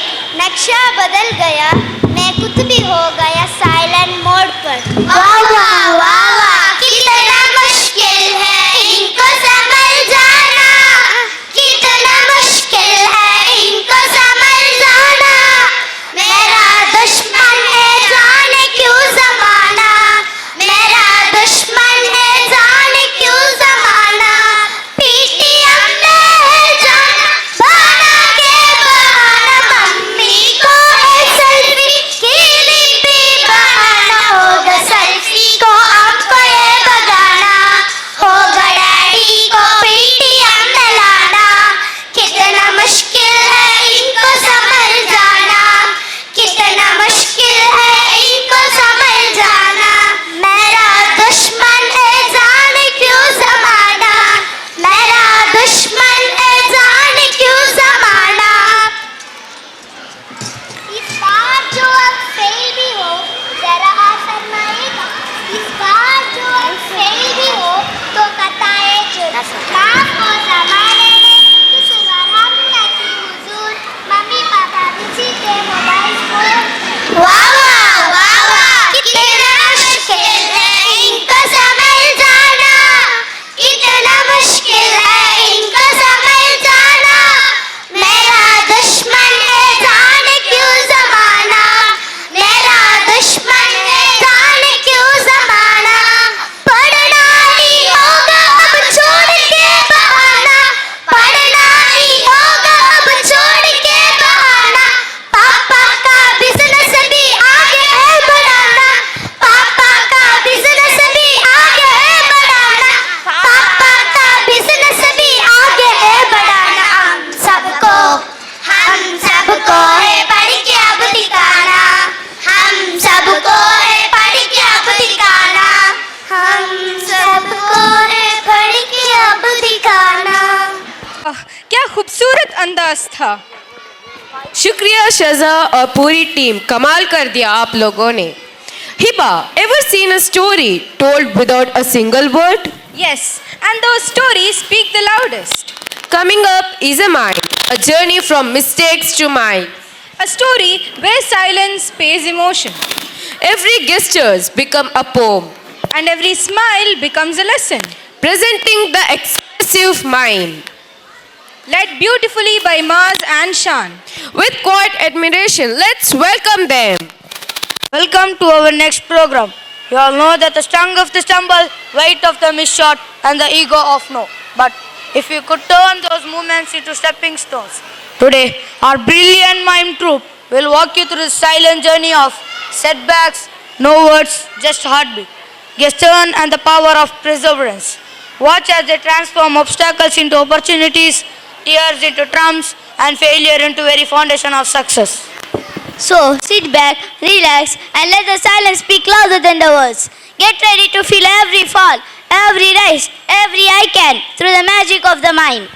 नक्शा बदल गया, मैं कुछ भी हो गया साइलेंट मोड पर। वाह वाह वाह वाह, कितना मुश्किल है इनको समझ जाना, कितना मुश्किल है इनको समझ जाना। मेरा दुश्मन है जाने क्यों जमाना, मेरा दुश्मन है जाने क्यों जमाना। पीटीएम में है जाना बहाना के बहाना, मम्मी को है सेल्फी की लिपि बहाना। होगा सेल्फी को आपको ये बगाना, होगा डैडी को पीटीएम में लाना। कितना मुश्किल है इनको समझ जाना, कितना मुश्किल है इनको समझ जाना। मेरा दुश्मन है जाने क्यों जमाना, मेरा दुश्मन है जाने क्यों जमाना। इस बार जो अब फेल भी हो जरा आप फरमाइएगा, इस बार जो अब फेल भी हो तो कताए जो माफ हो जमाने ने, इस बार हम नहीं हुजूर, मम्मी पापा बिजी थे मोबाइल फोन। वाह वाह वाह वाह, कितना मुश्किल है इनको समझ जाना, कितना मुश्किल है इनको समझ जाना। मेरा दुश्मन है जाने क्यों जमाना, मेरा दुश्मन है जाने क्यों जमाना। पढ़ना ही होगा अब छोड़ के बहाना, पढ़ना ही होगा अब छोड़ के बहाना। पापा का बिजनेस भी आगे है बढ़ाना, पापा का बिजनेस भी आगे है बढ़ाना, पापा का बिजनेस भी आगे है बढ़ाना। हम सबको है पढ़ के अब दिखाना, हम सबको है पढ़ के अब दिखाना, हम सबको है पढ़ के अब दिखाना। क्या खूबसूरत अंदाज था। शुक्रिया शजा और पूरी टीम, कमाल कर दिया आप लोगों ने। Hiba, ever seen a story told without a single word? Yes, and those stories speak the loudest. Coming up is a mind, a journey from mistakes to mind. A story where silence pays emotion, Every gestures become a poem, and every smile becomes a lesson. presenting the expressive mind. Led beautifully by Maz and Shan. With quiet admiration, let's welcome them. Welcome to our next program. You all know that the stung of the stumble, weight of the misshot, and the ego of no. But if you could turn those movements into stepping stones. Today, our brilliant mime troupe will walk you through the silent journey of setbacks, no words, just heartbeat, gesture and the power of perseverance. Watch as they transform obstacles into opportunities, tears into triumphs, and failure into very foundation of success. So sit back, relax, and let the silence speak louder than the words. Get ready to feel every fall, every rise, every I can through the magic of the mind.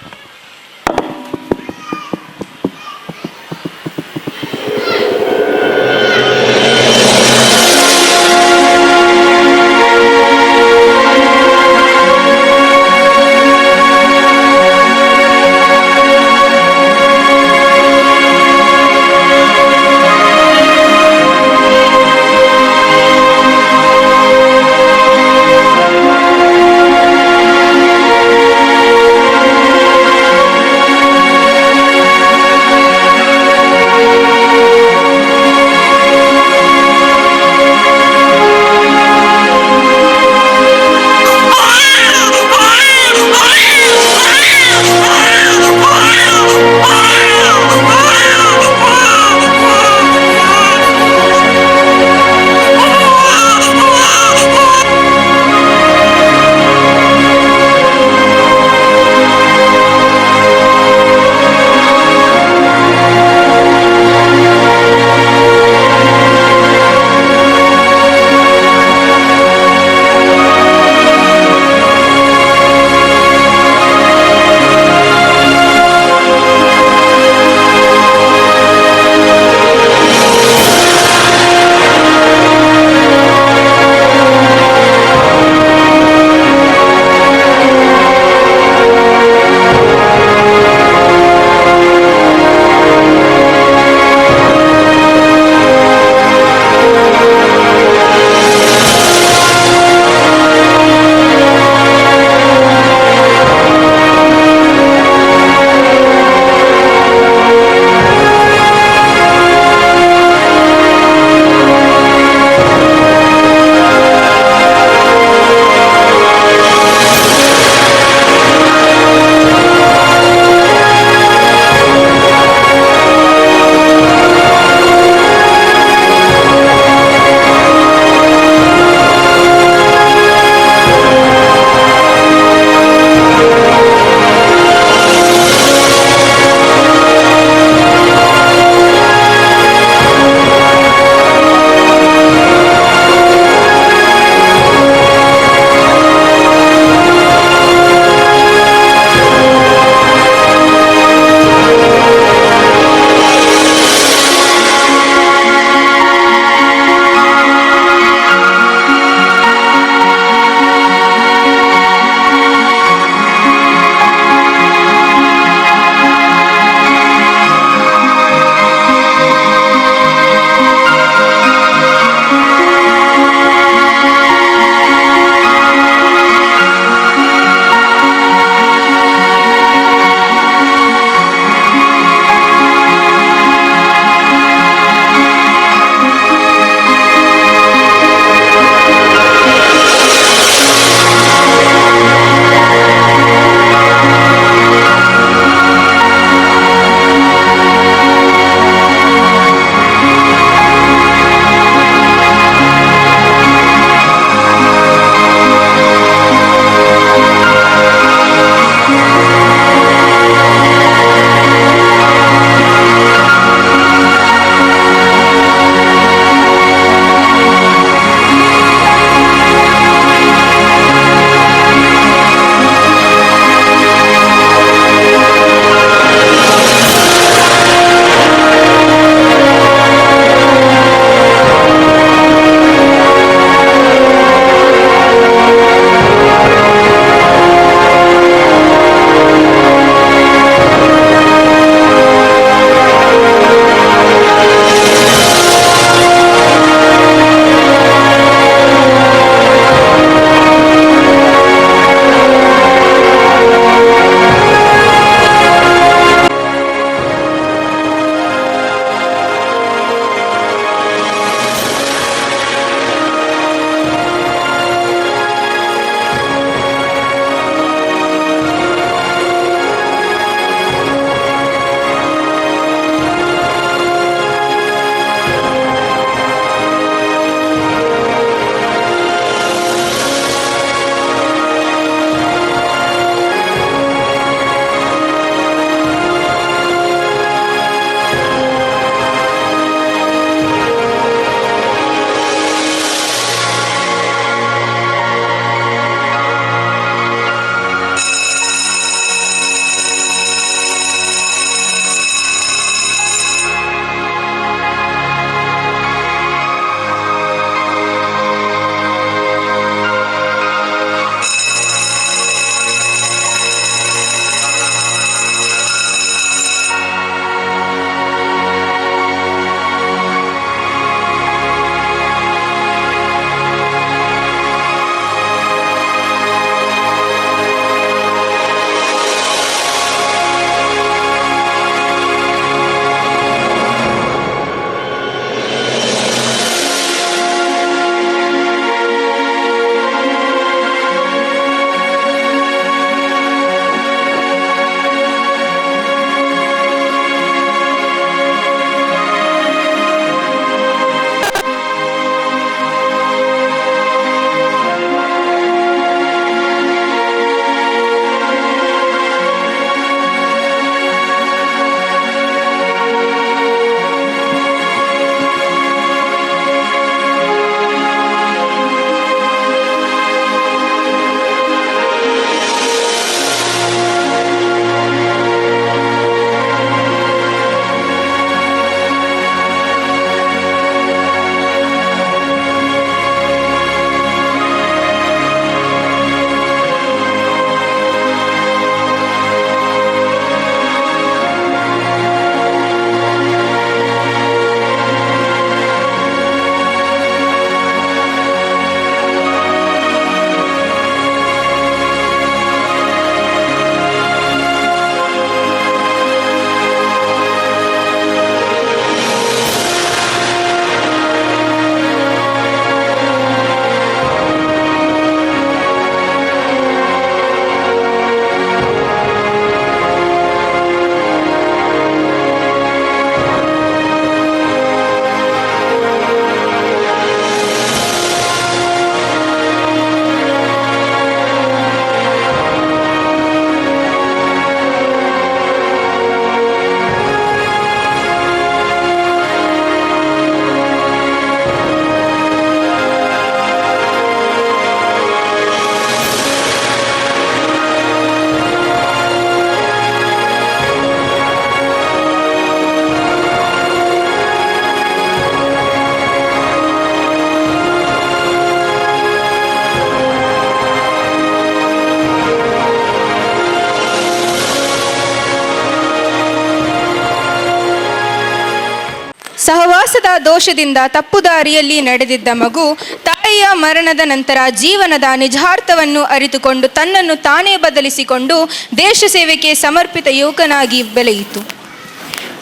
ದೋಷದಿಂದ ತಪ್ಪುದಾರಿಯಲ್ಲಿ ನಡೆದಿದ್ದ ಮಗು ತಾಯಿಯ ಮರಣದ ನಂತರ ಜೀವನದ ನಿಜಾರ್ಥವನ್ನು ಅರಿತುಕೊಂಡು ತನ್ನನ್ನು ತಾನೇ ಬದಲಿಸಿಕೊಂಡು ದೇಶ ಸೇವೆಗೆ ಸಮರ್ಪಿತ ಯುವಕನಾಗಿ ಬೆಳೆಯಿತು.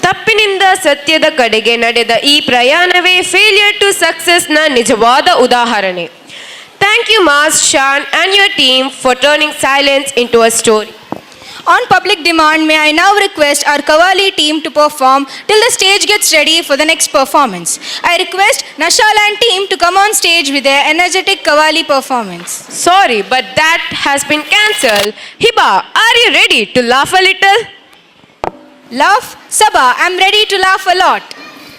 ತಪ್ಪಿನಿಂದ ಸತ್ಯದ ಕಡೆಗೆ ನಡೆದ ಈ ಪ್ರಯಾಣವೇ ಫೇಲಿಯರ್ ಟು ಸಕ್ಸಸ್ನ ನಿಜವಾದ ಉದಾಹರಣೆ. ಥ್ಯಾಂಕ್ ಯು ಮಾಸ್ ಶಾನ್ and your team for turning silence into a story. On public demand, may I now request our Qawwali team to perform till the stage gets ready for the next performance. I request Nashaland team to come on stage with their energetic Qawwali performance. Sorry, but that has been cancelled. Hiba, are you ready to laugh a little? Laugh? Sabah, I'm ready to laugh a lot.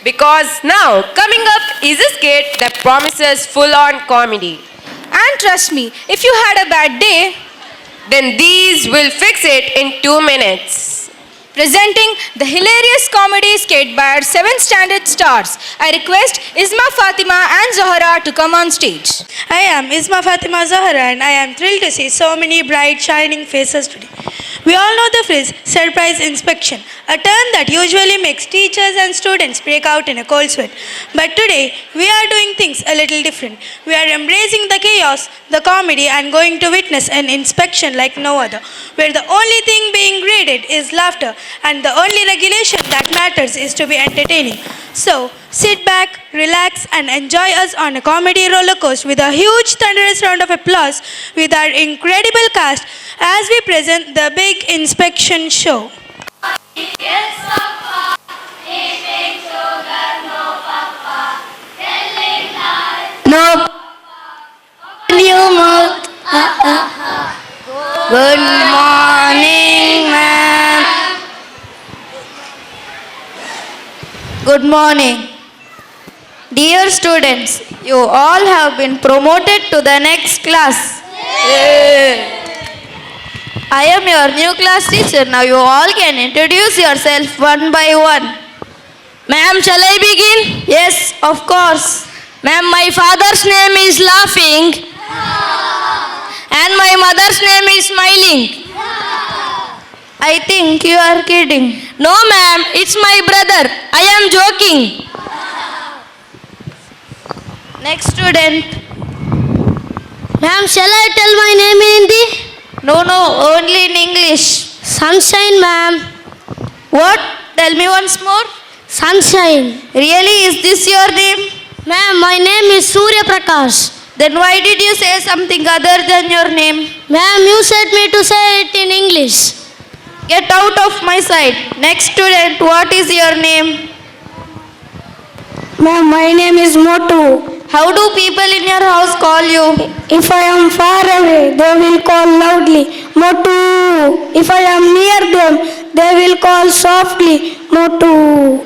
Because now, coming up is a skit that promises full-on comedy. And trust me, if you had a bad day, then these will fix it in 2 minutes. Presenting the hilarious comedy skit by our 7 standard stars, I request Isma Fatima and Zahra to come on stage. I am Isma Fatima Zahra and I am thrilled to see so many bright shining faces today. We all know the phrase surprise inspection, a term that usually makes teachers and students break out in a cold sweat. But today, we are doing things a little different. We are embracing the chaos, the comedy and going to witness an inspection like no other, where the only thing being graded is laughter and the only regulation that matters is to be entertaining. So, sit back, relax and enjoy us on a comedy roller coaster with a huge thunderous round of applause with our incredible cast as we present the big inspection show. Yes, Papa. Eating sugar, no, Papa. Telling lies, No. open your mouth. Good morning, ma'am. Good morning. Dear students, you all have been promoted to the next class. I am your new class teacher. Now you all can introduce yourself one by one. Ma'am, shall I begin? Yes, of course. Ma'am, my father's name is Laughing. And my mother's name is Smiling. I think you are kidding. No, ma'am, it's my brother. I am joking. Next student. Ma'am, shall I tell my name in Hindi? No, only in English. Sunshine, ma'am. What? Tell me once more. Sunshine. Really, is this your name? Ma'am, my name is Surya Prakash. Then why did you say something other than your name? Ma'am, you said me to say it in English. Get out of my sight. Next student, what is your name? Ma'am, my name is Motu. How do people in your house call you? If I am far away, they will call loudly, Motu. If I am near them, they will call softly, Motu.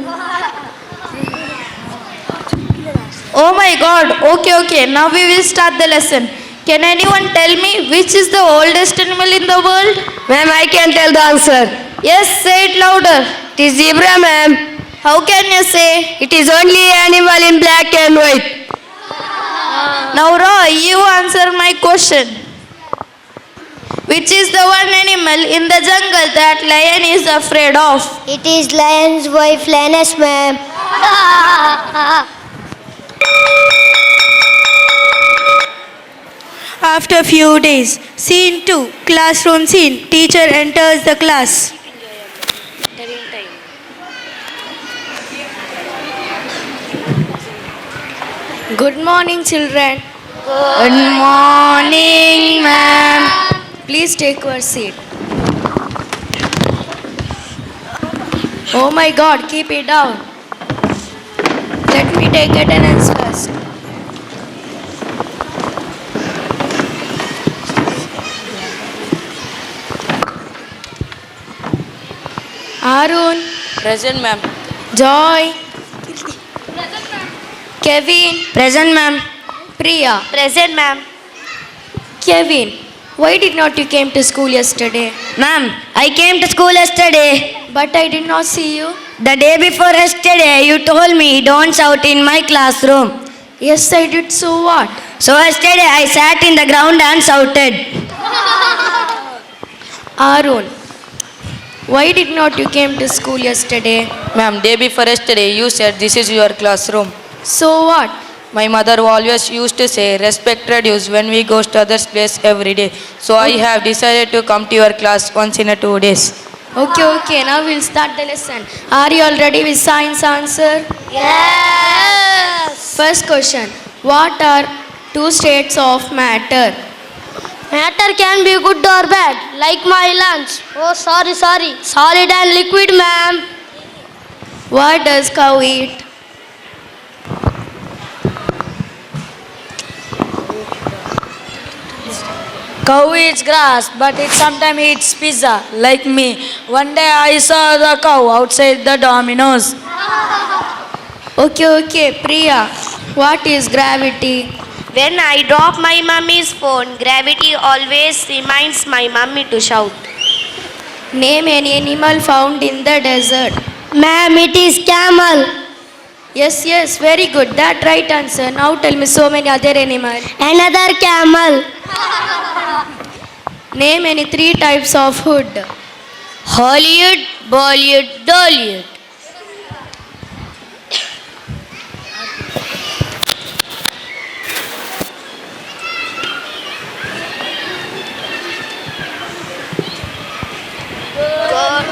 Oh my God. Okay. Now we will start the lesson. Can anyone tell me which is the oldest animal in the world? Ma'am, I can tell the answer. Yes, say it louder. It is zebra, ma'am. How can you say? It is only animal in black and white. Now Roy, you answer my question. Which is the one animal in the jungle that lion is afraid of? It is lion's wife, Lannis, ma'am. After few days, scene 2, classroom scene. Teacher enters the class. Good morning, children. Good morning, ma'am. Please take your seat. Oh my God, keep it down. Let me take attendance first. Arun. Present, ma'am. Joy. Kevin. Present, ma'am. Priya. Present, ma'am. Kevin, why did not you came to school yesterday? Ma'am, I came to school yesterday. But I did not see you. The day before yesterday, you told me don't shout in my classroom. Yes, I did. So what? So yesterday, I sat in the ground and shouted. Arun, why did not you came to school yesterday? Ma'am, day before yesterday, you said this is your classroom. So what? My mother always used to say, respect reduce when we go to others' place every day. So I have decided to come to your class once in 2 days. Okay, now we'll start the lesson. Are you all ready with science answer? Yes. First question. What are two states of matter? Matter can be good or bad, like my lunch. Oh, sorry. Solid and liquid, ma'am. What does cow eat? Cow eats grass, but it sometimes eats pizza, like me. One day I saw the cow outside the Domino's. Okay, Priya. What is gravity? When I drop my mummy's phone, gravity always reminds my mummy to shout. Name any animal found in the desert. Ma'am, it is camel. Yes, very good. That right answer. Now tell me so many other animals. Another camel. Name any 3 types of hood. Hollywood, Bollywood, Dollywood.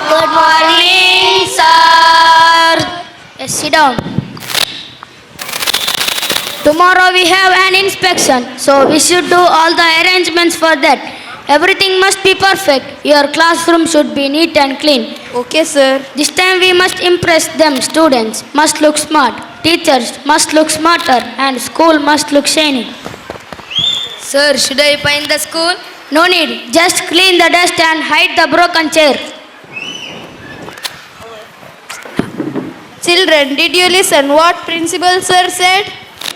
Good morning, sir. Yes, sit down. Tomorrow we have an inspection, so we should do all the arrangements for that. Everything must be perfect. Your classroom should be neat and clean. Okay, sir. This time we must impress them. Students must look smart, teachers must look smarter, and school must look shiny. Sir, should I paint the school? No need, just clean the dust and hide the broken chair. Children, did you listen what principal sir said?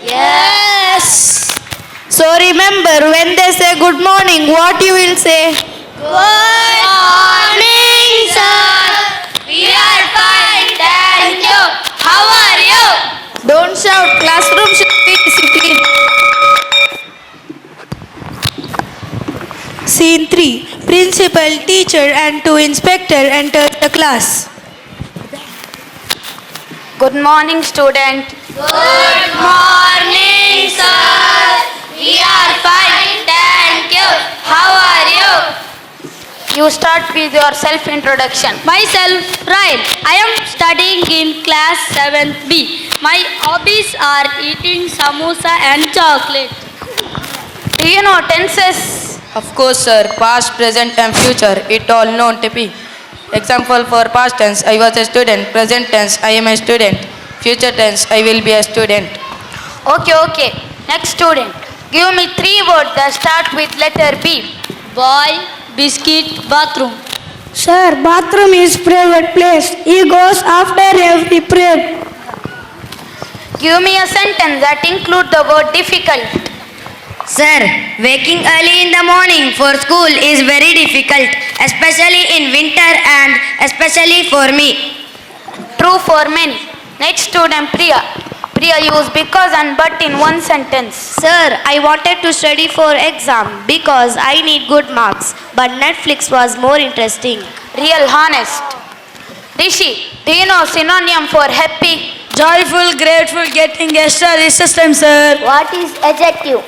Yes. So remember, when they say good morning, what you will say? Good morning, sir. We are fine, thank you. How are you? Don't shout. Classroom should be disciplined. Scene 3. Principal, teacher and 2 inspector enter the class. Good morning, student. Good morning, sir. We are fine, thank you. How are you? You start with your self-introduction. Myself, Ryan. I am studying in class 7B. My hobbies are eating samosa and chocolate. Do you know tenses? Of course, sir. Past, present, and future. It all known to be. Example for past tense, I was a student. Present tense, I am a student. Future tense, I will be a student. Okay. Next student. Give me 3 words that start with letter B. Boy, biscuit, bathroom. Sir, bathroom is private place. He goes after every prayer. Give me a sentence that include the word difficult. Sir, waking early in the morning for school is very difficult, especially in winter and especially for me. True for many. Next student, Priya. Priya, use because and but in one sentence. Sir, I wanted to study for exam because I need good marks, but Netflix was more interesting. Real honest. Rishi, do you know synonym for happy? Joyful, grateful, getting extra this system, sir. What is adjective?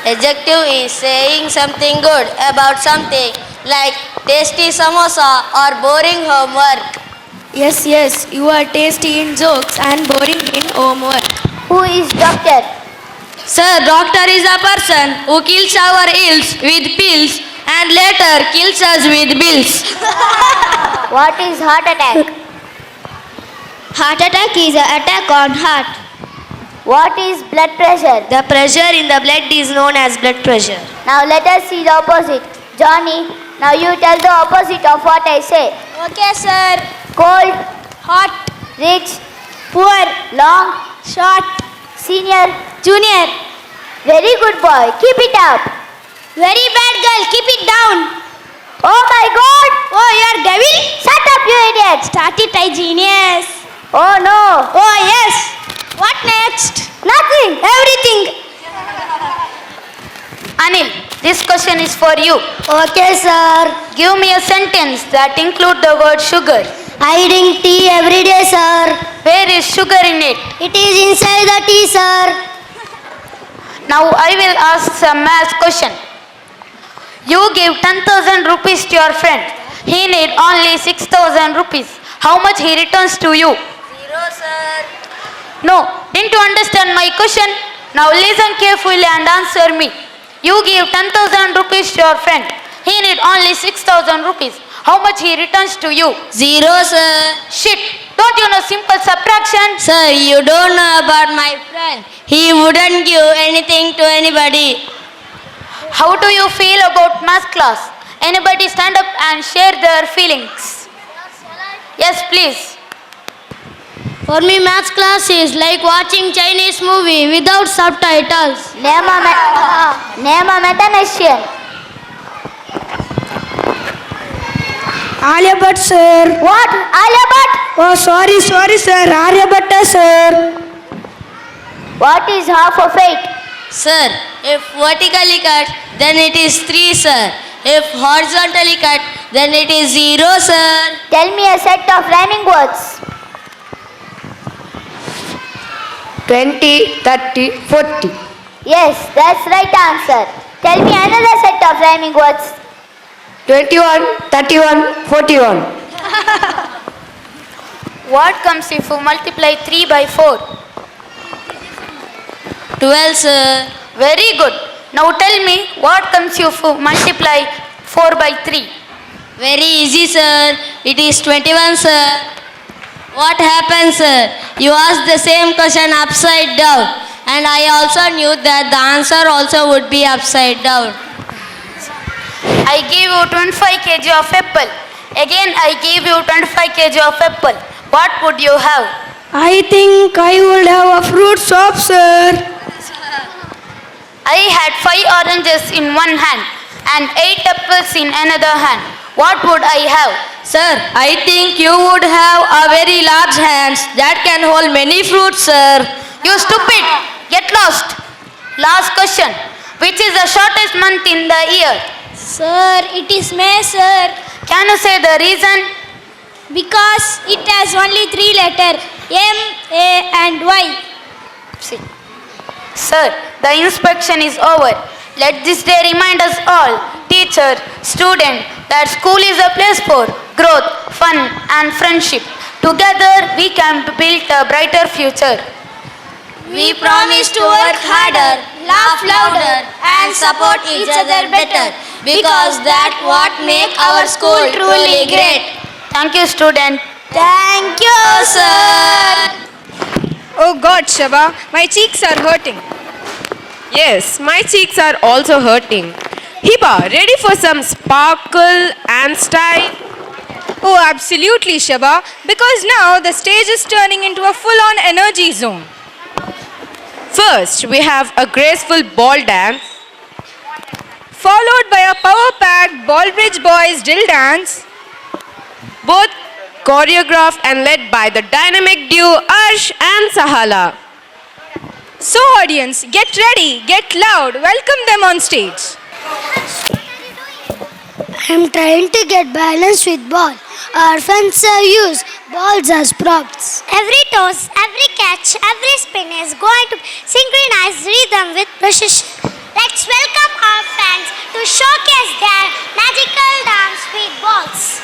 Adjective is saying something good about something, like tasty samosa or boring homework. Yes, you are tasty in jokes and boring in homework. Who is doctor? Sir, doctor is a person who kills our ills with pills and later kills us with bills. What is heart attack? Heart attack is an attack on heart. What is blood pressure? The pressure in the blood is known as blood pressure. Now let us see the opposite. Johnny, now you tell the opposite of what I say. Okay, sir. Cold, Hot, rich, poor, long, short, senior. junior. Very good boy. Keep it up. Very bad girl, keep it down. Oh my God! Oh, you are devil? Shut up, you idiot! Start it, I genius. Oh no! Oh, yes. What next? Nothing. Everything. Anil, this question is for you. Okay, sir. Give me a sentence that include the word sugar. I drink tea every day, sir. Where is sugar in it? It is inside the tea, sir. Now I will ask some math question. You give 10,000 rupees to your friend. He need only 6,000 rupees. How much he returns to you? 0, sir. No, didn't you understand my question? Now listen carefully and answer me. You give 10,000 rupees to your friend. He need only 6,000 rupees. How much he returns to you? 0, sir. Shit, don't you know simple subtraction? Sir, you don't know about my friend. He wouldn't give anything to anybody. How do you feel about math class? Anybody stand up and share their feelings? Yes, please. For me, maths class is like watching Chinese movie without subtitles. Name a mathematician. Aryabhatta, sir. What? Aryabhatta? Oh, sorry, sir. Aryabhatta, sir. What is half of 8? Sir, if vertically cut, then it is 3, sir. If horizontally cut, then it is 0, sir. Tell me a set of rhyming words. 20, 30, 40. Yes, that's right answer. Tell me another set of rhyming words. 21, 31, 41. What comes if you multiply 3 by 4? 12, sir. Very good. Now tell me what comes if you multiply 4 by 3? Very easy, sir. It is 21, sir. What happened, sir? You asked the same question upside down. And I also knew that the answer also would be upside down. I gave you 25 kg of apple. Again I gave you 25 kg of apple. What would you have? I think I would have a fruit shop, sir. I had 5 oranges in one hand and 8 apples in another hand. What would I have? Sir, I think you would have a very large hands that can hold many fruits, sir. You stupid! Get lost! Last question. Which is the shortest month in the year? Sir, it is May, sir. Can you say the reason? Because it has only 3 letters, M, A and Y. Sir, the inspection is over. Let this day remind us all, teacher, student, that school is a place for growth, fun and friendship. Together we can build a brighter future. We promise to work harder, laugh louder and support each other better. Because that's what makes our school truly great. Thank you, student. Thank you, sir. Oh God, Shaba, my cheeks are hurting. Yes, my cheeks are also hurting. Hiba, ready for some sparkle and style? Oh, absolutely, Shaba, because now the stage is turning into a full-on energy zone. First, we have a graceful ball dance, followed by a power-packed Ballbridge Boys drill dance, both choreographed and led by the dynamic duo Arsh and Sahala. So audience, get ready, get loud, welcome them on stage. I am trying to get balance with ball. Our fans use balls as props. Every toss, every catch, every spin is going to synchronize rhythm with precision. Let's welcome our fans to showcase their magical dance with balls.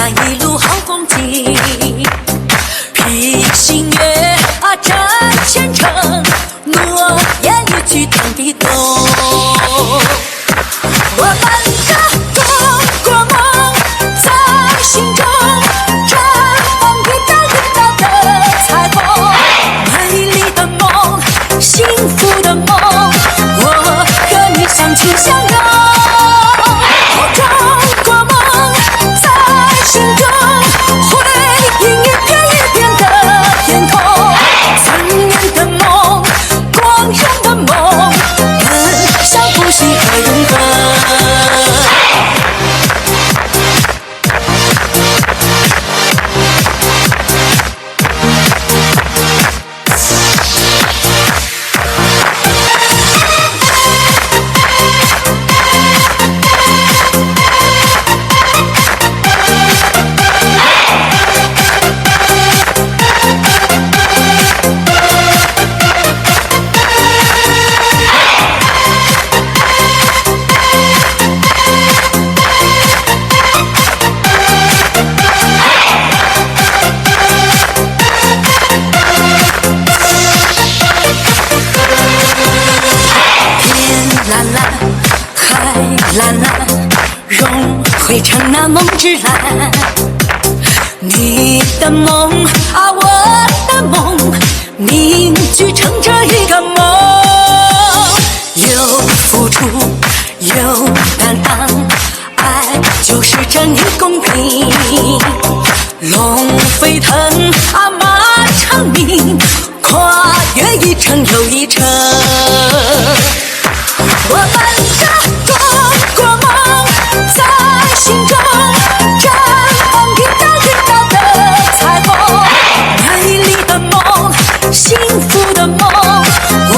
看一路好风景。披星月啊，展前程，诺言一句天地动。我们的中国梦在心中，绽放一道一道的彩虹。美丽的梦，幸福的梦，我和你相亲相拥。中国梦在心中，辉映一片一片的天空。3年的梦，光荣的梦，奔向不息和永恒。汇成那梦之蓝，你的梦啊，我的梦，凝聚成这一个梦。有付出，有担当，爱就是正义公平。龙飞腾啊，马长鸣，跨越一程又一程。我们的中国梦在心中，绽放一道一道的彩虹。美丽的梦，幸福的梦，我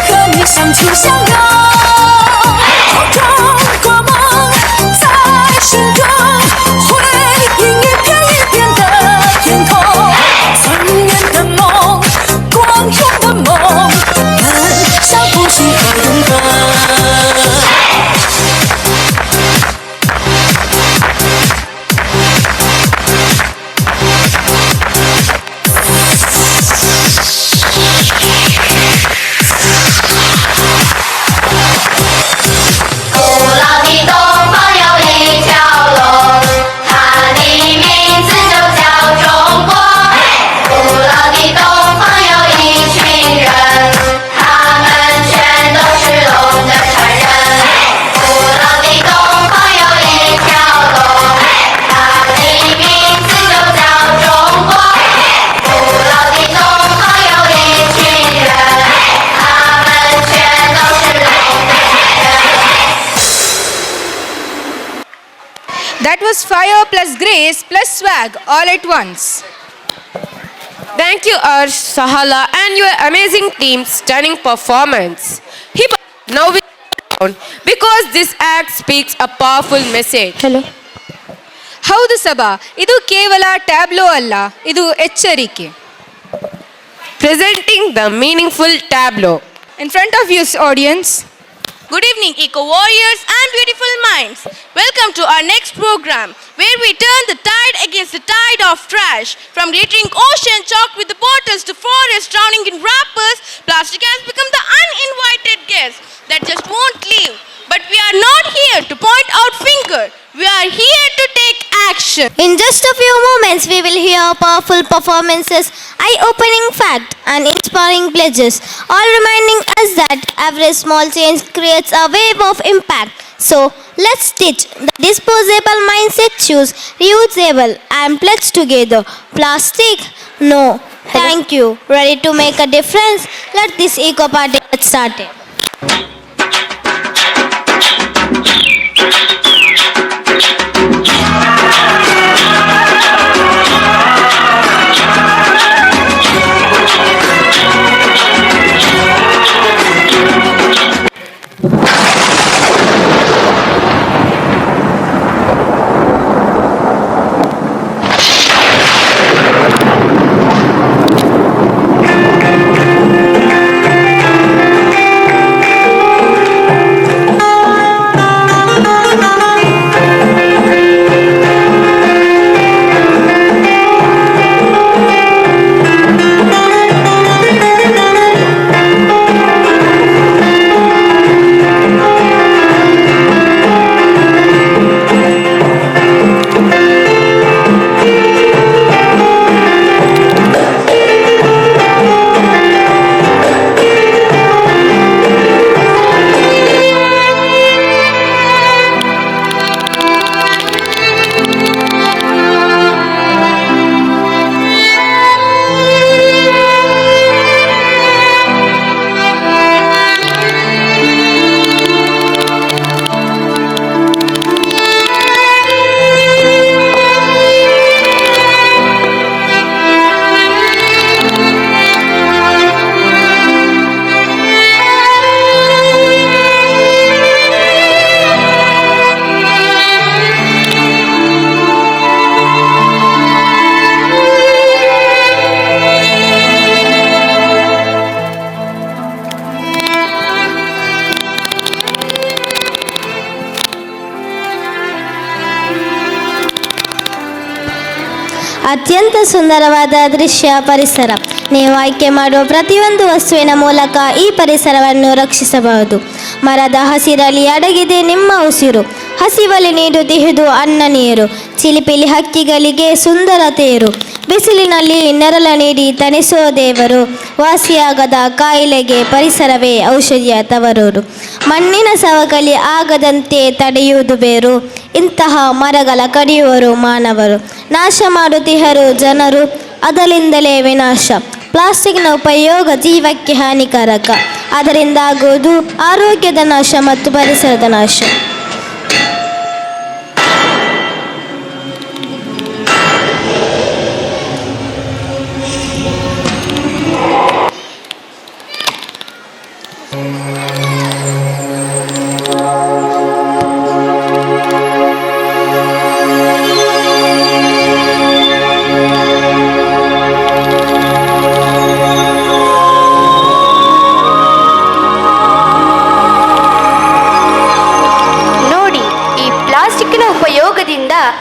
和你相亲相拥。中国梦在心中，辉映一片一片的天空。3年的梦，光荣的梦，奔向不息和永恒。That was fire plus grace plus swag all at once. Thank you, Arsh, Sahala, and your amazing team's stunning performance. Now we sit down because this act speaks a powerful message. Hello. ಹೌದು ಸಭಾ, ಇದು ಕೇವಲ tableau ಅಲ್ಲ, ಇದು ಎಚ್ಚರಿಕೆ. Presenting the meaningful tableau. In front of you, audience. Good evening, eco warriors and beautiful minds. Welcome to our next program, where we turn the tide against the tide of trash. From glittering ocean chalked with the bottles to forests drowning in wrappers, plastic has become the uninvited guest that just won't leave. But we are not here to point out finger. We are here to take action. In just a few moments, we will hear powerful performances, eye-opening facts, and inspiring pledges, all reminding us that every small change creates a wave of impact. So, let's stitch the disposable mindset, choose reusable, and pledge together. Plastic? No. Thank you. Ready to make a difference? Let this eco party get started. ಅತ್ಯಂತ ಸುಂದರವಾದ ದೃಶ್ಯ ಪರಿಸರ. ನೀವು ಆಯ್ಕೆ ಮಾಡುವ ಪ್ರತಿಯೊಂದು ವಸ್ತುವಿನ ಮೂಲಕ ಈ ಪರಿಸರವನ್ನು ರಕ್ಷಿಸಬಹುದು. ಮರದ ಹಸಿರಲ್ಲಿ ಅಡಗಿದೆ ನಿಮ್ಮ ಉಸಿರು. ಹಸಿವಲ್ಲಿ ನೀಡುತ್ತಿಹುದು ಅನ್ನ ನೀರು. ಚಿಲಿಪಿಲಿ ಹಕ್ಕಿಗಳಿಗೆ ಸುಂದರ ತೇರು. ಬಿಸಿಲಿನಲ್ಲಿ ನೆರಳ ನೀಡಿ ತಣಿಸೋ ದೇವರು. ವಾಸಿಯಾಗದ ಕಾಯಿಲೆಗೆ ಪರಿಸರವೇ ಔಷಧಿಯ ತವರೂರು. ಮಣ್ಣಿನ ಸವಕಳಿ ಆಗದಂತೆ ತಡೆಯುವುದು ಬೇರು. ಇಂತಹ ಮರಗಳ ಕಡಿಯುವರು ಮಾನವರು. ನಾಶ ಮಾಡುತ್ತಿಹರು ಜನರು, ಅದರಿಂದಲೇ ವಿನಾಶ. ಪ್ಲಾಸ್ಟಿಕ್ನ ಉಪಯೋಗ ಜೀವಕ್ಕೆ ಹಾನಿಕಾರಕ. ಅದರಿಂದಾಗುವುದು ಆರೋಗ್ಯದ ನಾಶ ಮತ್ತು ಪರಿಸರದ ನಾಶ.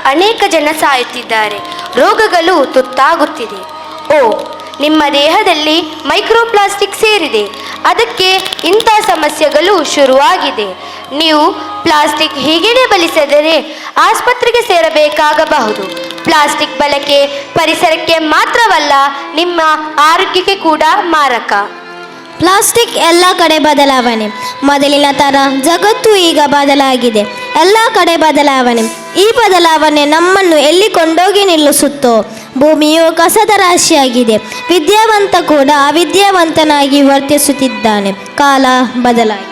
ಅನೇಕ ಜನ ಸಾಯುತ್ತಿದ್ದಾರೆ. ರೋಗಗಳು ತುತ್ತಾಗುತ್ತಿದೆ. ನಿಮ್ಮ ದೇಹದಲ್ಲಿ ಮೈಕ್ರೋಪ್ಲಾಸ್ಟಿಕ್ ಸೇರಿದೆ. ಅದಕ್ಕೆ ಇಂಥ ಸಮಸ್ಯೆಗಳು ಶುರುವಾಗಿದೆ. ನೀವು ಪ್ಲಾಸ್ಟಿಕ್ ಹೀಗೇನೆ ಬಲಿಸಿದರೆ ಆಸ್ಪತ್ರೆಗೆ ಸೇರಬೇಕಾಗಬಹುದು. ಪ್ಲಾಸ್ಟಿಕ್ ಬಳಕೆ ಪರಿಸರಕ್ಕೆ ಮಾತ್ರವಲ್ಲ, ನಿಮ್ಮ ಆರೋಗ್ಯಕ್ಕೆ ಕೂಡ ಮಾರಕ. ಪ್ಲಾಸ್ಟಿಕ್ ಎಲ್ಲ ಕಡೆ ಬದಲಾವಣೆ. ಮೊದಲಿನ ಥರ ಜಗತ್ತು ಈಗ ಬದಲಾಗಿದೆ. ಎಲ್ಲ ಕಡೆ ಬದಲಾವಣೆ. ಈ ಬದಲಾವಣೆ ನಮ್ಮನ್ನು ಎಲ್ಲಿ ಕೊಂಡೋಗಿ ನಿಲ್ಲಿಸುತ್ತೋ. ಭೂಮಿಯು ಕಸದ ರಾಶಿಯಾಗಿದೆ. ವಿದ್ಯಾವಂತ ಕೂಡ ಅವಿದ್ಯಾವಂತನಾಗಿ ವರ್ತಿಸುತ್ತಿದ್ದಾನೆ. ಕಾಲ ಬದಲಾಗಿ.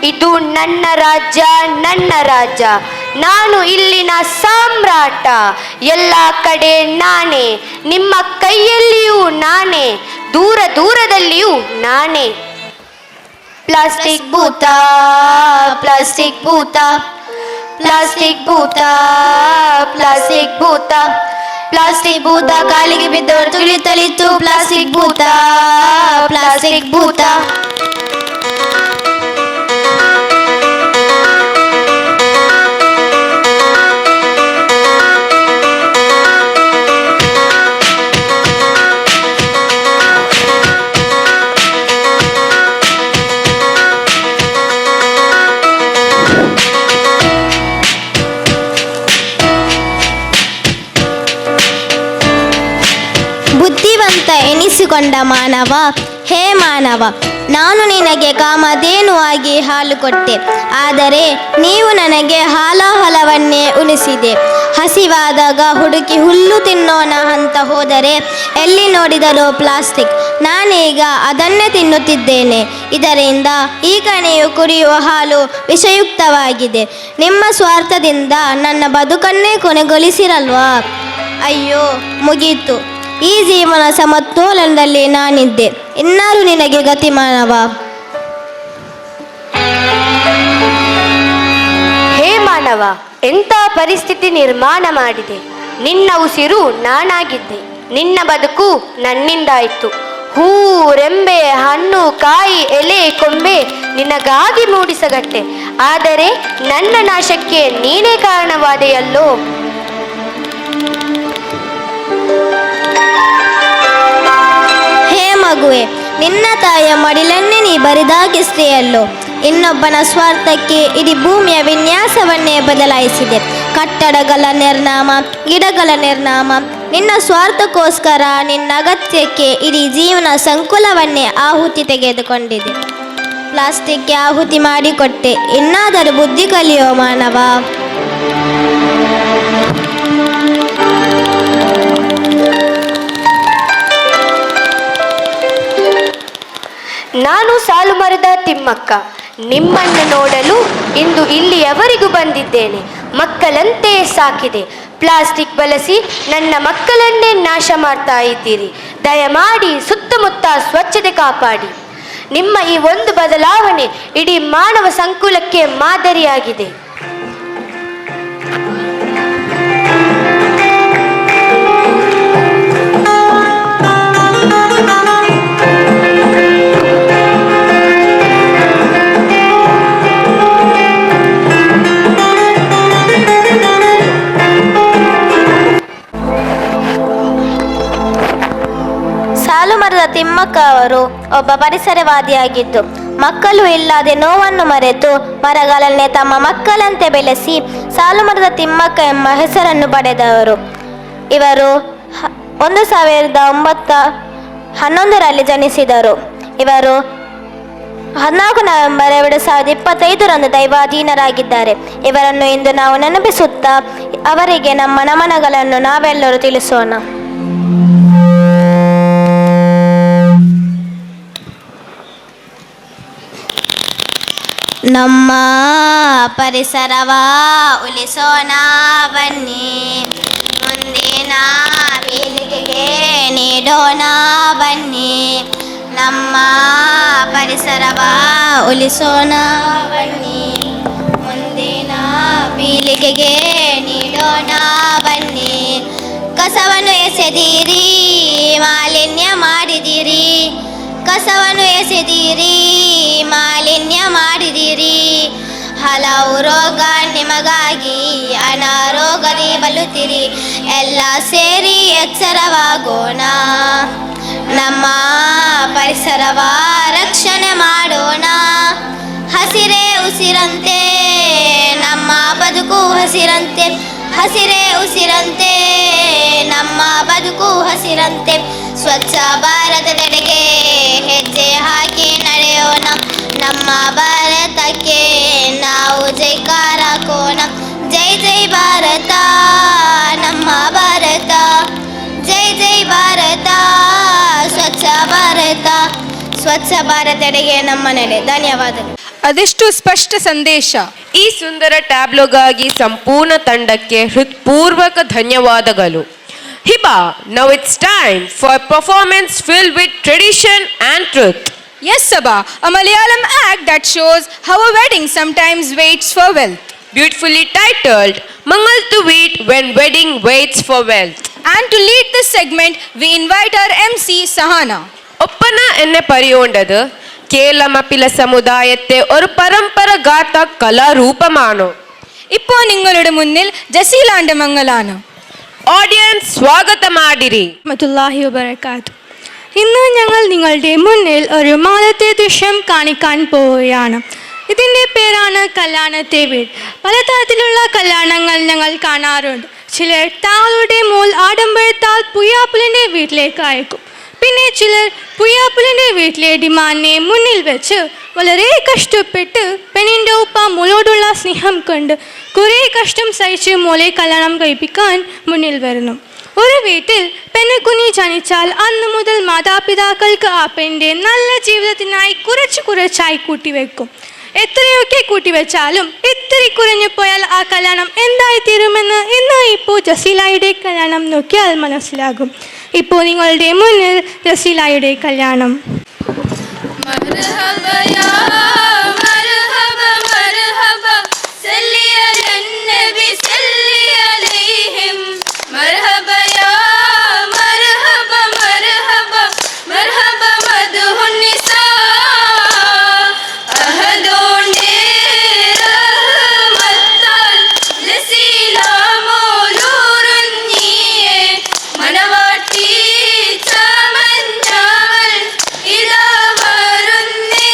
ಇದು ನನ್ನ ರಾಜ್ಯ, ನನ್ನ ರಾಜ್ಯ. ನಾನು ಇಲ್ಲಿನ ಸಾಮ್ರಾಟ. ಎಲ್ಲ ಕಡೆ ನಾನೇ. ನಿಮ್ಮ ಕೈಯಲ್ಲಿಯೂ ನಾನೇ, ದೂರ ದೂರದಲ್ಲಿಯೂ ನಾನೇ. ಪ್ಲಾಸ್ಟಿಕ್ ಭೂತ, ಪ್ಲಾಸ್ಟಿಕ್ ಭೂತ, ಪ್ಲಾಸ್ಟಿಕ್ ಭೂತ, ಪ್ಲಾಸ್ಟಿಕ್ ಭೂತ, ಪ್ಲಾಸ್ಟಿಕ್ ಭೂತ. ಕಾಲಿಗೆ ಬಿದ್ದವರು ತುಳಿತಲಿತ್ತು. ಪ್ಲಾಸ್ಟಿಕ್ ಭೂತ, ಪ್ಲಾಸ್ಟಿಕ್ ಭೂತ. ಬುದ್ಧಿವಂತ ಎನಿಸಿಕೊಂಡ ಮಾನವ, ಹೇ ಮಾನವ, ನಾನು ನಿನಗೆ ಕಾಮಧೇನು ಆಗಿ ಹಾಲು ಕೊಟ್ಟೆ. ಆದರೆ ನೀವು ನನಗೆ ಹಾಲಾಹಲವನ್ನೇ ಉಣಿಸಿದೆ. ಹಸಿವಾದಾಗ ಹುಡುಕಿ ಹುಲ್ಲು ತಿನ್ನೋಣ ಅಂತ ಹೋದರೆ ಎಲ್ಲಿ ನೋಡಿದರೂ ಪ್ಲಾಸ್ಟಿಕ್. ನಾನೀಗ ಅದನ್ನೇ ತಿನ್ನುತ್ತಿದ್ದೇನೆ. ಇದರಿಂದ ಈಗ ನೀವು ಕುಡಿಯುವ ಹಾಲು ವಿಷಯುಕ್ತವಾಗಿದೆ. ನಿಮ್ಮ ಸ್ವಾರ್ಥದಿಂದ ನನ್ನ ಬದುಕನ್ನೇ ಕೊನೆಗೊಳಿಸಿರಲ್ವಾ? ಅಯ್ಯೋ, ಮುಗೀತು. ಈ ಜೀವನ ಸಮತೋಲನದಲ್ಲಿ ನಾನಿದ್ದೆ. ಇನ್ನಾರು ನಿನಗೆ ಗತಿ ಮಾನವ. ಹೇ ಮಾನವ, ಎಂಥ ಪರಿಸ್ಥಿತಿ ನಿರ್ಮಾಣ ಮಾಡಿದೆ. ನಿನ್ನ ಉಸಿರು ನಾನಾಗಿದ್ದೆ. ನಿನ್ನ ಬದುಕು ನನ್ನಿಂದಾಯಿತು. ಹೂ, ರೆಂಬೆ, ಹಣ್ಣು, ಕಾಯಿ, ಎಲೆ, ಕೊಂಬೆ ನಿನಗಾಗಿ ಮೂಡಿಸಗಟ್ಟೆ. ಆದರೆ ನನ್ನ ನಾಶಕ್ಕೆ ನೀನೇ ಕಾರಣವಾದೆಯಲ್ಲೋ. ಮಗುವೆ, ನಿನ್ನ ತಾಯಿಯ ಮಡಿಲನ್ನೇ ನೀ ಬರಿದಾಗಿಸ್ತೆಯಲ್ಲೋ. ಇನ್ನೊಬ್ಬನ ಸ್ವಾರ್ಥಕ್ಕೆ ಇಡೀ ಭೂಮಿಯ ವಿನ್ಯಾಸವನ್ನೇ ಬದಲಾಯಿಸಿದೆ. ಕಟ್ಟಡಗಳ ನಿರ್ನಾಮ, ಗಿಡಗಳ ನಿರ್ನಾಮ. ನಿನ್ನ ಸ್ವಾರ್ಥಕ್ಕೋಸ್ಕರ, ನಿನ್ನ ಅಗತ್ಯಕ್ಕೆ ಇಡೀ ಜೀವನ ಸಂಕುಲವನ್ನೇ ಆಹುತಿ ತೆಗೆದುಕೊಂಡಿದೆ. ಪ್ಲಾಸ್ಟಿಕ್ಗೆ ಆಹುತಿ ಮಾಡಿಕೊಟ್ಟೆ. ಇನ್ನಾದರೂ ಬುದ್ಧಿ ಕಲಿಯೋ ಮಾನವ. ನಾನು ಸಾಲು ಮರದ ತಿಮ್ಮಕ್ಕ. ನಿಮ್ಮನ್ನು ನೋಡಲು ಇಂದು ಇಲ್ಲಿಯವರೆಗೂ ಬಂದಿದ್ದೇನೆ. ಮಕ್ಕಳಂತೆ ಸಾಕಿದೆ. ಪ್ಲಾಸ್ಟಿಕ್ ಬಳಸಿ ನನ್ನ ಮಕ್ಕಳನ್ನೇ ನಾಶ ಮಾಡ್ತಾ ಇದ್ದೀರಿ. ದಯಮಾಡಿ ಸುತ್ತಮುತ್ತ ಸ್ವಚ್ಛತೆ ಕಾಪಾಡಿ. ನಿಮ್ಮ ಈ ಒಂದು ಬದಲಾವಣೆ ಇಡೀ ಮಾನವ ಸಂಕುಲಕ್ಕೆ ಮಾದರಿಯಾಗಿದೆ. ತಿಮ್ಮಕ್ಕ ಅವರು ಒಬ್ಬ ಪರಿಸರವಾದಿಯಾಗಿದ್ದು, ಮಕ್ಕಳು ಇಲ್ಲದೆ ನೋವನ್ನು ಮರೆತು ಮರಗಳನ್ನೇ ತಮ್ಮ ಮಕ್ಕಳಂತೆ ಬೆಳೆಸಿ ಸಾಲುಮರದ ತಿಮ್ಮಕ್ಕ ಎಂಬ ಹೆಸರನ್ನು ಪಡೆದವರು. ಇವರು 1911ರಲ್ಲಿ ಜನಿಸಿದರು. ಇವರು 14 ನವೆಂಬರ್ 2025ರಂದು ದೈವಾಧೀನರಾಗಿದ್ದಾರೆ. ಇವರನ್ನು ಇಂದು ನಾವು ನೆನಪಿಸುತ್ತಾ ಅವರಿಗೆ ನಮ್ಮ ನಮನಗಳನ್ನು ನಾವೆಲ್ಲರೂ ತಿಳಿಸೋಣ. ನಮ್ಮ ಪರಿಸರವ ಉಳಿಸೋಣ ಬನ್ನಿ, ಮುಂದಿನ ಪೀಳಿಗೆಗೆ ನೀಡೋಣ ಬನ್ನಿ. ನಮ್ಮ ಪರಿಸರವ ಉಳಿಸೋಣ ಬನ್ನಿ, ಮುಂದಿನ ಪೀಳಿಗೆಗೆ ನೀಡೋಣ ಬನ್ನಿ. ಕಸವನ್ನು ಎಸೆದಿರಿ, ಮಾಲಿನ್ಯ ಮಾಡಿದಿರಿ, ಕಸವನ್ನು ಎಸೆದಿರಿ, ಮಾಲಿನ್ಯ ಮಾಡಿದಿರಿ. ಹಲವು ರೋಗ ನಿಮಗಾಗಿ ಅನಾರೋಗ್ಯದಿ ಬಲುತ್ತಿರಿ. ಎಲ್ಲ ಸೇರಿ ಎಚ್ಚರವಾಗೋಣ, ನಮ್ಮ ಪರಿಸರವ ರಕ್ಷಣೆ ಮಾಡೋಣ. ಹಸಿರೇ ಉಸಿರಂತೆ, ನಮ್ಮ ಬದುಕು ಹಸಿರಂತೆ. ಹಸಿರೇ ಉಸಿರಂತೆ, ನಮ್ಮ ಬದುಕು ಹಸಿರಂತೆ. ಸ್ವಚ್ಛ ಭಾರತದೆಡೆಗೆ ಹೆಜ್ಜೆ ಹಾಕಿ ನಡೆಯೋಣ. ನಮ್ಮ ಭಾರತಕ್ಕೆ ನಾವು ಜೈಕಾರ ಹಾಕೋಣ. ಜೈ ಜೈ ಭಾರತ, ನಮ್ಮ ಭಾರತ. ಜೈ ಜೈ ಭಾರತ, ಸ್ವಚ್ಛ ಭಾರತ. ಸ್ವಚ್ಛ ಭಾರತಡೆಗೆ ನಮ್ಮ ನಡೆ. ಧನ್ಯವಾದಗಳು. ಅದೆಷ್ಟು ಸ್ಪಷ್ಟ ಸಂದೇಶ. ಈ ಸುಂದರ ಟ್ಯಾಬ್ಲೋಗಾಗಿ ಸಂಪೂರ್ಣ ತಂಡಕ್ಕೆ ಹೃತ್ಪೂರ್ವಕ ಧನ್ಯವಾದಗಳು. Hiba, now it's time for a performance filled with tradition and truth. Yes, Sabha, a Malayalam act that shows how a wedding sometimes waits for wealth. Beautifully titled, Mangal to Wait When Wedding Waits for Wealth. And to lead this segment, we invite our MC, Sahana. Oppana എന്നെ പറയുന്നത് കേരളമപ്പില സമുദായത്തെ ഒരു പരമ്പരാഗത കലാരൂപമാണ്. ഇപ്പോൾ നിങ്ങളുടെ മുന്നിൽ ജസീലാന്റെ മംഗലാണ്. Audience സ്വാഗതം ಮಾಡಿರಿ. റഹ്മത്തുള്ളാഹി വബറകാതുഹു. ഇന്ന് ഞങ്ങൾ നിങ്ങളുടെ മുന്നിൽ ഒരു മാലത്തെ ദൃശ്യം കാണിക്കാൻ പോവുകയാണ്. ഇതിൻ്റെ പേരാണ് കല്യാണത്തെ വീട്. പലതരത്തിലുള്ള കല്യാണങ്ങൾ ഞങ്ങൾ കാണാറുണ്ട്. ചിലർ താളുടെ മോൾ ആഡംബരത്താൽ പുയ്യാപ്പുലിൻ്റെ വീട്ടിലേക്ക് അയക്കും. പിന്നെ ചിലർ പുയ്യാപ്പുലിൻ്റെ വീട്ടിലെ ഡിമാൻഡിനെ മുന്നിൽ വെച്ച് വളരെ കഷ്ടപ്പെട്ട് പെണ്ണിൻ്റെ ഉപ്പ മോളോടുള്ള സ്നേഹം കൊണ്ട് കുറേ കഷ്ടം സഹിച്ച് മോളെ കല്യാണം കഴിപ്പിക്കാൻ മുന്നിൽ വരുന്നു. ഒരു വീട്ടിൽ പെണ്ണുകുഞ്ഞി ജനിച്ചാൽ അന്ന് മുതൽ മാതാപിതാക്കൾക്ക് ആ പെണ്ണിൻ്റെ നല്ല ജീവിതത്തിനായി കുറച്ചായി കൂട്ടിവെക്കും. എത്രയൊക്കെ കൂട്ടിവെച്ചാലും ഇത്തിരി കുറഞ്ഞു പോയാൽ ആ കല്യാണം എന്തായിത്തീരുമെന്ന് ഇന്ന് ഇപ്പോൾ ജസീലായുടെ കല്യാണം നോക്കിയാൽ മനസ്സിലാകും. ഇപ്പോൾ നിങ്ങളുടെ മുന്നിൽ ജസീലായുടെ കല്യാണം. ചമഞ്ഞവൾ ഇതാ വരുന്നേ.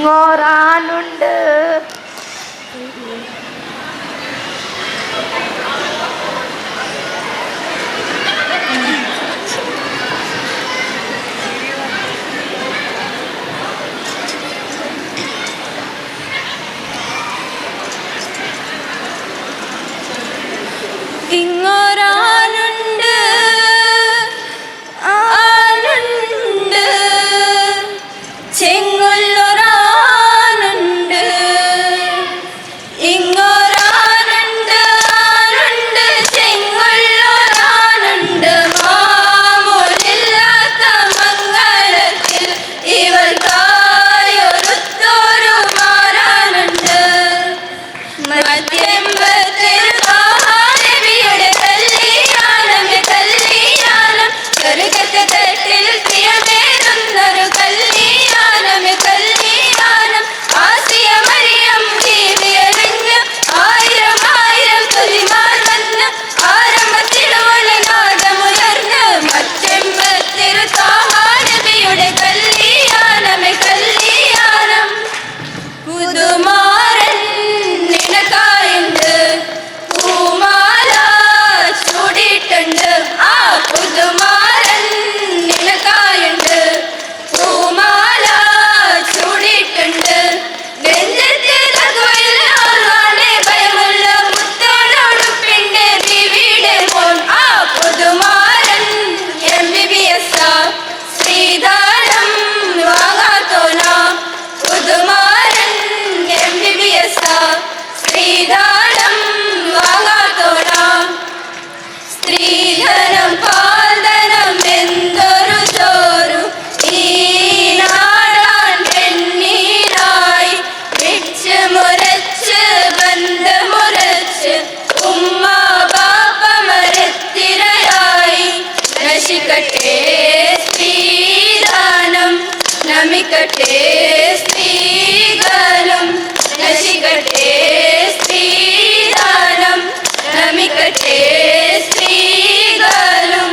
ഇങ്ങോറാനുണ്ട്. ഇങ്ങോരാനുണ്ട് ആനുണ്ട് ചെങ്ങൊല്ലൊരാനുണ്ട് ഇങ്ങോരാനുണ്ട് ആനുണ്ട് ചെങ്ങൊല്ലൊരാനുണ്ട് മാമൂലില്ലാത്ത മംഗളത്തിൽ ഇവർക്കായൊരുത്തൊരു മാറാനുണ്ട് മധ്യമ്പത്തിരുവാനബിയുടെ കല്യാണമേ കല്യാണം സ്വർഗത്തെ തട്ടിൽ പ്രിയമേറുന്നൊരു കല്യാണമേ കല്യാണം ആസിയ മറിയം ബീവിയറിഞ്ഞ് ആയിരം ആയിരം തുലിമാർ വന്ന് ആരംഭത്തിലൂടെ നാദമുയർന്ന് മധ്യമ്പത്തിരുവാനബിയുടെ കല്യാണമേ കല്യാണം പുതുമാരൻ നിനക്കായുണ്ട് പൂമാല ചൂടിയിട്ടുണ്ട് ആ പുതുമാരൻ നിനക്കായുണ്ട് പൂമാല ചൂടിയിട്ടുണ്ട് നെഞ്ചത്തിൽ തഖ്വയില്ലാതെ ഭയമുള്ള മുത്തോടുപ്പിന്റെ ബീവിയുടെ മോൻ ആ പുതുമാരൻ MBBS ശ്രീധാരം വാങ്ങാത്തോന പുതുമാരൻ MBBS ശ്രീധാരം വാങ്ങാത്തോന സ്ത്രീധനം പാൽധനം എന്തൊരു ചോരു ഈ നാടാൻ പെണ്ണീരായി പിടിച്ച് മുരച്ച് ബന്ധമുരച്ച് ഉമ്മ ബാപ്പ മരത്തിരയായി നശിക്കട്ടെ സ്ത്രീദാനം നമിക്കട്ടെ സ്ത്രീകളും നശിക്കട്ടെ സ്ത്രീദാനം നമിക്കട്ടെ സ്ത്രീകളും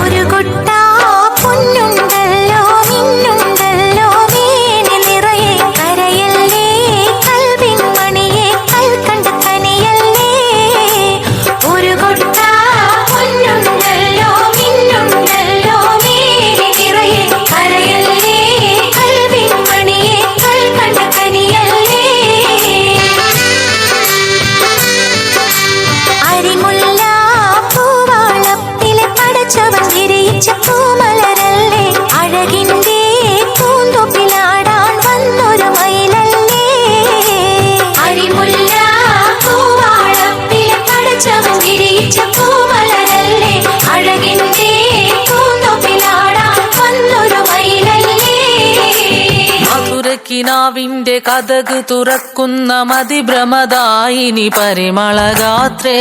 ഒരു കൊട്ട പൊന്നുണ്ടല്ലോ മിന്നുണ്ടല്ലോ മേനി നിറയെ കരയല്ലേ കൽവിൻ മണിയെ കൽക്കണ്ട കനിയല്ലേ ഒരു കൊട്ട പൊന്നുണ്ടല്ലോ മിന്നുണ്ടല്ലോ മേനി നിറയെ കരയല്ലേ കൽവിൻ മണിയെ കൽക്കണ്ട കനിയല്ലേ അരിമുല്ല പൂവാളത്തിലെ പടച്ചവൻ വിരിയിച്ച പൂമലരല്ലേ അഴകിന്റെ പൂന്തൊപ്പിലാടാൻ വന്നൊരു മയിലല്ലേ അരിമുല്ല പൂവാളത്തിലെ പടച്ചവൻ വിരിയിച്ച പൂമലരല്ലേ അഴകിന്റെ പൂന്തൊപ്പിലാടാൻ വന്നൊരു മയിലല്ലേ മധുരക്കിനാവിന്റെ കഥക് തുറക്കുന്ന മതിഭ്രമദായിനി പരിമളഗാത്രേ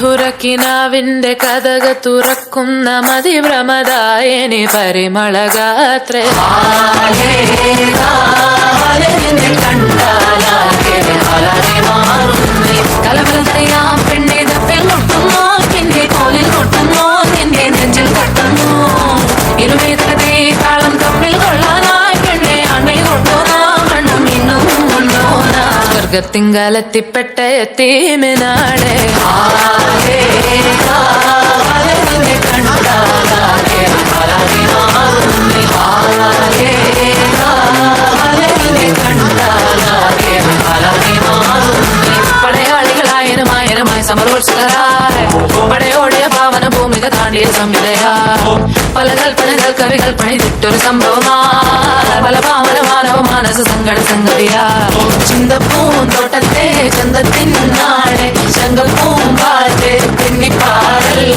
മധുരക്കിനാവിന്റെ കഥക് തുറക്കുന്ന മതിഭ്രമദായിനി പരിമളഗാത്രേ കലവലതയാം പെണ്ണെ തപ്പിൽ മുട്ടുന്നു പിന്നെ കോലിൽ മുട്ടുന്നു നിന്റെ നെഞ്ചിൽ തട്ടുന്നു ഇരുവേത്രതേ താളം തമ്മിൽ കൊള്ളാനായി പെണ്ണെ അണ്ണയിൽ കൊണ്ടുപോകാ മണ്ണും ഇന്നും കൊണ്ടോനാ സ്വർഗത്തിങ്കലെത്തിപ്പെട്ട എത്തീമിനാളെ പടയാളികളായനുമായനുമായി സമരോത്സുകരായ പടയോടിയ പാവന ഭൂമിക താണ്ടിയ സംവിധയാ പല കൽപ്പനകൾ കവികൾ പണിതിട്ടൊരു സംഭവമാ പല പാവന മാനവ മാനസ സങ്കട സംഗതിയാ ചിന്തപ്പൂന്തോട്ടത്തെ ചന്തത്തിൻ നാളെ ശങ്കപ്പൂമ്പാറ്റെ പിന്നിപ്പാടൽ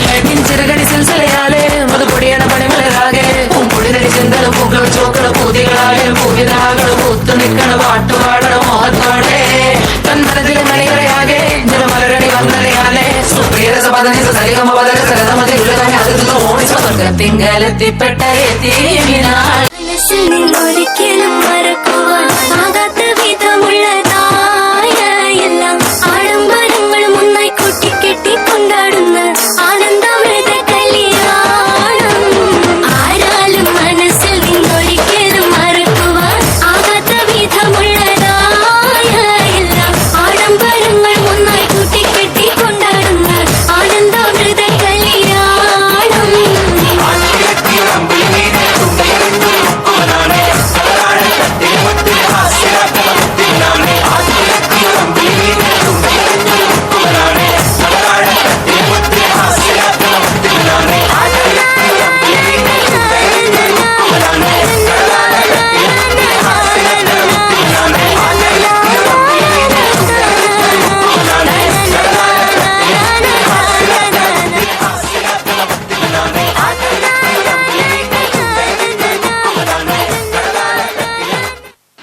ചിറകടി സിൽസില തിങ്കലെത്തിപ്പെട്ട ഒരിക്കലും മറക്കുവാൻ ആകാത്ത വിധമുള്ളതായ എല്ലാം ആഡംബരങ്ങളും ഒന്നായി കൂട്ടിക്കെട്ടി കൊണ്ടാടുന്ന ആനന്ദമൃത കല്യാണം. ആരാലും മനസ്സിൽ നിന്നൊരിക്കലും മറക്കുവാൻ ആകാത്ത വിധമുള്ളതായ എല്ലാം ആഡംബരങ്ങളും ഒന്നായി കൂട്ടിക്കെട്ടി കൊണ്ടാടുന്ന ആനന്ദമൃത കല്യാണം.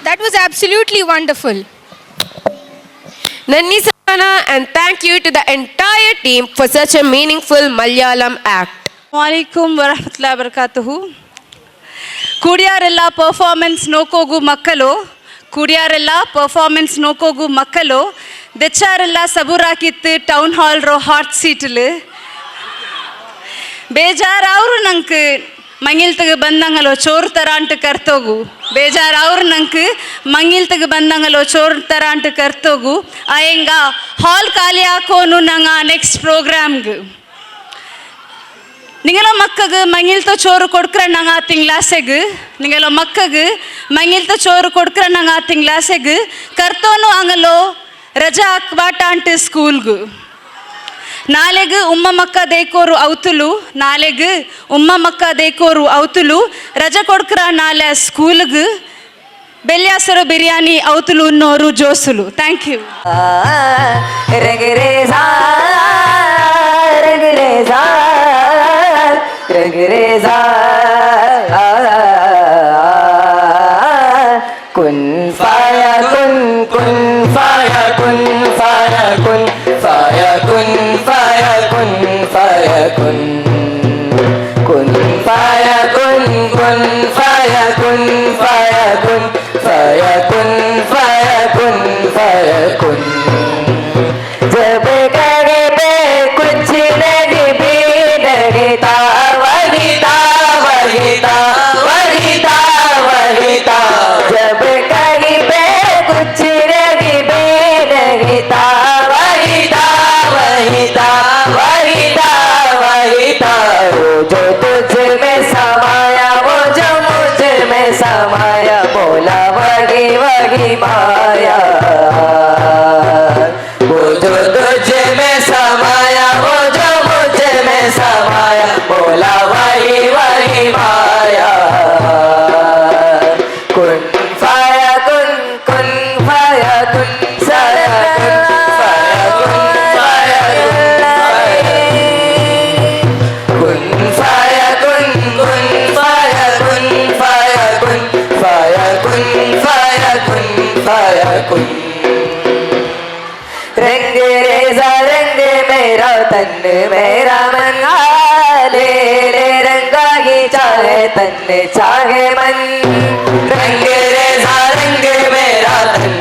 That was absolutely wonderful. Nanni Savana, and thank you to the entire team for such a meaningful Malayalam act. Assalamualaikum warahmatullahi wabarakatuh. ಕೂಡ್ಯಾರೆಲ್ಲ ಪರ್ಫಾರ್ಮೆನ್ಸ್ ನೋಕೋಗು ಮಕ್ಕಳು, ಕೂಡ್ಯಾರೆಲ್ಲ ಪರ್ಫಾರ್ಮೆನ್ಸ್ ನೋಕೋಗು ಮಕ್ಕಳು, ದೆಚ್ಚಾರೆಲ್ಲ ಸಬೂರಾಕಿತ್ತು ಟೌನ್ ಹಾಲ್ ರೋ ಹಾಟ್ ಸೀಟ್ಲು ಬೇಜಾರವ್ರು ನಂಗೆ ಮಂಗಿಲ್ತಗೆ ಬಂದಂಗಲೋ ಚೋರ್ ಥರ ಅಂಟು ಕರ್ತೋಗು, ಬೇಜಾರವ್ರು ನಂಗೆ ಮಂಗಿಲ್ತಗೆ ಬಂದಂಗಲೋ ಚೋರ್ ಥರ ಅಂಟು ಕರ್ತೋಗು. ಆಯಂಗ ಹಾಲ್ ಖಾಲಿ ಹಾಕೋನು ನಂಗೆ ನೆಕ್ಸ್ಟ್ ಪ್ರೋಗ್ರಾಮ್ಗೆ ನಿಂಗೆಲ್ಲ ಮಕ್ಕಗೆ ಮಂಗಿಲ್ತ ಚೋರು ಕೊಡ್ಕ್ರ ನಂಗೆ ಆ ತಿಂಗ್ಲಾಸೆಗೆ, ನಿಂಗೆಲ್ಲ ಮಕ್ಕಗೆ ಮಂಗಿಲ್ತ ಚೋರು ಕೊಡ್ಕ್ರ ನಂಗೆ ಆ ತಿಂಗ್ಲಾಸೆಗೆ ಕರ್ತೋನು ಅಂಗಲೋ ರಜಾ ಹಾಕ್ಬಾಟ ಅಂಟು ಸ್ಕೂಲ್ಗೆ. ನಾಳೆಗೆ ಉಮ್ಮ ಮಕ್ಕ ದೇಕೋರು ಅವತುಲು, ನಾಳೆಗೆ ಉಮ್ಮ ಮಕ್ಕ ದೇಕೋರು ಅವತುಲು ರಜಾ ಕೊಡ್ಕ್ರ ನಾಳೆ ಸ್ಕೂಲ್ಗೆ ಬೆಲ್ಯಾಸರು ಬಿರಿಯಾನಿ ಅವತುಲು ಅನ್ನೋರು ಜೋಸುಲು. Thank you. kun faya kun faya kun faya kun faya kun faya kun faya kun faya kun faya kun faya kun faya kun faya kun faya kun जब करे पे कुछ नहीं भी लगता वहीता वहीता वहीता वहीता जब कहीं पे कुछ नहीं भी लगता वहीता वहीता वहीता वहीता वो जो तुझ में समाया वो जो मुझ में समाया बोला वही वही माया वो जो तुझ में समाया वो जो मुझ में समाया बोला वही वही माया कुन फाया कुन फाया कुन साया कुन फाया कुन फाया कुन फाया कुन फाया कुन फाया कुन फाया कुन फाया कुन रंग रेजा रंग मेरा तन मेरा मन ले ले रंगा ही चाहे तन चाहे मन रंग रेजा रंग मेरा तन